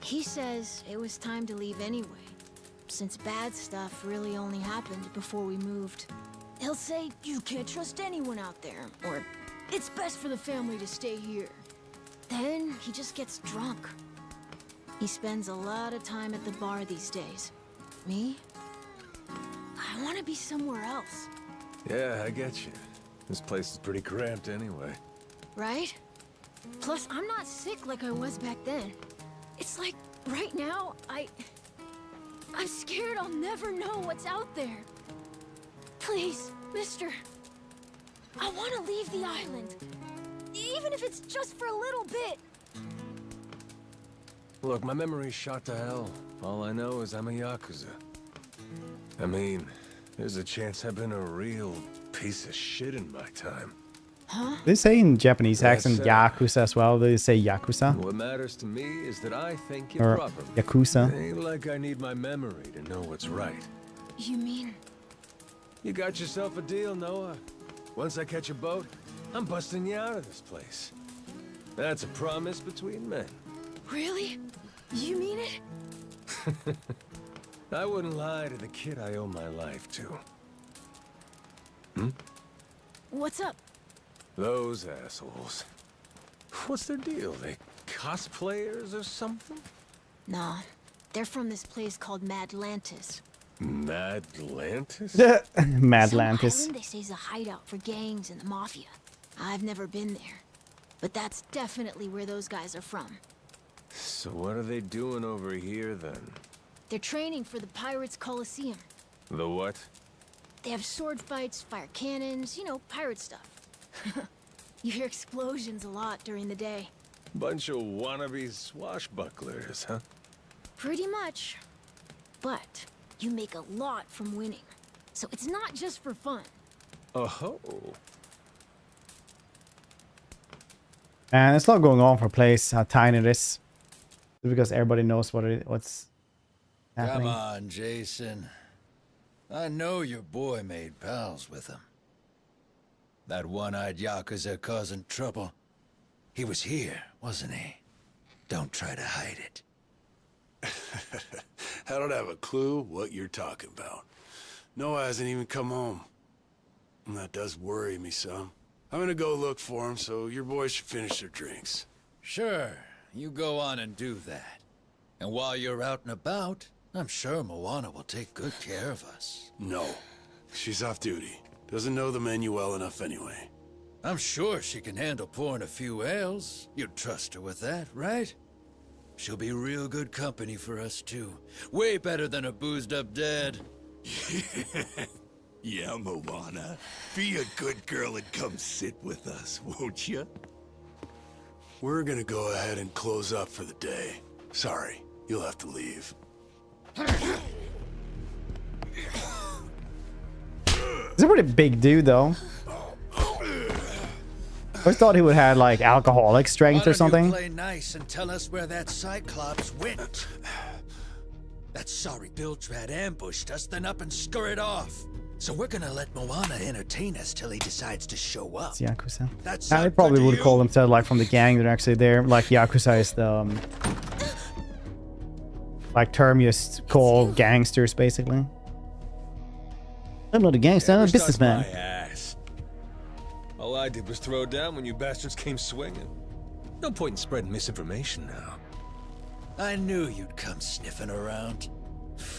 He says it was time to leave anyway, since bad stuff really only happened before we moved. He'll say, you can't trust anyone out there, or it's best for the family to stay here. Then he just gets drunk. He spends a lot of time at the bar these days. Me? I want to be somewhere else. Yeah, I get you. This place is pretty cramped anyway. Right? Plus, I'm not sick like I was back then. It's like, right now, I'm scared I'll never know what's out there. Please, mister. I want to leave the island. Even if it's just for a little bit. Look, my memory's shot to hell. All I know is I'm a Yarrkuza. I mean, there's a chance I've been a real piece of shit in my time. Huh? They say in Japanese accent That's, Yakuza as well. They say Yakuza. What matters to me is that I think you're Or proper. Yakuza. Ain't like I need my memory to know what's right. You mean? You got yourself a deal, Noah. Once I catch a boat, I'm busting you out of this place. That's a promise between men. Really? You mean it? I wouldn't lie to the kid I owe my life to. Hmm? What's up? Those assholes. What's their deal? They cosplayers or something? Nah. They're from this place called Madlantis. Madlantis? Madlantis. Some island they say is a hideout for gangs and the mafia. I've never been there. But that's definitely where those guys are from. So what are they doing over here then? They're training for the Pirates Coliseum. The what? They have sword fights, fire cannons, you know, pirate stuff. You hear explosions a lot during the day. Bunch of wannabe swashbucklers, huh? Pretty much. But you make a lot from winning. So it's not just for fun. Oh. And it's not going on for place how tiny it is. Because everybody knows what's happening. Come on, Jason. I know your boy made pals with him. That one-eyed Yakuza causing trouble. He was here, wasn't he? Don't try to hide it. I don't have a clue what you're talking about. Noah hasn't even come home. That does worry me some. I'm gonna go look for them, so your boys should finish their drinks. Sure, you go on and do that. And while you're out and about, I'm sure Moana will take good care of us. No. She's off duty. Doesn't know the menu well enough anyway. I'm sure she can handle pouring a few ales. You'd trust her with that, right? She'll be real good company for us, too. Way better than a boozed-up dad. Yeah, Moana. Be a good girl and come sit with us, won't you? We're gonna go ahead and close up for the day. Sorry, you'll have to leave. He's a pretty big dude, though. I always thought he would have like alcoholic strength or something. Play nice and tell us where that Cyclops went. That sorry Biltrad ambushed us, then up and scurried off. So we're gonna let Moana entertain us till he decides to show up. It's Yarrkuza. That's I probably would call themselves like from the gang that are actually there. Like Yarrkuza is the like term you call gangsters, basically. I'm not a gangster, I'm a businessman. All I did was throw down when you bastards came swinging. No point in spreading misinformation now. I knew you'd come sniffing around.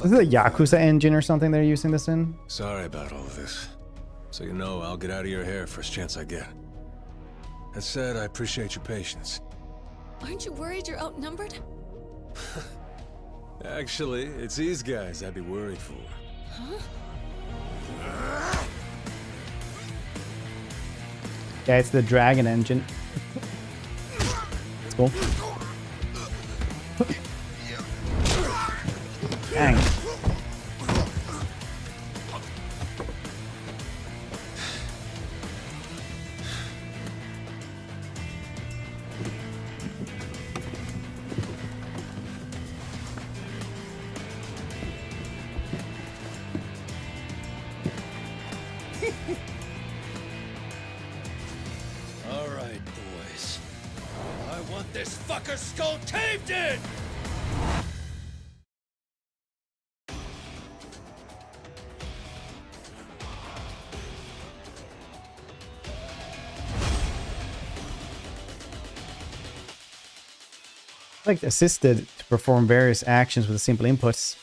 Is it a Yarrkuza engine or something they're using this in? Sorry about all of this. So you know, I'll get out of your hair first chance I get. That said, I appreciate your patience. Aren't you worried you're outnumbered? Actually, it's these guys I'd be worried for. Huh? Yeah, it's the dragon engine. That's cool. Dang. All right, boys. I want this fucker skull caved in! Like assisted to perform various actions with simple inputs.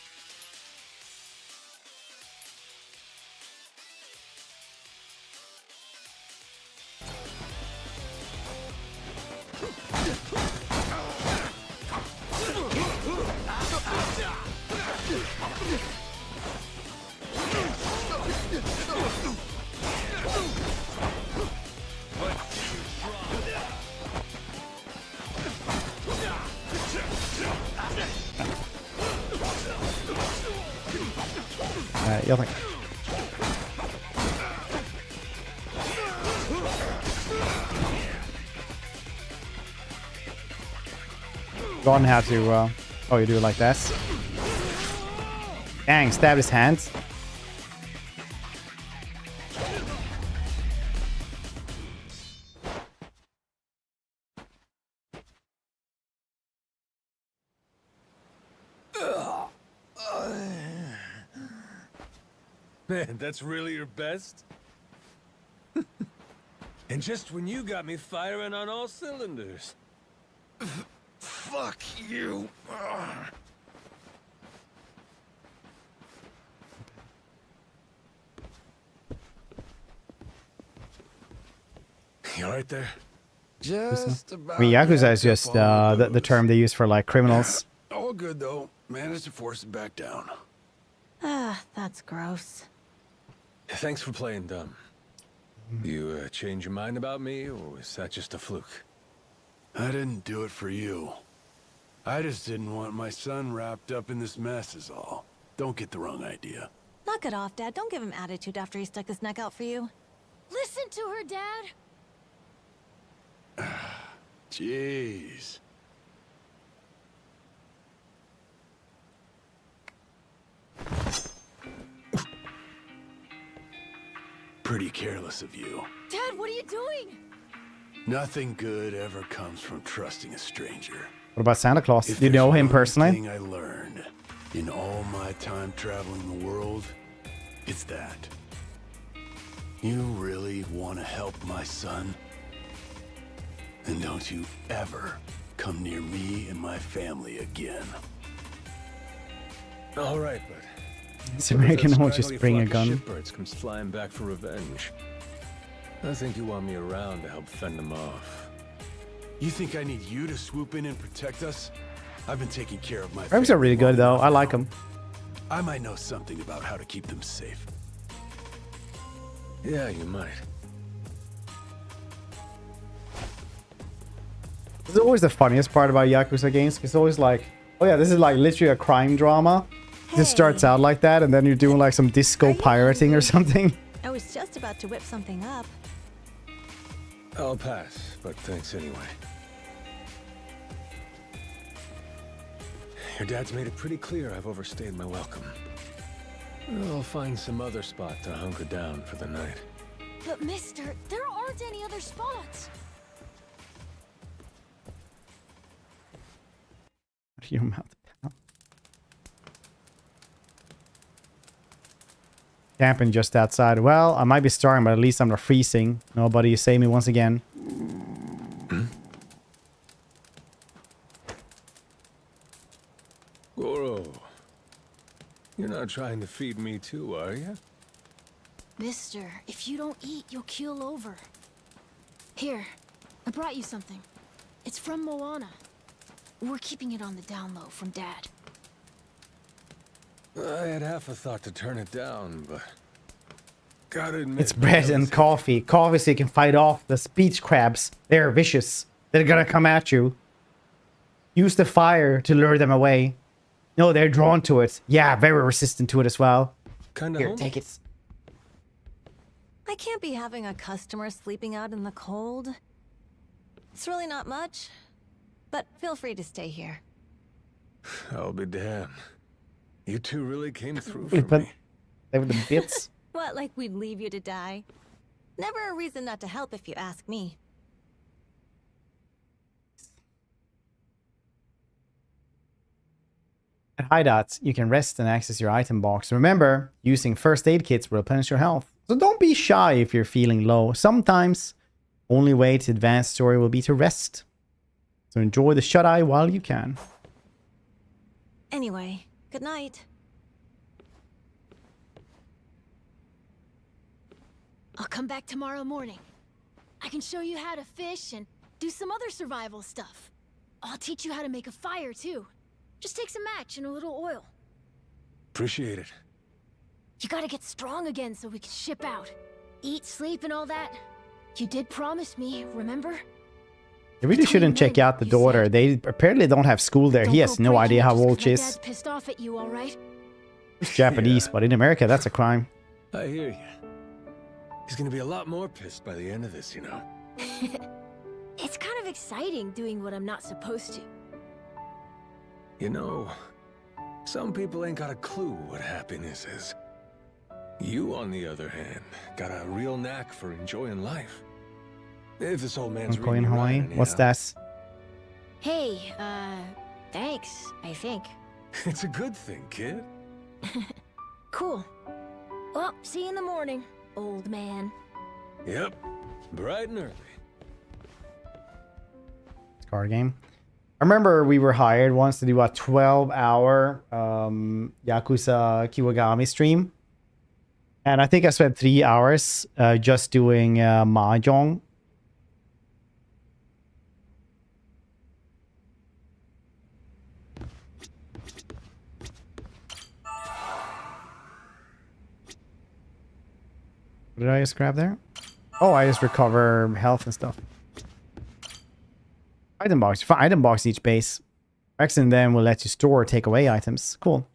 Jag tackar. Gone have to, oh, you do it like this. Dang, stab his hands. Man, that's really your best? And just when you got me firing on all cylinders. Fuck you. You alright there? Just I mean, Yarrkuza is just the term they use for like criminals. All good though. Managed to force it back down. Ah, that's gross. Thanks for playing dumb. You change your mind about me, or was that just a fluke? I didn't do it for you. I just didn't want my son wrapped up in this mess is all. Don't get the wrong idea. Knock it off, Dad. Don't give him attitude after he stuck his neck out for you. Listen to her, Dad. Jeez. Pretty careless of you. Dad, what are you doing? Nothing good ever comes from trusting a stranger. What about Santa Claus? If Do you know there's him one personally? thing I learned in all my time traveling the world, it's that You really want to help my son? And don't you ever come near me and my family again. All right, but This American won't just bring a gun. Shipbirds comes flying back for revenge. I think you want me around to help fend them off. You think I need you to swoop in and protect us? I've been taking care of my Arms are really good though. I like them. I might know something about how to keep them safe. Yeah, you might. This is always the funniest part about Yakuza games. It's always like, oh yeah, this is like literally a crime drama. It just starts out like that, and then you're doing like some disco pirating or something. I was just about to whip something up. I'll pass, but thanks anyway. Your dad's made it pretty clear I've overstayed my welcome. I'll find some other spot to hunker down for the night. But mister, there aren't any other spots. Your mouth. Camping just outside. Well, I might be starving, but at least I'm not freezing. Nobody save me once again. Goro, you're not trying to feed me too, are you? Mister, if you don't eat, you'll keel over. Here, I brought you something. It's from Moana. We're keeping it on the down low from Dad. I had half a thought to turn it down, but gotta admit, It's bread and coffee. Coffee so you can fight off the speech crabs. They're vicious. They're gonna come at you. Use the fire to lure them away. No, they're drawn to it. Yeah, very resistant to it as well. Here, take it. I can't be having a customer sleeping out in the cold. It's really not much, but feel free to stay here. I'll be damned. You two really came through for me. They were the bits. What, like we'd leave you to die? Never a reason not to help if you ask me. At hideouts, you can rest and access your item box. Remember, using first aid kits will replenish your health. So don't be shy if you're feeling low. Sometimes, only way to advance story will be to rest. So enjoy the shut-eye while you can. Anyway, good night. I'll come back tomorrow morning. I can show you how to fish and do some other survival stuff. I'll teach you how to make a fire, too. Just take some match and a little oil. Appreciate it. You gotta get strong again so we can ship out. Eat, sleep, and all that. You did promise me, remember? You really shouldn't check out the daughter. They apparently don't have school there. He has no idea how old she is. Dad's pissed off at you, all right? He's Japanese, but in America, that's a crime. I hear you. He's gonna be a lot more pissed by the end of this, you know. It's kind of exciting doing what I'm not supposed to. You know, some people ain't got a clue what happiness is. You, on the other hand, got a real knack for enjoying life. If this old man's I'm going Hawaii. What's that? Hey, thanks, I think. It's a good thing, kid. Cool. Well, see you in the morning, old man. Yep, bright and early. Card game. I remember we were hired once to do a 12-hour Yakuza Kiwagami stream. And I think I spent 3 hours just doing mahjong. What did I just grab there? Oh, I just recover health and stuff. Item box. Item box each base. Accessing them will let you store or take away items. Cool.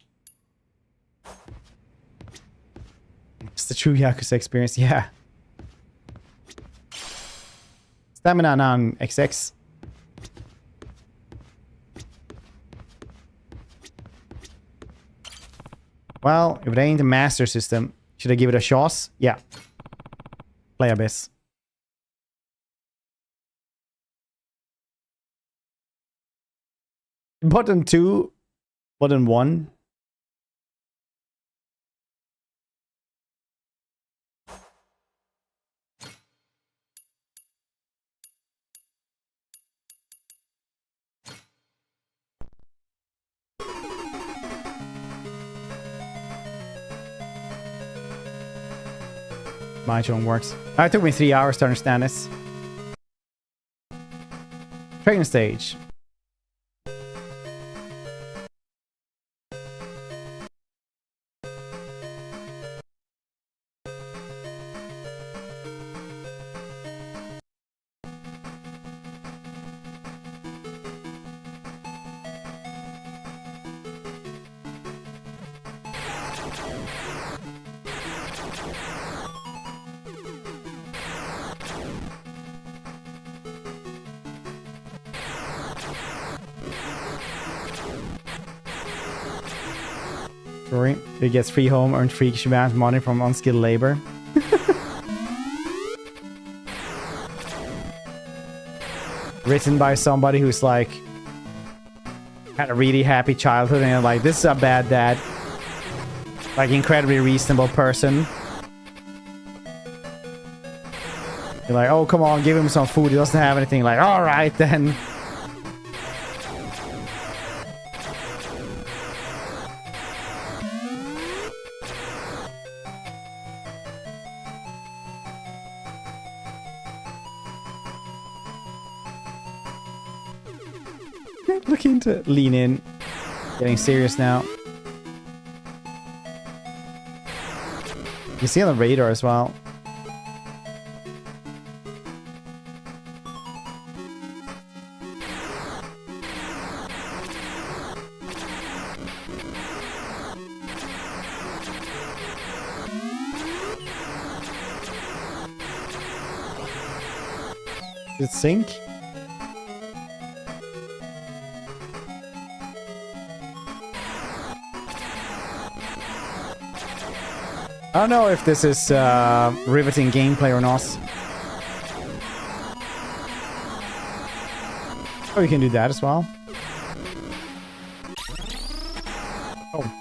It's the true Yakuza experience. Yeah. Stamina on XX. Well, if it ain't a master system, should I give it a shot? Yeah. Play Abyss. Button 2, button 1. My own works. It took me 3 hours to understand this. Training stage. Sorry. He gets free home, earns free amount of money from unskilled labor. Written by somebody who's like had a really happy childhood and like, this is a bad dad. Like incredibly reasonable person. You're like, oh come on, give him some food. He doesn't have anything. Like, alright then. Looking to lean in. Getting serious now. You see on the radar as well. Did it sink? I don't know if this is riveting gameplay or not. Oh, you can do that as well. Oh.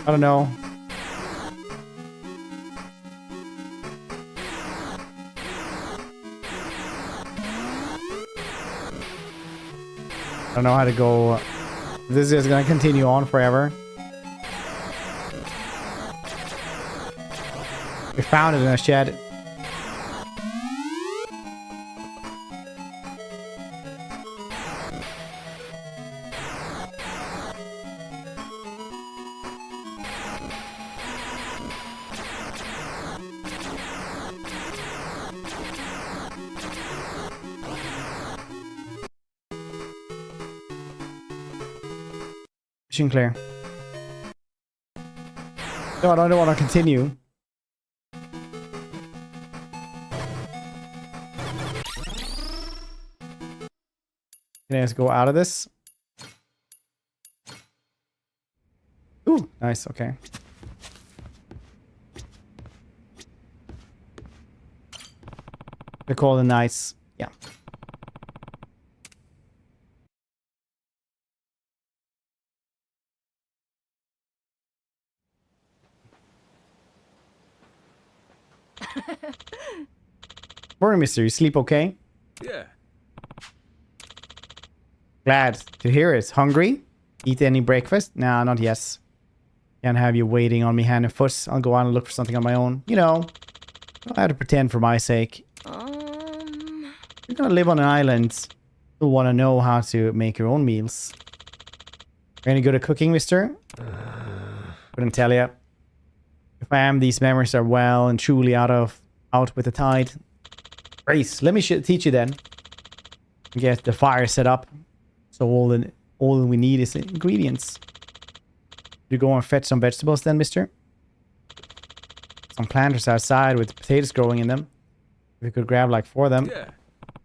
I don't know. I don't know how to go. This is gonna continue on forever. We found it in a shed. Mission clear. No, I don't want to continue. Can I just go out of this? Ooh, nice, okay. They're called the Knights. Yeah. Morning, mister. You sleep okay? Yeah. Glad to hear it. Hungry? Eat any breakfast? Nah, not yet. Can't have you waiting on me hand and foot. I'll go out and look for something on my own. You know, I have to pretend for my sake. You're gonna live on an island. You'll want to know how to make your own meals. Are you any good at cooking, mister? Couldn't tell you. If I am, these memories are well and truly out with the tide. Great. Let me teach you then. Get the fire set up. So all we need is ingredients. You go and fetch some vegetables then, mister? Some planters outside with potatoes growing in them. We could grab like 4 of them.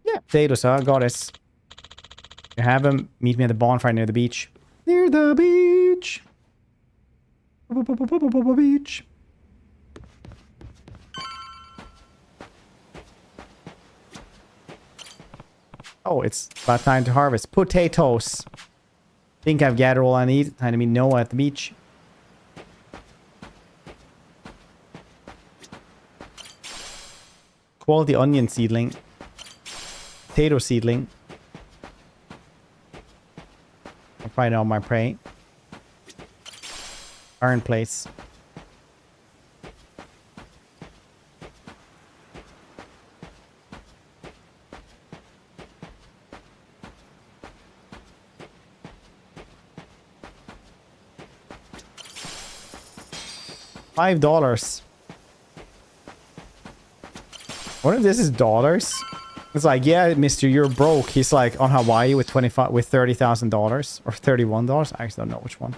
Yeah, potatoes, huh? Got it. You have them. Meet me at the bonfire near the beach. Near the beach. Beach. Oh, it's about time to harvest potatoes. Think I've gathered all I need. Time to meet Noah at the beach. Quality onion seedling. potato seedling. I'll find out my prey. Iron plates. $5. What if this is dollars? It's like, yeah, mister, you're broke. He's like on Hawaii with $30,000 or $31. I actually don't know which one.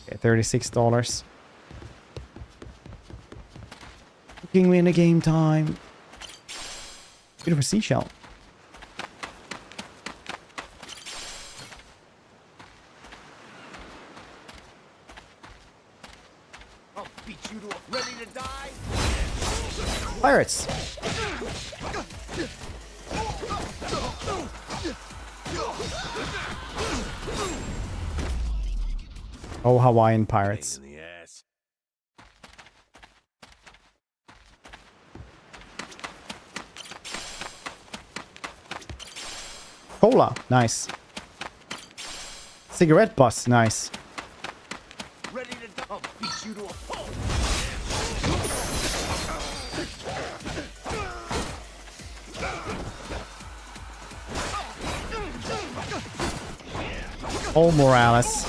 Okay, $36. Fucking win a game time. Beautiful seashell. Pirates. Oh, Hawaiian pirates. Cola, nice. Cigarette bus, nice. Ready to I'll beat you to a pulp. Oh, Morales.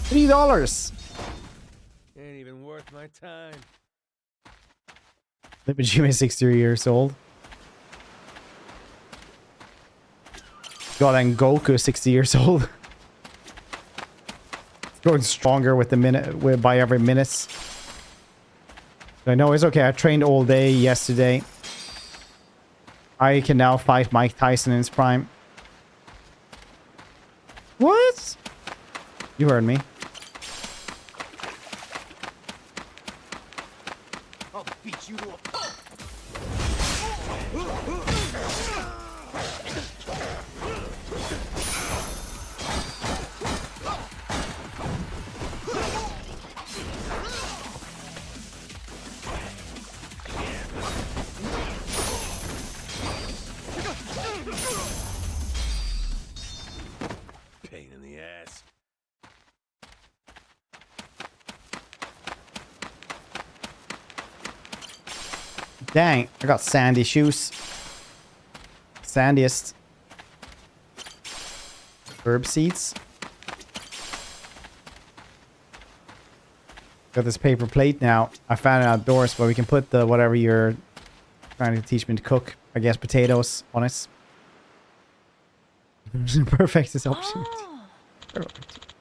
$3. Ain't even worth my time. Maybe Jimmy is 63 years old. God, and Goku 60 years old. It's growing stronger with the minute by every minute. I know it's okay. I trained all day yesterday. I can now fight Mike Tyson in his prime. What? You heard me. I'll beat you to a pulp. Pain in the ass. Dang, I got sandy shoes. Sandiest. Herb seeds. Got this paper plate now. I found it outdoors, but we can put the whatever you're trying to teach me to cook. I guess potatoes on it. Perfect this opportunity. Perfect.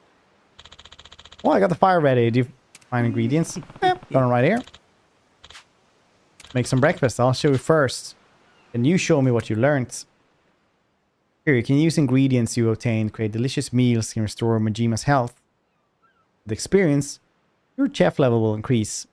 Oh, I got the fire ready. Do you find ingredients? Yep, got them right here. Make some breakfast. I'll show you first. Then you show me what you learned. Here, you can use ingredients you obtained, create delicious meals, can restore Majima's health. With experience, your chef level will increase,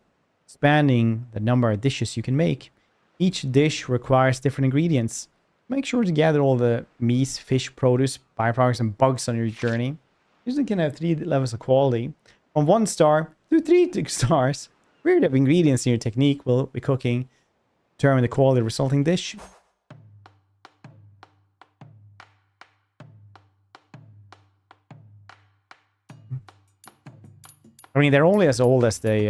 expanding the number of dishes you can make. Each dish requires different ingredients. Make sure to gather all the meat, fish, produce, byproducts, and bugs on your journey. Usually can have 3 levels of quality. From 1 star to 3 stars. Variety of ingredients in your technique will be cooking. Determine the quality of the resulting dish. I mean, they're only as old as they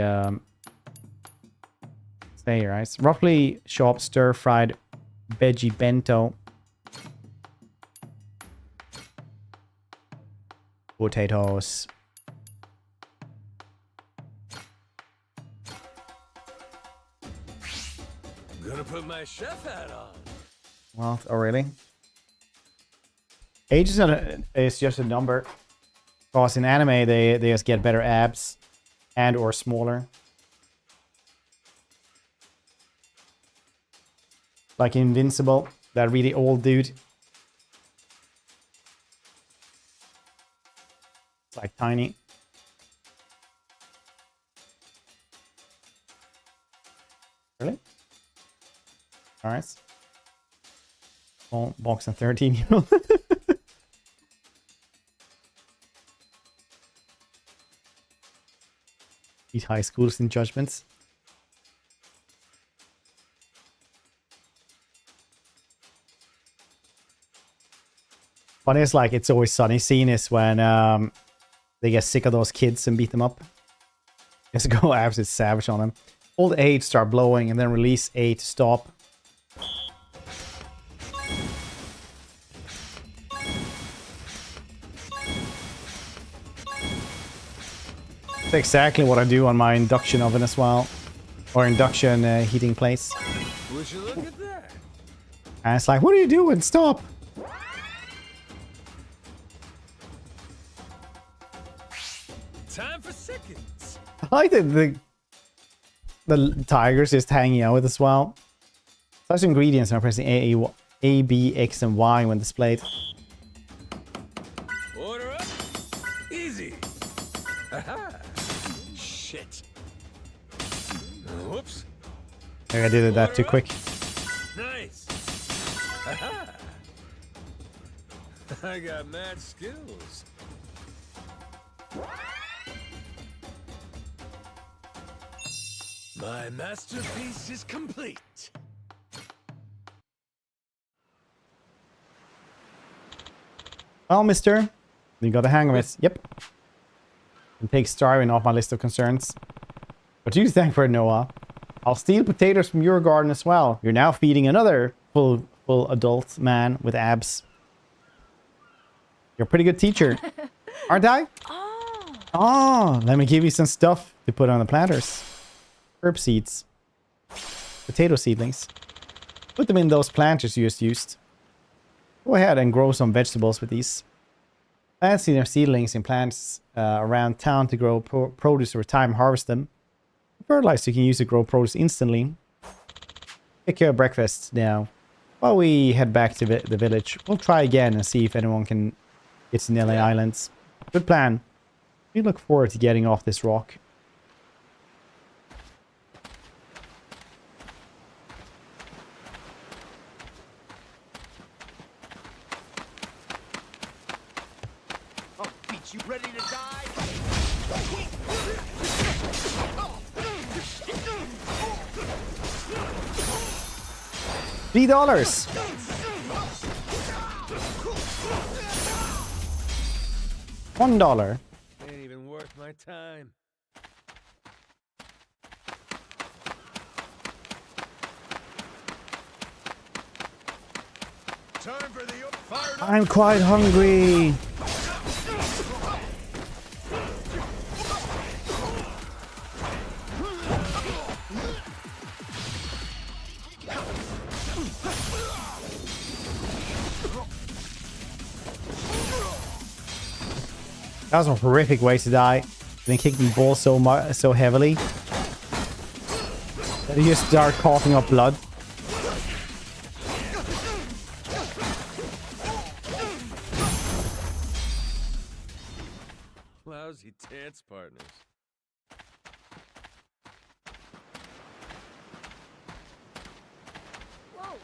say, right? It's roughly sharp stir-fried veggie bento. Potatoes. I'm gonna put my chef hat on. Well, oh really? Age is just a number. Because in anime, they just get better abs and or smaller. Like Invincible, that really old dude. It's like tiny. Really? Alright. Oh, box and 13-year-old. These high schools in judgments. Funny is like It's Always Sunny scene is when they get sick of those kids and beat them up. Just go absolutely savage on them. Hold A to start blowing and then release A to stop. That's exactly what I do on my induction oven as well. Or induction heating place. Would you look at that? And it's like, what are you doing? Stop! Time for seconds. I like that the tigers just hanging out with as well. Such ingredients are pressing A, B, X, and Y when displayed. Order up. Easy. Aha. Shit. Whoops. I think I did that too quick. Nice. Aha. I got mad skills. My masterpiece is complete. Well, mister, you got the hang of it. Yep. And take starving off my list of concerns. What do you think for it, Noah? I'll steal potatoes from your garden as well. You're now feeding another full adult man with abs. You're a pretty good teacher. Aren't I? Oh, let me give you some stuff to put on the planters. Herb seeds. Potato seedlings. Put them in those planters you just used. Go ahead and grow some vegetables with these. Plant their seedlings in plants around town to grow produce over time. Harvest them. Fertilizer you can use to grow produce instantly. Take care of breakfast now. While we head back to the village, we'll try again and see if anyone can get to Nelly Islands. Good plan. We look forward to getting off this rock. I'll beat you ready to die. $3. $1. Ain't even worth my time. Time for the fire. I'm quite hungry. That was a horrific way to die. Then kicked the ball so heavily that he just started coughing up blood. Lousy dance partners. Whoa.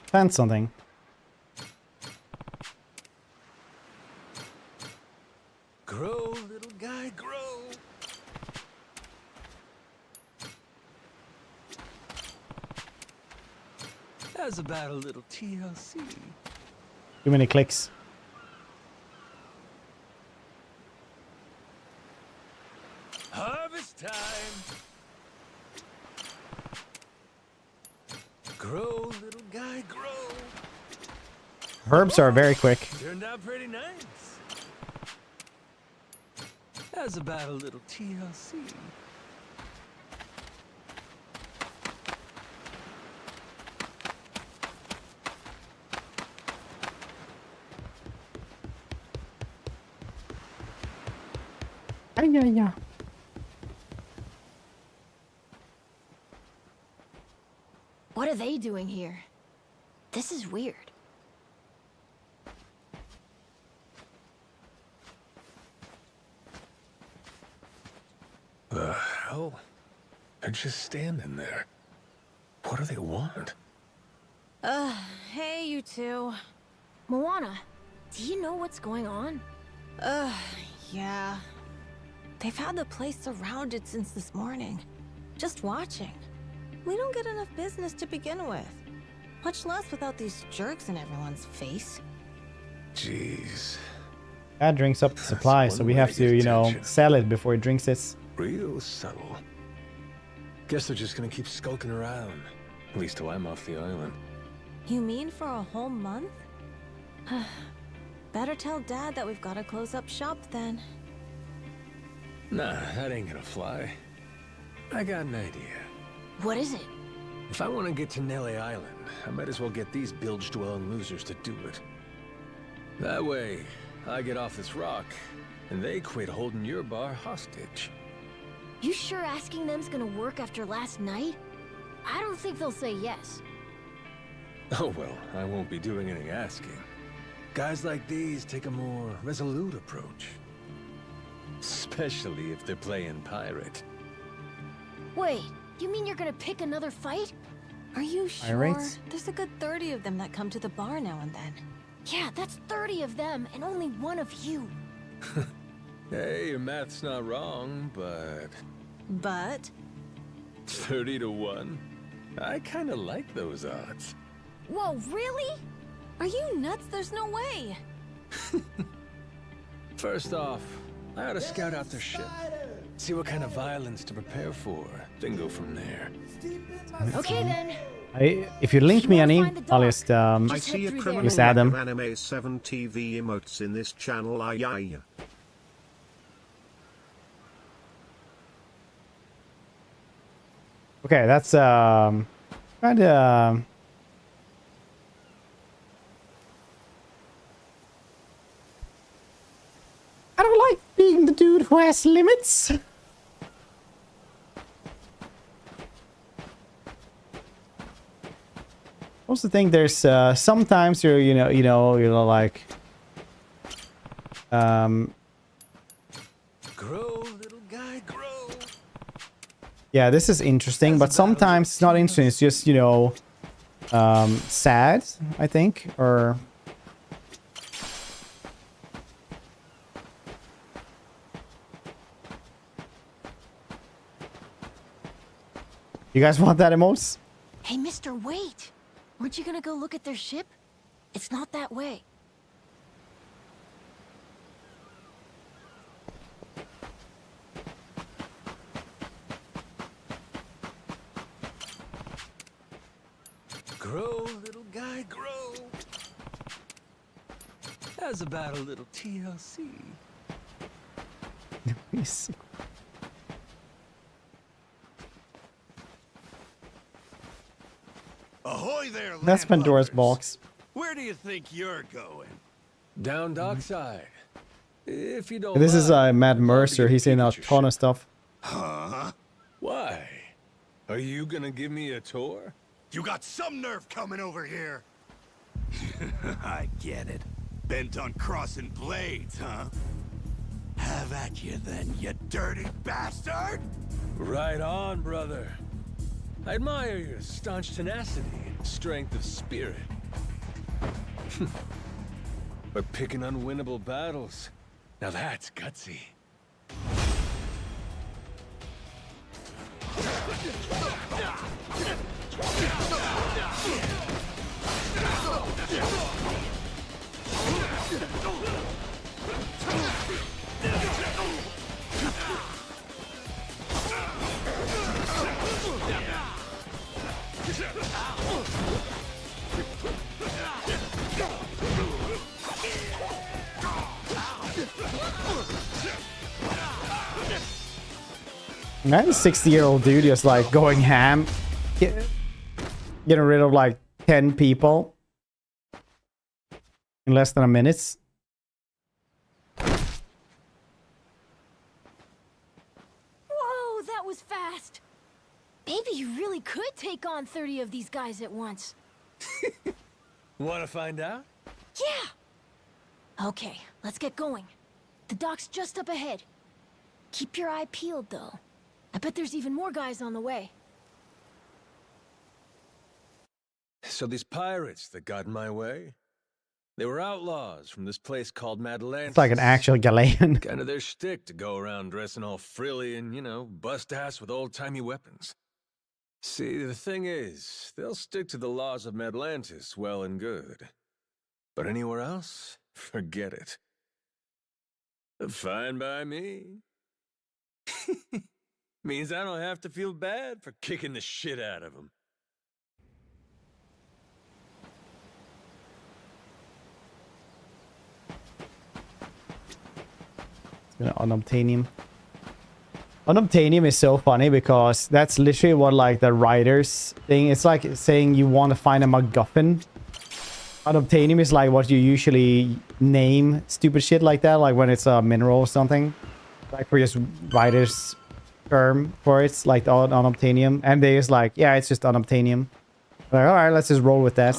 Plant something. Grow, little guy, grow. How's about a little TLC? Too many clicks. Harvest time. Grow, little guy, grow. Herbs are very quick. Turned out pretty nice. How's about a little TLC? Yeah. What are they doing here? This is weird. The hell? They're just standing there. What do they want? Hey, you two. Moana, do you know what's going on? Yeah. They've had the place surrounded since this morning. Just watching. We don't get enough business to begin with. Much less without these jerks in everyone's face. Jeez. That drinks up the supply, so we have to, you know, sell it before it drinks it. Real subtle. Guess they're just gonna keep skulking around. At least till I'm off the island. You mean for a whole month? Better tell Dad that we've got to close up shop then. Nah, that ain't gonna fly. I got an idea. What is it? If I want to get to Nele Island, I might as well get these bilge-dwelling losers to do it. That way, I get off this rock, and they quit holding your bar hostage. You sure asking them's gonna work after last night? I don't think they'll say yes. Oh well, I won't be doing any asking. Guys like these take a more resolute approach. Especially if they're playing pirate. Wait, you mean you're gonna pick another fight? Are you sure? Pirates? There's a good 30 of them that come to the bar now and then. Yeah, that's 30 of them, and only one of you. Hey, your math's not wrong, but... But? 30 to 1? I kinda like those odds. Whoa, really? Are you nuts? There's no way. First off, I ought to scout out their ship. See what kind of violence to prepare for, then go from there. Okay then. If you link me any, I'll just I see a criminal just add them. lack of Anime 7 TV emotes in this channel. Okay, that's kind of. I don't like being the dude who has limits. Also think there's sometimes you're like Grow, little guy, grow. yeah, this is interesting, but sometimes it's not interesting, it's just, you know, sad, I think, or you guys want that emotes? Hey, mister, wait! Weren't you gonna go look at their ship? It's not that way. Grow, little guy, grow. How's about a little TLC? Ahoy there, That's Pandora's box. Where do you think you're going? Down dockside. If you don't This is mind, Matt Mercer. He's in a ton of stuff. Huh? Why? Are you gonna give me a tour? You got some nerve coming over here. I get it. Bent on crossing blades, huh? Have at you then, you dirty bastard! Right on, brother. I admire your staunch tenacity and strength of spirit. But picking unwinnable battles, now that's gutsy. That 60-year-old dude just like going ham, getting rid of like 10 people in less than a minute. Whoa, that was fast! Maybe you really could take on 30 of these guys at once. Wanna find out? Yeah! Okay, let's get going. The dock's just up ahead. Keep your eye peeled, though. I bet there's even more guys on the way. So these pirates that got in my way, They were outlaws from this place called Madelantis. It's like an actual Galean. Kind of their shtick to go around dressing all frilly and, you know, bust ass with old-timey weapons. See, the thing is, they'll stick to the laws of Madelantis well and good. But anywhere else, forget it. Fine by me. Means I don't have to feel bad for kicking the shit out of them. Unobtainium. Unobtainium is so funny because that's literally what like the writers thing. It's like saying you want to find a MacGuffin. Unobtainium is like what you usually name stupid shit like that, like when it's a mineral or something. Like for just writers term for it, like the unobtainium, and they just like, yeah, it's just unobtainium. Like, all right, let's just roll with that.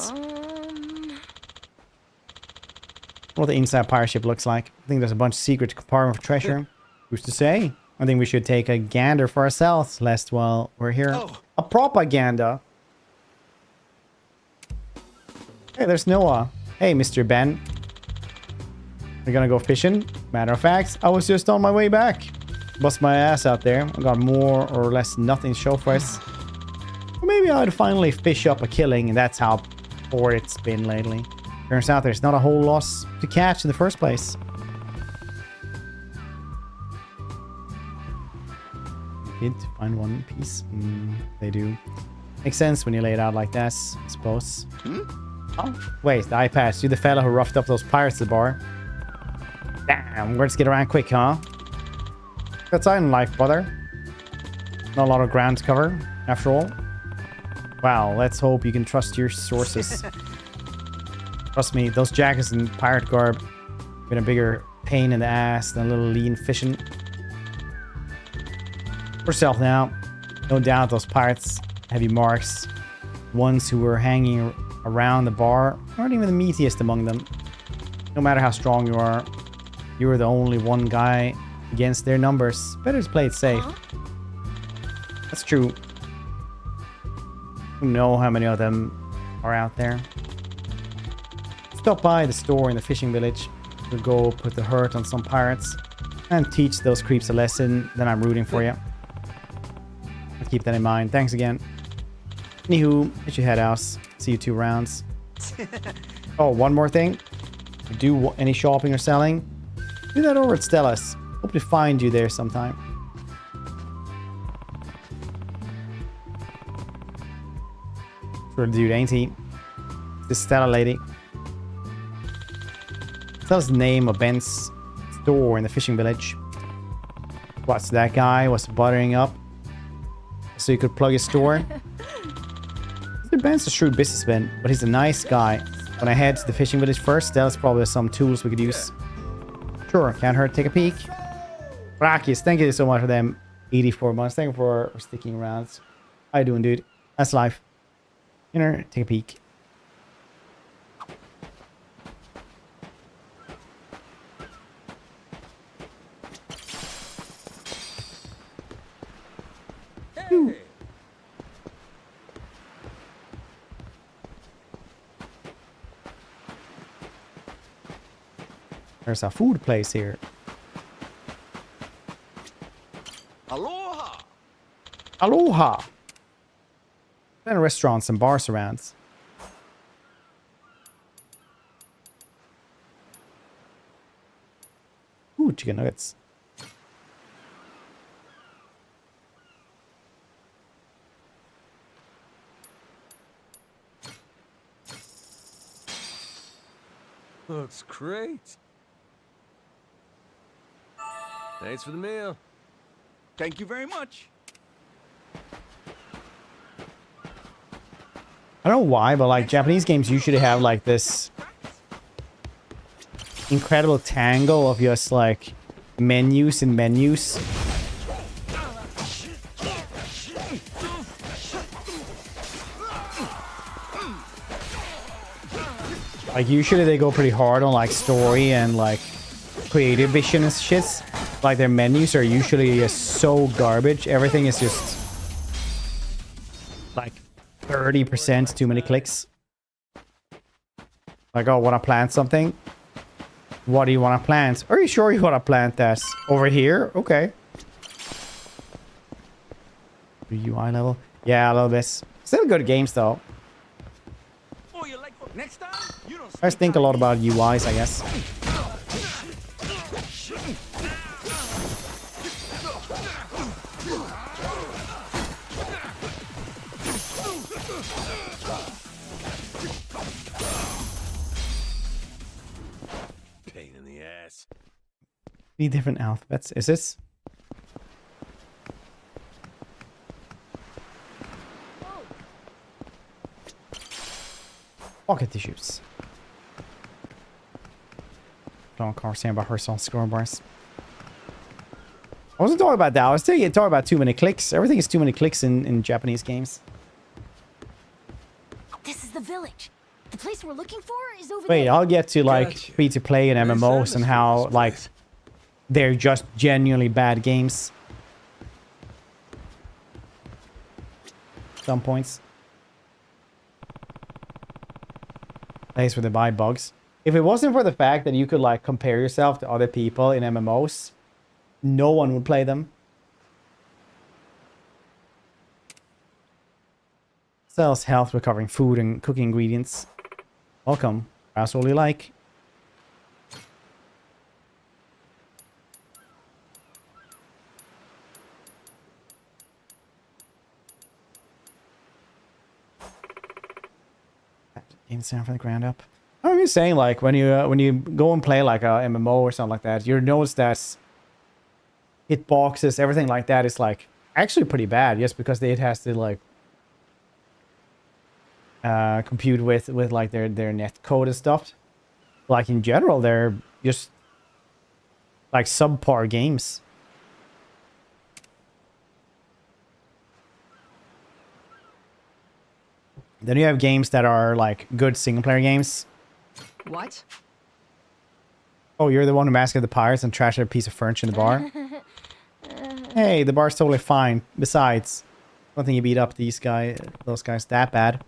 What the inside pirate ship looks like. I think there's a bunch of secret compartment of treasure. Who's to say? I think we should take a gander for ourselves, lest while we're here. A propaganda. Hey, there's Noah. Hey, Mr. Ben. We're gonna go fishing. Matter of fact, I was just on my way back. Bust my ass out there. I got more or less nothing to show for us. Or maybe I'd finally fish up a killing, and that's how poor it's been lately. Turns out there's not a whole lot to catch in the first place. Need to find one piece. They do. Makes sense when you lay it out like that, I suppose. Oh, wait, the eye patch. You the fella who roughed up those pirates at the bar. Damn, let's get around quick, huh? That's in life, brother. Not a lot of ground to cover, after all. Wow, let's hope you can trust your sources. Trust me, those jackets and pirate garb have been a bigger pain in the ass than a little lean fishing. For yourself now. No doubt those pirates, heavy marks, ones who were hanging around the bar, aren't even the meatiest among them. No matter how strong you are, you are the only one guy against their numbers. Better to play it safe. That's true. You know how many of them are out there. Stop by the store in the fishing village. We'll go put the hurt on some pirates and teach those creeps a lesson. Then I'm rooting for you. I'll keep that in mind. Thanks again. Anywho, let you head out. See you 2 rounds. Oh, one more thing. If you do any shopping or selling, do that over at Stella's. Hope to find you there sometime. Sort of dude, ain't he? This Stella lady. Stella's the name of Ben's store in the fishing village. What's that guy was buttering up so you could plug his store? Ben's a shrewd businessman, but he's a nice guy. When I head to the fishing village first, Stella's probably some tools we could use. Sure, can't hurt to take a peek. Rakis, thank you so much for them 84 months. Thank you for sticking around. How you doing, dude? That's life. You know, take a peek. Hey. There's a food place here. Aloha! Aloha! And restaurants and bars around. Ooh, chicken nuggets. Looks great. Thanks for the meal. Thank you very much. I don't know why, but like Japanese games usually have like this incredible tangle of just like menus and menus. Like usually they go pretty hard on like story and like creative vision and shit. Like their menus are usually just so garbage. Everything is just like 30% too many clicks. Like, oh, want to plant something? What do you want to plant? Are you sure you want to plant that? Over here? Okay. UI level? Yeah, a little bit. Still good games, though. I just think a lot about UIs, I guess. Pain in the ass. 3 different alphabets. Is this? Pocket tissues. Don't car saying about her on scoreboards. I wasn't talking about that. I was talking about too many clicks. Everything is too many clicks in Japanese games. This is the village. The place we're looking for is over Wait, there. I'll get to like free to play and MMOs and how like they're just genuinely bad games. Some points. Place where they buy bugs. If it wasn't for the fact that you could like compare yourself to other people in MMOs, no one would play them. Sells health, recovering food, and cooking ingredients. Welcome. That's all you like. Game sound from the ground up. I'm just saying, like when you go and play like a MMO or something like that, you notice that hitboxes, everything like that is like actually pretty bad, just because it has to like compute with like their net code and stuff. Like in general, they're just like subpar games. Then you have games that are like good single player games. What? Oh, you're the one who massacred the pirates and trashed a piece of furniture in the bar? Hey, the bar's totally fine. Besides, I don't think you beat up those guys that bad.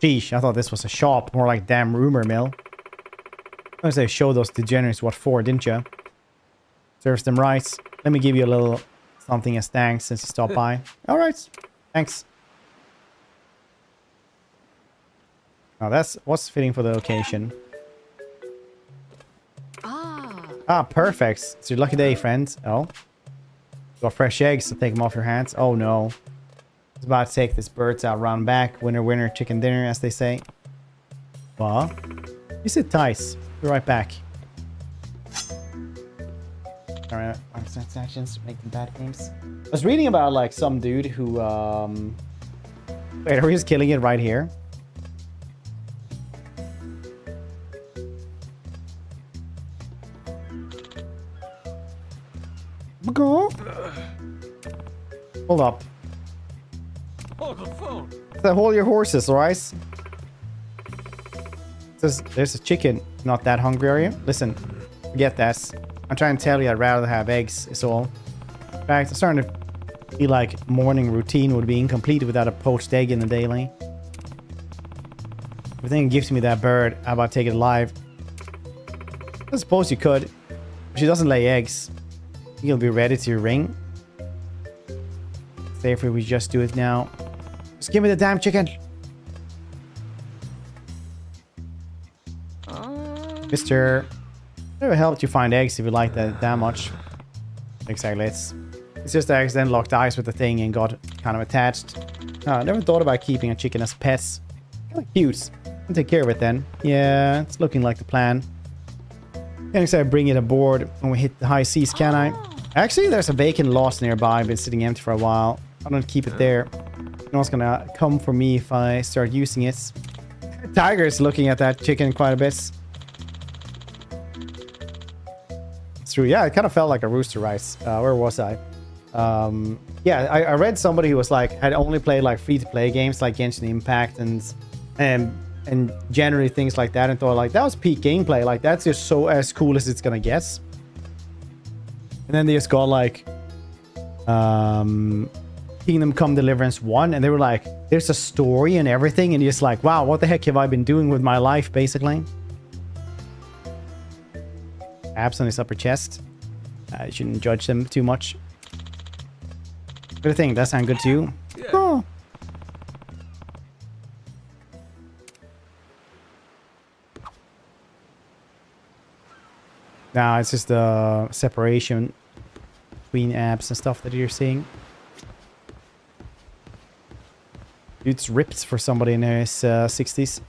Sheesh, I thought this was a shop, more like damn rumor mill. I was gonna show those degenerates what for, didn't you? Serves them right. Let me give you a little something as thanks since you stopped by. Alright, thanks. Now that's what's fitting for the occasion. Ah, perfect. It's your lucky day, friend. Oh. Got fresh eggs, so take them off your hands. Oh no. I was about to take this birds out round back. Winner, winner, chicken dinner, as they say. Well, you sit tight. Be right back. Alright, transactions, making bad games. I was reading about like some dude who wait, are we just killing it right here? Go. Hold up. Hold the phone. Hold your horses, alright? There's a chicken. Not that hungry, are you? Listen, forget this. I'm trying to tell you I'd rather have eggs, is all. In fact, I'm starting to feel like morning routine would be incomplete without a poached egg in the daily. Everything gives me that bird. How about take it alive? I suppose you could. If she doesn't lay eggs, you'll be ready to ring. Safer we just do it now. Just give me the damn chicken. Mister, never helped you find eggs if you like that much. Exactly. It's just I accidentally locked eyes with the thing and got kind of attached. I never thought about keeping a chicken as pets. Kind of cute. I'll take care of it then. Yeah, it's looking like the plan. Can't say I bring it aboard when we hit the high seas, can I? Actually, there's a vacant lost nearby. Been sitting empty for a while. I don't keep it there. No one's gonna come for me if I start using it. Tiger's looking at that chicken quite a bit. It's true. Yeah, it kind of felt like a rooster rice. Where was I? Yeah, I read somebody who was like had only played like free-to-play games like Genshin Impact and generally things like that, and thought like that was peak gameplay. Like that's just so as cool as it's gonna get. And then they just got like Kingdom Come Deliverance 1, and they were like, there's a story and everything, and you're just like, wow, what the heck have I been doing with my life, basically? abs on his upper chest. You shouldn't judge them too much. Good thing. That sound good to you? Yeah. Oh. Nah, it's just the separation between abs and stuff that you're seeing. Dude's ripped for somebody in his 60s.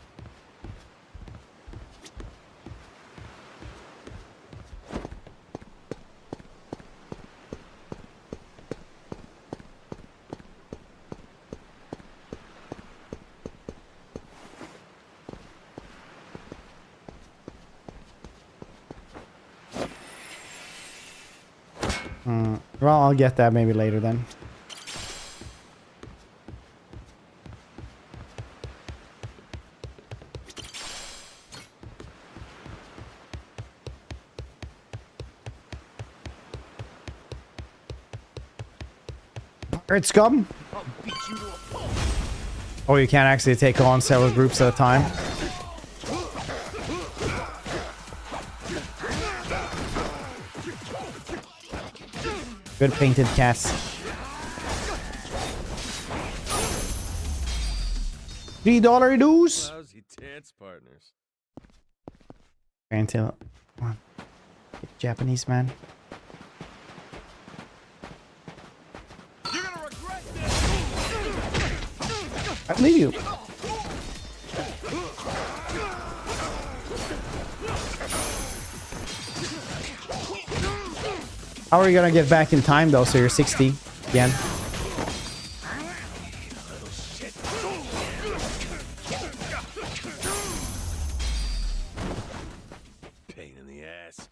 Well, I'll get that maybe later then. Earth scum. Oh, you can't actually take on several groups at a time. Good painted cats. $3 dues. Lousy dance partners. Until come on. Japanese man. I believe you. How are you gonna get back in time though? So you're 60 again. Pain in the ass.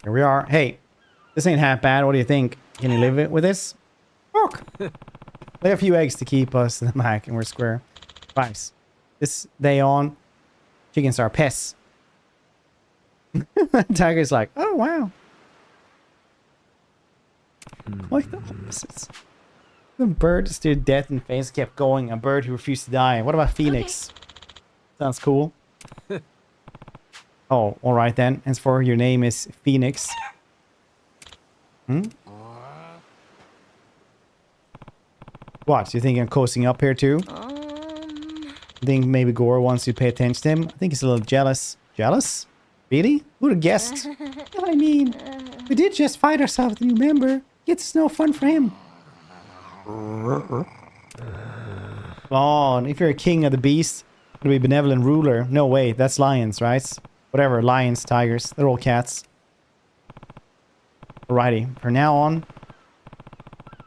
Here we are. Hey, this ain't half bad. What do you think? Can you live it with this? Look, lay a few eggs to keep us in the back, and we're square. Nice. This day on, chickens are pests. Tiger's like, oh wow. Like the opposites. The bird stared death in face, kept going. A bird who refused to die. What about Phoenix? Okay. Sounds cool. Oh, alright then. Henceforth, your name is Phoenix. Hmm? What? You think I'm coasting up here too? I think maybe Gore wants you to pay attention to him. I think he's a little jealous. Jealous? Really? Who'd have guessed? I mean, we did just fight ourselves with a new member. It's no fun for him. Come on, if you're a king of the beast, you'll be a benevolent ruler. No way, that's lions, right? Whatever, lions, tigers, they're all cats. Alrighty, from now on,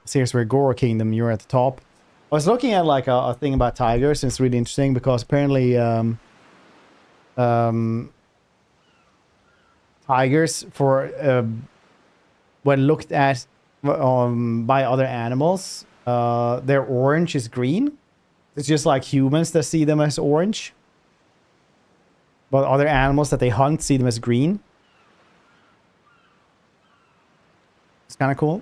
here's where Gore Kingdom, you're at the top. I was looking at like a thing about tigers, and it's really interesting because apparently tigers, for when looked at by other animals, their orange is green. It's just like humans that see them as orange. But other animals that they hunt see them as green. It's kind of cool.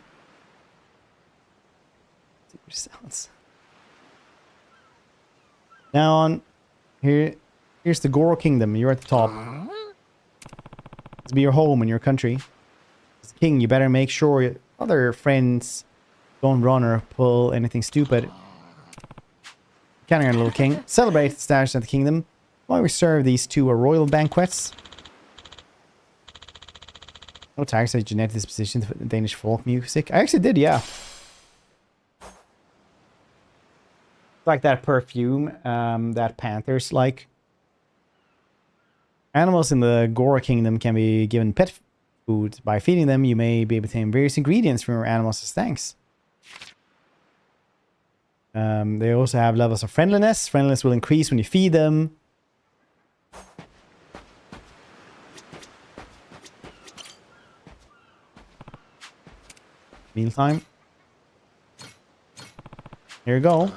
Let's see what it sounds. Now on, here's the Gore Kingdom. You're at the top. This will be your home and your country. As the king, you better make sure your other friends don't run or pull anything stupid. Counting on little king. Celebrate the status of the kingdom while we serve these two royal banquets. No tags have genetic disposition to Danish folk music. I actually did, yeah. Like that perfume that panthers like. Animals in the Gore Kingdom can be given pet food. By feeding them, you may be able to obtain various ingredients from your animals as thanks. They also have levels of friendliness. Friendliness will increase when you feed them. Mealtime. Here you go.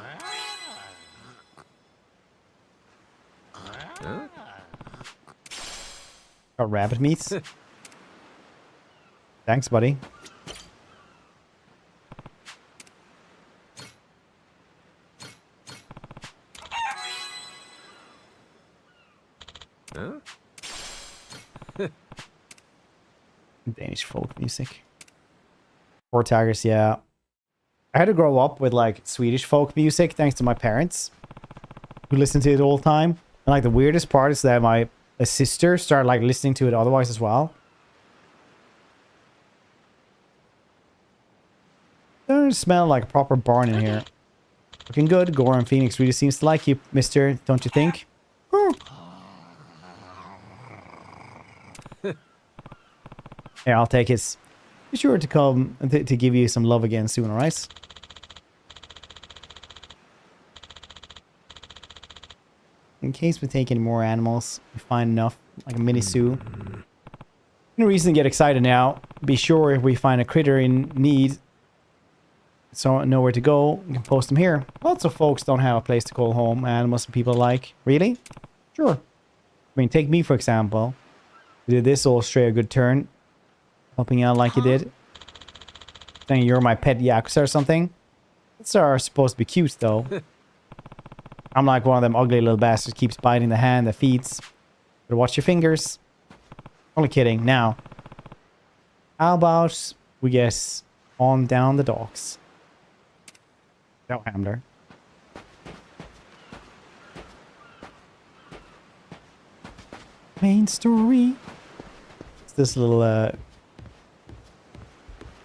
Got rabbit meats. Thanks, buddy. Huh? Danish folk music. Four Tigers, yeah. I had to grow up with like Swedish folk music thanks to my parents, who listened to it all the time. And like the weirdest part is that my sister started like listening to it otherwise as well. Doesn't smell like a proper barn in here. Looking good. Gore and Phoenix really seems to like you, mister, don't you think? Yeah, I'll take it. Be sure to come to give you some love again soon, alright? In case we take any more animals, we find enough, like a mini zoo. No reason to get excited now. Be sure if we find a critter in need, so know where to go, we can post them here. Lots of folks don't have a place to call home, animals and people like. Really? Sure. I mean, take me for example. You did this old stray a good turn. Helping out like you did. Saying you're my pet Yarrkuza or something. It's supposed to be cute though. I'm like one of them ugly little bastards keeps biting the hand that feeds. Better watch your fingers. Only kidding. Now, how about we get on down the docks? No, Hamler. Main story. It's this little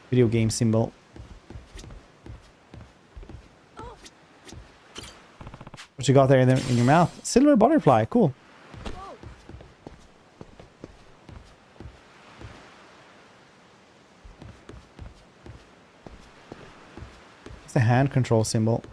video game symbol. What you got there in your mouth? Silver butterfly. Cool. It's a hand control symbol.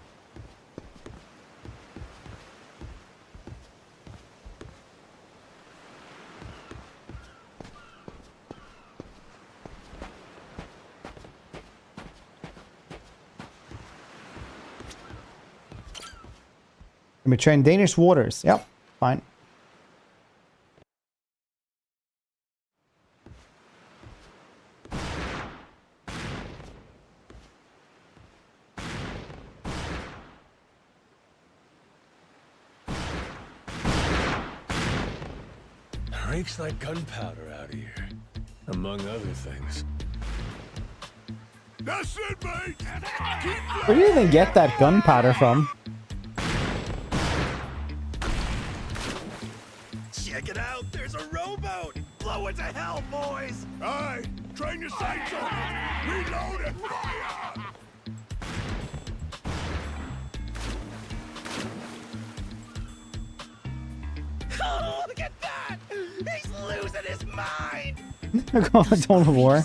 Let me train Danish waters. Yep, fine. Reeks like gunpowder out here, among other things. That's it, mate! Where do you even get that gunpowder from? Check it out, there's a rowboat! Blow it to hell, boys! Aye, train your sights on it! Reload and fire! Oh, look at that! He's losing his mind! Total war.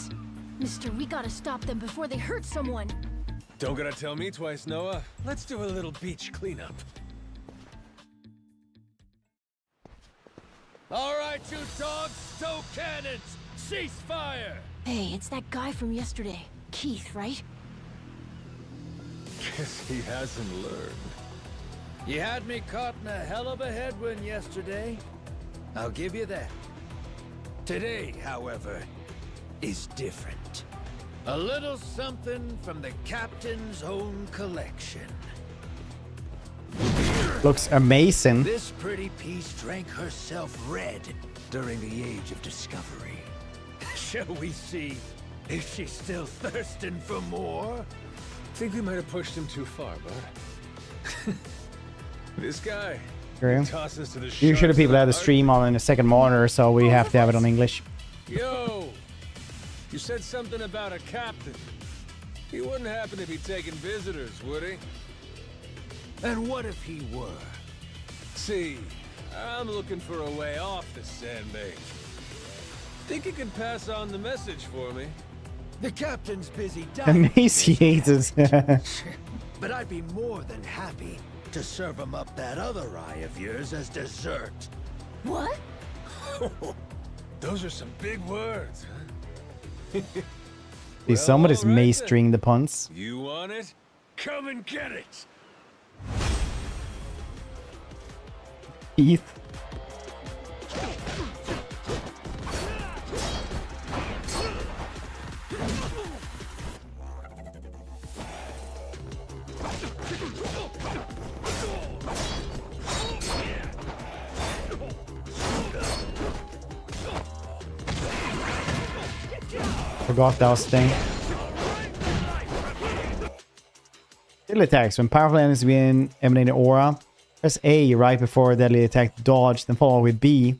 Mister, we gotta stop them before they hurt someone. Don't gotta tell me twice, Noah. Let's do a little beach cleanup. All right, you dogs, stow cannons! Cease fire! Hey, it's that guy from yesterday. Keith, right? Guess he hasn't learned. You had me caught in a hell of a headwind yesterday. I'll give you that. Today, however, is different. A little something from the captain's own collection. Looks amazing. This pretty piece drank herself red during the Age of Discovery. Shall we see if she's still thirsting for more? Think we might have pushed him too far, bud. This guy. True. Tosses to the Usually people have the stream on in a second monitor, so we have to have it on English. Yo! You said something about a captain. He wouldn't happen to be taking visitors, would he? And what if he were? See, I'm looking for a way off the sandbag. Think you can pass on the message for me? The captain's busy dying. Emaciated. But I'd be more than happy to serve him up that other eye of yours as dessert. What? Those are some big words, huh? See, somebody's mastering the puns. You want it? Come and get it! Keith. Forgot that was the thing. Deadly attacks. When powerful enemies win emanating aura, press A right before a deadly attack to dodge, then follow with B.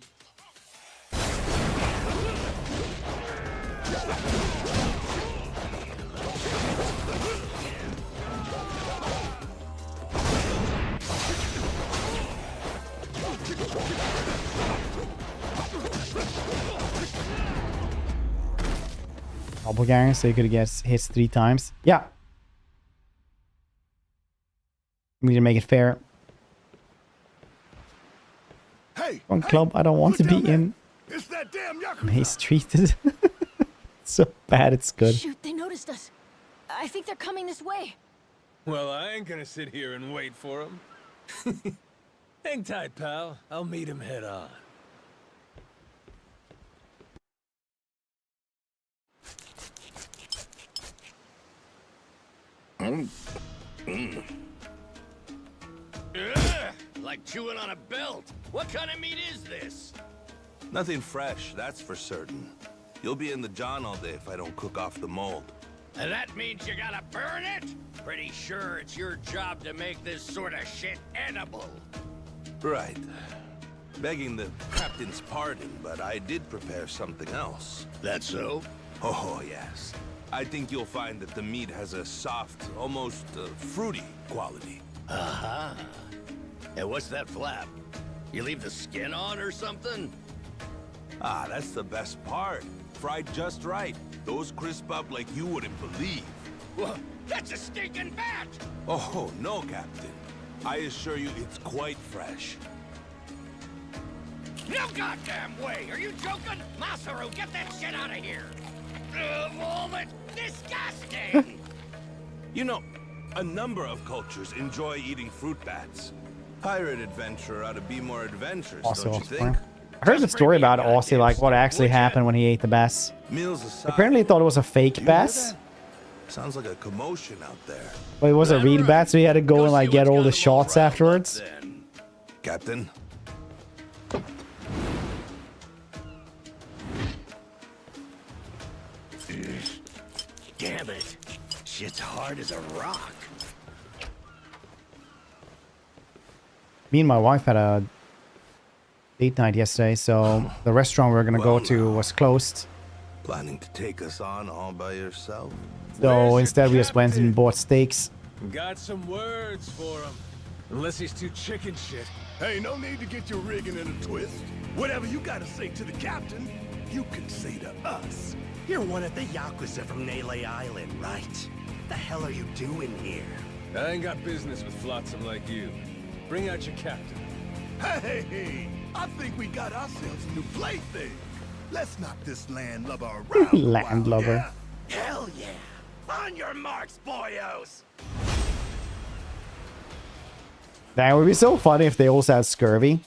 Doppelganger, so you could get hits 3 times. Yeah. We need to make it fair. Hey, One club I don't want to be in. It's that damn Yarrkuza. Mistreated. So bad it's good. Shoot, they noticed us. I think they're coming this way. Well, I ain't gonna sit here and wait for him. Hang tight, pal. I'll meet him head on. Like chewing on a belt. What kind of meat is this? Nothing fresh, that's for certain. You'll be in the John all day if I don't cook off the mold. And that means you gotta burn it? Pretty sure it's your job to make this sort of shit edible. Right. Begging the captain's pardon, but I did prepare something else. That so? Oh, yes. I think you'll find that the meat has a soft, almost fruity quality. Uh-huh. And what's that flap? You leave the skin on or something? Ah, that's the best part. Fried just right. Those crisp up like you wouldn't believe. Well, that's a stinking bat! Oh, no, Captain. I assure you it's quite fresh. No goddamn way! Are you joking? Masaru, get that shit out of here! Vomit! Disgusting! You know, a number of cultures enjoy eating fruit bats. Pirate adventurer ought to be more adventurous, don't you think? I heard the story about Aussie, like what actually happened when he ate the bass. Meals aside, Apparently he thought it was a fake bass. Sounds like a commotion out there. But it was a real bat, so he had to go and like get all the shots afterwards. Captain? Damn it. Shit's hard as a rock. Me and my wife had a date night yesterday, so the restaurant we were gonna go to was closed. Planning to take us on all by yourself? So instead we just went and bought steaks. Got some words for him. Unless he's too chicken shit. Hey, no need to get your rigging in a twist. Whatever you gotta say to the captain, you can say to us. You're one of the Yarrkuza from Nele Island, right? The hell are you doing here? I ain't got business with flotsam like you. Bring out your captain. Hey, I think we got ourselves a new plaything. Let's knock this landlubber around. Landlubber. Yeah? Hell yeah! On your marks, boyos! That would be so funny if they also had scurvy.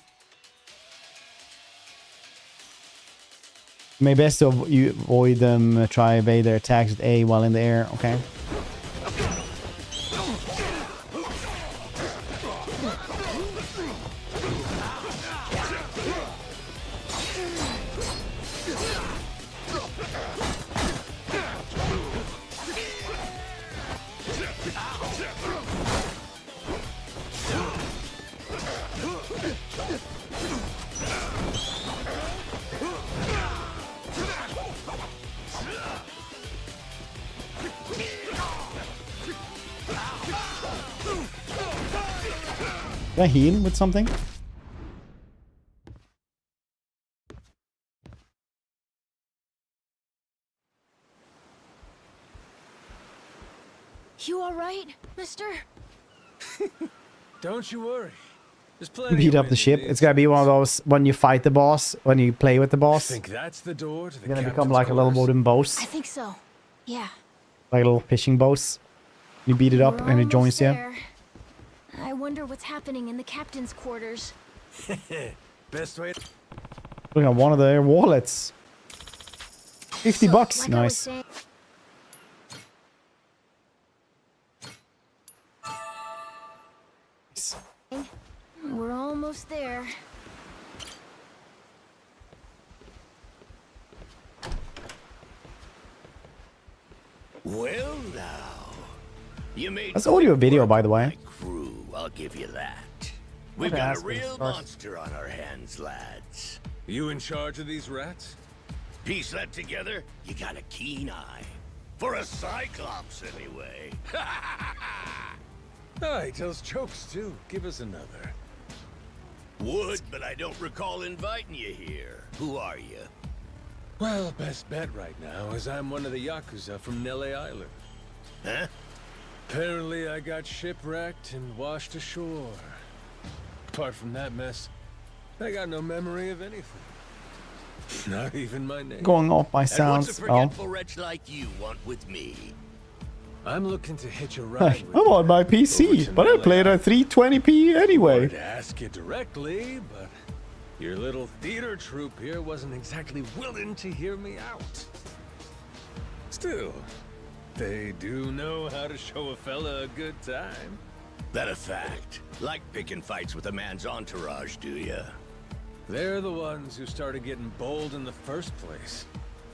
Maybe best to avoid them, try evade their attacks with A while in the air. Okay. Can I heal with something? You all right, mister? Don't you worry. There's plenty Beat of up the ship. wind It's gotta be one of those when you fight the boss, when you play with the boss. I think that's the door to the You're gonna become captain's like a little quarters. wooden boss, I think so. Yeah. like a little fishing boss. You beat it up We're and it almost joins you. there. I wonder what's happening in the captain's quarters. Best way. Look at one of their wallets. 50 bucks. Like I was Nice. saying- We're almost there. Well now, you made That's audio video, by the way. crew, I'll give you that. We've got a real monster on our hands, lads. You in charge of these rats? Piece that together, you got a keen eye. For a Cyclops, anyway. Oh, he tells jokes, too. Give us another. Would, but I don't recall inviting you here. Who are you? Well, best bet right now is I'm one of the Yarrkuza from Nele Island. Huh? Apparently I got shipwrecked and washed ashore. Apart from that mess, I got no memory of anything. Not even my name. Going off my And sounds. what's a forgetful wretch like you want with me? I'm looking to hitch a ride with I'm on my PC, but I played at 320p anyway. to ask you directly, but your little theater troupe here wasn't exactly willing to hear me out. Still, they do know how to show a fella a good time. That a fact. Like picking fights with a man's entourage, do ya? They're the ones who started getting bold in the first place.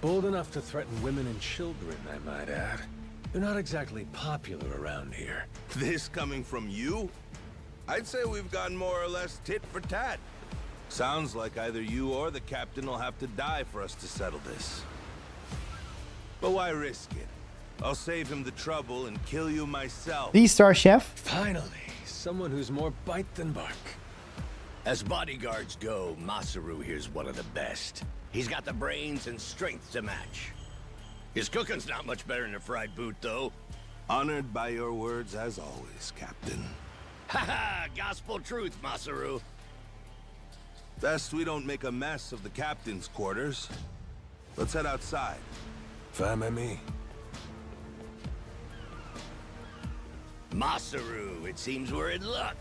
Bold enough to threaten women and children, I might add. They're not exactly popular around here. This coming from you? I'd say we've gone more or less tit for tat. Sounds like either you or the captain will have to die for us to settle this. But why risk it? I'll save him the trouble and kill you myself. D-Star Chef. Finally, someone who's more bite than bark. As bodyguards go, Masaru here's one of the best. He's got the brains and strength to match. His cooking's not much better than a fried boot, though. Honored by your words as always, Captain. Haha, gospel truth, Masaru. Best we don't make a mess of the captain's quarters. Let's head outside. Fine by me. Masaru, it seems we're in luck.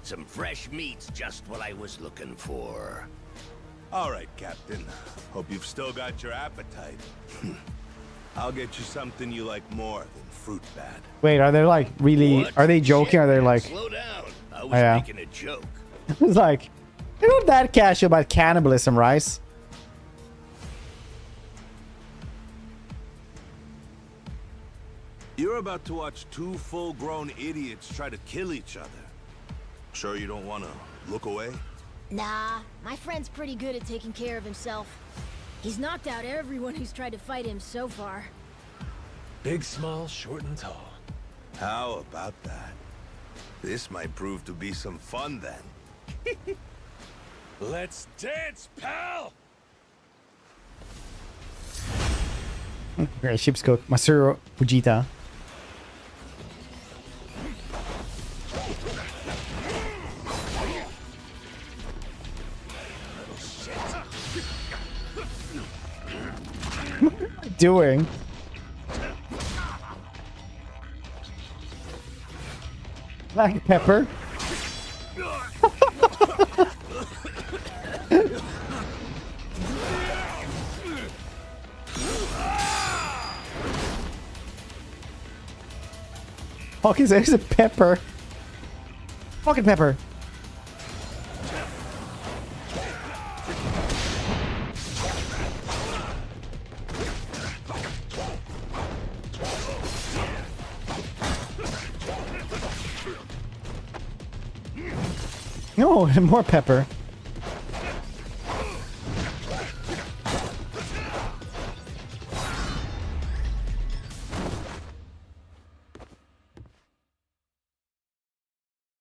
Some fresh meat's just what I was looking for. All right, Captain. Hope you've still got your appetite. I'll get you something you like more than fruit bat. Wait, are they like really? Are they joking? Are they like? Slow down. I was yeah. making a joke. It's like they're not that casual about cannibalism, right? You're about to watch two full-grown idiots try to kill each other. Sure you don't want to look away? Nah, my friend's pretty good at taking care of himself. He's knocked out everyone who's tried to fight him so far. Big, small, short, and tall. How about that? This might prove to be some fun then. Let's dance, pal! Great ship's cook, Masaru Fujita. What am I doing? Black pepper. Okay, so there's a pepper. Fucking pepper. No, more pepper.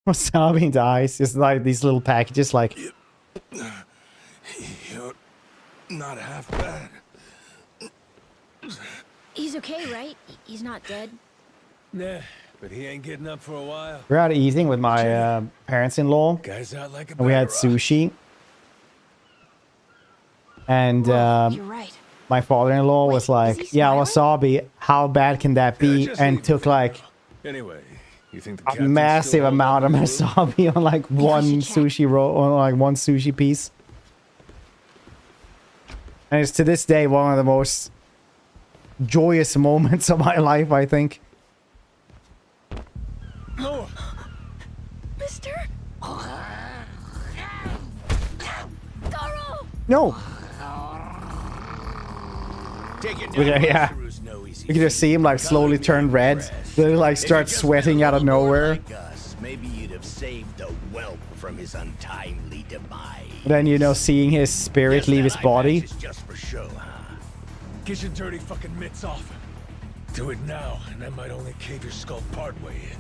Wasabi dies. It's like these little packages, like. You're not half bad. He's okay, right? He's not dead? Nah, but he ain't getting up for a while. We're out eating with my parents-in-law. Guy's out like a And we had sushi. And You're right. my father-in-law was like, "Yeah, wasabi. How bad can that be?" And took like Anyway, you think the a captain's massive still amount of holding wasabi on like one sushi roll, on like one sushi piece. And it's to this day one of the most joyous moments of my life, I think. No. Mister? Garo! No. Take it Yeah, down, yeah. Masaru's no You can just see him like slowly turn red. Then like start sweating out of nowhere. Like us, maybe you'd have saved the whelp from his untimely demise. Then, you know, seeing his spirit leave his body. Just for show, huh? Get your dirty fucking mitts off. Do it now, and I might only cave your skull partway in.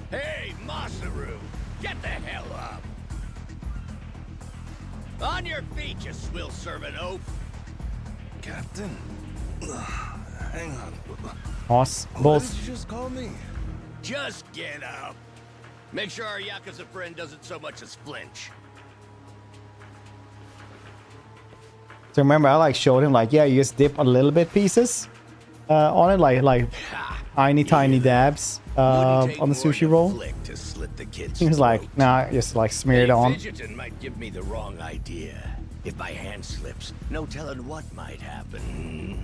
Hey, Masaru! Get the hell up! On your feet, you swill-serving oaf! Captain? Hang on. Boss. What did you just call me? Just get up! Make sure our Yarrkuza friend doesn't so much as flinch. So remember, I like showed him like, yeah, you just dip a little bit pieces on it, like tiny dabs on the sushi roll. He was like, nah, just like smear it on. Fidgeting might give me the wrong idea. If my hand slips, no telling what might happen.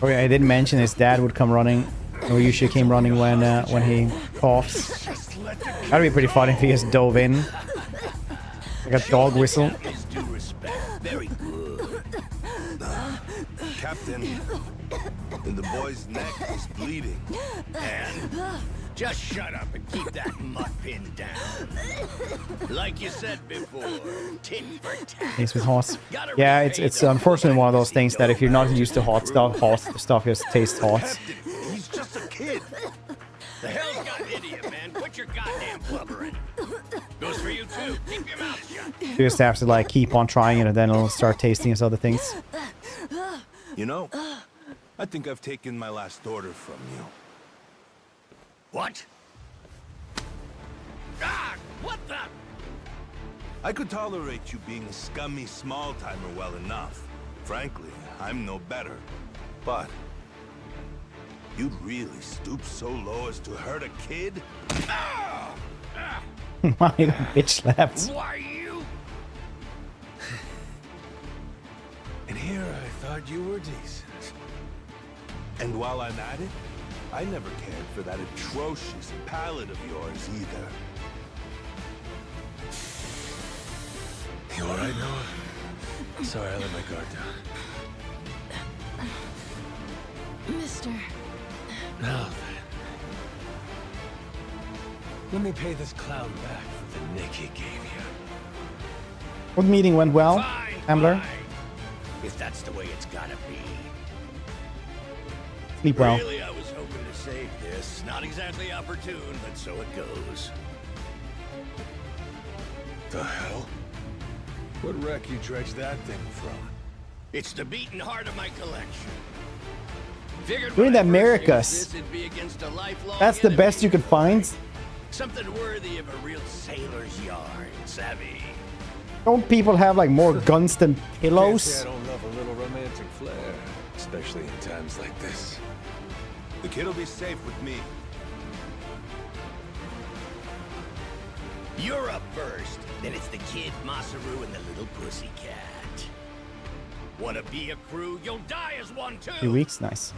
Oh yeah, I didn't mention his dad would come running. Or usually came running when he coughs. That'd be pretty funny if he just dove in. Like a dog whistle. Very good. Captain, the boy's neck is bleeding. And just shut up and keep that mutt pinned down. Like you said before, tit for tat. Thanks with horse. Yeah, it's unfortunately one of those things that if you're not used to hot stuff just tastes hot. He's just a kid. The hell's got idiot, man? Quit your goddamn blubbering. Goes for you too. Keep your mouth shut. You just have to like keep on trying it and then it'll start tasting as other things. You know, I think I've taken my last order from you. What? Ah! What the? I could tolerate you being a scummy small-timer well enough. Frankly, I'm no better. But you'd really stoop so low as to hurt a kid? My bitch slapped. Why you? And here I thought you were decent. And while I'm at it, I never cared for that atrocious palate of yours either. You alright, Noah? Sorry, I let my guard down. Mister. Now then. Let me pay this clown back for the nick he gave you. What meeting went well, Ambler? If that's the way it's gotta be. Sleep well. Really, I was hoping to save this. Not exactly opportune, but so it goes. The hell? What wreck you dredged that thing from? It's the beating heart of my collection. Figured Doing when the I first Americas. used this, it'd be against a lifelong That's the enemy. best you could find. Something worthy of a real sailor's yarn, savvy. Don't people have like more guns than Can't pillows? say I don't love a little romantic flair, especially in times like this. The kid'll be safe with me. You're up first. Then it's the kid, Masaru, and the little pussycat. Wanna be a crew? You'll die as one too. 2 weeks, nice.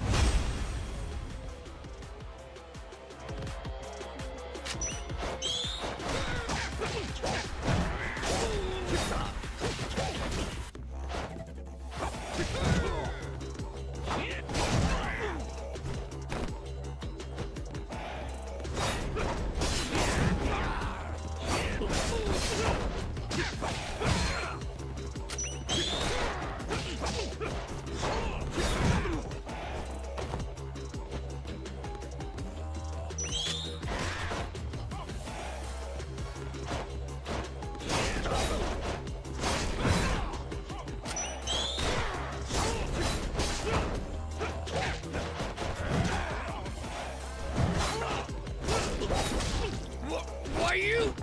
Why you?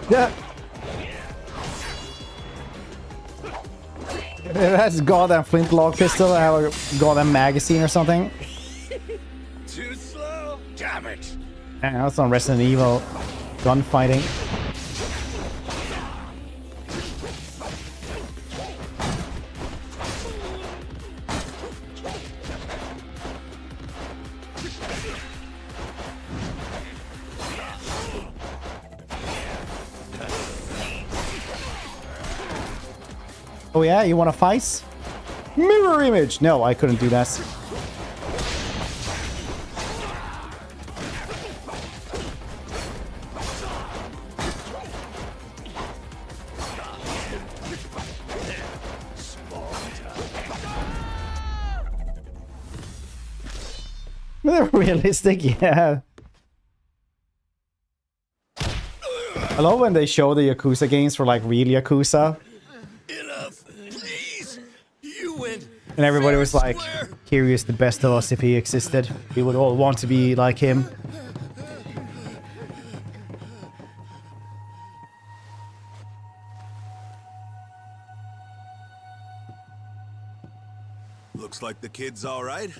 Yeah. That's goddamn flintlock pistol. I have a goddamn magazine or something. Too slow. Damn it. Yeah, that's on Resident Evil gunfighting. Oh yeah, you want to fight? Mirror image! No, I couldn't do that. They're realistic, yeah. I love when they show the Yarrkuza games for like real Yarrkuza. Enough, please. You went. And everybody was like, Kiryu's the best of us if he existed. We would all want to be like him. Looks like the kid's all right.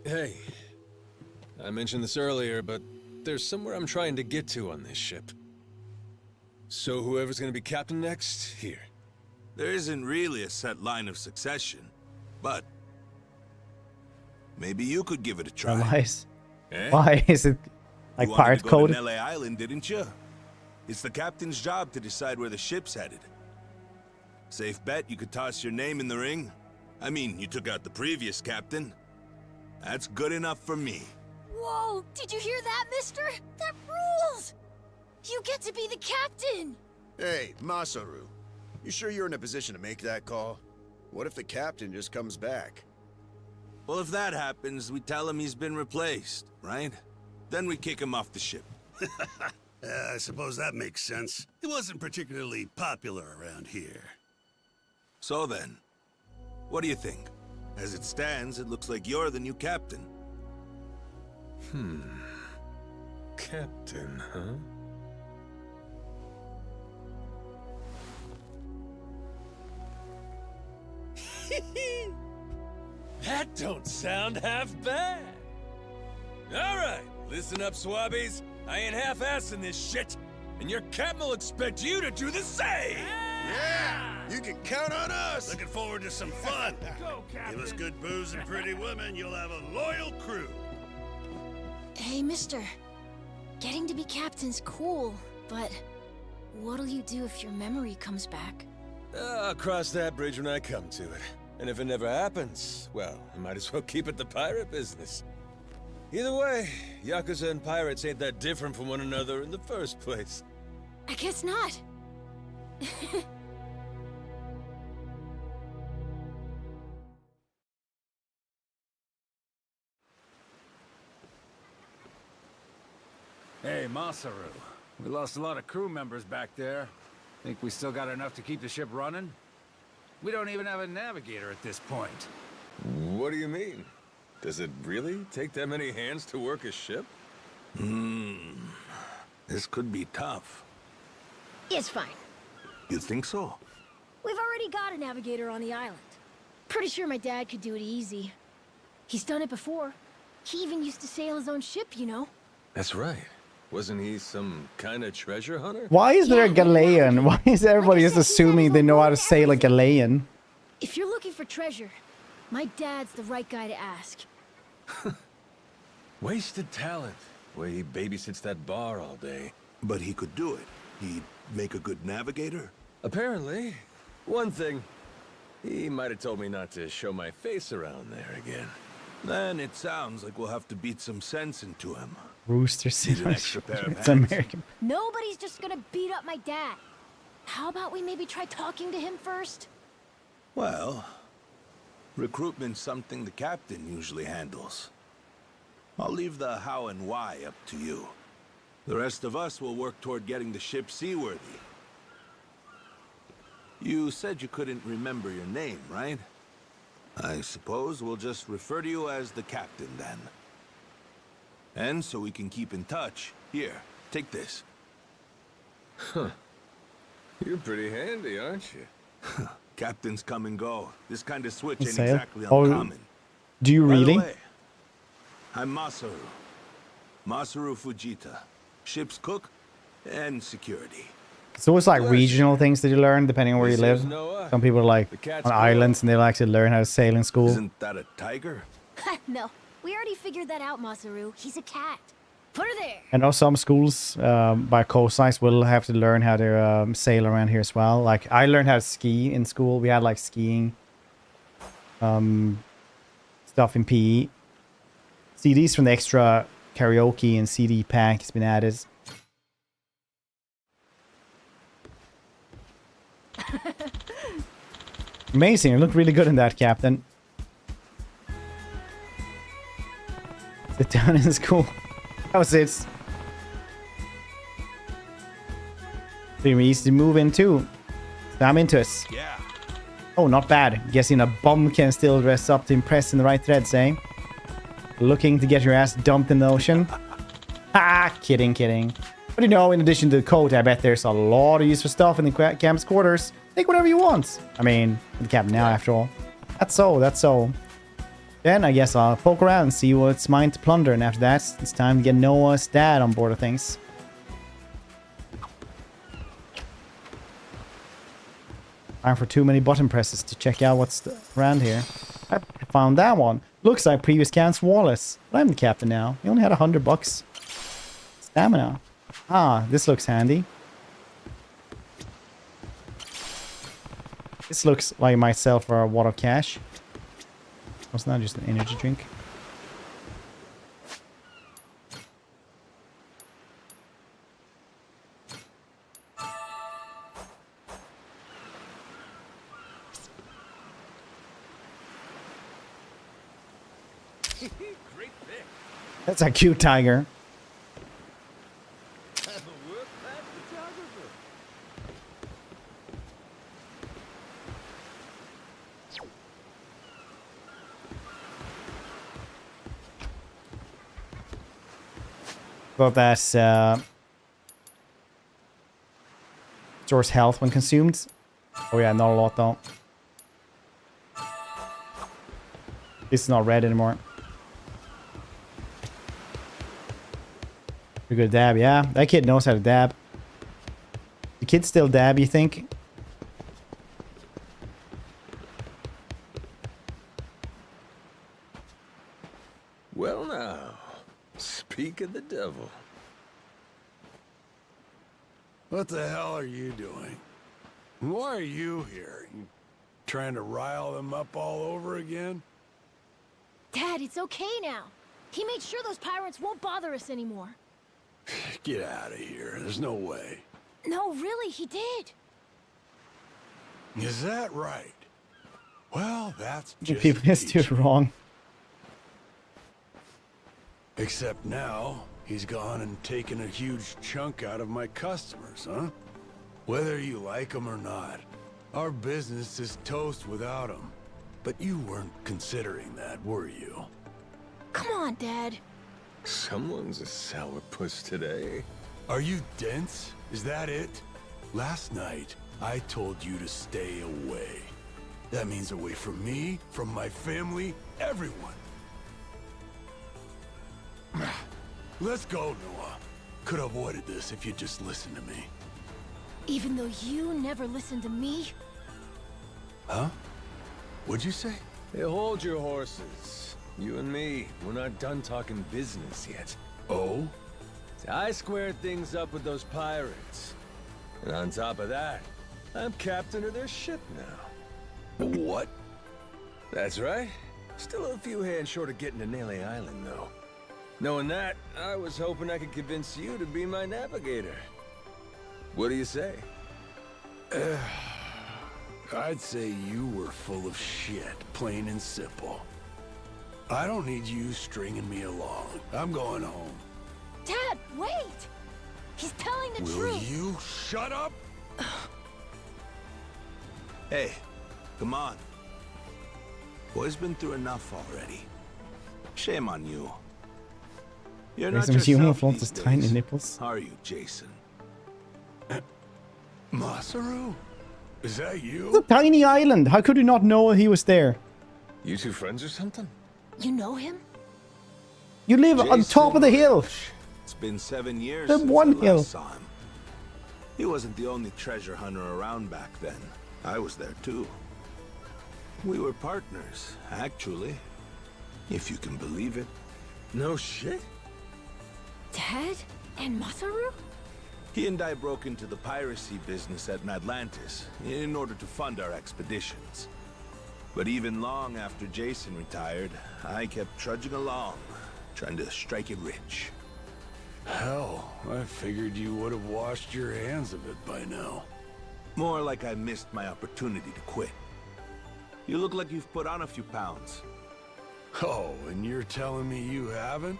Hey, I mentioned this earlier, but there's somewhere I'm trying to get to on this ship. So whoever's gonna be captain next, here. There isn't really a set line of succession, but maybe you could give it a try. Nice. Eh? Why is it like You wanted pirate to go code? to LA Island, didn't you? It's the captain's job to decide where the ship's headed. Safe bet you could toss your name in the ring. I mean, you took out the previous captain. That's good enough for me. Whoa! Did you hear that, mister? That rules! You get to be the captain! Hey, Masaru. You sure you're in a position to make that call? What if the captain just comes back? Well, if that happens, we tell him he's been replaced, right? Then we kick him off the ship. I suppose that makes sense. He wasn't particularly popular around here. So then, what do you think? As it stands, it looks like you're the new captain. Captain, huh? That don't sound half bad. All right, listen up, swabbies. I ain't half-assing this shit, and your captain will expect you to do the same. Yeah! You can count on us! Looking forward to some fun. Go, Captain. Give us good booze and pretty women, you'll have a loyal crew. Hey, mister. Getting to be captain's cool, but what'll you do if your memory comes back? I'll cross that bridge when I come to it. And if it never happens, well, I might as well keep it the pirate business. Either way, Yakuza and pirates ain't that different from one another in the first place. I guess not. Hey, Masaru. We lost a lot of crew members back there. Think we still got enough to keep the ship running? We don't even have a navigator at this point. What do you mean? Does it really take that many hands to work a ship? This could be tough. It's fine. You think so? We've already got a navigator on the island. Pretty sure my dad could do it easy. He's done it before. He even used to sail his own ship, you know? That's right. Wasn't he some kind of treasure hunter? Why is there a Galeon? Why is everybody just assuming they know how to sail a Galeon? If you're looking for treasure, my dad's the right guy to ask. Wasted talent. Way he babysits that bar all day. But he could do it. He'd make a good navigator. Apparently. One thing. He might have told me not to show my face around there again. Then it sounds like we'll have to beat some sense into him. Rooster Need an extra pair of It's hands? American. Nobody's just gonna beat up my dad. How about we maybe try talking to him first? Well, recruitment's something the captain usually handles. I'll leave the how and why up to you. The rest of us will work toward getting the ship seaworthy. You said you couldn't remember your name, right? I suppose we'll just refer to you as the captain then. And so we can keep in touch, here, take this. Huh. You're pretty handy, aren't you? Captains come and go. This kind of switch ain't Sail? exactly Oh, uncommon. do you By the really? way, I'm Masaru. Masaru Fujita. Ship's cook and security. It's always like regional things that you learn depending on where you live. Some people are like on islands and they'll actually learn how to sail in school. Isn't that a tiger? No, we already figured that out, Masaru. He's a cat. Put her there. And also some schools by coastlines will have to learn how to sail around here as well. Like I learned how to ski in school. We had like skiing stuff in PE. CDs from the extra karaoke and CD pack has been added. Amazing. You look really good in that, Captain. Sit down in school. How's it? Pretty easy to move in too. So I'm into it. Yeah. Oh, not bad. Guessing a bum can still dress up to impress in the right threads, eh? Looking to get your ass dumped in the ocean? Ah, kidding. But you know, in addition to the coat, I bet there's a lot of useful stuff in the camp's quarters. Take whatever you want. I mean, the captain now, after all. That's so. Then I guess I'll poke around and see what's mine to plunder, and after that, it's time to get Noah's dad on board of things. Time for too many button presses to check out what's around here. I found that one. Looks like previous Camp's Wallace. But I'm the captain now. He only had $100 stamina. Ah, this looks handy. This looks like it might sell for a wad of cash. Wasn't that just an energy drink? That's a cute tiger. About that stores health when consumed. Oh yeah, not a lot though. This is not red anymore. Pretty good dab, yeah. That kid knows how to dab. The kids still dab, you think? Well now, speak of the devil. What the hell are you doing? Why are you here? You trying to rile them up all over again? Dad, it's okay now. He made sure those pirates won't bother us anymore. Get out of here. There's no way. No, really, he did. Is that right? Well, that's The just people is too wrong. Except now, he's gone and taken a huge chunk out of my customers, huh? Whether you like them or not, our business is toast without them. But you weren't considering that, were you? Come on, Dad. Someone's a sourpuss today. Are you dense? Is that it? Last night, I told you to stay away. That means away from me, from my family, everyone. Let's go, Noah. Could have avoided this if you'd just listened to me. Even though you never listened to me? Huh? What'd you say? Hey, hold your horses. You and me, we're not done talking business yet. Oh? See, I squared things up with those pirates. And on top of that, I'm captain of their ship now. What? That's right. Still a few hands short of getting to Nele Island, though. Knowing that, I was hoping I could convince you to be my navigator. What do you say? I'd say you were full of shit, plain and simple. I don't need you stringing me along. I'm going home. Dad, wait! He's telling the Will truth. you shut up? Hey, come on. Boy's been through enough already. Shame on you. You're not Some human yourself flaunts these his tiny days, nipples. are you, Jason? Masaru? Is that you? It's a tiny island. How could you not know he was there? You two friends or something? You know him? You live on top of the hill. It's been 7 years The since one I hill. last saw him. He wasn't the only treasure hunter around back then. I was there too. We were partners, actually. If you can believe it. No shit? Dead? And Masaru? He and I broke into the piracy business at Atlantis in order to fund our expeditions. But even long after Jason retired, I kept trudging along, trying to strike it rich. Hell, I figured you would have washed your hands of it by now. More like I missed my opportunity to quit. You look like you've put on a few pounds. Oh, and you're telling me you haven't?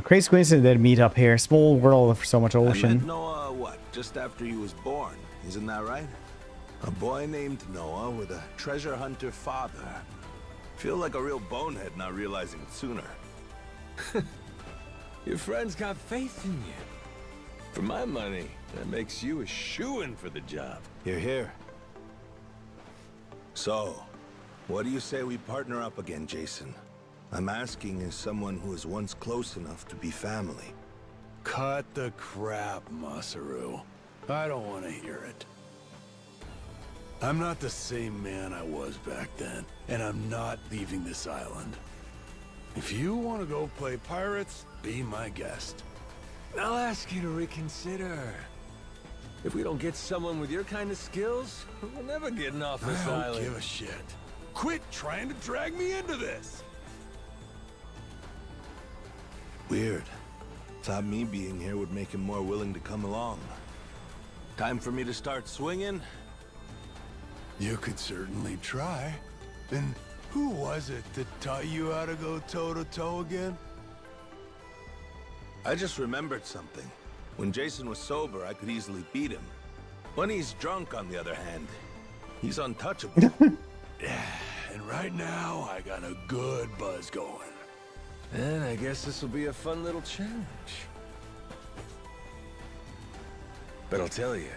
Crazy coincidence that meet up here. Small world for so much I ocean. met Noah, what, just after he was born, isn't that right? A boy named Noah with a treasure hunter father. Feel like a real bonehead not realizing it sooner. Your friends got faith in you. For my money, that makes you a shoo-in for the job. You're here. So, what do you say we partner up again, Jason? I'm asking as someone who was once close enough to be family. Cut the crap, Masaru. I don't want to hear it. I'm not the same man I was back then, and I'm not leaving this island. If you want to go play pirates, be my guest. I'll ask you to reconsider. If we don't get someone with your kind of skills, we're never getting off this I island. don't give a shit. Quit trying to drag me into this! Weird. Thought me being here would make him more willing to come along. Time for me to start swinging? You could certainly try. And who was it that taught you how to go toe-to-toe again? I just remembered something. When Jason was sober, I could easily beat him. When he's drunk, on the other hand, he's untouchable. Yeah, and right now, I got a good buzz going. And I guess this will be a fun little challenge. But I'll tell you,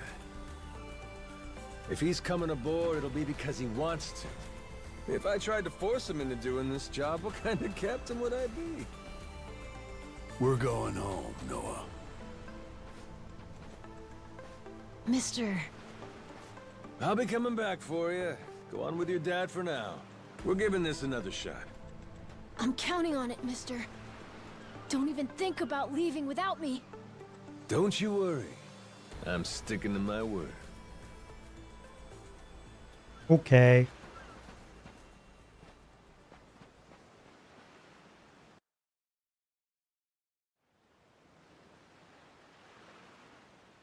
if he's coming aboard, it'll be because he wants to. If I tried to force him into doing this job, what kind of captain would I be? We're going home, Noah. Mister. I'll be coming back for you. Go on with your dad for now. We're giving this another shot. I'm counting on it, mister. Don't even think about leaving without me. Don't you worry. I'm sticking to my word. Okay.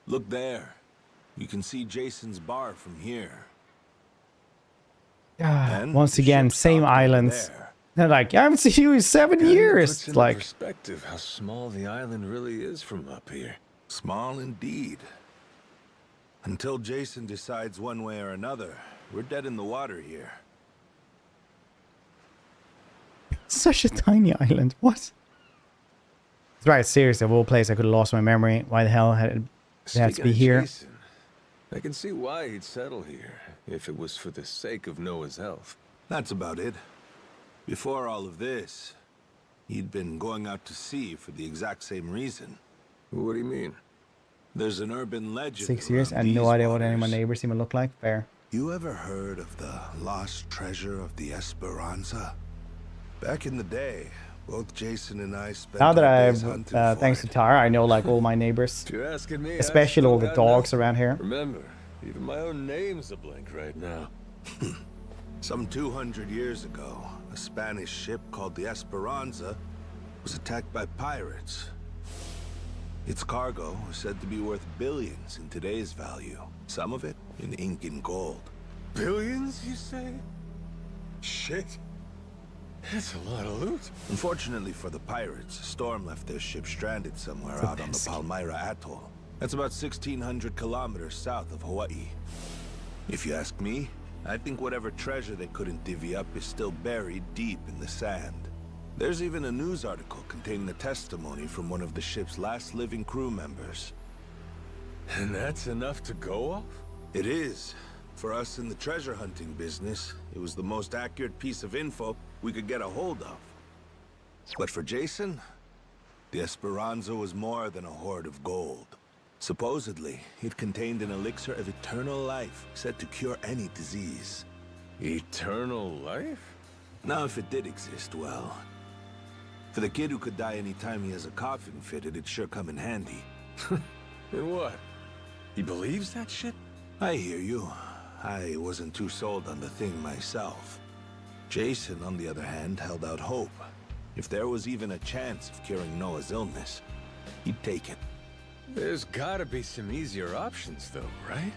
Look there. You can see Jason's bar from here. And Once the again, ship's same docked over islands. there. They're like, I haven't seen you in 7 years. Puts It's into like, perspective how small the island really is from up here. Small indeed. Until Jason decides one way or another, we're dead in the water here. such a tiny island. What? That's right, seriously, of all places I could have lost my memory. Why the hell had it had to be here? Jason, I can see why he'd settle here, if it was for the sake of Noah's health. That's about it. Before all of this, he'd been going out to sea for the exact same reason. What do you mean? There's an urban legend. 6 years, around I had no these idea what any of my waters. neighbors even look like. Fair. You ever heard of the lost treasure of the Esperanza? Back in the day, both Jason and I spent Now that our days I've, hunting thanks to Tara, I know like all my neighbors. If you're asking me, I Especially still all the got dogs nothing. around here. Remember, even my own name's a blank right now. Some 200 years ago, a Spanish ship called the Esperanza was attacked by pirates. Its cargo was said to be worth billions in today's value, some of it in ink and gold. Billions, you say? Shit. That's a lot of loot. Unfortunately for the pirates, a storm left their ship stranded somewhere out on the Palmyra Atoll. That's about 1,600 kilometers south of Hawaii. If you ask me, I think whatever treasure they couldn't divvy up is still buried deep in the sand. There's even a news article containing a testimony from one of the ship's last living crew members. And that's enough to go off? It is. For us in the treasure hunting business, it was the most accurate piece of info we could get a hold of. But for Jason, the Esperanza was more than a hoard of gold. Supposedly, it contained an elixir of eternal life, said to cure any disease. Eternal life? Now, if it did exist, well... For the kid who could die anytime he has a coffin fitted, it'd sure come in handy. And what? He believes that shit? I hear you. I wasn't too sold on the thing myself. Jason, on the other hand, held out hope. If there was even a chance of curing Noah's illness, he'd take it. There's gotta be some easier options, though, right?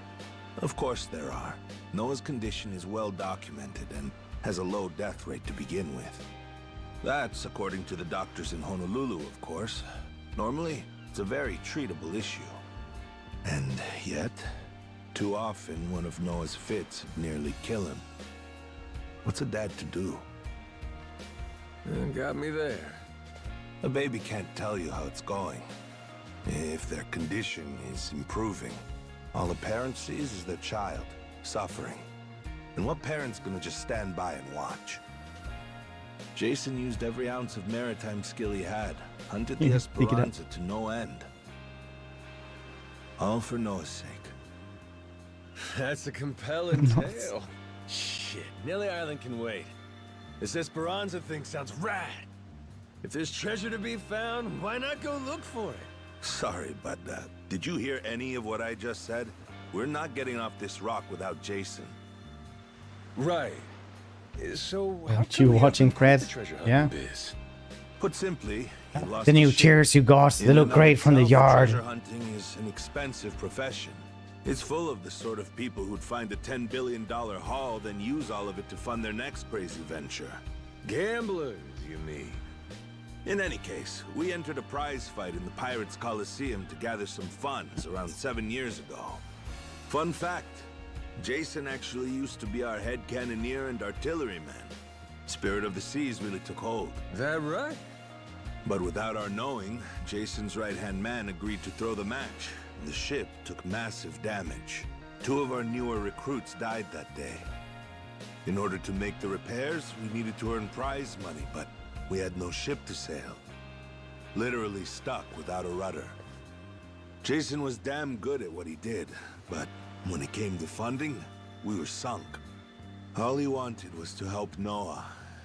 Of course there are. Noah's condition is well documented and has a low death rate to begin with. That's according to the doctors in Honolulu, of course. Normally, it's a very treatable issue. And yet, too often one of Noah's fits would nearly kill him. What's a dad to do? Got me there. A baby can't tell you how it's going. If their condition is improving, all a parent sees is their child suffering. And what parent's gonna just stand by and watch? Jason used every ounce of maritime skill he had, hunted the Esperanza to no end. All for Noah's sake. That's a compelling tale. Shit, Nilly Island can wait. This Esperanza thing sounds rad. If there's treasure to be found, why not go look for it? Sorry, but did you hear any of what I just said? We're not getting off this rock without Jason. Right. So, Aren't you watching, Fred? Yeah. Put simply, he lost The new his ship. chairs you got, they In look and of great from the itself, yard. Treasure hunting is an expensive profession. It's full of the sort of people who'd find a $10 billion haul, then use all of it to fund their next crazy venture. Gamblers, you mean? In any case, we entered a prize fight in the Pirates Coliseum to gather some funds around 7 years ago. Fun fact, Jason actually used to be our head cannoneer and artilleryman. Spirit of the Seas really took hold. That right? But without our knowing, Jason's right-hand man agreed to throw the match. The ship took massive damage. 2 of our newer recruits died that day. In order to make the repairs, we needed to earn prize money, but we had no ship to sail. Literally stuck without a rudder. Jason was damn good at what he did, but when it came to funding, we were sunk. All he wanted was to help Noah,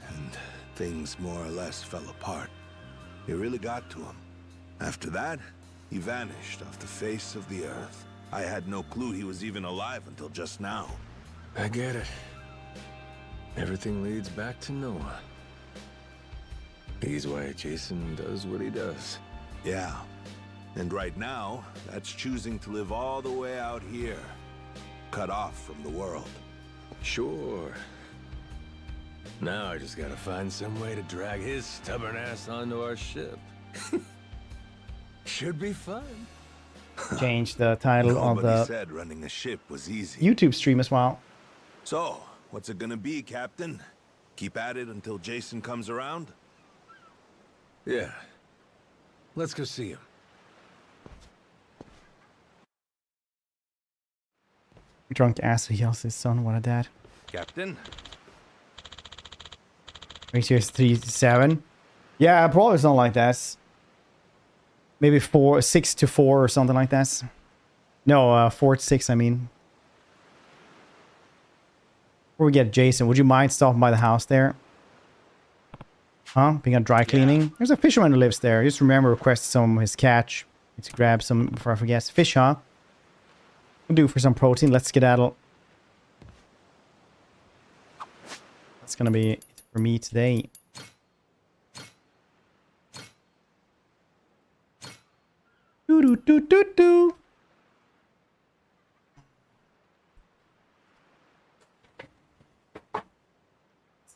and things more or less fell apart. It really got to him. After that, he vanished off the face of the earth. I had no clue he was even alive until just now. I get it. Everything leads back to Noah. He's why Jason does what he does. Yeah. And right now, that's choosing to live all the way out here, cut off from the world. Sure. Now I just gotta find some way to drag his stubborn ass onto our ship. Should be fun. Change the title of Nobody the said running a ship was easy. YouTube stream as well. So, what's it gonna be, Captain? Keep at it until Jason comes around? Yeah. Let's go see him. Drunk ass who yells his son, what a dad. Captain? Ratios 3-7. Yeah, probably something like that. Maybe 6-4 or something like that. No, 4-6, I mean. Before we get Jason, would you mind stopping by the house there? Huh? Being a dry cleaning? There's a fisherman who lives there. Just remember, request some of his catch. Need to grab some before I forget. Fish, huh? We'll do for some protein. Let's skedaddle. That's gonna be it for me today. Do do do do do.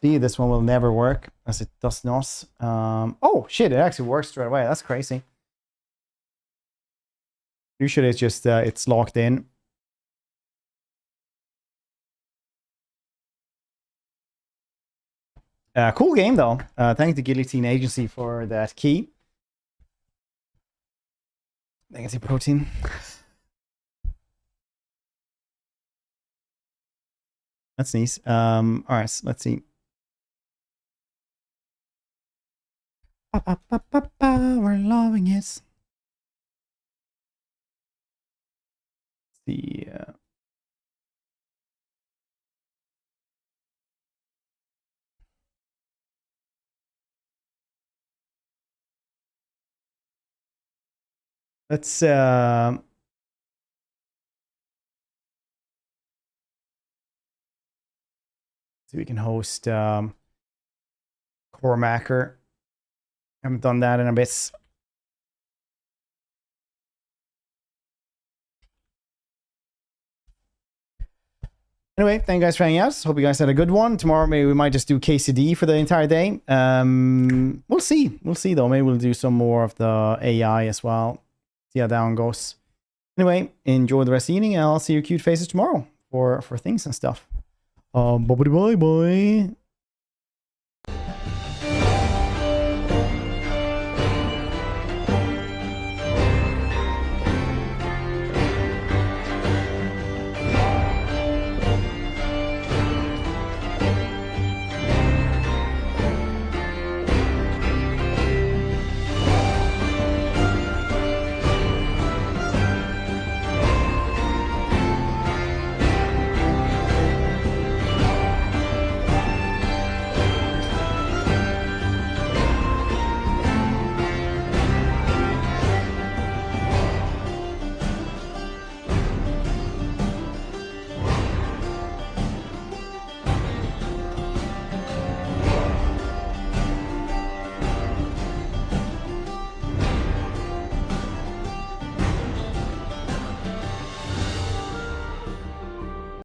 See, this one will never work as it does not. Oh shit! It actually works straight away. That's crazy. Usually it's just it's locked in. Cool game though. Thank the Guillotine Agency for that key. Negative protein. That's nice. All right, so let's see. We're loving it. The Let's see we can host Cormacker. Haven't done that in a bit. Anyway, thank you guys for hanging out. Hope you guys had a good one. Tomorrow, maybe we might just do KCD for the entire day. We'll see. We'll see, though. Maybe we'll do some more of the AI as well. See how that one goes. Anyway, enjoy the rest of the evening, and I'll see your cute faces tomorrow for things and stuff. Bye-bye.